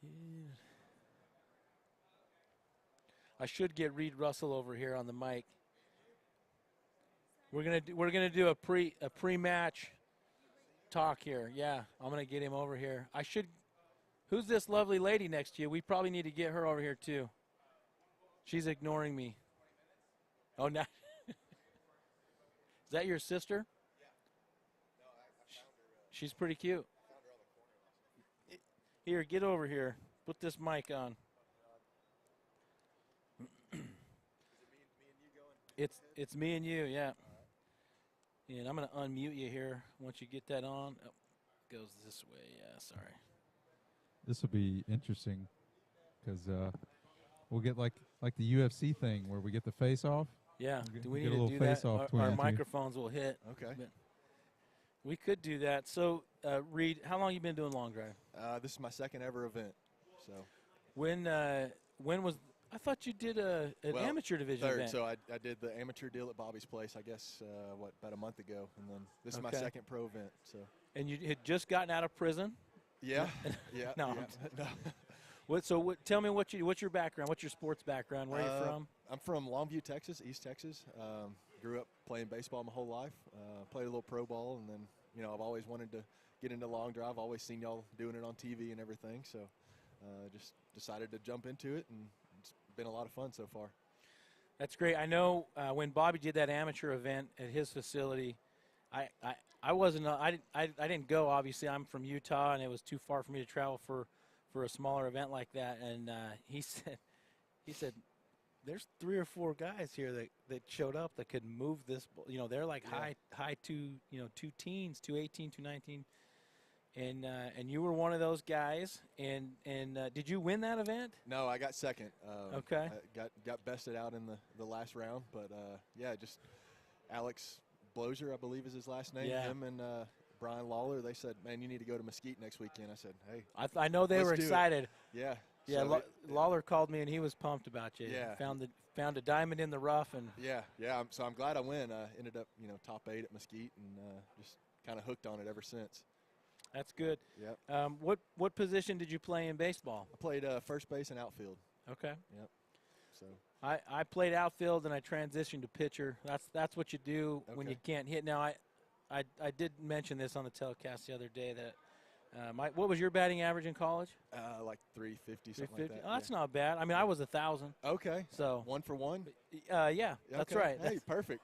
Speaker 9: Yeah. I should get Reed Russell over here on the mic. We're gonna do a pre-match talk here. Yeah, I'm gonna get him over here. Who's this lovely lady next to you? We probably need to get her over here too. She's ignoring me. Oh, no. Is that your sister? Yeah. No, I found her. She's pretty cute. I found her on the corner. Here, get over here. Put this mic on. Is it me and you going? It's me and you, yeah. Right. And I'm going to unmute you here once you get that on. Oh, it goes this way. Yeah, sorry.
Speaker 2: This will be interesting because we'll get like the UFC thing where we get the face off.
Speaker 9: Yeah,
Speaker 2: do
Speaker 9: we need to do that? Our microphones will hit.
Speaker 11: Okay.
Speaker 9: We could do that. So, Reed, how long you been doing long drive?
Speaker 11: This is my second ever event. So,
Speaker 9: when was? I thought you did an amateur division
Speaker 11: third.
Speaker 9: event.
Speaker 11: So I did the amateur deal at Bobby's Place. I guess about a month ago, and then this is my second pro event. So.
Speaker 9: And you had just gotten out of prison.
Speaker 11: Yeah. Yeah.
Speaker 9: No.
Speaker 11: No.
Speaker 9: Tell me what's your background? What's your sports background? Where are you from?
Speaker 11: I'm from Longview, Texas, East Texas. Grew up playing baseball my whole life. Played a little pro ball, and then I've always wanted to get into long drive. Always seen y'all doing it on TV and everything. So just decided to jump into it, and it's been a lot of fun so far.
Speaker 9: That's great. I know when Bobby did that amateur event at his facility, I wasn't. I didn't go. Obviously, I'm from Utah, and it was too far for me to travel for a smaller event like that. And he said, there's 3 or 4 guys here that showed up that could move this. They're like high two teens, 218, 219. And you were one of those guys. And did you win that event?
Speaker 11: No, I got second.
Speaker 9: Okay.
Speaker 11: I got bested out in the last round, but just Alex Blozier, I believe is his last name.
Speaker 9: Yeah.
Speaker 11: Him and Brian Lawler, they said, man, you need to go to Mesquite next weekend. I said, hey.
Speaker 9: I know they were excited.
Speaker 11: Yeah.
Speaker 9: Yeah,
Speaker 11: So
Speaker 9: Lawler called me, and he was pumped about you.
Speaker 11: Yeah.
Speaker 9: Found a diamond in the rough. And
Speaker 11: Yeah. So I'm glad I win. I ended up, top 8 at Mesquite, and just kind of hooked on it ever since.
Speaker 9: That's good.
Speaker 11: Yep.
Speaker 9: What position did you play in baseball?
Speaker 11: I played first base and outfield.
Speaker 9: Okay.
Speaker 11: Yep. So
Speaker 9: I played outfield, and I transitioned to pitcher. That's what you do when you can't hit. Now I did mention this on the telecast the other day that what was your batting average in college?
Speaker 11: Like 350, something
Speaker 9: 350.
Speaker 11: like that.
Speaker 9: Oh, that's not bad. I mean, I was 1,000.
Speaker 11: Okay.
Speaker 9: So
Speaker 11: 1 for 1.
Speaker 9: Yeah, that's
Speaker 11: Okay.
Speaker 9: right.
Speaker 11: Hey, perfect.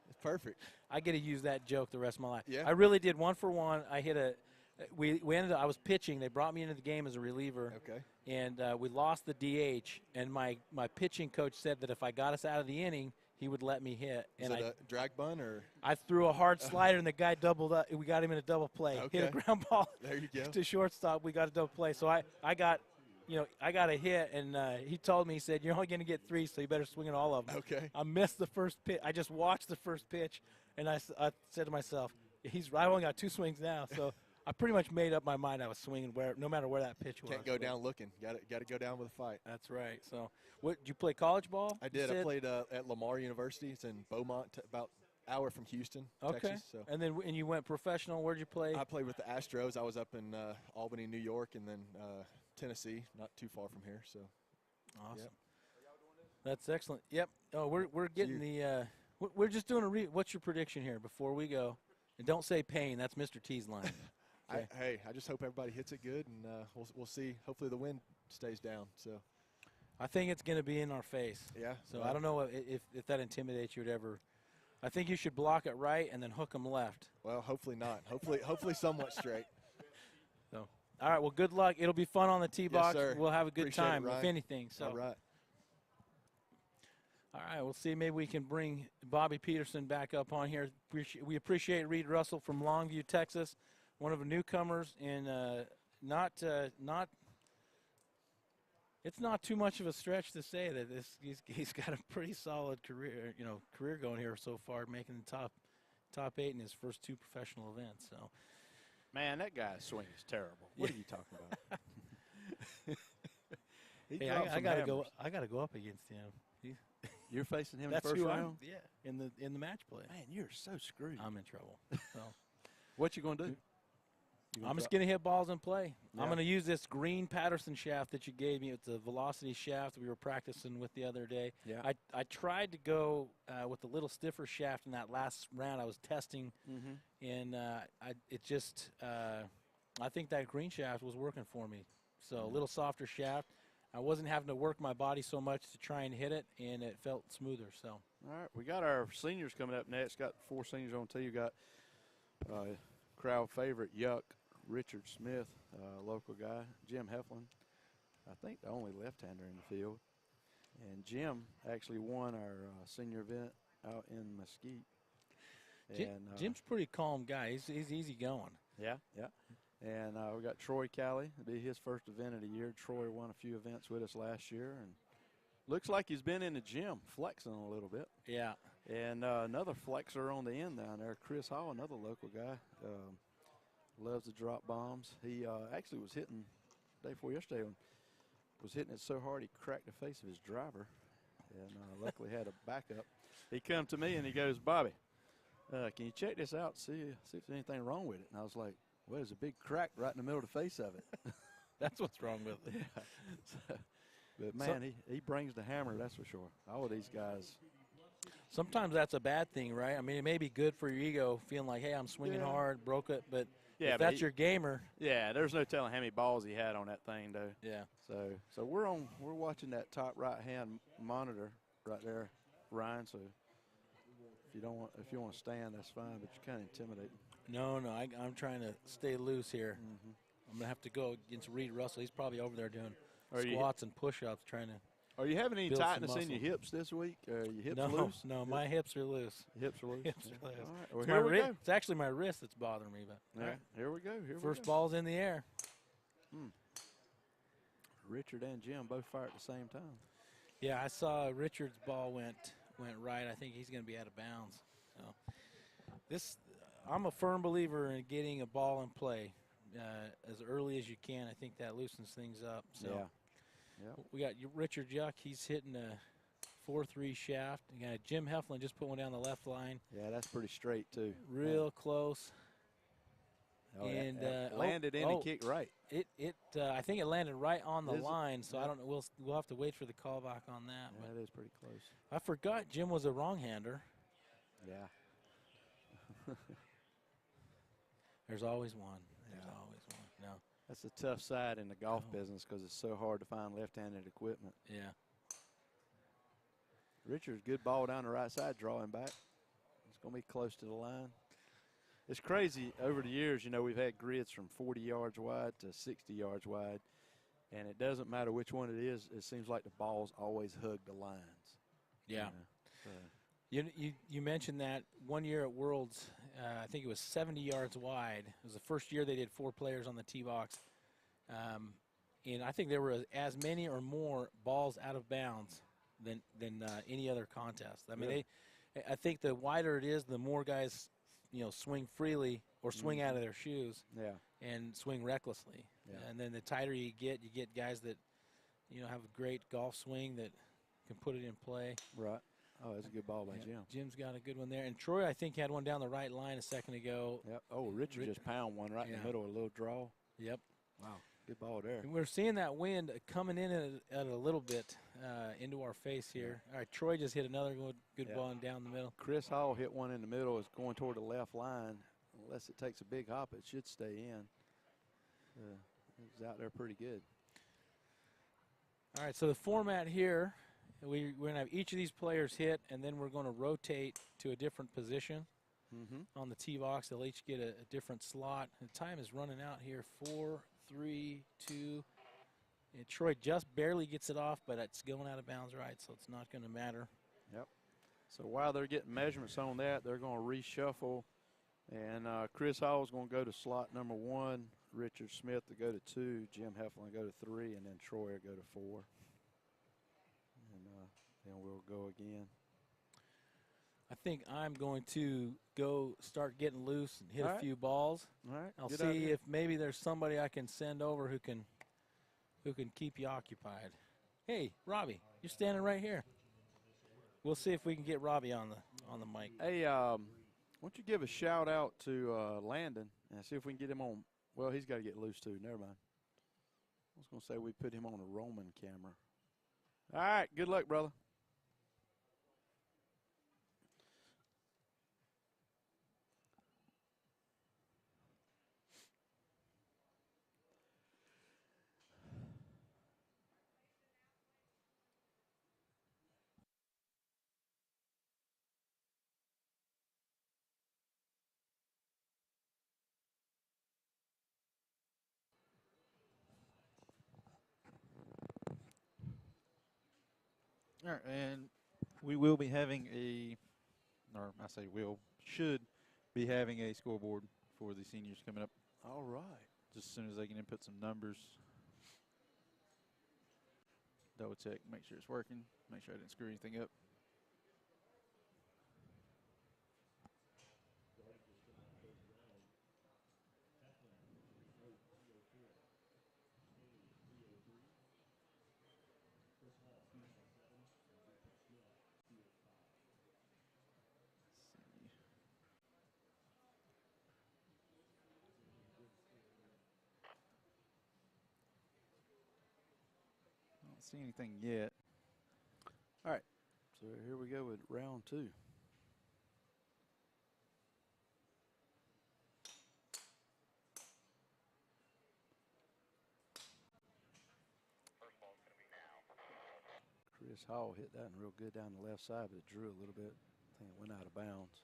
Speaker 11: It's perfect.
Speaker 9: I get to use that joke the rest of my life.
Speaker 11: Yeah.
Speaker 9: I really did 1 for 1. I hit a. We ended up, I was pitching. They brought me into the game as a reliever.
Speaker 11: Okay.
Speaker 9: And we lost the DH. And my pitching coach said that if I got us out of the inning, he would let me hit.
Speaker 11: Is
Speaker 9: And
Speaker 11: it a drag bun or?
Speaker 9: I threw a hard slider, and the guy doubled up. We got him in a double play.
Speaker 11: Okay.
Speaker 9: Hit a ground ball
Speaker 11: There you go.
Speaker 9: to shortstop. We got a double play. So I got a hit, and he told me, he said, you're only going to get 3, so you better swing at all of them.
Speaker 11: Okay.
Speaker 9: I missed the first pitch. I just watched the first pitch, and I said to myself, I only got 2 swings now. So I pretty much made up my mind I was swinging no matter where that pitch was.
Speaker 11: Can't go down looking. Got to go down with a fight.
Speaker 9: That's right. So, did you play college ball?
Speaker 11: I did. I played at Lamar University. It's in Beaumont, about an hour from Houston,
Speaker 9: Okay.
Speaker 11: Texas. So.
Speaker 9: And then you went professional. Where'd you play?
Speaker 11: I played with the Astros. I was up in Albany, New York, and then Tennessee, not too far from here. So
Speaker 9: Awesome.
Speaker 11: Yep.
Speaker 9: That's excellent. Yep. Oh, we're getting the we're just doing a what's your prediction here before we go? And don't say pain. That's Mr. T's line. Okay.
Speaker 11: I just hope everybody hits it good, and we'll see. Hopefully the wind stays down. So
Speaker 9: I think it's going to be in our face.
Speaker 11: yeah.
Speaker 9: So I don't know if that intimidates you or whatever. I think you should block it right and then hook them left.
Speaker 11: Well, hopefully not. Hopefully somewhat straight.
Speaker 9: So all right. Well, good luck. It'll be fun on the tee box.
Speaker 11: sir.
Speaker 9: We'll have a good
Speaker 11: Appreciate it,
Speaker 9: time, if
Speaker 11: Ryan.
Speaker 9: anything. So.
Speaker 11: All right.
Speaker 9: All right, we'll see. Maybe we can bring Bobby Peterson back up on here. We appreciate Reed Russell from Longview, Texas, one of the newcomers, and it's not too much of a stretch to say that he's got a pretty solid career going here so far, making the top 8 in his first 2 professional events. So,
Speaker 1: Man, that guy's swing is terrible. What are you talking about?
Speaker 9: hey, I gotta go. I gotta go up against him.
Speaker 1: You're facing him in
Speaker 9: That's
Speaker 1: the first
Speaker 9: who
Speaker 1: round?
Speaker 9: Yeah, in the match play.
Speaker 1: Man, you're so screwed.
Speaker 9: I'm in trouble. So.
Speaker 1: What you going to do?
Speaker 9: I'm just going to hit balls and play.
Speaker 1: Yeah.
Speaker 9: I'm going to use this green Patterson shaft that you gave me. It's a velocity shaft we were practicing with the other day.
Speaker 1: Yeah.
Speaker 9: I tried to go with a little stiffer shaft in that last round. I was testing, and I think that green shaft was working for me. So a little softer shaft. I wasn't having to work my body so much to try and hit it, and it felt smoother. So.
Speaker 1: All right, we got our seniors coming up next. Got 4 seniors on tee. You got crowd favorite Yuck, Richard Smith, local guy, Jim Heflin. I think the only left-hander in the field. And Jim actually won our senior event out in Mesquite. And,
Speaker 9: Jim's a pretty calm guy. He's easy going.
Speaker 1: Yeah. And we got Troy Calley. It'll be his first event of the year. Troy won a few events with us last year, and looks like he's been in the gym flexing a little bit.
Speaker 9: Yeah.
Speaker 1: And another flexer on the end down there, Chris Hall, another local guy, loves to drop bombs. He actually was hitting the day before yesterday, was hitting it so hard he cracked the face of his driver, and luckily had a backup. He come to me and he goes, Bobby, can you check this out, see if there's anything wrong with it? And I was like, well, there's a big crack right in the middle of the face of it.
Speaker 9: That's what's wrong with it.
Speaker 1: Yeah. But, man, he brings the hammer, that's for sure. All of these guys.
Speaker 9: Sometimes that's a bad thing, right? I mean, it may be good for your ego, feeling like, hey, I'm swinging hard, broke it, but if that's your gamer.
Speaker 1: Yeah, there's no telling how many balls he had on that thing, though.
Speaker 9: Yeah.
Speaker 1: So we're watching that top right-hand monitor right there, Ryan. So if you want to stand, that's fine, but you're kind of intimidating.
Speaker 9: No, I'm trying to stay loose here. I'm gonna have to go against Reed Russell. He's probably over there doing squats and push-ups, trying to.
Speaker 1: Are you having any
Speaker 9: build
Speaker 1: tightness
Speaker 9: some
Speaker 1: in your
Speaker 9: muscle.
Speaker 1: hips this week? Are your hips
Speaker 9: No,
Speaker 1: loose?
Speaker 9: no, my hips are loose.
Speaker 1: Hips are loose.
Speaker 9: Hips are loose.
Speaker 1: All right. Well,
Speaker 9: It's
Speaker 1: here
Speaker 9: my
Speaker 1: we go.
Speaker 9: It's actually my wrist that's bothering me. But
Speaker 1: All right. Here we go.
Speaker 9: first ball's in the air.
Speaker 1: Richard and Jim both fire at the same time.
Speaker 9: Yeah, I saw Richard's ball went right. I think he's going to be out of bounds. So I'm a firm believer in getting a ball in play as early as you can. I think that loosens things up. So we got Richard Yuck. He's hitting a 4-3 shaft. You got Jim Heflin just put one down the left line.
Speaker 1: Yeah, that's pretty straight too.
Speaker 9: Real close.
Speaker 1: Oh,
Speaker 9: And
Speaker 1: landed in and kicked right.
Speaker 9: I think it landed right on the line. So I don't know. We'll have to wait for the call back on that.
Speaker 1: Yeah,
Speaker 9: But
Speaker 1: that is pretty close.
Speaker 9: I forgot Jim was a wrong-hander.
Speaker 1: Yeah.
Speaker 9: There's always one. There's always one. No.
Speaker 1: That's a tough side in the golf business because it's so hard to find left-handed equipment.
Speaker 9: Yeah.
Speaker 1: Richard's good ball down the right side, drawing back. It's going to be close to the line. It's crazy. Over the years, we've had grids from 40 yards wide to 60 yards wide, and it doesn't matter which one it is. It seems like the balls always hug the lines.
Speaker 9: Yeah. You mentioned that one year at Worlds, I think it was 70 yards wide. It was the first year they did 4 players on the tee box. And I think there were as many or more balls out of bounds than any other contest. I mean, I think the wider it is, the more guys, swing freely or swing out of their shoes and swing recklessly.
Speaker 1: Yeah.
Speaker 9: And then the tighter you get guys that, have a great golf swing that can put it in play.
Speaker 1: Right. Oh, that's a good ball by Jim.
Speaker 9: Jim's got a good one there. And Troy, I think, had one down the right line a second ago.
Speaker 1: Yep. Oh, Richard just pound one right in the middle, a little draw.
Speaker 9: Yep.
Speaker 1: Wow. Good ball there.
Speaker 9: And we're seeing that wind coming in at a little bit into our face here. All right, Troy just hit another good ball down the middle.
Speaker 1: Chris Hall hit one in the middle. It's going toward the left line. Unless it takes a big hop, it should stay in. It was out there pretty good.
Speaker 9: All right, so the format here, we're going to have each of these players hit, and then we're going to rotate to a different position on the tee box. They'll each get a different slot. The time is running out here. 4, 3, 2. And Troy just barely gets it off, but it's going out of bounds right, so it's not going to matter.
Speaker 1: Yep. So while they're getting measurements on that, they're going to reshuffle. And Chris Hall is going to go to slot number 1, Richard Smith to go to 2, Jim Heflin to go to 3, and then Troy will go to 4. And then we'll go again.
Speaker 9: I think I'm going to go start getting loose and hit a few balls.
Speaker 1: All right.
Speaker 9: I'll see if maybe there's somebody I can send over who can keep you occupied. Hey, Robbie, you're standing right here. We'll see if we can get Robbie on the mic.
Speaker 1: Hey, why don't you give a shout out to Landon and see if we can get him on. Well, he's got to get loose too. Never mind. I was going to say we put him on a Roman camera. All right. Good luck, brother.
Speaker 2: All right, and we will be having should be having a scoreboard for the seniors coming up.
Speaker 1: All right.
Speaker 2: Just as soon as they can input some numbers. Double check, make sure it's working, make sure I didn't screw anything up. I don't see anything yet.
Speaker 1: All right. So here we go with round 2. Chris Hall hit that one real good down the left side, but it drew a little bit. I think it went out of bounds.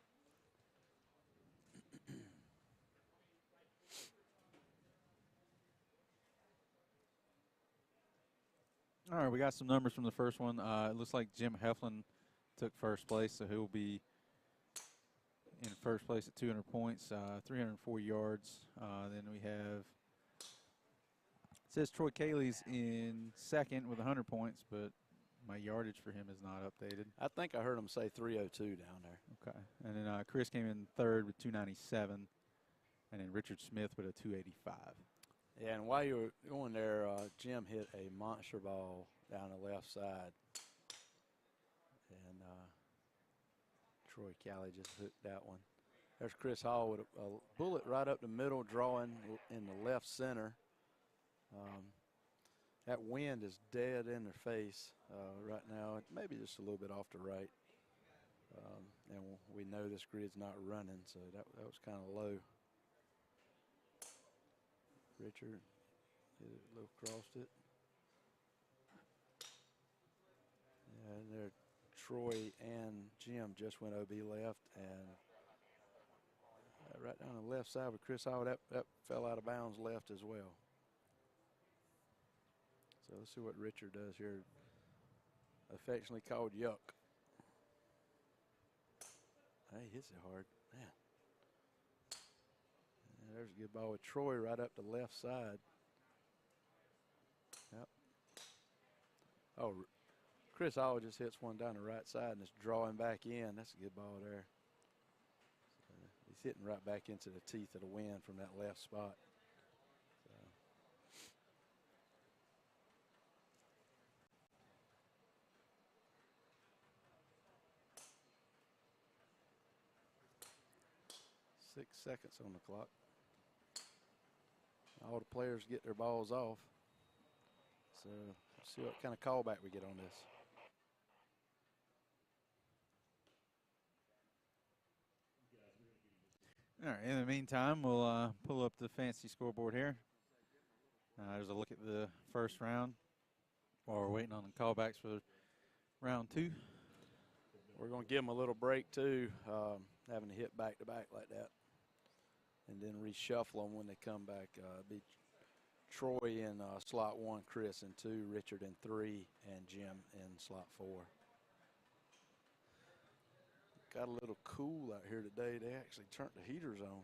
Speaker 2: All right, we got some numbers from the first one. It looks like Jim Heflin took first place, so he'll be in first place at 200 points, 304 yards. Then we have, it says Troy Cayley's in second with 100 points, but my yardage for him is not updated.
Speaker 1: I think I heard him say 302 down there.
Speaker 2: Okay. And then Chris came in third with 297, and then Richard Smith with a 285.
Speaker 1: Yeah, and while you were going there, Jim hit a monster ball down the left side. And Troy Calley just hooked that one. There's Chris Hall with a bullet right up the middle, drawing in the left center. That wind is dead in their face right now. Maybe just a little bit off the right. And we know this grid's not running, so that was kind of low. Richard hit it a little crossed it. Yeah, and there Troy and Jim just went OB left, and right down the left side with Chris Hall, that fell out of bounds left as well. So let's see what Richard does here. Affectionately called Yuck. Hey, he hits it hard. Man. And there's a good ball with Troy right up the left side. Yep. Oh, Chris Hall just hits one down the right side and it's drawing back in. That's a good ball there. So he's hitting right back into the teeth of the wind from that left spot. So 6 seconds on the clock. All the players get their balls off. So let's see what kind of callback we get on this.
Speaker 2: All right, in the meantime, we'll pull up the fancy scoreboard here. There's a look at the first round while we're waiting on the callbacks for round 2.
Speaker 1: We're going to give them a little break, too, having to hit back-to-back like that. And then reshuffle them when they come back. Be Troy in slot 1, Chris in 2, Richard in 3, and Jim in slot 4. Got a little cool out here today. They actually turned the heaters on.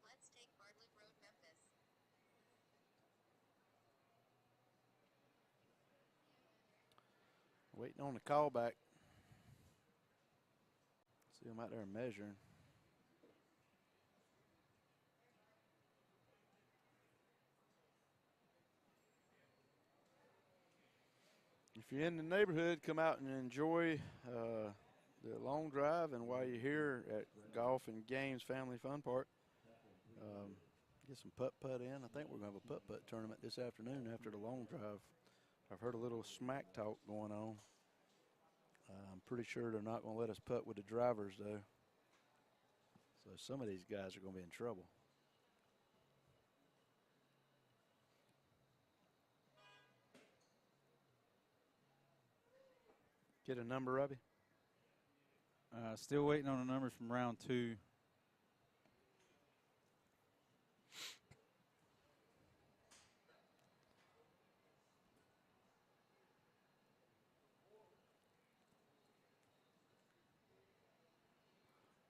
Speaker 12: Let's take Bartlett Road, Memphis.
Speaker 1: Waiting on the callback. See them out there measuring. If you're in the neighborhood, come out and enjoy the long drive. And while you're here at Golf and Games Family Fun Park, get some putt-putt in. I think we're going to have a putt-putt tournament this afternoon after the long drive. I've heard a little smack talk going on. I'm pretty sure they're not going to let us putt with the drivers, though. So some of these guys are going to be in trouble. Get a number, Robbie?
Speaker 2: Still waiting on the numbers from round 2.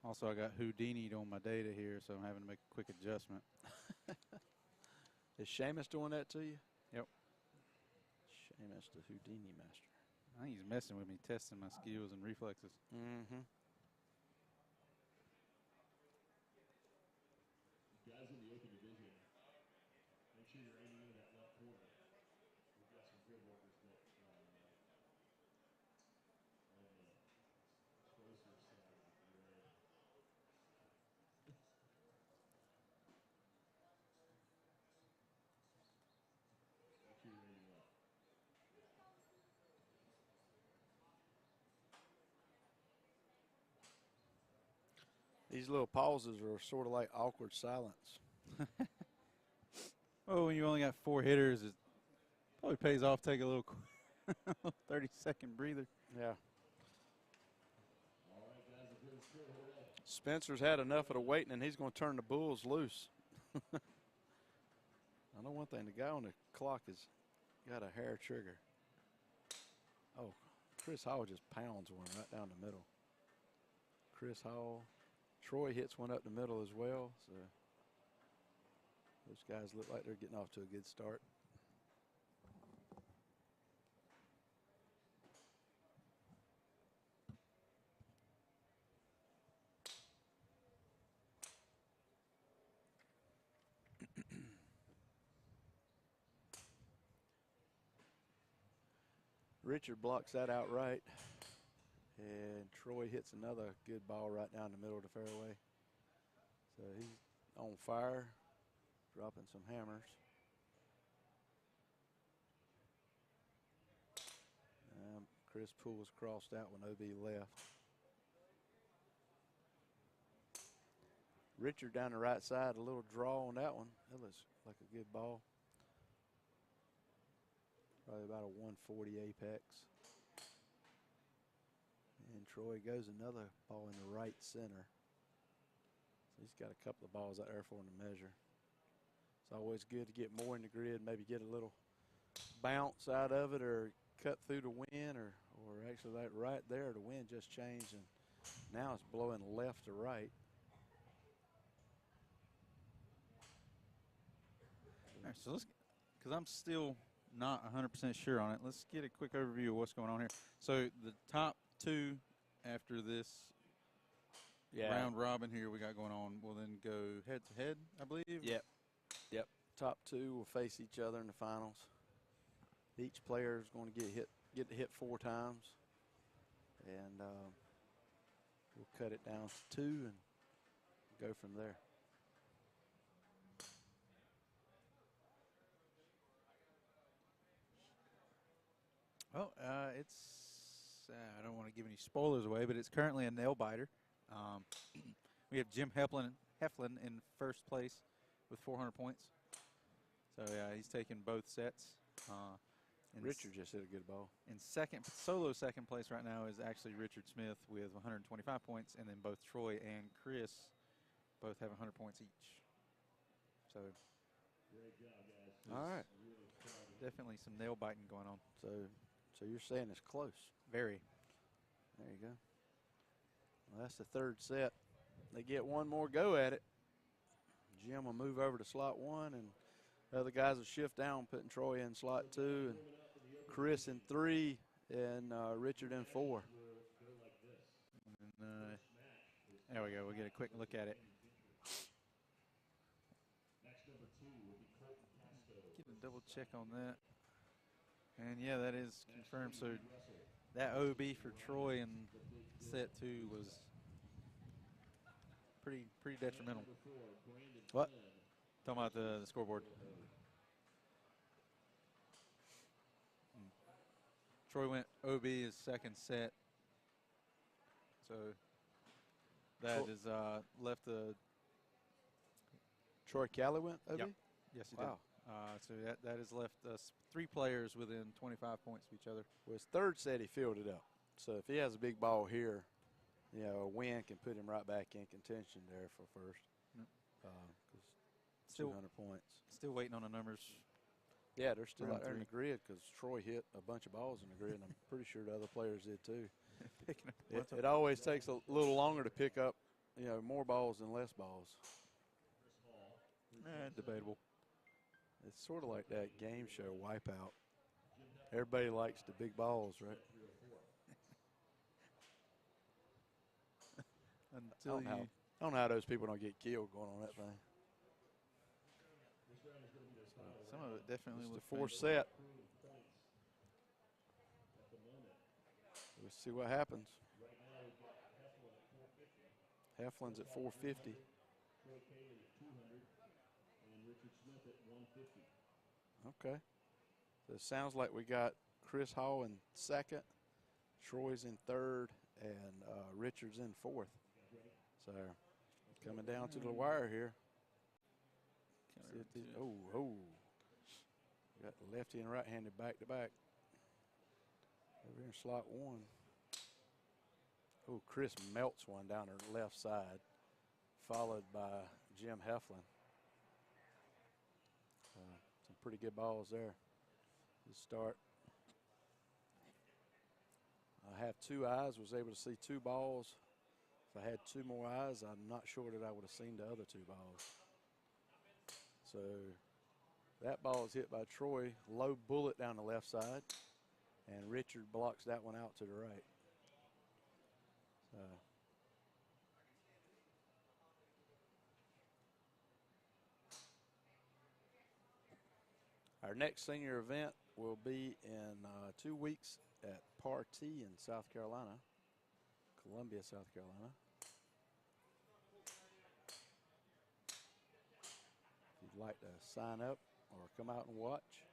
Speaker 2: Also, I got Houdini'd on my data here, so I'm having to make a quick adjustment.
Speaker 1: Is Seamus doing that to you?
Speaker 2: Yep.
Speaker 1: Seamus, the Houdini master.
Speaker 2: I think he's messing with me, testing my skills and reflexes.
Speaker 1: Mm-hmm.
Speaker 3: Guys in the open division, make sure you're aiming in that left corner. We've got some grid workers that on the explosive side of the grid. Make sure you're aiming left.
Speaker 1: These little pauses are sort of like awkward silence.
Speaker 2: Oh, when you only got 4 hitters, it probably pays off to take a little 30-second breather.
Speaker 1: Yeah.
Speaker 3: All right, guys, if you're square away.
Speaker 1: Spencer's had enough of the waiting, and he's going to turn the bulls loose. I know one thing. The guy on the clock has got a hair trigger. Oh, Chris Hall just pounds one right down the middle. Chris Hall. Troy hits one up the middle as well. So those guys look like they're getting off to a good start. Richard blocks that out right. And Troy hits another good ball right down the middle of the fairway. So he's on fire, dropping some hammers. Chris pulls across that one, OB left. Richard down the right side, a little draw on that one. That looks like a good ball. Probably about a 140 apex. And Troy goes another ball in the right center. So he's got a couple of balls out there for him to measure. It's always good to get more in the grid, maybe get a little bounce out of it or cut through the wind or actually like right there, the wind just changed and now it's blowing left to right.
Speaker 2: All right, so let's, because I'm still not 100% sure on it, let's get a quick overview of what's going on here. So the top 2 after this round robin here we got going on will then go head to head, I believe.
Speaker 1: Yep. Top two will face each other in the finals. Each player is going to get to hit 4 times, and we'll cut it down to 2 and go from there.
Speaker 2: Well, it's I don't want to give any spoilers away, but it's currently a nail biter. We have Jim Heflin in first place with 400 points. So yeah, he's taking both sets.
Speaker 1: Richard just hit a good ball.
Speaker 2: In second place right now is actually Richard Smith with 125 points, and then both Troy and Chris both have 100 points each. So
Speaker 1: all right,
Speaker 2: definitely some nail biting going on.
Speaker 1: So you're saying it's close?
Speaker 2: Very.
Speaker 1: There you go. Well, that's the third set. They get one more go at it. Jim will move over to slot 1, and the other guys will shift down, putting Troy in slot 2, and Chris in 3, and Richard in 4.
Speaker 2: And, there we go. We'll get a quick look at it. Get a double check on that. And yeah, that is confirmed. So that OB for Troy in set 2 was pretty detrimental.
Speaker 1: What?
Speaker 2: Talking about the scoreboard. Troy went OB his second set. So that is left the
Speaker 1: Troy Calley went OB?
Speaker 2: Yep. Yes, he
Speaker 1: Wow.
Speaker 2: did. So that has left us 3 players within 25 points of each other.
Speaker 1: Well, his third set he filled it up. So if he has a big ball here, you know, a win can put him right back in contention there for first.
Speaker 2: Yep.
Speaker 1: 'Cause
Speaker 2: Still
Speaker 1: 200 points.
Speaker 2: Still waiting on the numbers.
Speaker 1: Yeah, they're still
Speaker 2: Round
Speaker 1: out there in
Speaker 2: 3.
Speaker 1: the grid because Troy hit a bunch of balls in the grid, and I'm pretty sure the other players did too.
Speaker 2: Picking up
Speaker 1: It always takes a little longer to pick up, you know, more balls than less balls.
Speaker 2: Debatable.
Speaker 1: It's sort of like that game show Wipeout. Everybody likes the big balls, right?
Speaker 2: Until
Speaker 1: I don't know how those people don't get killed going on that thing.
Speaker 2: some of it definitely
Speaker 1: It's
Speaker 2: was
Speaker 1: the 4th set. We'll see what happens. Heflin's at 450. Okay. So it sounds like we got Chris Hall in second, Troy's in third, and Richard's in 4th. So coming down to the wire here. Oh. Got lefty and right-handed back-to-back. Over here in slot 1. Oh, Chris melts one down the left side, followed by Jim Heflin. Some pretty good balls there to start. I have 2 eyes, was able to see 2 balls. If I had 2 more eyes, I'm not sure that I would have seen the other 2 balls. So that ball is hit by Troy, low bullet down the left side, and Richard blocks that one out to the right. Our next senior event will be in 2 weeks at Par T in South Carolina, Columbia, South Carolina. If you'd like to sign up or come out and watch,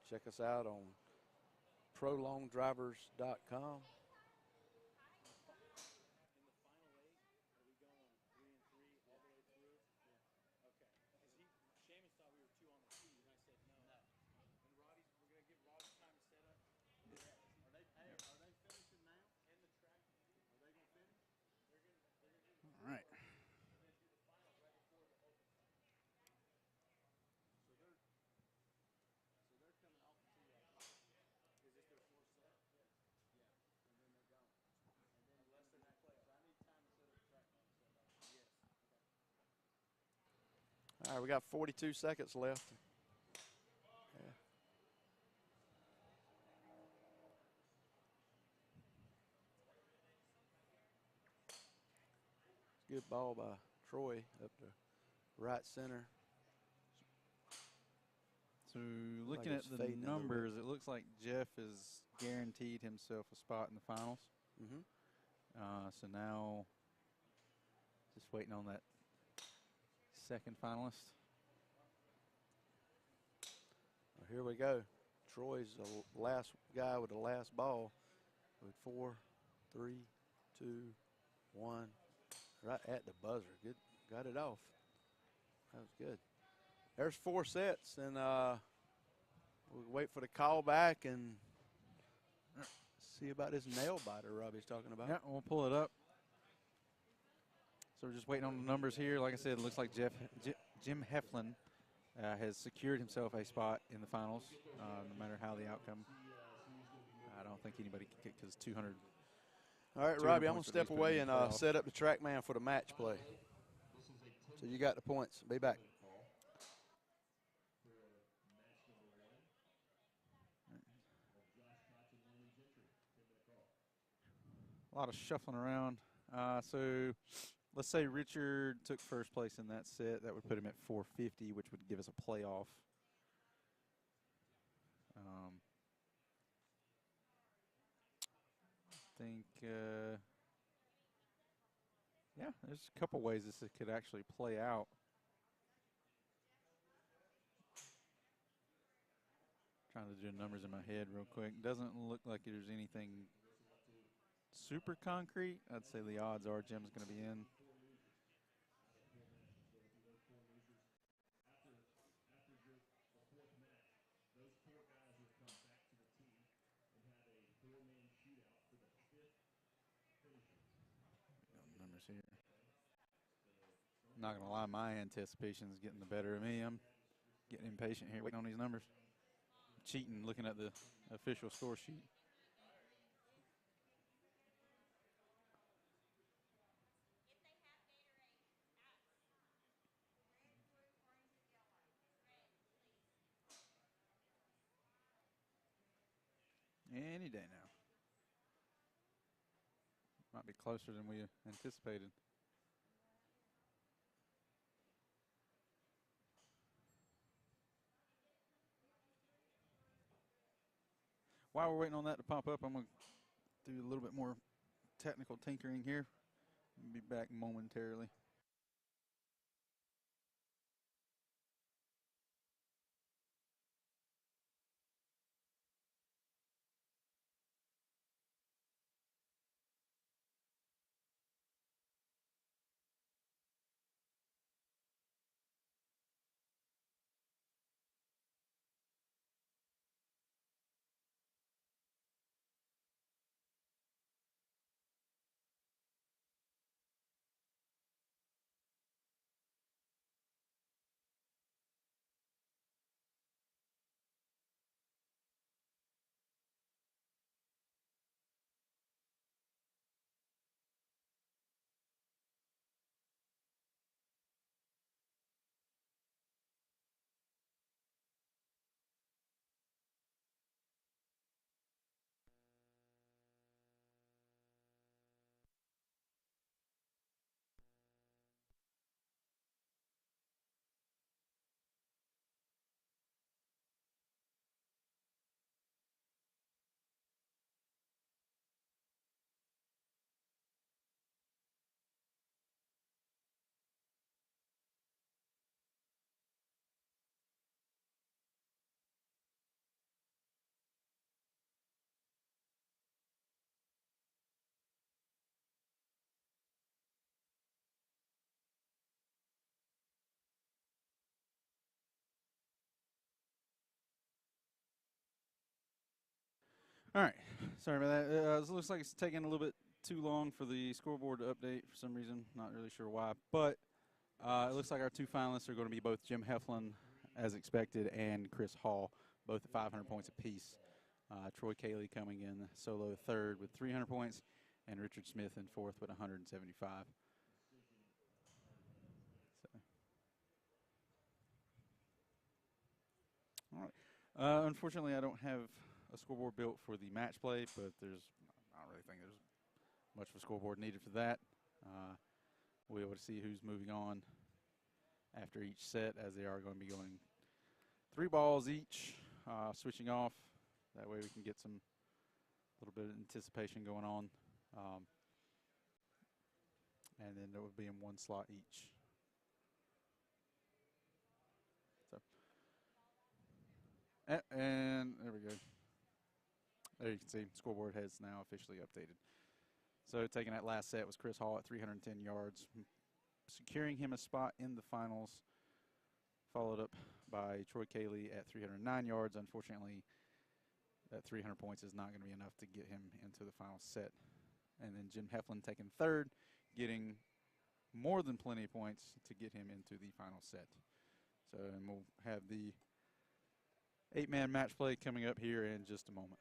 Speaker 1: check us out on prolongdrivers.com.
Speaker 2: All right.
Speaker 1: All right, we got 42 seconds left. Yeah. Good ball by Troy up to right center.
Speaker 2: So
Speaker 1: Like
Speaker 2: looking
Speaker 1: it
Speaker 2: at
Speaker 1: was
Speaker 2: the
Speaker 1: fading a little bit.
Speaker 2: numbers, it looks like Jeff has guaranteed himself a spot in the finals.
Speaker 1: Mm-hmm.
Speaker 2: So now just waiting on that second finalist.
Speaker 1: Well, here we go. Troy's the last guy with the last ball with 4, 3, 2, 1. Right at the buzzer. Good. Got it off. That was good. There's 4 sets, and we'll wait for the call back and see about this nail biter Robbie's talking about.
Speaker 2: Yeah, we'll pull it up. So we're just waiting on the numbers here. Like I said, it looks like Jim Heflin has secured himself a spot in the finals, no matter how the outcome. I don't think anybody can kick because 200.
Speaker 1: All right,
Speaker 2: 200
Speaker 1: Robbie, I'm going
Speaker 2: points
Speaker 1: to
Speaker 2: would at
Speaker 1: step
Speaker 2: least put him
Speaker 1: away
Speaker 2: in the
Speaker 1: and
Speaker 2: playoff.
Speaker 1: set up the track man for the match play. So you got the points. Be back.
Speaker 2: A lot of shuffling around. So let's say Richard took first place in that set. That would put him at 450, which would give us a playoff. I think, yeah, there's a couple ways this could actually play out. Trying to do numbers in my head real quick. Doesn't look like there's anything super concrete. I'd say the odds are Jim's going to be in. Numbers here. Not gonna lie, my anticipation is getting the better of me. I'm getting impatient here, waiting on these numbers. Cheating, looking at the official score sheet. Any day now. Might be closer than we anticipated. While we're waiting on that to pop up, I'm going to do a little bit more technical tinkering here. I'll be back momentarily. All right. Sorry about that. It looks like it's taking a little bit too long for the scoreboard to update for some reason. Not really sure why. But it looks like our 2 finalists are going to be both Jim Heflin, as expected, and Chris Hall, both at 500 points apiece. Troy Cayley coming in solo third with 300 points, and Richard Smith in fourth with 175. So. All right. Unfortunately, I don't have a scoreboard built for the match play, but I don't really think there's much of a scoreboard needed for that. we'll be able to see who's moving on after each set, as they are going to be going 3 balls each, switching off. That way we can get some little bit of anticipation going on. And then it would be in 1 slot each. So, and there we go. There you can see scoreboard has now officially updated. So taking that last set was Chris Hall at 310 yards, securing him a spot in the finals, followed up by Troy Cayley at 309 yards. Unfortunately, that 300 points is not going to be enough to get him into the final set. And then Jim Heflin taking third, getting more than plenty of points to get him into the final set. So, and we'll have the 8-man match play coming up here in just a moment.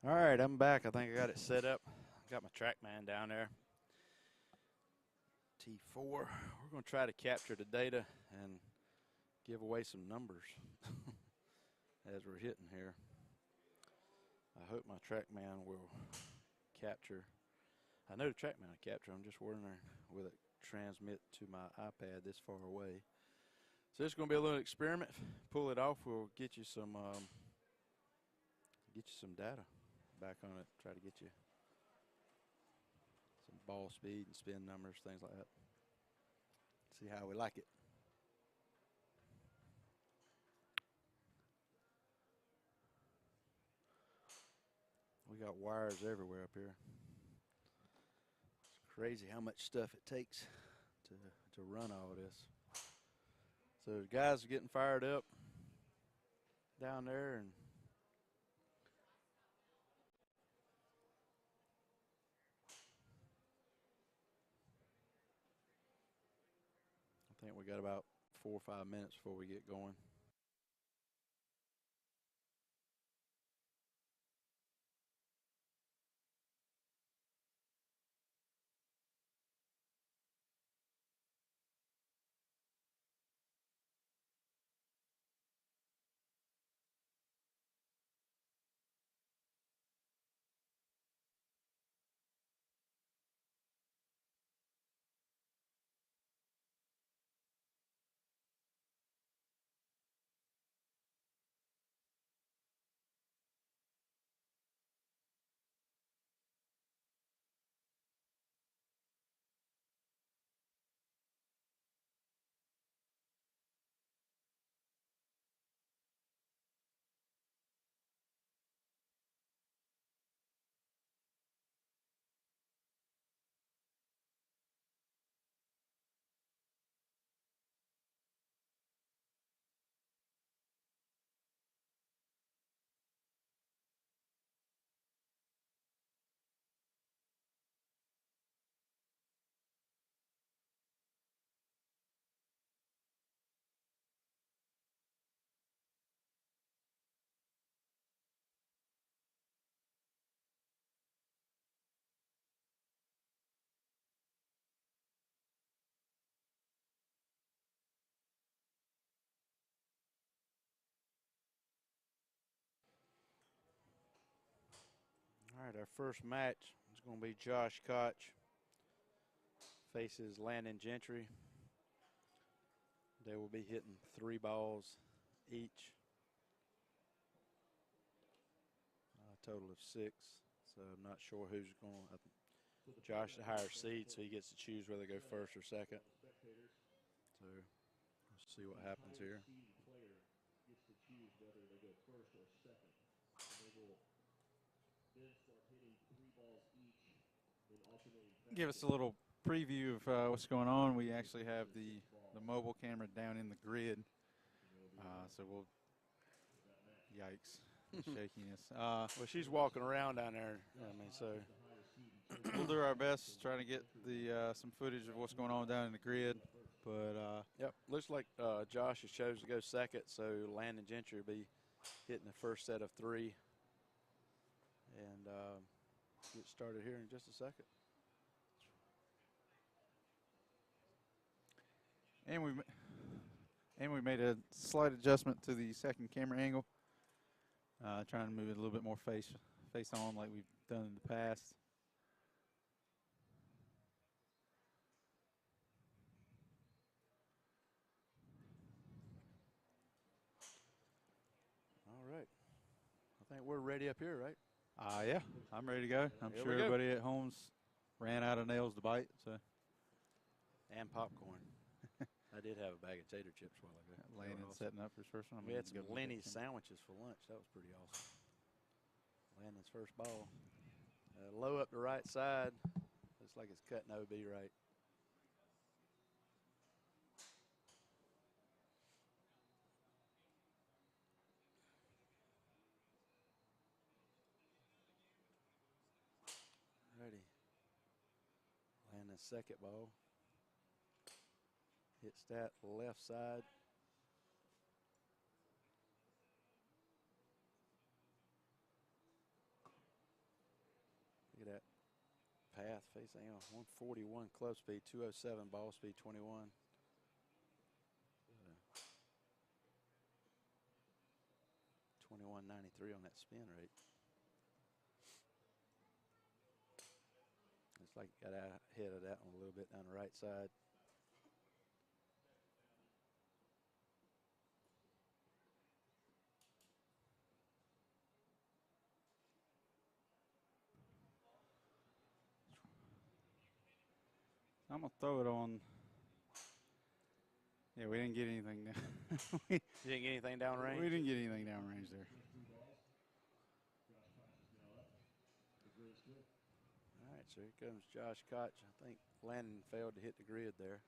Speaker 1: All right, I'm back. I think I got it set up. Got my TrackMan down there. T4. We're going to try to capture the data and give away some numbers as we're hitting here. I hope my TrackMan will capture. I know the TrackMan will capture. I'm just wondering will it transmit to my iPad this far away. So it's going to be a little experiment. Pull it off. We'll get you some data back on it. Try to get you some ball speed and spin numbers, things like that. See how we like it. We got wires everywhere up here. It's crazy how much stuff it takes to run all this. So the guys are getting fired up down there, and I think we got about 4 or 5 minutes before we get going. All right, our first match is going to be Josh Koch faces Landon Gentry. They will be hitting 3 balls each. A total of 6. So I'm not sure who's going to. Josh, the higher seed, so he gets to choose whether to go first or second. So we'll see what happens here.
Speaker 13: Player gets to choose whether they go first or second. And they will then start hitting 3 balls each in alternating fashion.
Speaker 2: Give us a little preview of what's going on. We actually have the mobile camera down in the grid. So we'll, yikes, shakiness.
Speaker 1: Well, she's walking around down there. I mean, so
Speaker 2: we'll do our best trying to get the some footage of what's going on down in the grid. But
Speaker 1: yep, looks like Josh has chosen to go second, so Landon Gentry will be hitting the first set of 3. And get started here in just a second.
Speaker 2: And we made a slight adjustment to the second camera angle, trying to move it a little bit more face on like we've done in the past.
Speaker 1: All right. I think we're ready up here, right?
Speaker 2: Yeah, I'm ready to go. I'm
Speaker 1: Here
Speaker 2: sure
Speaker 1: we go.
Speaker 2: everybody at home's ran out of nails to bite. So.
Speaker 1: And popcorn. I did have a bag of tater chips while ago.
Speaker 2: Landon setting up for his first one.
Speaker 1: We had some Lenny's sandwiches for lunch. That was pretty awesome. Landon's first ball. Low up the right side. Looks like it's cutting OB right. Ready. Landon's second ball. Hits that left side. Look at that path facing on 141 club speed, 207 ball speed, 21. 21.93 on that spin rate. Looks like got ahead of that one a little bit down the right side.
Speaker 2: I'm going to throw it on. Yeah, we didn't get anything down.
Speaker 1: You didn't get anything down range?
Speaker 2: We didn't get anything down range there.
Speaker 1: All right, so here comes Josh Koch. I think Landon failed to hit the grid there.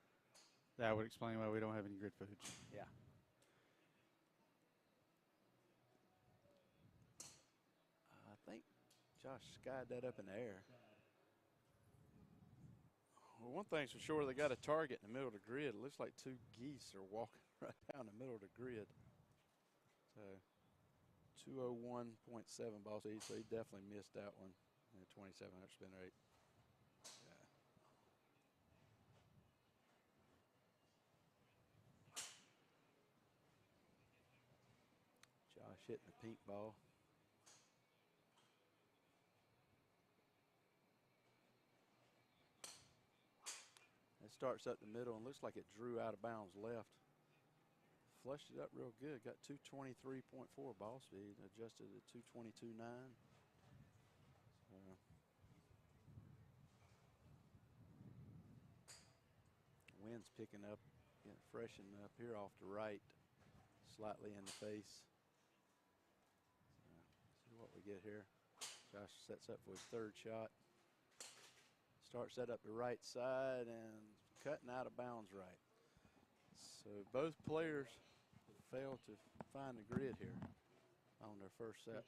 Speaker 2: That would explain why we don't have any grid footage.
Speaker 1: Yeah. I think Josh skied that up in the air. Well, one thing's for sure, they got a target in the middle of the grid. It looks like 2 geese are walking right down the middle of the grid. So 201.7 ball speed, so he definitely missed that one in the 2,700 spin rate. Yeah. Josh hitting the pink ball. It starts up the middle and looks like it drew out of bounds left. Flushed it up real good. Got 223.4 ball speed. Adjusted to 222.9. Wind's picking up, getting freshened up here off the right, slightly in the face. See what we get here. Josh sets up for his 3rd shot. Starts that up the right side and cutting out of bounds right. So both players failed to find the grid here on their first set.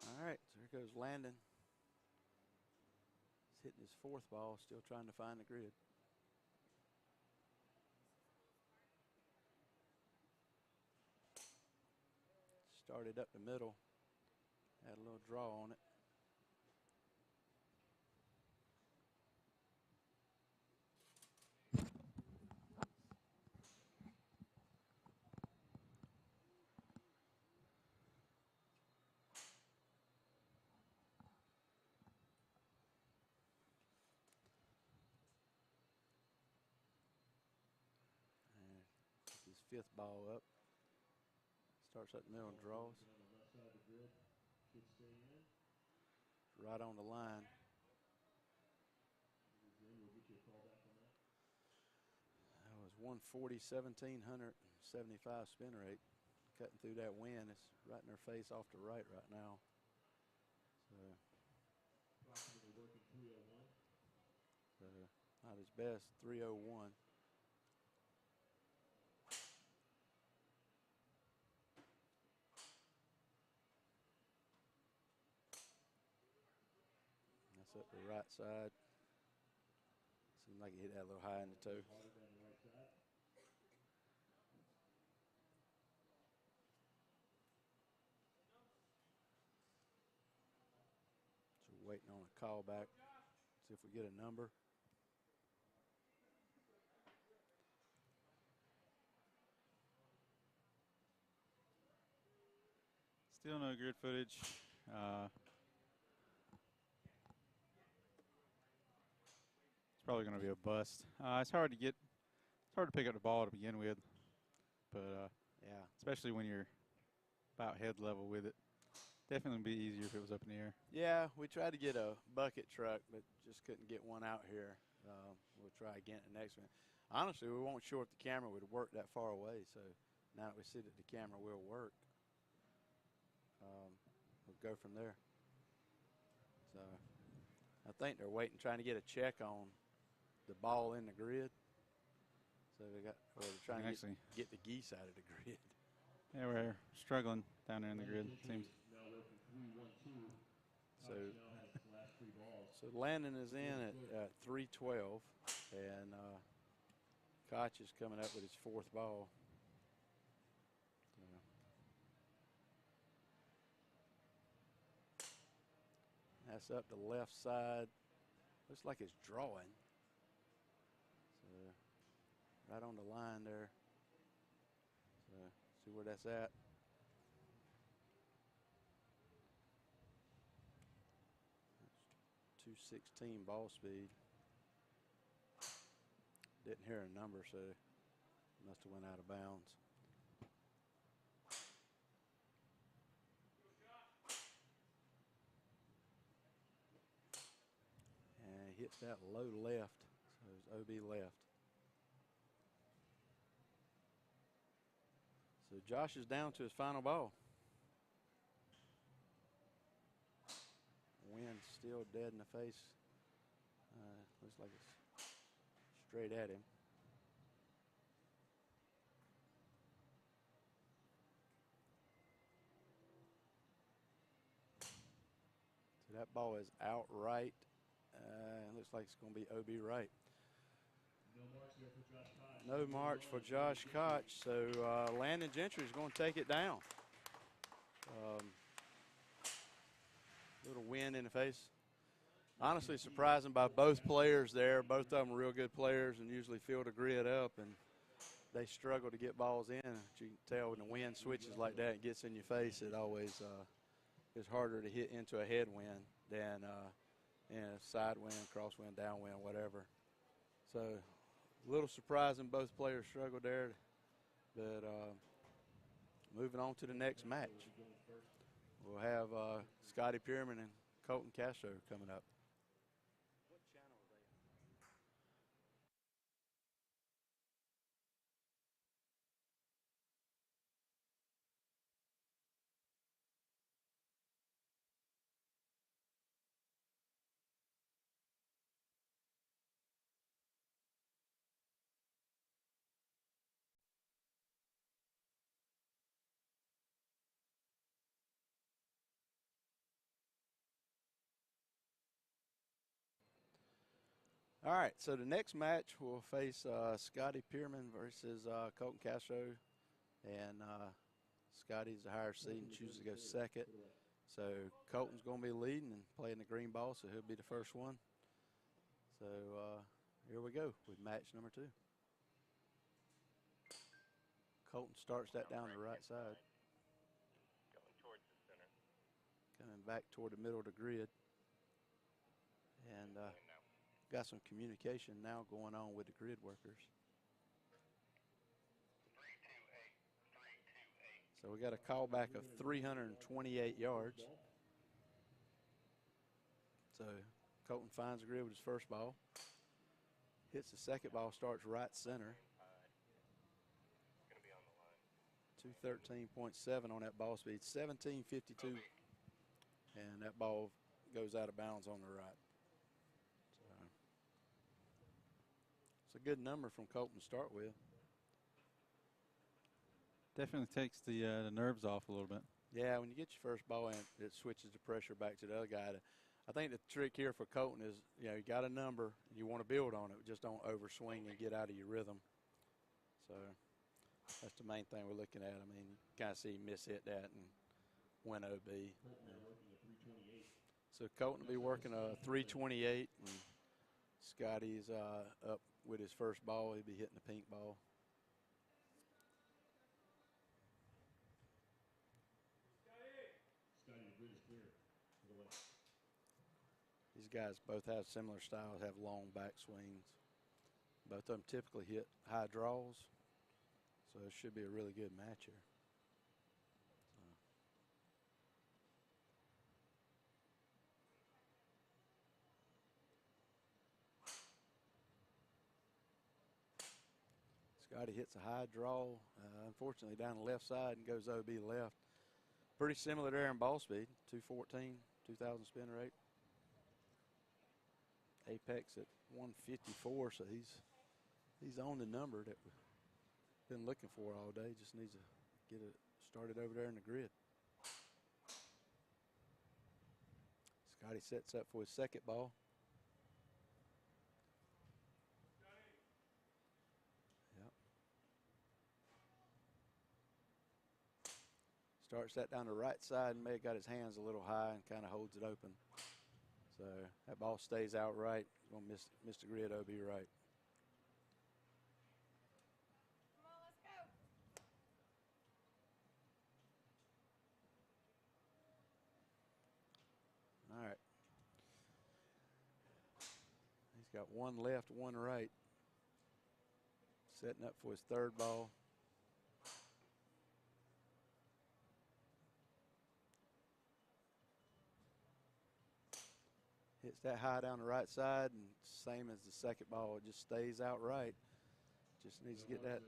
Speaker 1: All right, so here goes Landon. He's hitting his 4th ball, still trying to find the grid. started up the middle, had a little draw on it. And his 5th ball up. Starts up the middle and draws.
Speaker 13: On the left side of the grid, should stay in.
Speaker 1: Right on the line.
Speaker 13: He's in. We'll get you a call back on that.
Speaker 1: That was 140, 1,775 spin rate. Cutting through that wind. It's right in her face off the right now. So
Speaker 13: Approximately working 301.
Speaker 1: So not his best, 301. That's up the right side. Seemed like he hit that a little high in the toe.
Speaker 13: Harder down the right side.
Speaker 1: So we're waiting on a call back. See if we get a number.
Speaker 2: Still no grid footage. It's probably going to be a bust. It's hard to pick up the ball to begin with, but
Speaker 1: yeah,
Speaker 2: especially when you're about head level with it. Definitely be easier if it was up in the air.
Speaker 1: Yeah, we tried to get a bucket truck, but just couldn't get one out here. We'll try again the next one. Honestly, we weren't sure if the camera would work that far away, so now that we see that the camera will work, we'll go from there. So I think they're waiting, trying to get a check on the ball in the grid. So they're trying to get the geese out of the grid.
Speaker 2: Yeah, we're struggling down there in the grid, it seems.
Speaker 13: Now working 312.
Speaker 1: So,
Speaker 13: now has his last 3 balls.
Speaker 1: So Landon is in at 312, and Koch is coming up with his 4th ball. That's up the left side. Looks like it's drawing. So right on the line there. So see where that's at. That's 216 ball speed. Didn't hear a number, so must have went out of bounds. And he hits that low left, so it's OB left. So Josh is down to his final ball. Wind still dead in the face. Looks like it's straight at him. So that ball is out right. Looks like it's going to be OB right.
Speaker 13: No marks there for Josh Koch.
Speaker 1: No marks for Josh Koch. So Landon Gentry is going to take it down. Little wind in the face. Honestly, surprising by both players there. Both of them are real good players and usually fill the grid up, and they struggle to get balls in. You can tell when the wind switches like that and gets in your face, it always is harder to hit into a headwind than side wind, crosswind, downwind, whatever. So a little surprising both players struggled there, but moving on to the next match. We'll have Scotty Pierman and Colton Castro coming up. All right, so the next match will face Scotty Pierman versus Colton Castro and Scotty's the higher seed and chooses to go second. So Colton's going to be leading and playing the green ball, so he'll be the first one. So here we go with match number 2. Colton starts that down the right side.
Speaker 6: Going towards the center.
Speaker 1: Coming back toward the middle of the grid. And got some communication now going on with the grid workers.
Speaker 6: 328.
Speaker 1: So we got a callback of 328 yards. So Colton finds the grid with his first ball. Hits the second ball, starts right center. 213.7 on that ball speed, 17.52. And that ball goes out of bounds on the right. So it's a good number from Colton to start with.
Speaker 2: Definitely takes the nerves off a little bit.
Speaker 1: Yeah, when you get your first ball in, it switches the pressure back to the other guy. I think the trick here for Colton is, you know, you got a number, you want to build on it, just don't overswing and get out of your rhythm. So that's the main thing we're looking at. I mean, you kind of see him miss-hit that and win OB. So Colton will be working a 328, and Scotty's up with his first ball. He'll be hitting the pink ball. These guys both have similar styles, have long back swings. Both of them typically hit high draws, so it should be a really good match here. Scotty hits a high draw, unfortunately down the left side and goes OB left. Pretty similar there in ball speed, 214, 2,000 spin rate. Apex at 154, so he's on the number that we've been looking for all day. Just needs to get it started over there in the grid. Scotty sets up for his second ball. Yep. Starts that down the right side and may have got his hands a little high and kind of holds it open. So that ball stays out right. He's going to miss the grid OB right.
Speaker 12: Come on, let's go.
Speaker 1: All right. He's got one left, one right. Setting up for his third ball. Hits that high down the right side, and same as the second ball, it just stays out right. Just needs to get that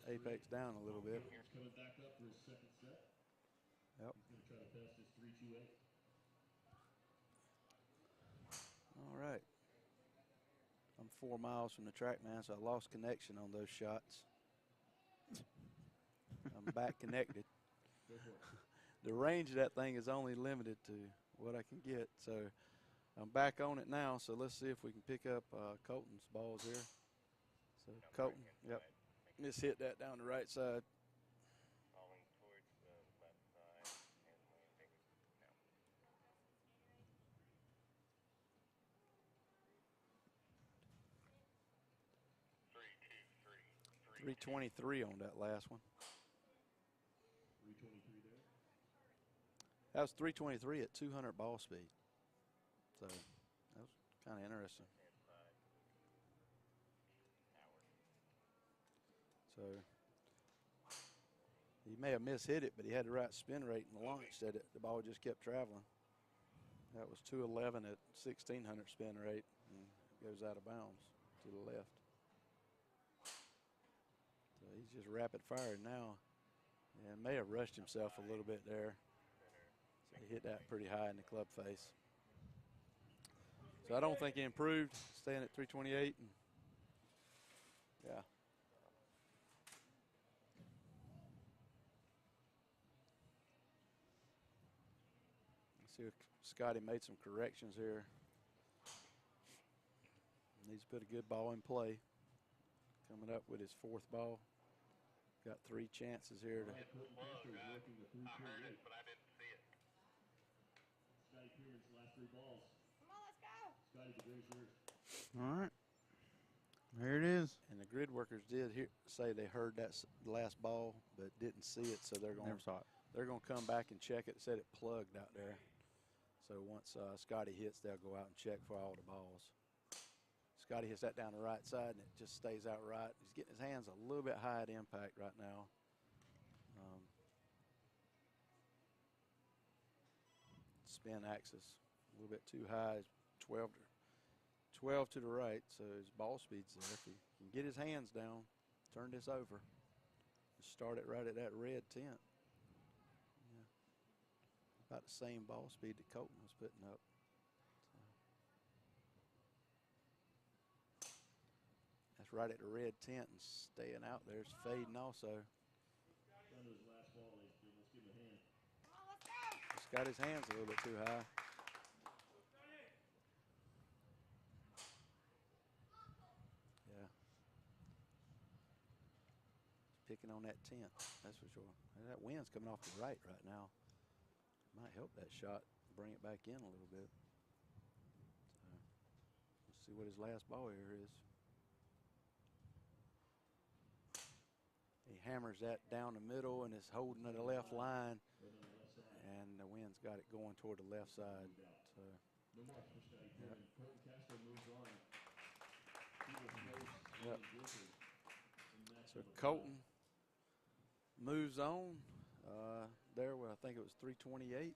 Speaker 1: apex down a little bit.
Speaker 13: Coming back up for his second set.
Speaker 1: Yep.
Speaker 13: He's going to try to best his 328.
Speaker 1: All right. I'm 4 miles from the track, man, so I lost connection on those shots. I'm back connected. The range of that thing is only limited to what I can get, so I'm back on it now. So let's see if we can pick up Colton's balls here. So Colton, yep, just hit that down the right side.
Speaker 6: Falling towards the left side and landing now.
Speaker 1: 323 on that last one.
Speaker 13: 323 there.
Speaker 1: That was 323 at 200 ball speed. So that was kind of interesting. So he may have mishit it, but he had the right spin rate and launch that the ball just kept traveling. That was 211 at 1,600 spin rate, and it goes out of bounds to the left. So he's just rapid firing now, and may have rushed himself a little bit there. So he hit that pretty high in the club face. So I don't think he improved, staying at 328. And yeah. Let's see if Scotty made some corrections here. Needs to put a good ball in play. Coming up with his fourth ball. got 3 chances here to.
Speaker 13: Colton Castro is working the 328. But I didn't see it. Scotty Pierman's last 3 balls.
Speaker 12: Come on, let's go.
Speaker 13: Scotty, the grid's yours.
Speaker 2: All right. There it is.
Speaker 1: And the grid workers did say they heard that last ball, but didn't see it, so they're going.
Speaker 2: Never saw it.
Speaker 1: They're going to come back and check it. Said it plugged out there. So once Scotty hits, they'll go out and check for all the balls. Scotty hits that down the right side, and it just stays out right. He's getting his hands a little bit high at impact right now. Spin axis a little bit too high. 12 to the right, so his ball speed's there. If he can get his hands down, turn this over, just start it right at that red tent. Yeah. About the same ball speed that Colton was putting up. So. That's right at the red tent and staying out there. It's fading also.
Speaker 13: Down to his last ball, let's give him a hand.
Speaker 12: Come on, let's go.
Speaker 1: He's got his hands a little bit too high. Yeah. Picking on that tent, that's for sure. And that wind's coming off the right now. Might help that shot, bring it back in a little bit. So, let's see what his last ball here is. He hammers that down the middle and is holding to the left line, and the wind's got it going toward the left side. So,
Speaker 13: No marks for Scotty
Speaker 1: yep.
Speaker 13: Pierman. Colton Castro moves on. He will face
Speaker 1: Yep.
Speaker 13: Gilford in match
Speaker 1: So
Speaker 13: number
Speaker 1: Colton moves on. There, well, I think it was 328.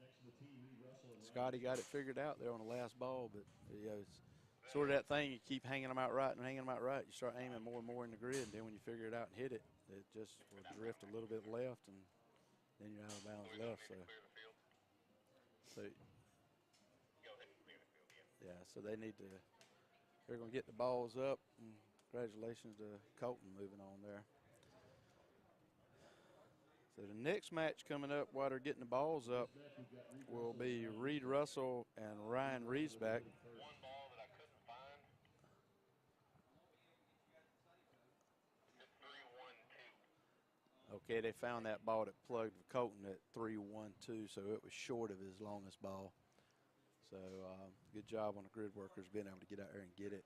Speaker 13: Next to the team, Reed Russell and
Speaker 1: Scotty got it figured out there on the last ball, but it's sort of that thing. You keep hanging them out right and hanging them out right. You start aiming more and more in the grid, and then when you figure it out and hit it, it just will drift a little bit left, and then you're out of bounds left. So yeah, so they need to. They're going to get the balls up. And congratulations to Colton moving on there. So the next match coming up while they're getting the balls up will be Reed Russell and Ryan Riesbeck. Okay, they found that ball that plugged for Colton at 3-1-2, so it was short of his longest ball. So good job on the grid workers being able to get out there and get it.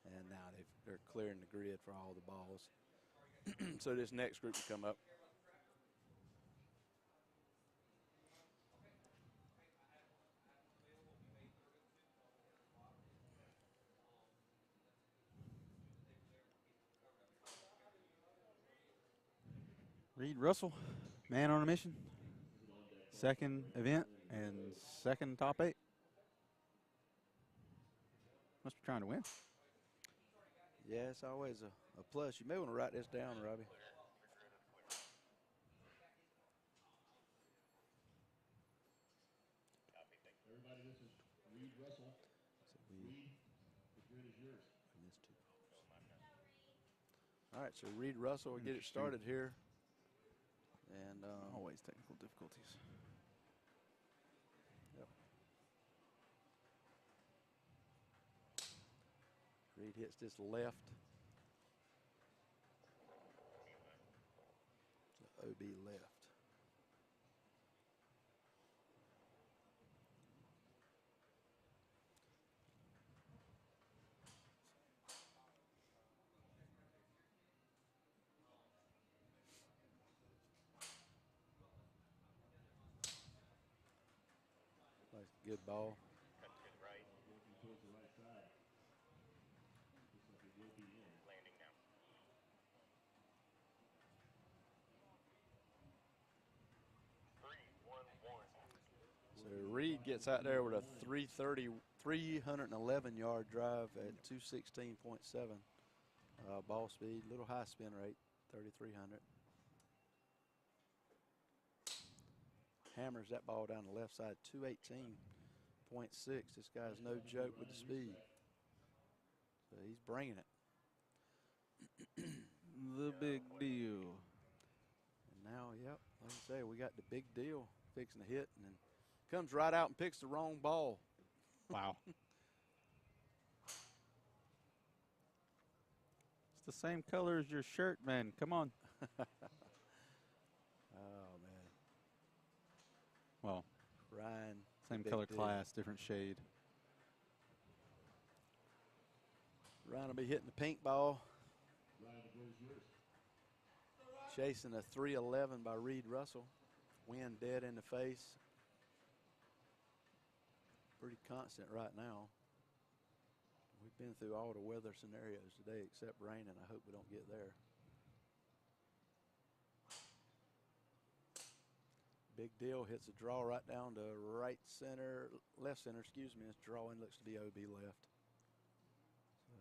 Speaker 1: And now they're clearing the grid for all the balls. So this next group will come up.
Speaker 2: Reed Russell, man on a mission. Second event and second top 8. Must be trying to win.
Speaker 1: Yeah, it's always a plus. You may want to write this down, Robbie.
Speaker 13: everybody, this is Reed Russell. Reed, the grid is yours.
Speaker 1: All right, so Reed Russell will get it started here. And
Speaker 2: always technical difficulties.
Speaker 1: Yep. Reed hits this left. So OB left. Good ball.
Speaker 13: Working towards the right side. Looks like it will be in. Landing now.
Speaker 1: So Reed gets out there with a 311-yard drive at 216.7 ball speed, little high spin rate, 3,300. Hammers that ball down the left side, 218.6. This guy's no joke with the speed. So he's bringing it.
Speaker 2: The big deal.
Speaker 1: And now, yep, like I say, we got the big deal fixing to hit, and then comes right out and picks the wrong ball.
Speaker 2: Wow. the same color as your shirt, man. Come on.
Speaker 1: Oh, man.
Speaker 2: Well,
Speaker 1: Ryan.
Speaker 2: same
Speaker 1: big
Speaker 2: color
Speaker 1: D.
Speaker 2: class, different shade.
Speaker 1: Ryan will be hitting the pink ball. Chasing a 311 by Reed Russell. Wind dead in the face. Pretty constant right now. We've been through all the weather scenarios today except rain, and I hope we don't get there. Big deal, hits a draw right down to right center, left center, excuse me. It's drawing, looks to be OB left. So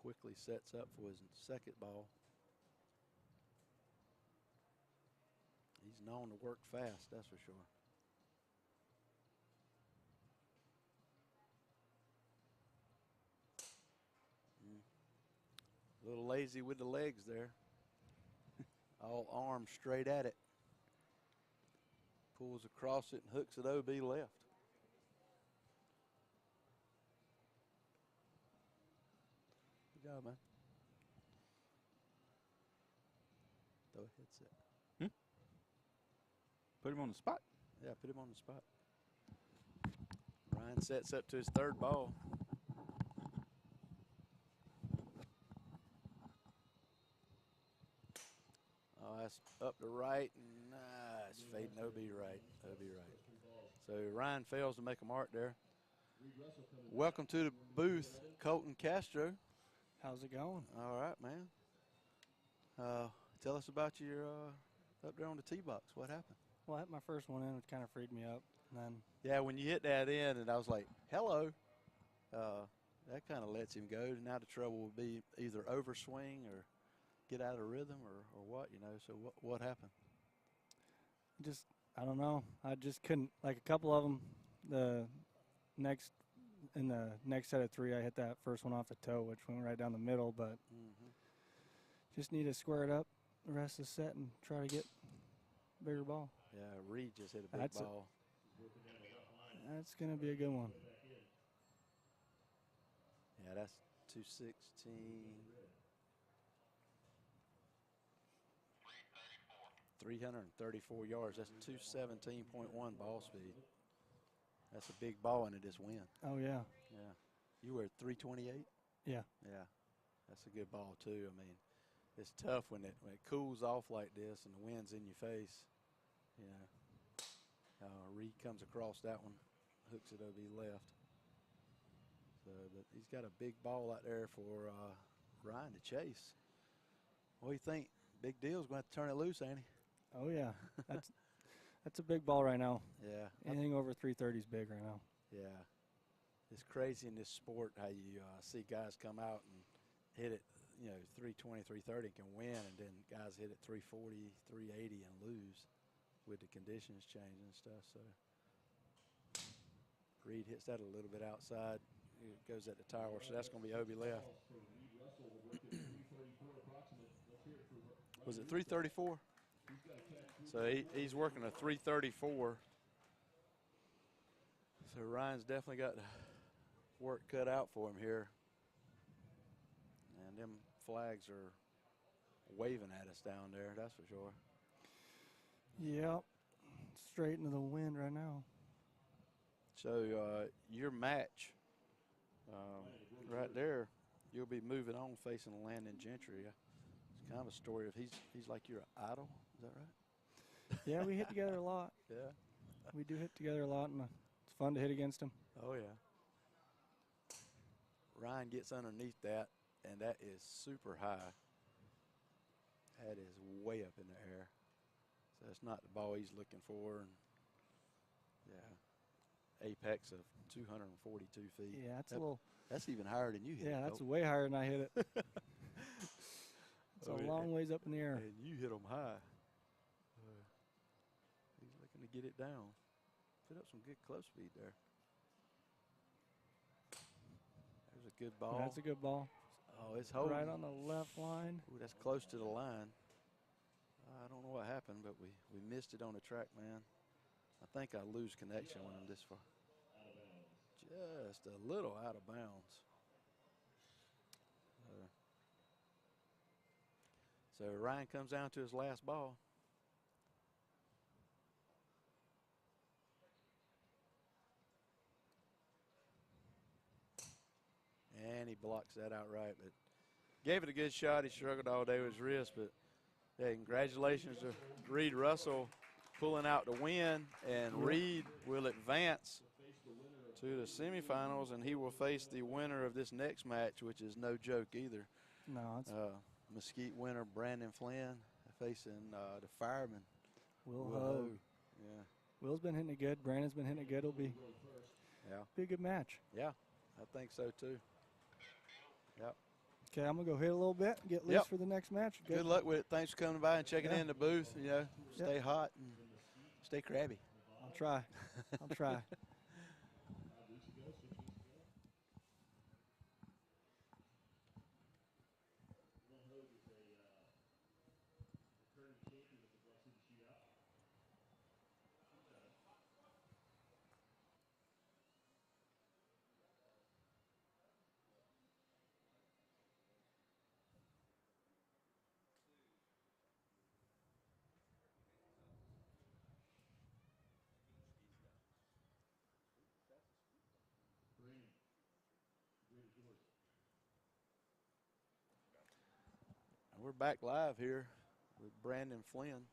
Speaker 1: quickly sets up for his second ball. He's known to work fast, that's for sure. A little lazy with the legs there. All arms straight at it. Pulls across it and hooks it OB left. Good job, man. Throw hits it.
Speaker 2: Put him on the spot.
Speaker 1: Yeah, put him on the spot. Ryan sets up to his third ball. Oh, that's up to right, and it's fading OB right. OB right. So Ryan fails to make a mark there. Welcome to the booth, Colton Castro.
Speaker 14: How's it going?
Speaker 1: All right, man. Tell us about your up there on the tee box. What happened?
Speaker 14: Well, I hit my first one in. It kind of freed me up. And then
Speaker 1: Yeah, when you hit that in, and I was like, hello, that kind of lets him go. Now the trouble would be either overswing or get out of rhythm or what, you know. So what happened?
Speaker 14: just, I don't know. I just couldn't, like a couple of them, in the next set of three, I hit that first one off the toe, which went right down the middle, but just need to square it up the rest of the set and try to get a bigger ball.
Speaker 1: Yeah, Reed just hit a big ball.
Speaker 14: That's going to be a good one.
Speaker 1: Yeah, that's 216. 334 yards. That's 217.1 ball speed. That's a big ball into this wind.
Speaker 14: Oh, yeah.
Speaker 1: Yeah. You were at 328?
Speaker 14: Yeah.
Speaker 1: Yeah. That's a good ball, too. I mean, it's tough when it cools off like this and the wind's in your face. You know. Reed comes across that one, hooks it OB left. So, but he's got a big ball out there for Ryan to chase. What do you think? Big deal's going to have to turn it loose, ain't he?
Speaker 14: Oh, yeah. That's a big ball right now.
Speaker 1: Yeah.
Speaker 14: Anything over 330 is big right now.
Speaker 1: Yeah. It's crazy in this sport how you see guys come out and hit it, 320, 330 can win, and then guys hit it 340, 380 and lose with the conditions changing and stuff. So Reed hits that a little bit outside. It goes at the tower, so that's going to be OB left. Was it 334? So he's working a 334. So Ryan's definitely got work cut out for him here. And them flags are waving at us down there, that's for sure.
Speaker 14: Yep. Straight into the wind right now.
Speaker 1: So your match right there, you'll be moving on facing Landon Gentry. It's kind of a story of he's like your idol. Is that right?
Speaker 14: Yeah, we hit together a lot.
Speaker 1: Yeah.
Speaker 14: We do hit together a lot, and it's fun to hit against him.
Speaker 1: Oh, yeah. Ryan gets underneath that, and that is super high. That is way up in the air. So it's not the ball he's looking for. And yeah, apex of 242 feet.
Speaker 14: Yeah,
Speaker 1: that's even higher than you hit.
Speaker 14: Yeah, that's way higher than I hit it. It's a long ways up in the air.
Speaker 1: And you hit them high. He's looking to get it down. Put up some good close speed there. There's a good ball.
Speaker 14: That's a good ball.
Speaker 1: Oh, it's holding.
Speaker 14: Right on the left line.
Speaker 1: Ooh, that's close to the line. I don't know what happened, but we missed it on the track, man. I think I lose connection when I'm this far. Just a little out of bounds. So Ryan comes down to his last ball. And he blocks that outright, but gave it a good shot. He struggled all day with his wrist, but hey, congratulations to Reed Russell pulling out the win, and Reed will advance to the semifinals, and he will face the winner of this next match, which is no joke either.
Speaker 14: No, it's
Speaker 1: Mesquite winner Brandon Flynn facing the fireman
Speaker 14: Will Hogue.
Speaker 1: Yeah.
Speaker 14: Will's been hitting it good. Brandon's been hitting it good. It'll be a good match.
Speaker 1: Yeah, I think so too. Yep.
Speaker 14: Okay, I'm gonna go hit a little bit, get loose for the next match.
Speaker 1: Good luck with it. Thanks for coming by and checking in the booth. You know, stay hot and stay crabby.
Speaker 14: I'll try. I'll try.
Speaker 1: We're back live here with Brandon Flynn.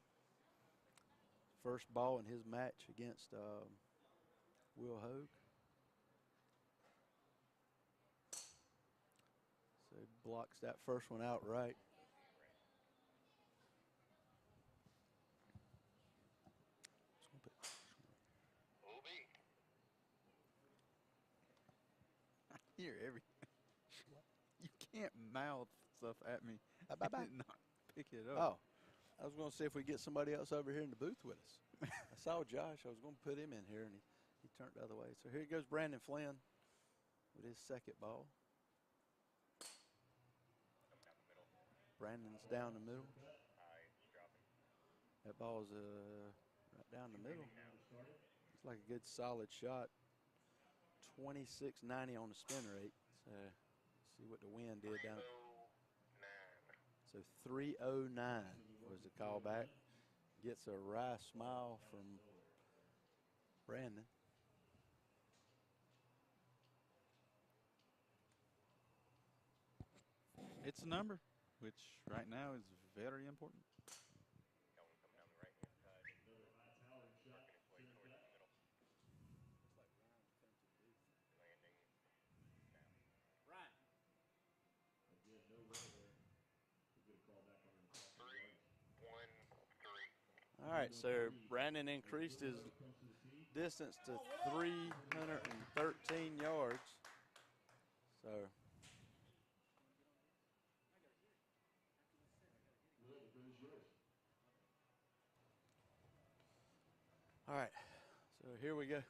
Speaker 1: First ball in his match against Will Hogue. So he blocks that first one out right.
Speaker 2: I hear everything. You can't mouth stuff at me. I did not pick it up.
Speaker 1: Oh, I was going to see if we get somebody else over here in the booth with us. I saw Josh. I was going to put him in here, and he turned the other way. So here goes Brandon Flynn with his second ball. Brandon's down the middle. That ball's right down the middle. It's like a good solid shot. 26.90 on the spin rate. So see what the wind did down. So 309 was the callback. Gets a wry smile from Brandon.
Speaker 2: It's a number, which right now is very important.
Speaker 1: All right, so Brandon increased his distance to 313 yards. So all right, so here we go.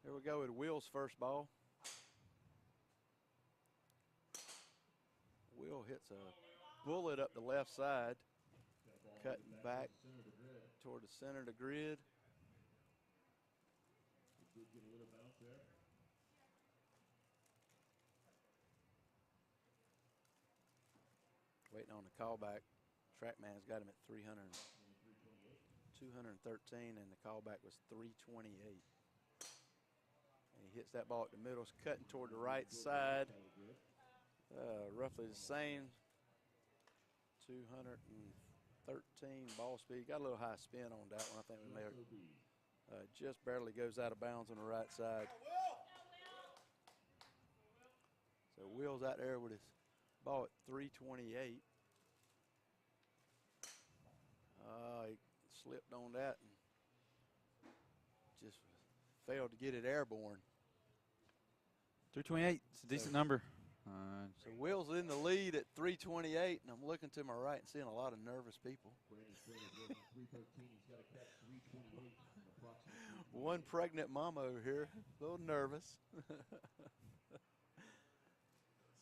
Speaker 1: Here we go with Will's first ball. Will hits a bullet up the left side, cutting back toward the center of the grid. Waiting on the callback. Trackman's got him at 213, and the callback was 328. And he hits that ball at the middle. It's cutting toward the right side. Roughly the same. 213 ball speed. Got a little high spin on that one. I think we may have just barely goes out of bounds on the right side. So Will's out there with his ball at 328. He slipped on that and just failed to get it airborne.
Speaker 2: 328. It's a decent number.
Speaker 1: So Will's in the lead at 328, and I'm looking to my right and seeing a lot of nervous people. One pregnant mama over here, a little nervous.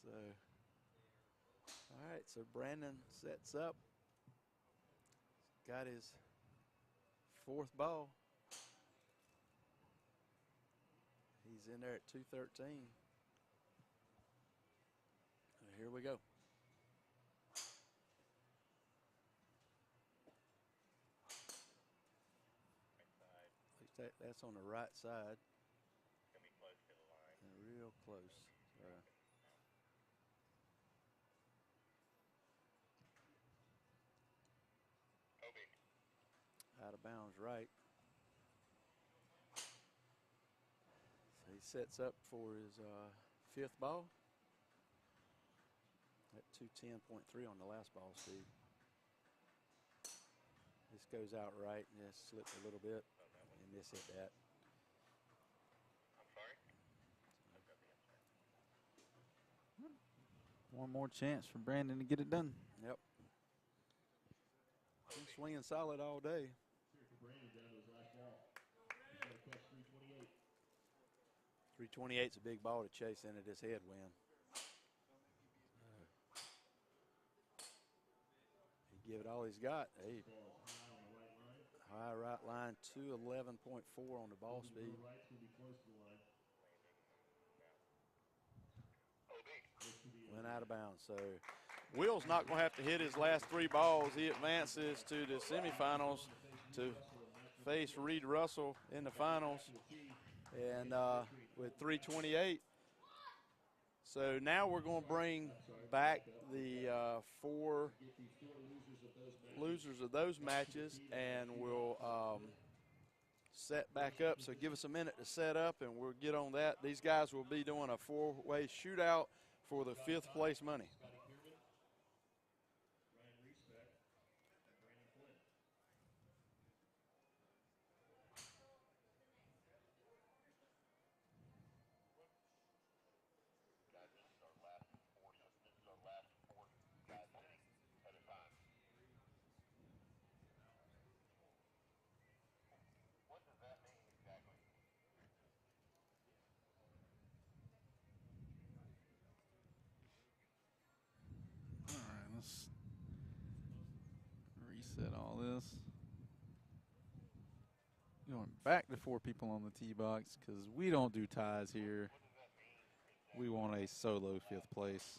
Speaker 1: So, all right, so Brandon sets up. Got his fourth ball. He's in there at 213. Here we go. That's on the right side. And real close. Out of bounds right. So he sets up for his 5th ball. At 210.3 on the last ball speed. This goes out right and this slipped a little bit and this hit that.
Speaker 2: One more chance for Brandon to get it done.
Speaker 1: Yep. Been swinging solid all day.
Speaker 13: Here for Brandon down to his last ball. He's got to catch 328.
Speaker 1: 328's a big ball to chase into this headwind. He give it all he's got. Hey. High right line, 211.4 on the ball speed.
Speaker 13: Right's going to be close to the line.
Speaker 1: Went out of bounds. So Will's not going to have to hit his last 3 balls. He advances to the semifinals to face Reed Russell in the finals. And with 328. So now we're going to bring back the 4 losers of those matches, and we'll set back up. So give us a minute to set up, and we'll get on that. These guys will be doing a 4-way shootout for the 5th place money.
Speaker 2: Let's reset all this. Going back to 4 people on the tee box because we don't do ties here. We want a solo 5th place.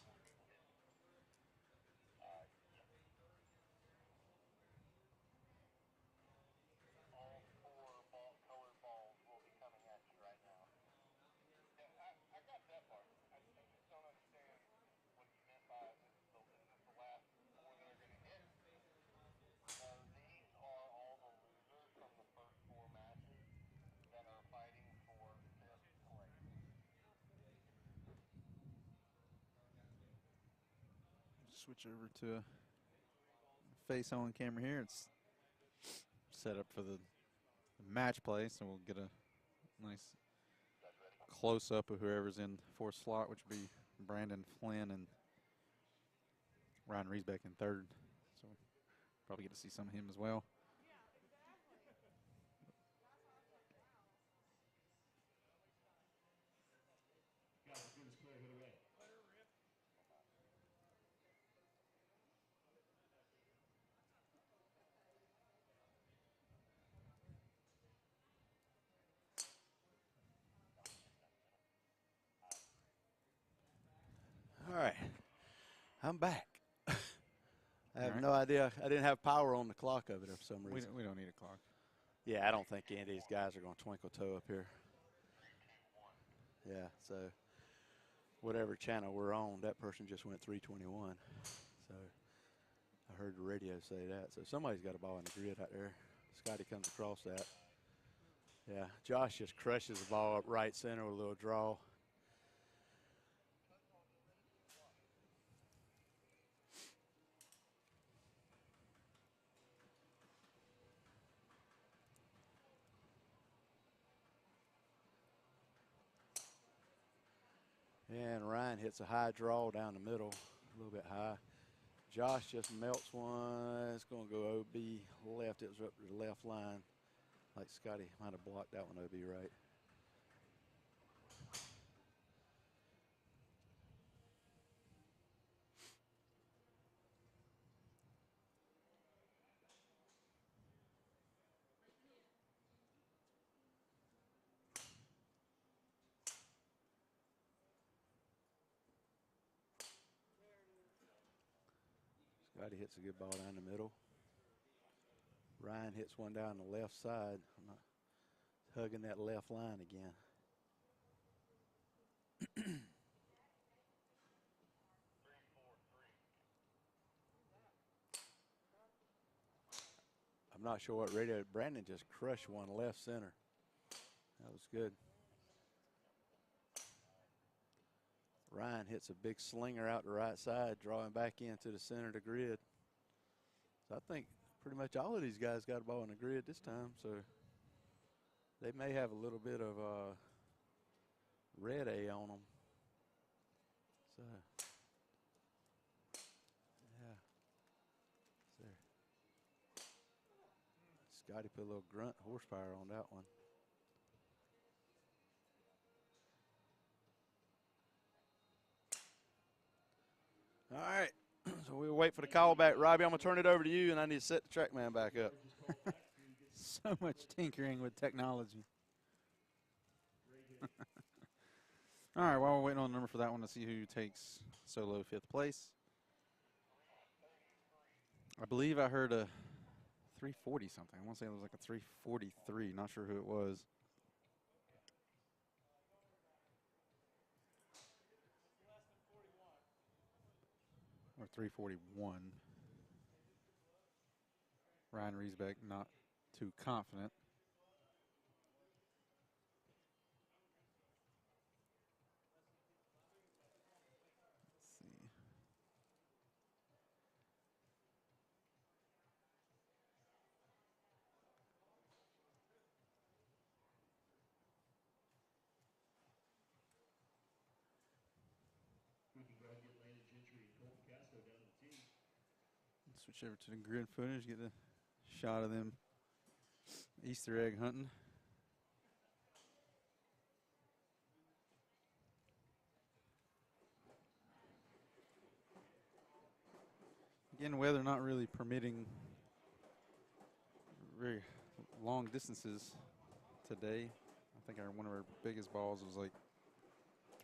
Speaker 2: Switch over to a face on camera here. It's set up for the match play, so we'll get a nice close up of whoever's in 4th slot, which would be Brandon Flynn and Ryan Riesbeck in 3rd. So probably get to see some of him as well.
Speaker 1: All right, I'm back. I have no idea. I didn't have power on the clock of it for some reason.
Speaker 2: We don't need a clock.
Speaker 1: Yeah, I don't think any of these guys are going to twinkle toe up here. Yeah, so whatever channel we're on, that person just went 321. So I heard the radio say that. So somebody's got a ball in the grid out there. Scotty comes across that. Yeah, Josh just crushes the ball up right center with a little draw. And Ryan hits a high draw down the middle, a little bit high. Josh just melts one. It's going to go OB left. It was up to the left line. Like Scotty might have blocked that one OB right. Scotty hits a good ball down the middle. Ryan hits one down the left side. hugging that left line again. I'm not sure what radio. Brandon just crushed one left center. That was good. Ryan hits a big slinger out the right side, drawing back into the center of the grid. So I think pretty much all of these guys got a ball in the grid this time. So they may have a little bit of red A on them. So, yeah. So, Scotty put a little grunt horsepower on that one. All right, so we'll wait for the call back. Robbie, I'm going to turn it over to you, and I need to set the track man back up.
Speaker 2: So much tinkering with technology. All right, while we're waiting on the number for that one to see who takes solo 5th place. I believe I heard a 340 something. I want to say it was like a 343. Not sure who it was. Or 341. Ryan Riesbeck not too confident. Let's see.
Speaker 13: We can go ahead and get Landon Gentry and Colton Castro down to the team.
Speaker 2: Switch over to the grid footage, get a shot of them Easter egg hunting. Again, weather not really permitting very long distances today. I think one of our biggest balls was like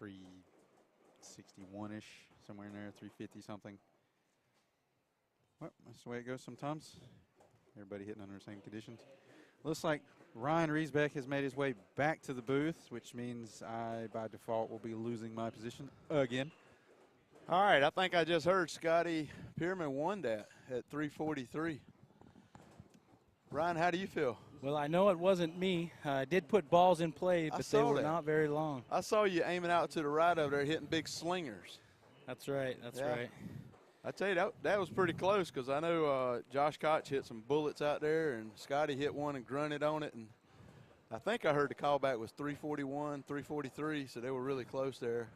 Speaker 2: 361-ish, somewhere in there, 350 something. Well, that's the way it goes sometimes. Everybody hitting under the same conditions. Looks like Ryan Riesbeck has made his way back to the booth, which means I, by default, will be losing my position again.
Speaker 1: All right, I think I just heard Scotty Pierman won that at 343. Ryan, how do you feel?
Speaker 5: Well, I know it wasn't me. I did put balls in play, but they were not very long.
Speaker 1: I saw you aiming out to the right of there, hitting big slingers.
Speaker 5: That's right. That's right.
Speaker 1: I tell you, that was pretty close because I know Josh Koch hit some bullets out there, and Scotty hit one and grunted on it. And I think I heard the callback was 341, 343, so they were really close there.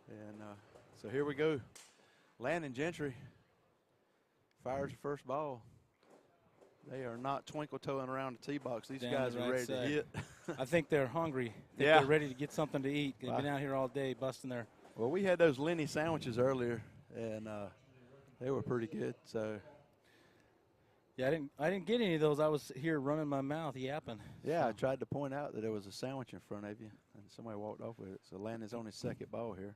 Speaker 1: And so here we go. Landon Gentry fires the first ball. They are not twinkle-toeing around the tee box. These guys are ready to hit.
Speaker 5: I think they're hungry. They're ready to get something to eat. They've been out here all day busting their.
Speaker 1: Well, we had those Lenny sandwiches earlier, and they were pretty good. So.
Speaker 5: Yeah, I didn't get any of those. I was here running my mouth, yapping.
Speaker 1: Yeah,
Speaker 5: so.
Speaker 1: I tried to point out that there was a sandwich in front of you, and somebody walked off with it. So Landon's on his second ball here.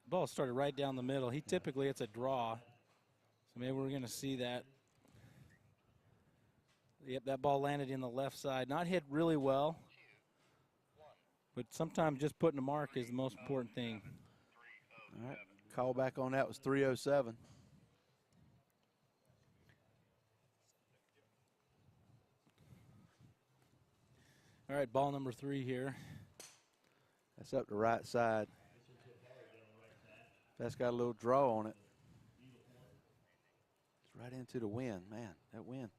Speaker 5: Ball started right down the middle. Typically it's a draw, so maybe we're going to see that. Yep, that ball landed in the left side. Not hit really well, but sometimes just putting a mark is the most important thing.
Speaker 1: All right, call back on that was 307.
Speaker 5: All right, ball number 3 here.
Speaker 1: That's up the right side. That's got a little draw on it. It's right into the wind, man. That wind.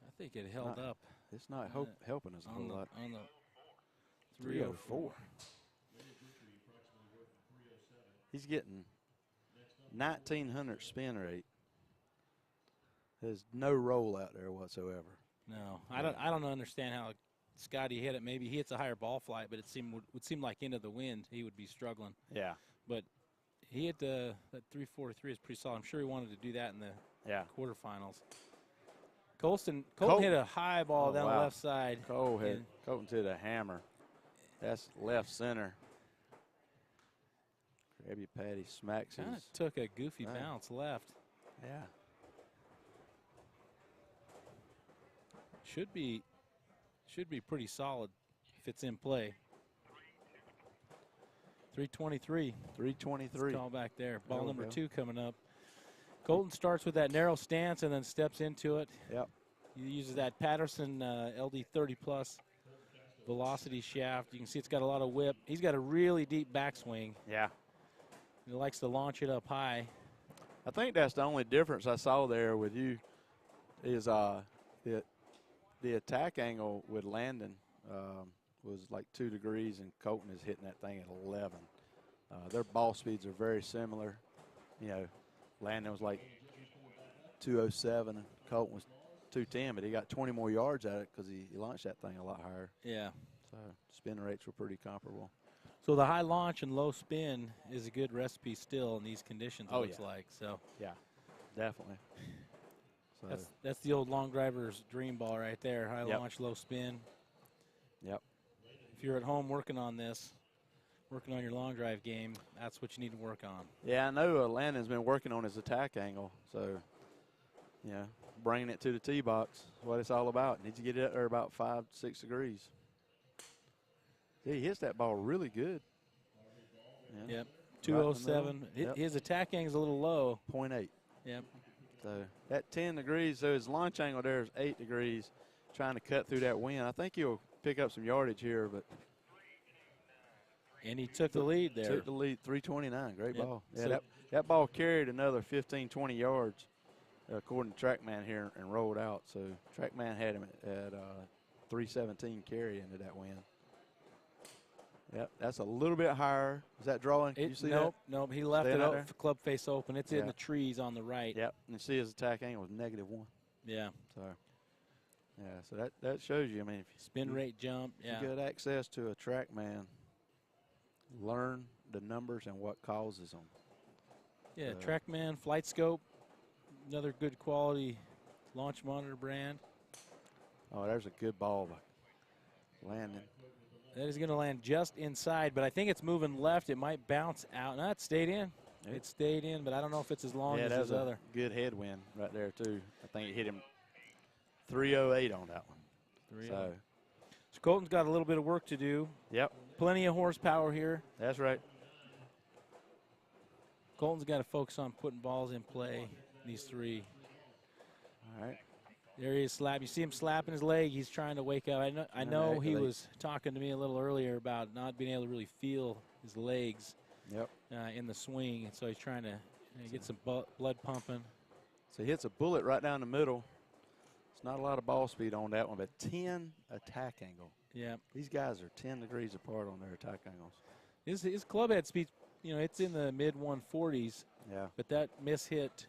Speaker 5: I think it held up.
Speaker 1: It's not helping us a whole lot.
Speaker 5: On the 304.
Speaker 1: He's getting 1,900 spin rate. There's no roll out there whatsoever.
Speaker 5: No, I don't understand how Scotty hit it. Maybe he hits a higher ball flight, but would seem like into the wind he would be struggling.
Speaker 1: Yeah.
Speaker 5: But he hit that 343 is pretty solid. I'm sure he wanted to do that in the quarterfinals. Colton hit a high ball down the left side.
Speaker 1: Colton to the hammer. That's left center. Krabby Patty smacks his.
Speaker 5: Kind of took a goofy bounce left.
Speaker 1: Yeah.
Speaker 9: should be pretty solid if it's in play. 323.
Speaker 1: 323.
Speaker 9: Call back there.
Speaker 1: There
Speaker 9: Ball
Speaker 1: we
Speaker 9: number
Speaker 1: go.
Speaker 9: 2 coming up. Colton starts with that narrow stance and then steps into it.
Speaker 1: Yep.
Speaker 9: He uses that Patterson LD 30 plus velocity shaft. You can see it's got a lot of whip. He's got a really deep backswing.
Speaker 1: Yeah.
Speaker 9: He likes to launch it up high.
Speaker 1: I think that's the only difference I saw there with you is the attack angle with Landon was like 2 degrees, and Colton is hitting that thing at 11. Their ball speeds are very similar. You know, Landon was like 207 and Colton was 210, but he got 20 more yards at it because he launched that thing a lot higher.
Speaker 9: Yeah.
Speaker 1: So spin rates were pretty comparable.
Speaker 9: So the high launch and low spin is a good recipe still in these conditions, it looks like. So
Speaker 1: yeah, definitely. So
Speaker 9: that's the old long driver's dream ball right there. High
Speaker 1: Yep.
Speaker 9: launch, low spin.
Speaker 1: Yep.
Speaker 9: If you're at home working on this, working on your long drive game, that's what you need to work on.
Speaker 1: Yeah, I know Landon's been working on his attack angle, so yeah, bringing it to the tee box is what it's all about. Needs to get it up there about 5-6 degrees. Yeah, he hits that ball really good. Yeah.
Speaker 9: Yep.
Speaker 1: Right in the middle.
Speaker 9: 207.
Speaker 1: Yep.
Speaker 9: His attack angle is a little low.
Speaker 1: 0.8.
Speaker 9: Yep.
Speaker 1: So that 10 degrees, so his launch angle there is 8 degrees, trying to cut through that wind. I think he'll pick up some yardage here, but.
Speaker 9: And he took the lead there.
Speaker 1: Took the lead, 329. Great
Speaker 9: Yep.
Speaker 1: ball. Yeah,
Speaker 9: So
Speaker 1: that ball carried another 15, 20 yards, according to TrackMan here, and rolled out. So TrackMan had him at 317 carry into that wind. Yep, that's a little bit higher. Is that drawing? Can you see that?
Speaker 9: Nope. He left
Speaker 1: Staying
Speaker 9: it
Speaker 1: out
Speaker 9: up
Speaker 1: there?
Speaker 9: for club face open. It's
Speaker 1: Yeah.
Speaker 9: in the trees on the right.
Speaker 1: Yep, and you see his attack angle was -1.
Speaker 9: Yeah.
Speaker 1: So, yeah, so that shows you. I mean, if you
Speaker 9: Spin rate jump.
Speaker 1: if
Speaker 9: Yeah.
Speaker 1: you get access to a TrackMan, learn the numbers and what causes them.
Speaker 9: Yeah. TrackMan, Flight Scope, another good quality launch monitor brand.
Speaker 1: Oh, there's a good ball by Landon.
Speaker 9: That is going to land just inside, but I think it's moving left. It might bounce out. No, it stayed in.
Speaker 1: Yep.
Speaker 9: It stayed in, but I don't know if it's as long
Speaker 1: Yeah,
Speaker 9: as
Speaker 1: that
Speaker 9: his
Speaker 1: was
Speaker 9: other.
Speaker 1: a good headwind right there, too. I think it hit him 308 on that one.
Speaker 9: 308. So Colton's got a little bit of work to do.
Speaker 1: Yep.
Speaker 9: Plenty of horsepower here.
Speaker 1: That's right.
Speaker 9: Colton's got to focus on putting balls in play, these 3.
Speaker 1: All right.
Speaker 9: There he is slapping. You see him slapping his leg. He's trying to wake up. I know he was talking to me a little earlier about not being able to really feel his legs in the swing. And so he's trying to get some blood pumping.
Speaker 1: So he hits a bullet right down the middle. It's not a lot of ball speed on that one, but 10 attack angle.
Speaker 9: Yeah.
Speaker 1: These guys are 10 degrees apart on their attack angles.
Speaker 9: His club head speed, it's in the mid 140s.
Speaker 1: Yeah.
Speaker 9: But that mishit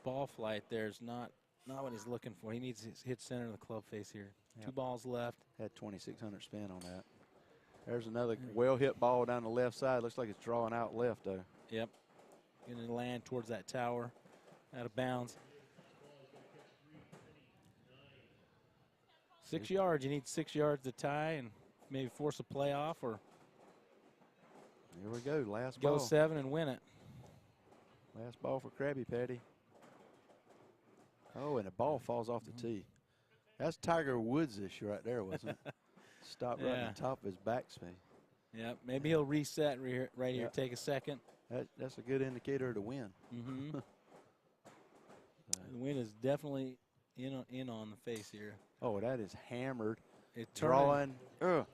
Speaker 9: ball flight there's not what he's looking for. He needs to hit center of the club face here.
Speaker 1: Yep.
Speaker 9: 2 balls left.
Speaker 1: Had 2,600 spin on that. There's another well-hit ball down the left side. Looks like it's drawing out left, though.
Speaker 9: Yep. Going to land towards that tower. Out of bounds. 6 yards. You need 6 yards to tie and maybe force a playoff or
Speaker 1: Here we go. Last
Speaker 9: go
Speaker 1: ball.
Speaker 9: 7 and win it.
Speaker 1: Last ball for Krabby Patty. Oh, and the ball falls off the tee. That's Tiger Woods' issue right there, wasn't it? Stopped right on the top of his backswing.
Speaker 9: Yeah, maybe he'll reset right here,
Speaker 1: Yep.
Speaker 9: take a second.
Speaker 1: That's a good indicator of the win.
Speaker 9: Mm-hmm. The wind is definitely in on the face here.
Speaker 1: Oh, that is hammered.
Speaker 9: It's
Speaker 1: drawing. Ugh.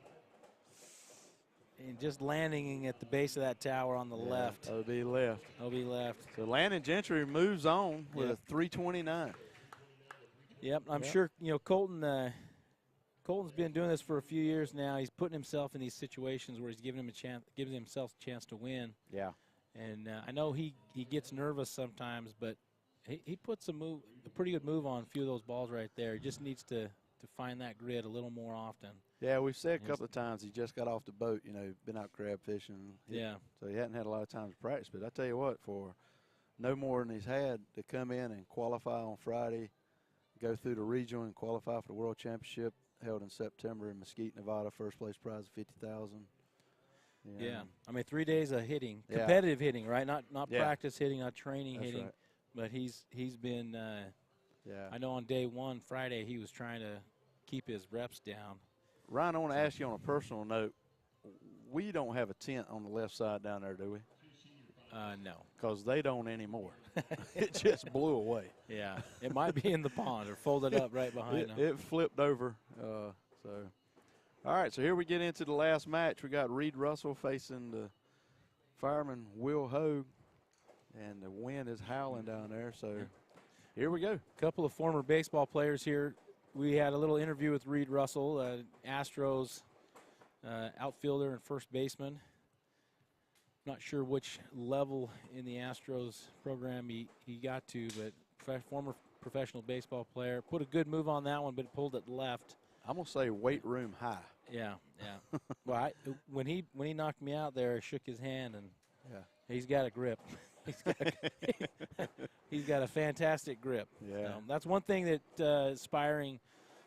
Speaker 9: And just landing at the base of that tower on the left.
Speaker 1: OB left.
Speaker 9: OB left.
Speaker 1: So Landon Gentry moves on with a 329.
Speaker 9: Yep, I'm sure, Colton's been doing this for a few years now. He's putting himself in these situations where he's giving himself a chance to win.
Speaker 1: Yeah.
Speaker 9: And I know he gets nervous sometimes, but he puts a pretty good move on a few of those balls right there. He just needs to find that grid a little more often.
Speaker 1: Yeah, we've said a couple of times he just got off the boat, been out crab fishing. So he hadn't had a lot of time to practice. But I tell you what, for no more than he's had to come in and qualify on Friday, go through the regional and qualify for the World Championship held in September in Mesquite, Nevada, first place prize of $50,000.
Speaker 9: Yeah. I mean, 3 days of hitting,
Speaker 1: Yeah.
Speaker 9: competitive hitting, right? Not
Speaker 1: Yeah.
Speaker 9: practice hitting, not training
Speaker 1: That's
Speaker 9: hitting.
Speaker 1: right.
Speaker 9: But he's been
Speaker 1: Yeah.
Speaker 9: I know on day one, Friday, he was trying to keep his reps down.
Speaker 1: Ryan, I want to ask you on a personal note, we don't have a tent on the left side down there, do we?
Speaker 9: No.
Speaker 1: Because they don't anymore. It just blew away.
Speaker 9: Yeah, it might be in the pond or folded up right behind them.
Speaker 1: It flipped over. So, all right, so here we get into the last match. We got Reed Russell facing the fireman Will Hogue, and the wind is howling down there. So here we go.
Speaker 9: A couple of former baseball players here. We had a little interview with Reed Russell, Astros outfielder and first baseman. Not sure which level in the Astros program he got to, but former professional baseball player. Put a good move on that one, but pulled it left.
Speaker 1: I'm going to say weight room high.
Speaker 9: Yeah. Well, when he knocked me out there, I shook his hand, and he's got a grip. He's got a fantastic grip.
Speaker 1: Yeah.
Speaker 9: That's one thing that aspiring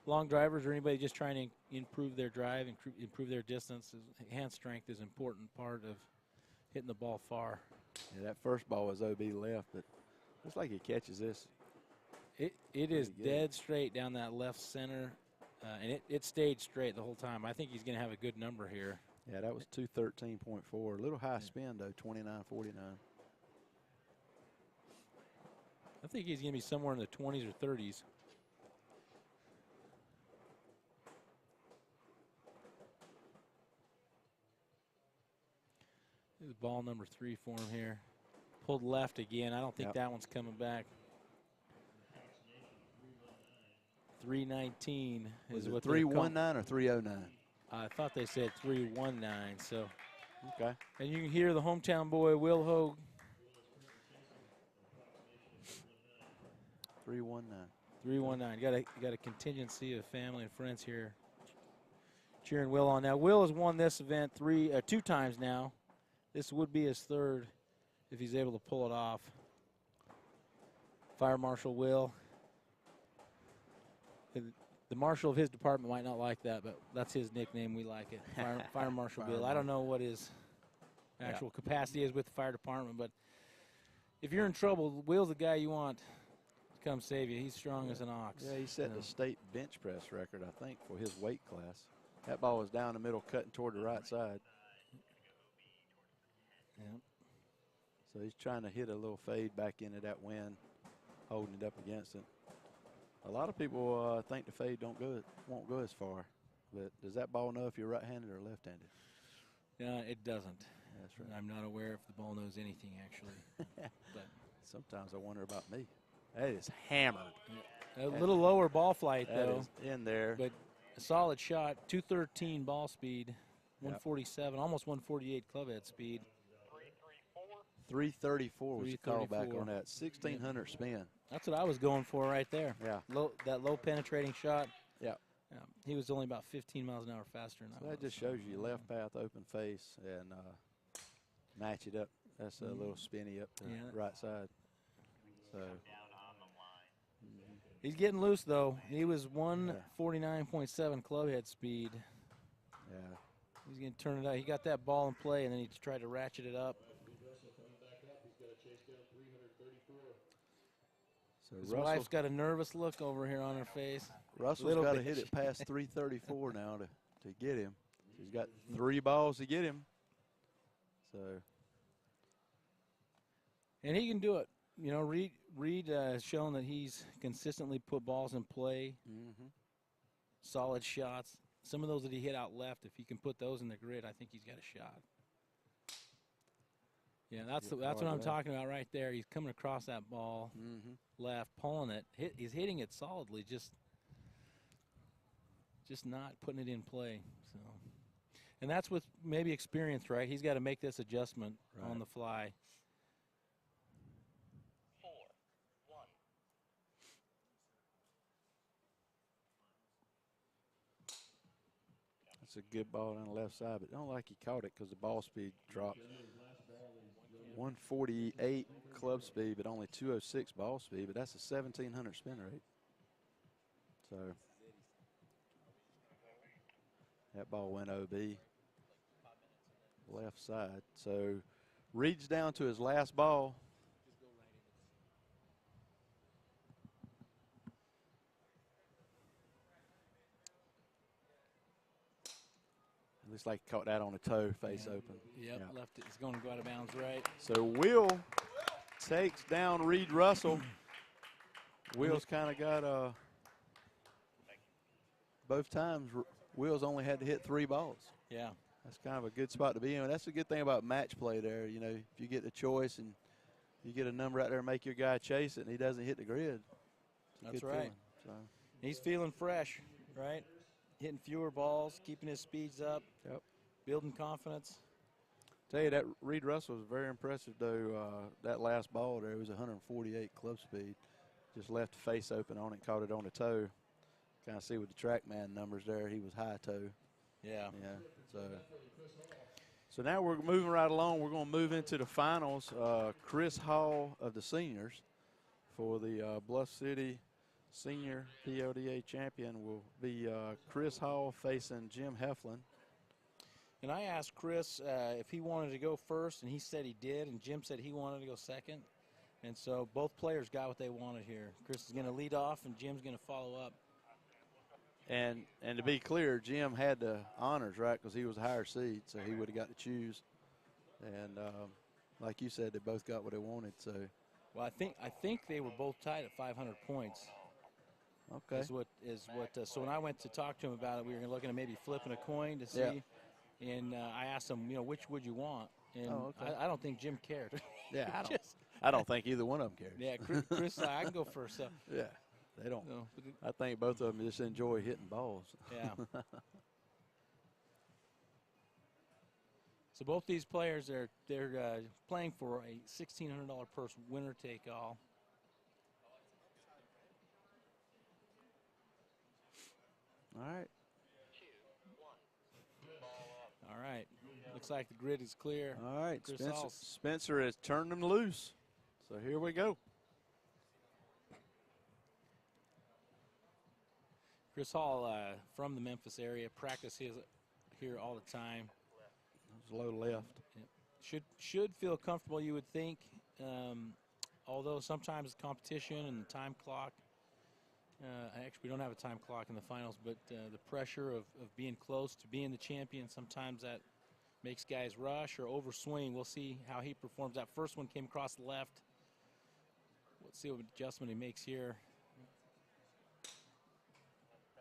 Speaker 9: long drivers or anybody just trying to improve their drive, improve their distance, hand strength is an important part of hitting the ball far.
Speaker 1: Yeah, that first ball was OB left, but looks like he catches this.
Speaker 9: It is dead straight down that left center, and it stayed straight the whole time. I think he's going to have a good number here.
Speaker 1: Yeah, that was 213.4. A little high spin, though, 29.49.
Speaker 9: I think he's going to be somewhere in the 20s or 30s. This is ball number 3 for him here. Pulled left again. I don't think that one's coming back. 319 is what
Speaker 1: 319 or 309?
Speaker 9: I thought they said 319. So,
Speaker 1: okay.
Speaker 9: And you can hear the hometown boy Will Hogue.
Speaker 1: 319.
Speaker 9: 319. Got a contingency of family and friends here cheering Will on. Now Will has won this event 2 times now. This would be his 3rd if he's able to pull it off. Fire Marshal Will. The marshal of his department might not like that, but that's his nickname. We like it. Fire Marshal Will. I don't know what his actual capacity is with the fire department, but if you're in trouble, Will's the guy you want to come save you. He's strong as an ox.
Speaker 1: Yeah, he set the state bench press record, I think, for his weight class. That ball was down the middle, cutting toward the right side.
Speaker 9: Yeah.
Speaker 1: So he's trying to hit a little fade back into that wind, holding it up against it. A lot of people think the fade won't go as far, but does that ball know if you're right-handed or left-handed?
Speaker 9: Yeah, it doesn't.
Speaker 1: That's right.
Speaker 9: I'm not aware if the ball knows anything, actually. But
Speaker 1: sometimes I wonder about me. That is hammered.
Speaker 9: A little lower ball flight,
Speaker 1: that
Speaker 9: though.
Speaker 1: Is in there.
Speaker 9: But a solid shot. 213 ball speed, 147, almost 148 club head speed.
Speaker 1: 334 was the callback on that. 1,600 spin.
Speaker 9: That's what I was going for right there.
Speaker 1: Yeah.
Speaker 9: That low penetrating shot.
Speaker 1: Yeah.
Speaker 9: He was only about 15 miles an hour faster than
Speaker 1: so that just shows you left path, open face, and match it up. That's a little spinny up to the right side. So
Speaker 9: he's getting loose, though. He was 149.7 club head speed.
Speaker 1: Yeah.
Speaker 9: He's going to turn it out. He got that ball in play, and then he tried to ratchet it up.
Speaker 1: So
Speaker 9: his wife's got a nervous look over here on her face.
Speaker 1: Russell's got to hit it past 334 now to get him. He's got 3 balls to get him. So.
Speaker 9: And he can do it. You know, Reed has shown that he's consistently put balls in play. Solid shots. Some of those that he hit out left, if he can put those in the grid, I think he's got a shot. Yeah, that's what I'm talking about right there. He's coming across that ball left, pulling it. He's hitting it solidly, just not putting it in play. So, and that's with maybe experience, right? He's got to make this adjustment on the fly.
Speaker 12: 4-1.
Speaker 1: That's a good ball on the left side, but don't like he caught it because the ball speed dropped. 148 club speed, but only 206 ball speed, but that's a 1,700 spin rate. So that ball went OB left side. So Reed's down to his last ball. looks like he caught that on a toe, face open.
Speaker 9: Yep,
Speaker 1: Yeah.
Speaker 9: left it. It's going to go out of bounds right.
Speaker 1: So Will takes down Reed Russell. Will's kind of got both times. Will's only had to hit 3 balls.
Speaker 9: Yeah.
Speaker 1: That's kind of a good spot to be in. That's a good thing about match play there. You know, if you get the choice and you get a number out there and make your guy chase it and he doesn't hit the grid.
Speaker 9: That's right.
Speaker 1: So.
Speaker 9: He's feeling fresh, right? Hitting fewer balls, keeping his speeds up, building confidence.
Speaker 1: Tell you, that Reed Russell was very impressive, though. That last ball there was 148 club speed. Just left the face open on it, caught it on the toe. Kind of see with the TrackMan numbers there, he was high toe.
Speaker 9: Yeah.
Speaker 1: Yeah. So now we're moving right along. We're going to move into the finals. Chris Hall of the seniors for the Bluff City Senior PLDA champion will be Chris Hall facing Jim Heflin.
Speaker 9: And I asked Chris if he wanted to go first, and he said he did, and Jim said he wanted to go second. And so both players got what they wanted here. Chris is going to lead off, and Jim's going to follow up.
Speaker 1: And to be clear, Jim had the honors, right, because he was a higher seed, so he would have got to choose. And like you said, they both got what they wanted. So,
Speaker 9: well, I think they were both tied at 500 points.
Speaker 1: Okay.
Speaker 9: So when I went to talk to him about it, we were looking at maybe flipping a coin to see.
Speaker 1: Yeah.
Speaker 9: And I asked him, which would you want? And
Speaker 1: okay.
Speaker 9: I don't think Jim cared.
Speaker 1: Yeah, I don't think either one of them cared.
Speaker 9: Yeah, Chris, I can go first. So.
Speaker 1: Yeah, they don't.
Speaker 9: No,
Speaker 1: I think both of them just enjoy hitting balls.
Speaker 9: Yeah. So both these players, they're playing for a $1,600 purse, winner take all.
Speaker 1: All right.
Speaker 9: All right. Looks like the grid is clear.
Speaker 1: All right.
Speaker 9: Chris
Speaker 1: Spencer has turned them loose. So here we go.
Speaker 9: Chris Hall from the Memphis area, practices here all the time.
Speaker 1: It was low left.
Speaker 9: Yep. Should feel comfortable, you would think. Although sometimes competition and the time clock. Actually, we don't have a time clock in the finals, but the pressure of being close to being the champion, sometimes that makes guys rush or overswing. We'll see how he performs. That first one came across the left. Let's see what adjustment he makes here.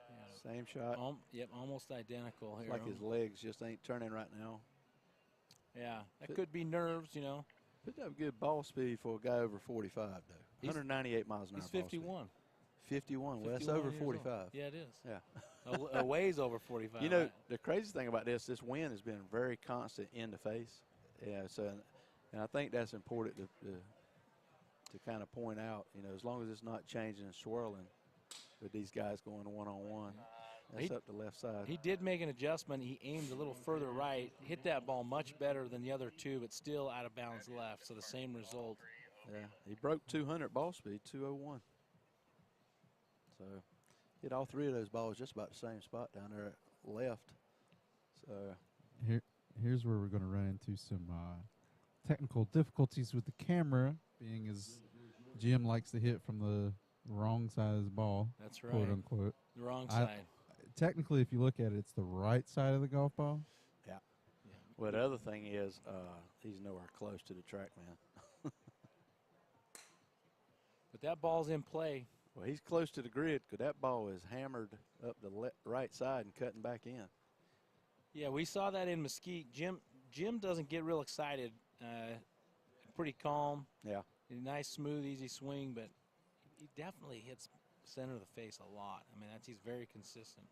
Speaker 9: Yeah.
Speaker 1: Same shot.
Speaker 9: Yep, almost identical here.
Speaker 1: Like his legs just ain't turning right now.
Speaker 9: Yeah, that could be nerves,
Speaker 1: Picked up good ball speed for a guy over 45, though. 198 miles an hour.
Speaker 9: He's 51.
Speaker 1: 51. Well, that's over 45.
Speaker 9: Yeah, it is.
Speaker 1: Yeah.
Speaker 9: a ways over 45.
Speaker 1: You know, the crazy thing about this wind has been very constant in the face. Yeah, so, and I think that's important to kind of point out, as long as it's not changing and swirling with these guys going one-on-one. That's up the left side.
Speaker 9: He did make an adjustment. He aimed a little further right, hit that ball much better than the other two, but still out of bounds left, so the same result.
Speaker 1: Yeah, he broke 200 ball speed, 201. So hit all 3 of those balls just about the same spot down there left. So
Speaker 2: here's where we're going to run into some technical difficulties with the camera, being as Jim likes to hit from the wrong side of his ball.
Speaker 9: That's right.
Speaker 2: Quote unquote.
Speaker 9: The wrong side.
Speaker 2: Technically, if you look at it, it's the right side of the golf ball.
Speaker 1: Yeah. Well, the other thing is he's nowhere close to the TrackMan.
Speaker 9: But that ball's in play.
Speaker 1: Well, he's close to the grid because that ball is hammered up the right side and cutting back in.
Speaker 9: Yeah, we saw that in Mesquite. Jim doesn't get real excited. Pretty calm.
Speaker 1: Yeah.
Speaker 9: Nice, smooth, easy swing, but he definitely hits center of the face a lot. I mean, he's very consistent.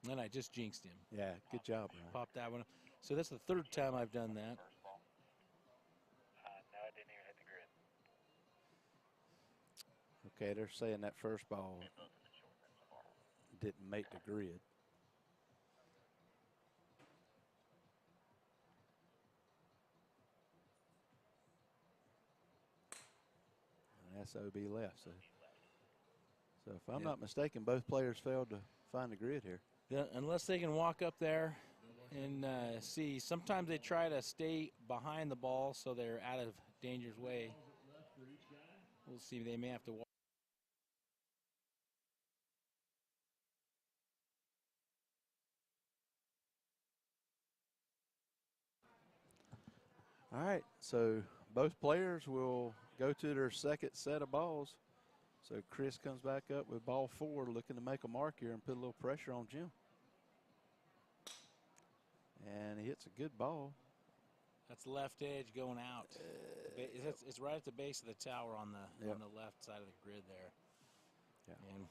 Speaker 9: And then I just jinxed him.
Speaker 1: Yeah, good job, Brian.
Speaker 9: Popped that one up. So that's the 3rd time I've done that.
Speaker 15: No, I didn't even hit the grid.
Speaker 1: Okay, they're saying that first ball didn't make the grid. And that's OB left. So if I'm not mistaken, both players failed to find the grid here.
Speaker 9: Yeah, unless they can walk up there and see. Sometimes they try to stay behind the ball so they're out of danger's way. We'll see. They may have to walk.
Speaker 1: All right, so both players will go to their second set of balls. So Chris comes back up with ball 4, looking to make a mark here and put a little pressure on Jim. And he hits a good ball.
Speaker 9: That's left edge going out. It's right at the base of the tower on the left side of the grid there.
Speaker 1: Yeah.
Speaker 9: And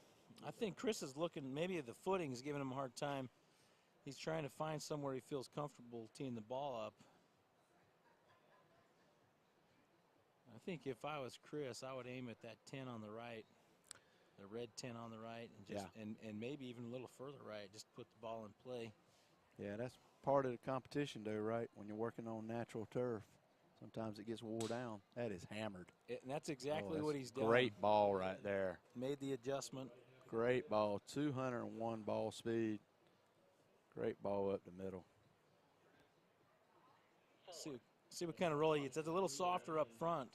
Speaker 9: I think Chris is looking, maybe the footing is giving him a hard time. He's trying to find somewhere he feels comfortable teeing the ball up. I think if I was Chris, I would aim at that 10 on the right, the red 10 on the right, and just and maybe even a little further right, just put the ball in play.
Speaker 1: Yeah, that's part of the competition, though, right? When you're working on natural turf, sometimes it gets wore down. That is hammered.
Speaker 9: And that's exactly what he's done.
Speaker 1: Great ball right there.
Speaker 9: Made the adjustment.
Speaker 1: Great ball, 201 ball speed. Great ball up the middle.
Speaker 9: See what kind of roll he gets. That's a little softer up front.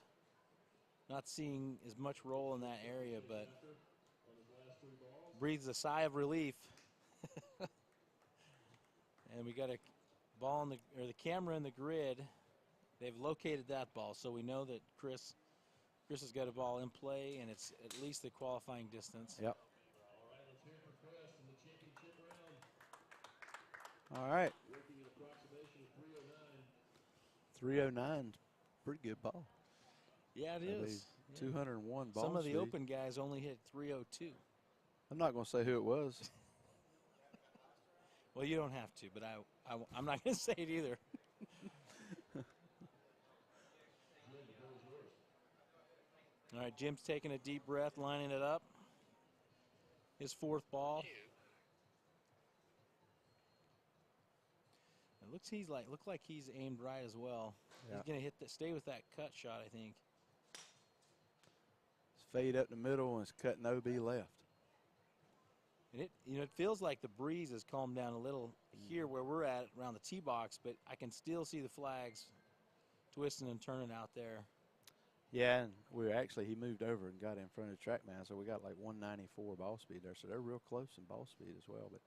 Speaker 9: Not seeing as much roll in that area, but breathes a sigh of relief. And we got a ball in the camera in the grid. They've located that ball, so we know that Chris has got a ball in play, and it's at least the qualifying distance.
Speaker 1: Yep.
Speaker 13: All right, let's hear it for Chris in the championship round.
Speaker 1: All right.
Speaker 13: Working an approximation of 309.
Speaker 1: 309, pretty good ball.
Speaker 9: Yeah, it is.
Speaker 1: 201 ball
Speaker 9: Some of the
Speaker 1: speed.
Speaker 9: open guys only hit 302.
Speaker 1: I'm not going to say who it was.
Speaker 9: Well, you don't have to, but I'm not going to say it either. All right, Jim's taking a deep breath, lining it up. His fourth ball. It looks like he's aimed right as well.
Speaker 1: Yeah.
Speaker 9: He's going to stay with that cut shot, I think.
Speaker 1: It's fade up the middle, and it's cutting OB left.
Speaker 9: And it feels like the breeze has calmed down a little here where we're at around the tee box, but I can still see the flags twisting and turning out there.
Speaker 1: Yeah, and he moved over and got in front of the TrackMan, so we got like 194 ball speed there. So they're real close in ball speed as well. But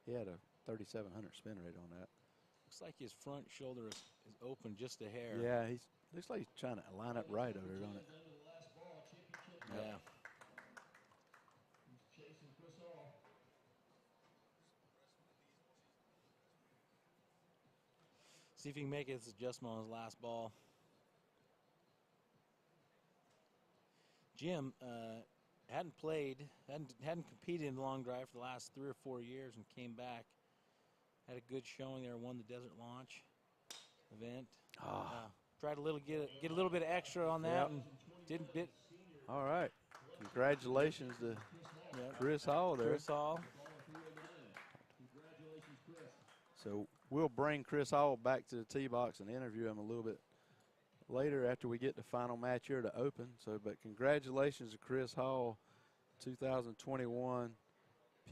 Speaker 1: he had a 3,700 spin rate on that.
Speaker 9: Looks like his front shoulder is open just a hair.
Speaker 1: Yeah, looks like he's trying to line up right over there, don't it?
Speaker 9: Yeah.
Speaker 13: He's chasing Chris Hall.
Speaker 9: See if he can make his adjustment on his last ball. Jim hadn't competed in the long drive for the last 3 or 4 years and came back. Had a good showing there, won the desert launch event. Tried get a little bit of extra on that and didn't bit.
Speaker 1: All right. Congratulations to Chris Hall there.
Speaker 9: Chris Hall.
Speaker 13: Congratulations, Chris.
Speaker 1: So we'll bring Chris Hall back to the tee box and interview him a little bit later after we get the final match here to open. But congratulations to Chris Hall, 2021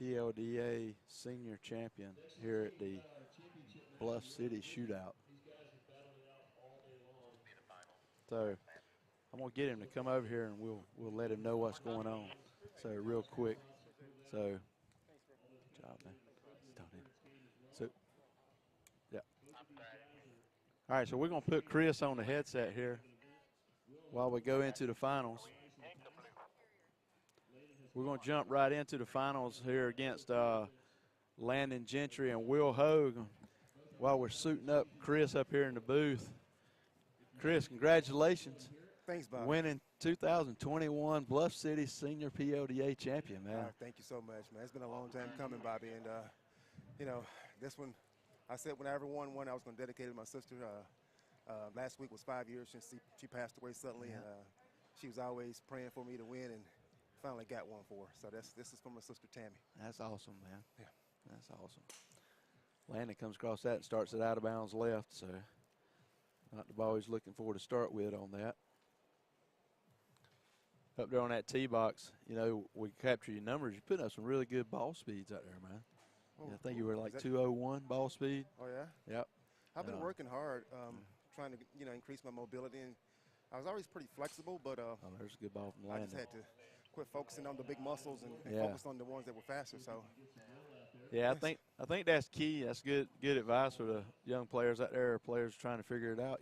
Speaker 1: PLDA senior champion here at the Bluff City Shootout. So I'm gonna get him to come over here and we'll let him know what's going on. So real quick. So good job, man. So yeah. All right, so we're gonna put Chris on the headset here while we go into the finals. We're going to jump right into the finals here against Landon Gentry and Will Hogue while we're suiting up Chris up here in the booth. Chris, congratulations.
Speaker 15: Thanks, Bob.
Speaker 1: Winning 2021 Bluff City Senior PLDA champion, man.
Speaker 15: Thank you so much, man. It's been a long time coming, Bobby. And, this one, I said when I ever won one, I was going to dedicate it to my sister. Last week was 5 years since she passed away suddenly, and she was always praying for me to win, and finally got one for her. So this is from my sister Tammy.
Speaker 1: That's awesome, man.
Speaker 15: Yeah.
Speaker 1: That's awesome. Landon comes across that and starts it out of bounds left, so not the ball he's looking for to start with on that. Up there on that tee box, we capture your numbers. You're putting up some really good ball speeds out there, man. I think you were like 201 ball speed.
Speaker 15: Oh, yeah?
Speaker 1: Yep.
Speaker 15: I've been working hard, trying to, increase my mobility. And I was always pretty flexible, but
Speaker 1: there's a good ball from
Speaker 15: I
Speaker 1: Landon.
Speaker 15: just had to quit focusing on the big muscles and
Speaker 1: Yeah.
Speaker 15: focus on the ones that were faster. So,
Speaker 1: Yeah, I think that's key. That's good advice for the young players out there, or players trying to figure it out.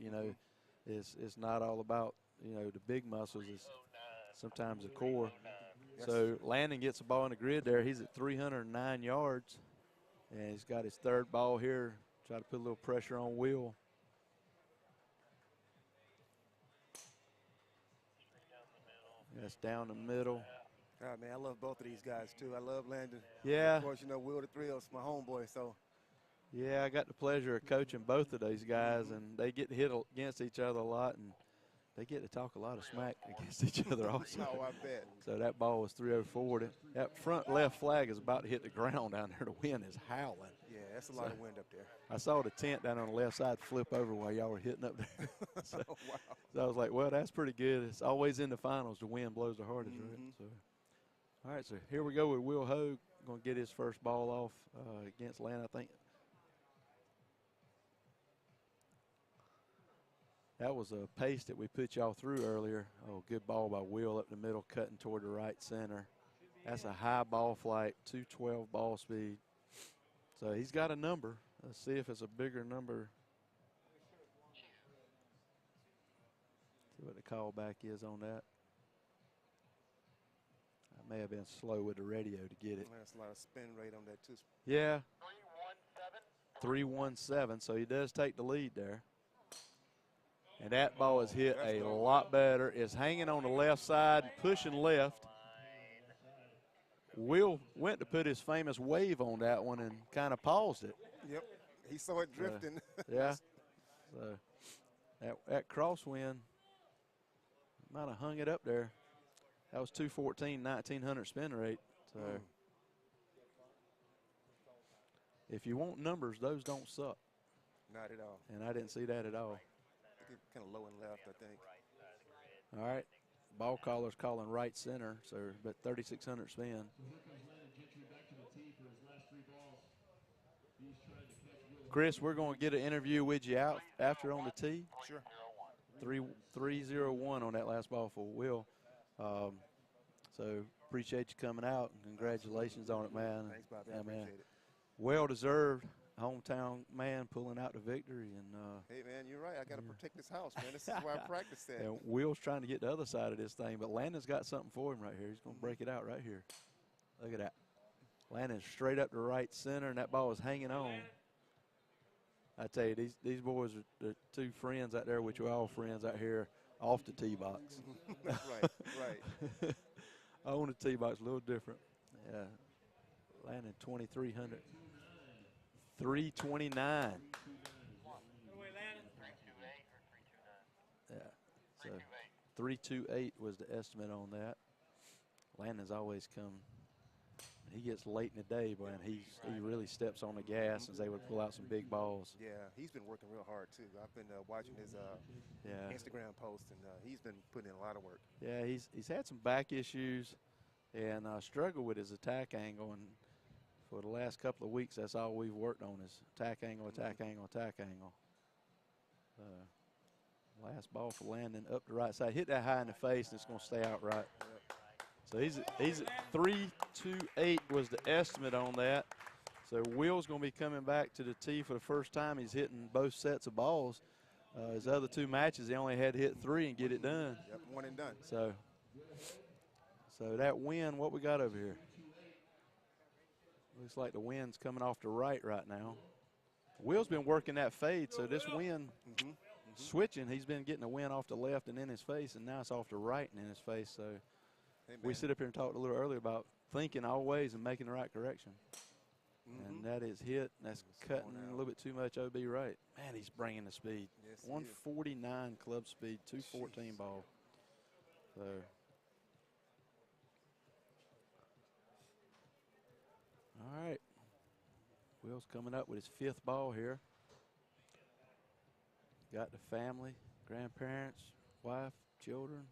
Speaker 1: it's not all about, you know, the big muscles. It's sometimes the core. So Landon gets the ball in the grid there. He's at 309 yards, and he's got his third ball here. Try to put a little pressure on Will. That's down the middle.
Speaker 15: God, man, I love both of these guys, too. I love Landon.
Speaker 1: Yeah.
Speaker 15: Of course, you know, Will the Thrills, my homeboy, so.
Speaker 1: Yeah, I got the pleasure of coaching both of these guys, and they get hit against each other a lot, and they get to talk a lot of smack against each other also.
Speaker 15: Oh, I bet.
Speaker 1: So that ball was 304. That front left flag is about to hit the ground down there. The wind is howling.
Speaker 15: Yeah, that's a lot of wind up there.
Speaker 1: I saw the tent down on the left side flip over while y'all were hitting up there. So,
Speaker 15: wow.
Speaker 1: So I was like, well, that's pretty good. It's always in the finals. The wind blows the hardest, right? So, all right, so here we go with Will Hogue. Going to get his first ball off against Landon, I think. That was a pace that we put y'all through earlier. Oh, good ball by Will up the middle, cutting toward the right center. That's a high ball flight, 212 ball speed. So he's got a number. Let's see if it's a bigger number. See what the callback is on that. I may have been slow with the radio to get it.
Speaker 15: That's a lot of spin rate on that, too.
Speaker 1: Yeah. 317, so he does take the lead there. And that ball is hit a lot better. It's hanging on the left side, pushing left. Will went to put his famous wave on that one and kind of paused it.
Speaker 15: Yep, he saw it drifting.
Speaker 1: Yeah, so that crosswind might have hung it up there. That was 214, 1900 spin rate. So if you want numbers, those don't suck.
Speaker 15: Not at all.
Speaker 1: And I didn't see that at all.
Speaker 15: Kind of low and left, I think.
Speaker 1: All right, ball caller's calling right center, so but 3,600 spin. Chris, we're going to get an interview with you out after on the tee.
Speaker 15: Sure.
Speaker 1: 301 on that last ball for Will. So appreciate you coming out, and congratulations on it, man.
Speaker 15: Thanks, Bobby.
Speaker 1: Yeah,
Speaker 15: I appreciate
Speaker 1: man.
Speaker 15: it.
Speaker 1: Well deserved. Hometown man pulling out the victory, and
Speaker 15: hey man, you're right. I got to protect this house, man. This is where I practice at.
Speaker 1: and Will's trying to get the other side of this thing, but Landon's got something for him right here. He's going to break it out right here. Look at that. Landon's straight up the right center, and that ball is hanging on. I tell you, these boys are the two friends out there, which are all friends out here off the tee box.
Speaker 15: right.
Speaker 1: On the tee box, a little different. Yeah. Landon 2,300. 329. Yeah. So 328 was the estimate on that. Landon's always come. He gets late in the day, but he really steps on the gas and is able to pull out some big balls.
Speaker 15: Yeah, he's been working real hard too. I've been watching his Instagram posts, and he's been putting in a lot of work.
Speaker 1: Yeah, he's had some back issues and struggled with his attack angle, and for the last couple of weeks, that's all we've worked on is attack angle, attack angle, attack angle. Last ball for Landon up the right side. Hit that high in the face, and it's going to stay out right. So he's at 328 was the estimate on that. So Will's going to be coming back to the tee for the first time. He's hitting both sets of balls. His other two matches, he only had to hit 3 and get it done.
Speaker 15: Yep, one and done.
Speaker 1: So that wind, what we got over here? Looks like the wind's coming off the right now. Will's been working that fade, so this wind switching, he's been getting the wind off the left and in his face, and now it's off the right and in his face. So we sit up here and talked a little earlier about thinking always and making the right correction. And that is hit, and that's cutting a little bit too much OB right. Man, he's bringing the speed.
Speaker 15: Yes,
Speaker 1: 149 club speed, 214 ball. So. All right. Will's coming up with his 5th ball here. Got the family, grandparents, wife, children.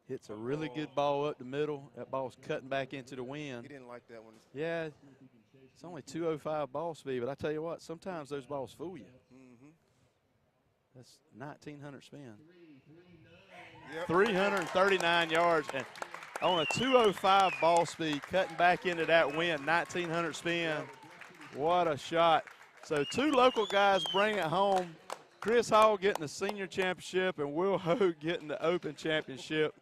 Speaker 1: Hits a really good ball up the middle. That ball's cutting back into the wind.
Speaker 15: He didn't like that one.
Speaker 1: Yeah, it's only 205 ball speed, but I tell you what, sometimes those balls fool you. That's 1,900 spin. 339 yards. And on a 205 ball speed, cutting back into that wind, 1,900 spin. What a shot. So 2 local guys bring it home.
Speaker 16: Chris Hall getting the senior championship and Will Hogue getting the open championship.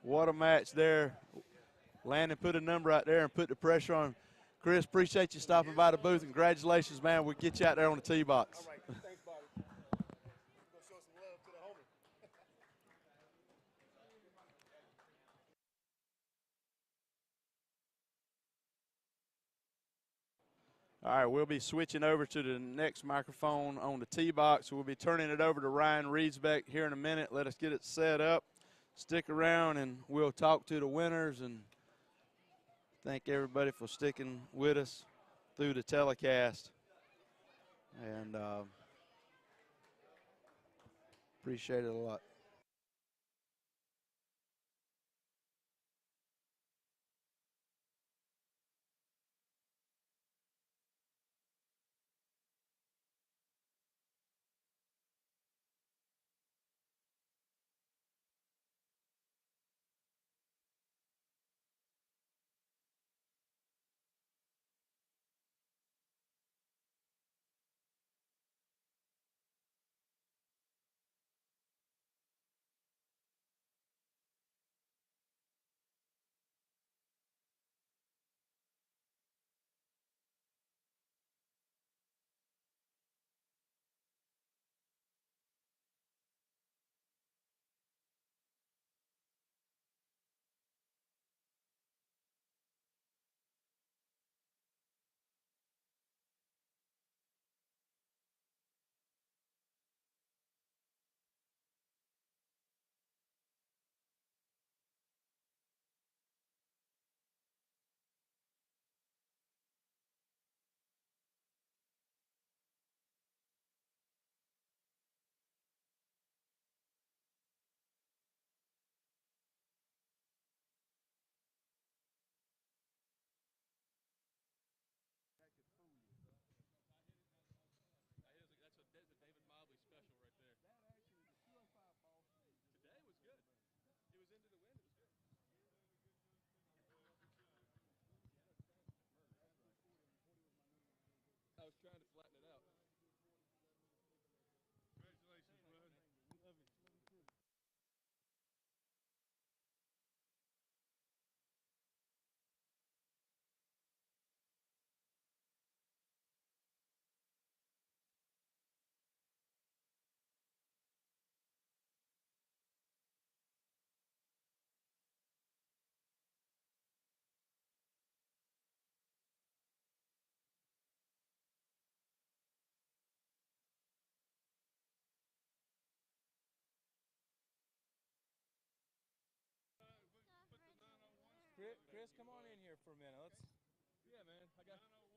Speaker 16: What a match there. Landon put a number out there and put the pressure on. Chris, appreciate you stopping by the booth. Congratulations, man. We'll get you out there on the tee box.
Speaker 15: All right, thanks, Bobby. We're going to show some love to the homie.
Speaker 16: All right, we'll be switching over to the next microphone on the tee box. We'll be turning it over to Ryan Reedsbeck here in a minute. Let us get it set up. Stick around, and we'll talk to the winners. And thank everybody for sticking with us through the telecast. And appreciate it a lot.
Speaker 6: I was trying to flatten it out.
Speaker 4: Congratulations, bud.
Speaker 3: Love you.
Speaker 9: Chris, come on in here for a minute. Let's.
Speaker 6: Yeah, man. I got
Speaker 4: 901.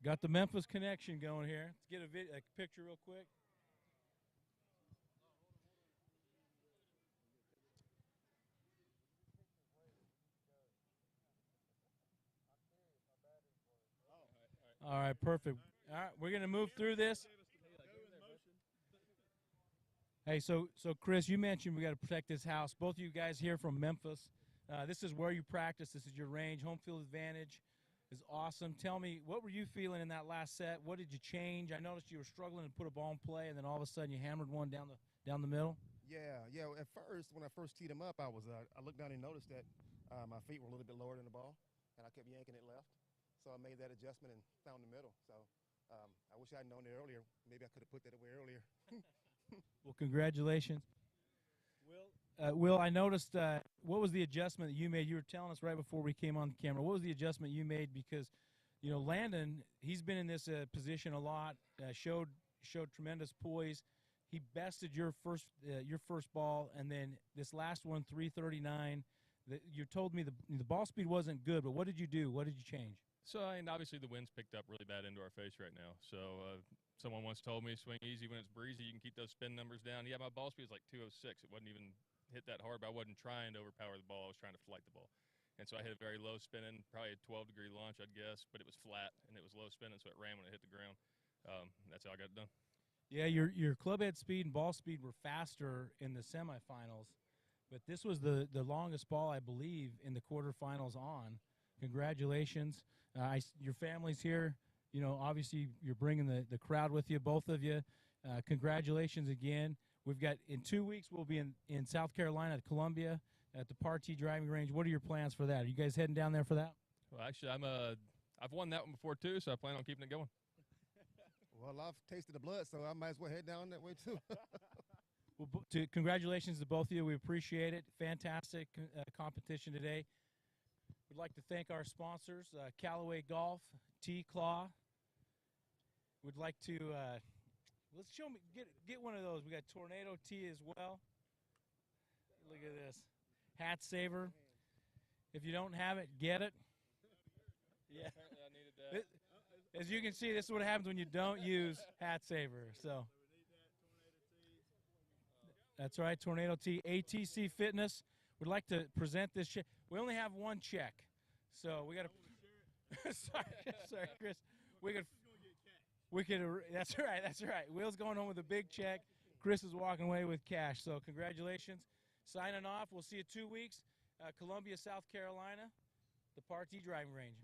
Speaker 9: Got the Memphis connection going here. Let's get a picture real quick. All right, perfect. All right, we're going to move through this. Hey, so Chris, you mentioned we got to protect this house. Both of you guys here from Memphis. This is where you practice. This is your range. Home field advantage is awesome. Tell me, what were you feeling in that last set? What did you change? I noticed you were struggling to put a ball in play, and then all of a sudden you hammered one down the middle.
Speaker 15: Yeah. At first, when I first teed him up, I looked down and noticed that my feet were a little bit lower than the ball, and I kept yanking it left. So I made that adjustment and found the middle. So I wish I'd known it earlier. Maybe I could have put that away earlier.
Speaker 9: Well, congratulations. Will, I noticed what was the adjustment that you made? You were telling us right before we came on the camera. What was the adjustment you made? Because, Landon, he's been in this position a lot, showed tremendous poise. He bested your first ball, and then this last one, 339. You told me the ball speed wasn't good, but what did you do? What did you change?
Speaker 6: So, obviously the wind's picked up really bad into our face right now. So, someone once told me swing easy when it's breezy. You can keep those spin numbers down. Yeah, my ball speed was like 206. It wasn't even hit that hard, but I wasn't trying to overpower the ball. I was trying to flight the ball. And so I hit a very low spinning, probably a 12-degree launch, I'd guess, but it was flat and it was low spinning, so it ran when it hit the ground. That's how I got it done.
Speaker 9: Yeah, your club head speed and ball speed were faster in the semifinals, but this was the longest ball, I believe, in the quarterfinals on.
Speaker 5: Congratulations. Your family's here. You know, obviously you're bringing the crowd with you, both of you. Congratulations again. We've got, in 2 weeks, we'll be in South Carolina at Columbia at the Partee driving range. What are your plans for that? Are you guys heading down there for that?
Speaker 6: Well, actually, I've won that one before too, so I plan on keeping it going.
Speaker 17: Well, I've tasted the blood, so I might as well head down that way too.
Speaker 5: Well, congratulations to both of you. We appreciate it. Fantastic competition today. We'd like to thank our sponsors, Callaway Golf, T-Claw. We'd like to let's show me get one of those. We got Tornado Tee as well. Look at this, Hat Saver. If you don't have it, get it. Yeah.
Speaker 6: Apparently I needed that.
Speaker 5: As you can see, this is what happens when you don't use Hat Saver. So that's right, Tornado Tee. ATC Fitness would like to present this check. We only have one check, so we got to. sorry, Chris. We could. That's right. That's right. Will's going home with a big check. Chris is walking away with cash. So congratulations. Signing off. We'll see you 2 weeks. Columbia, South Carolina, the Partee driving range.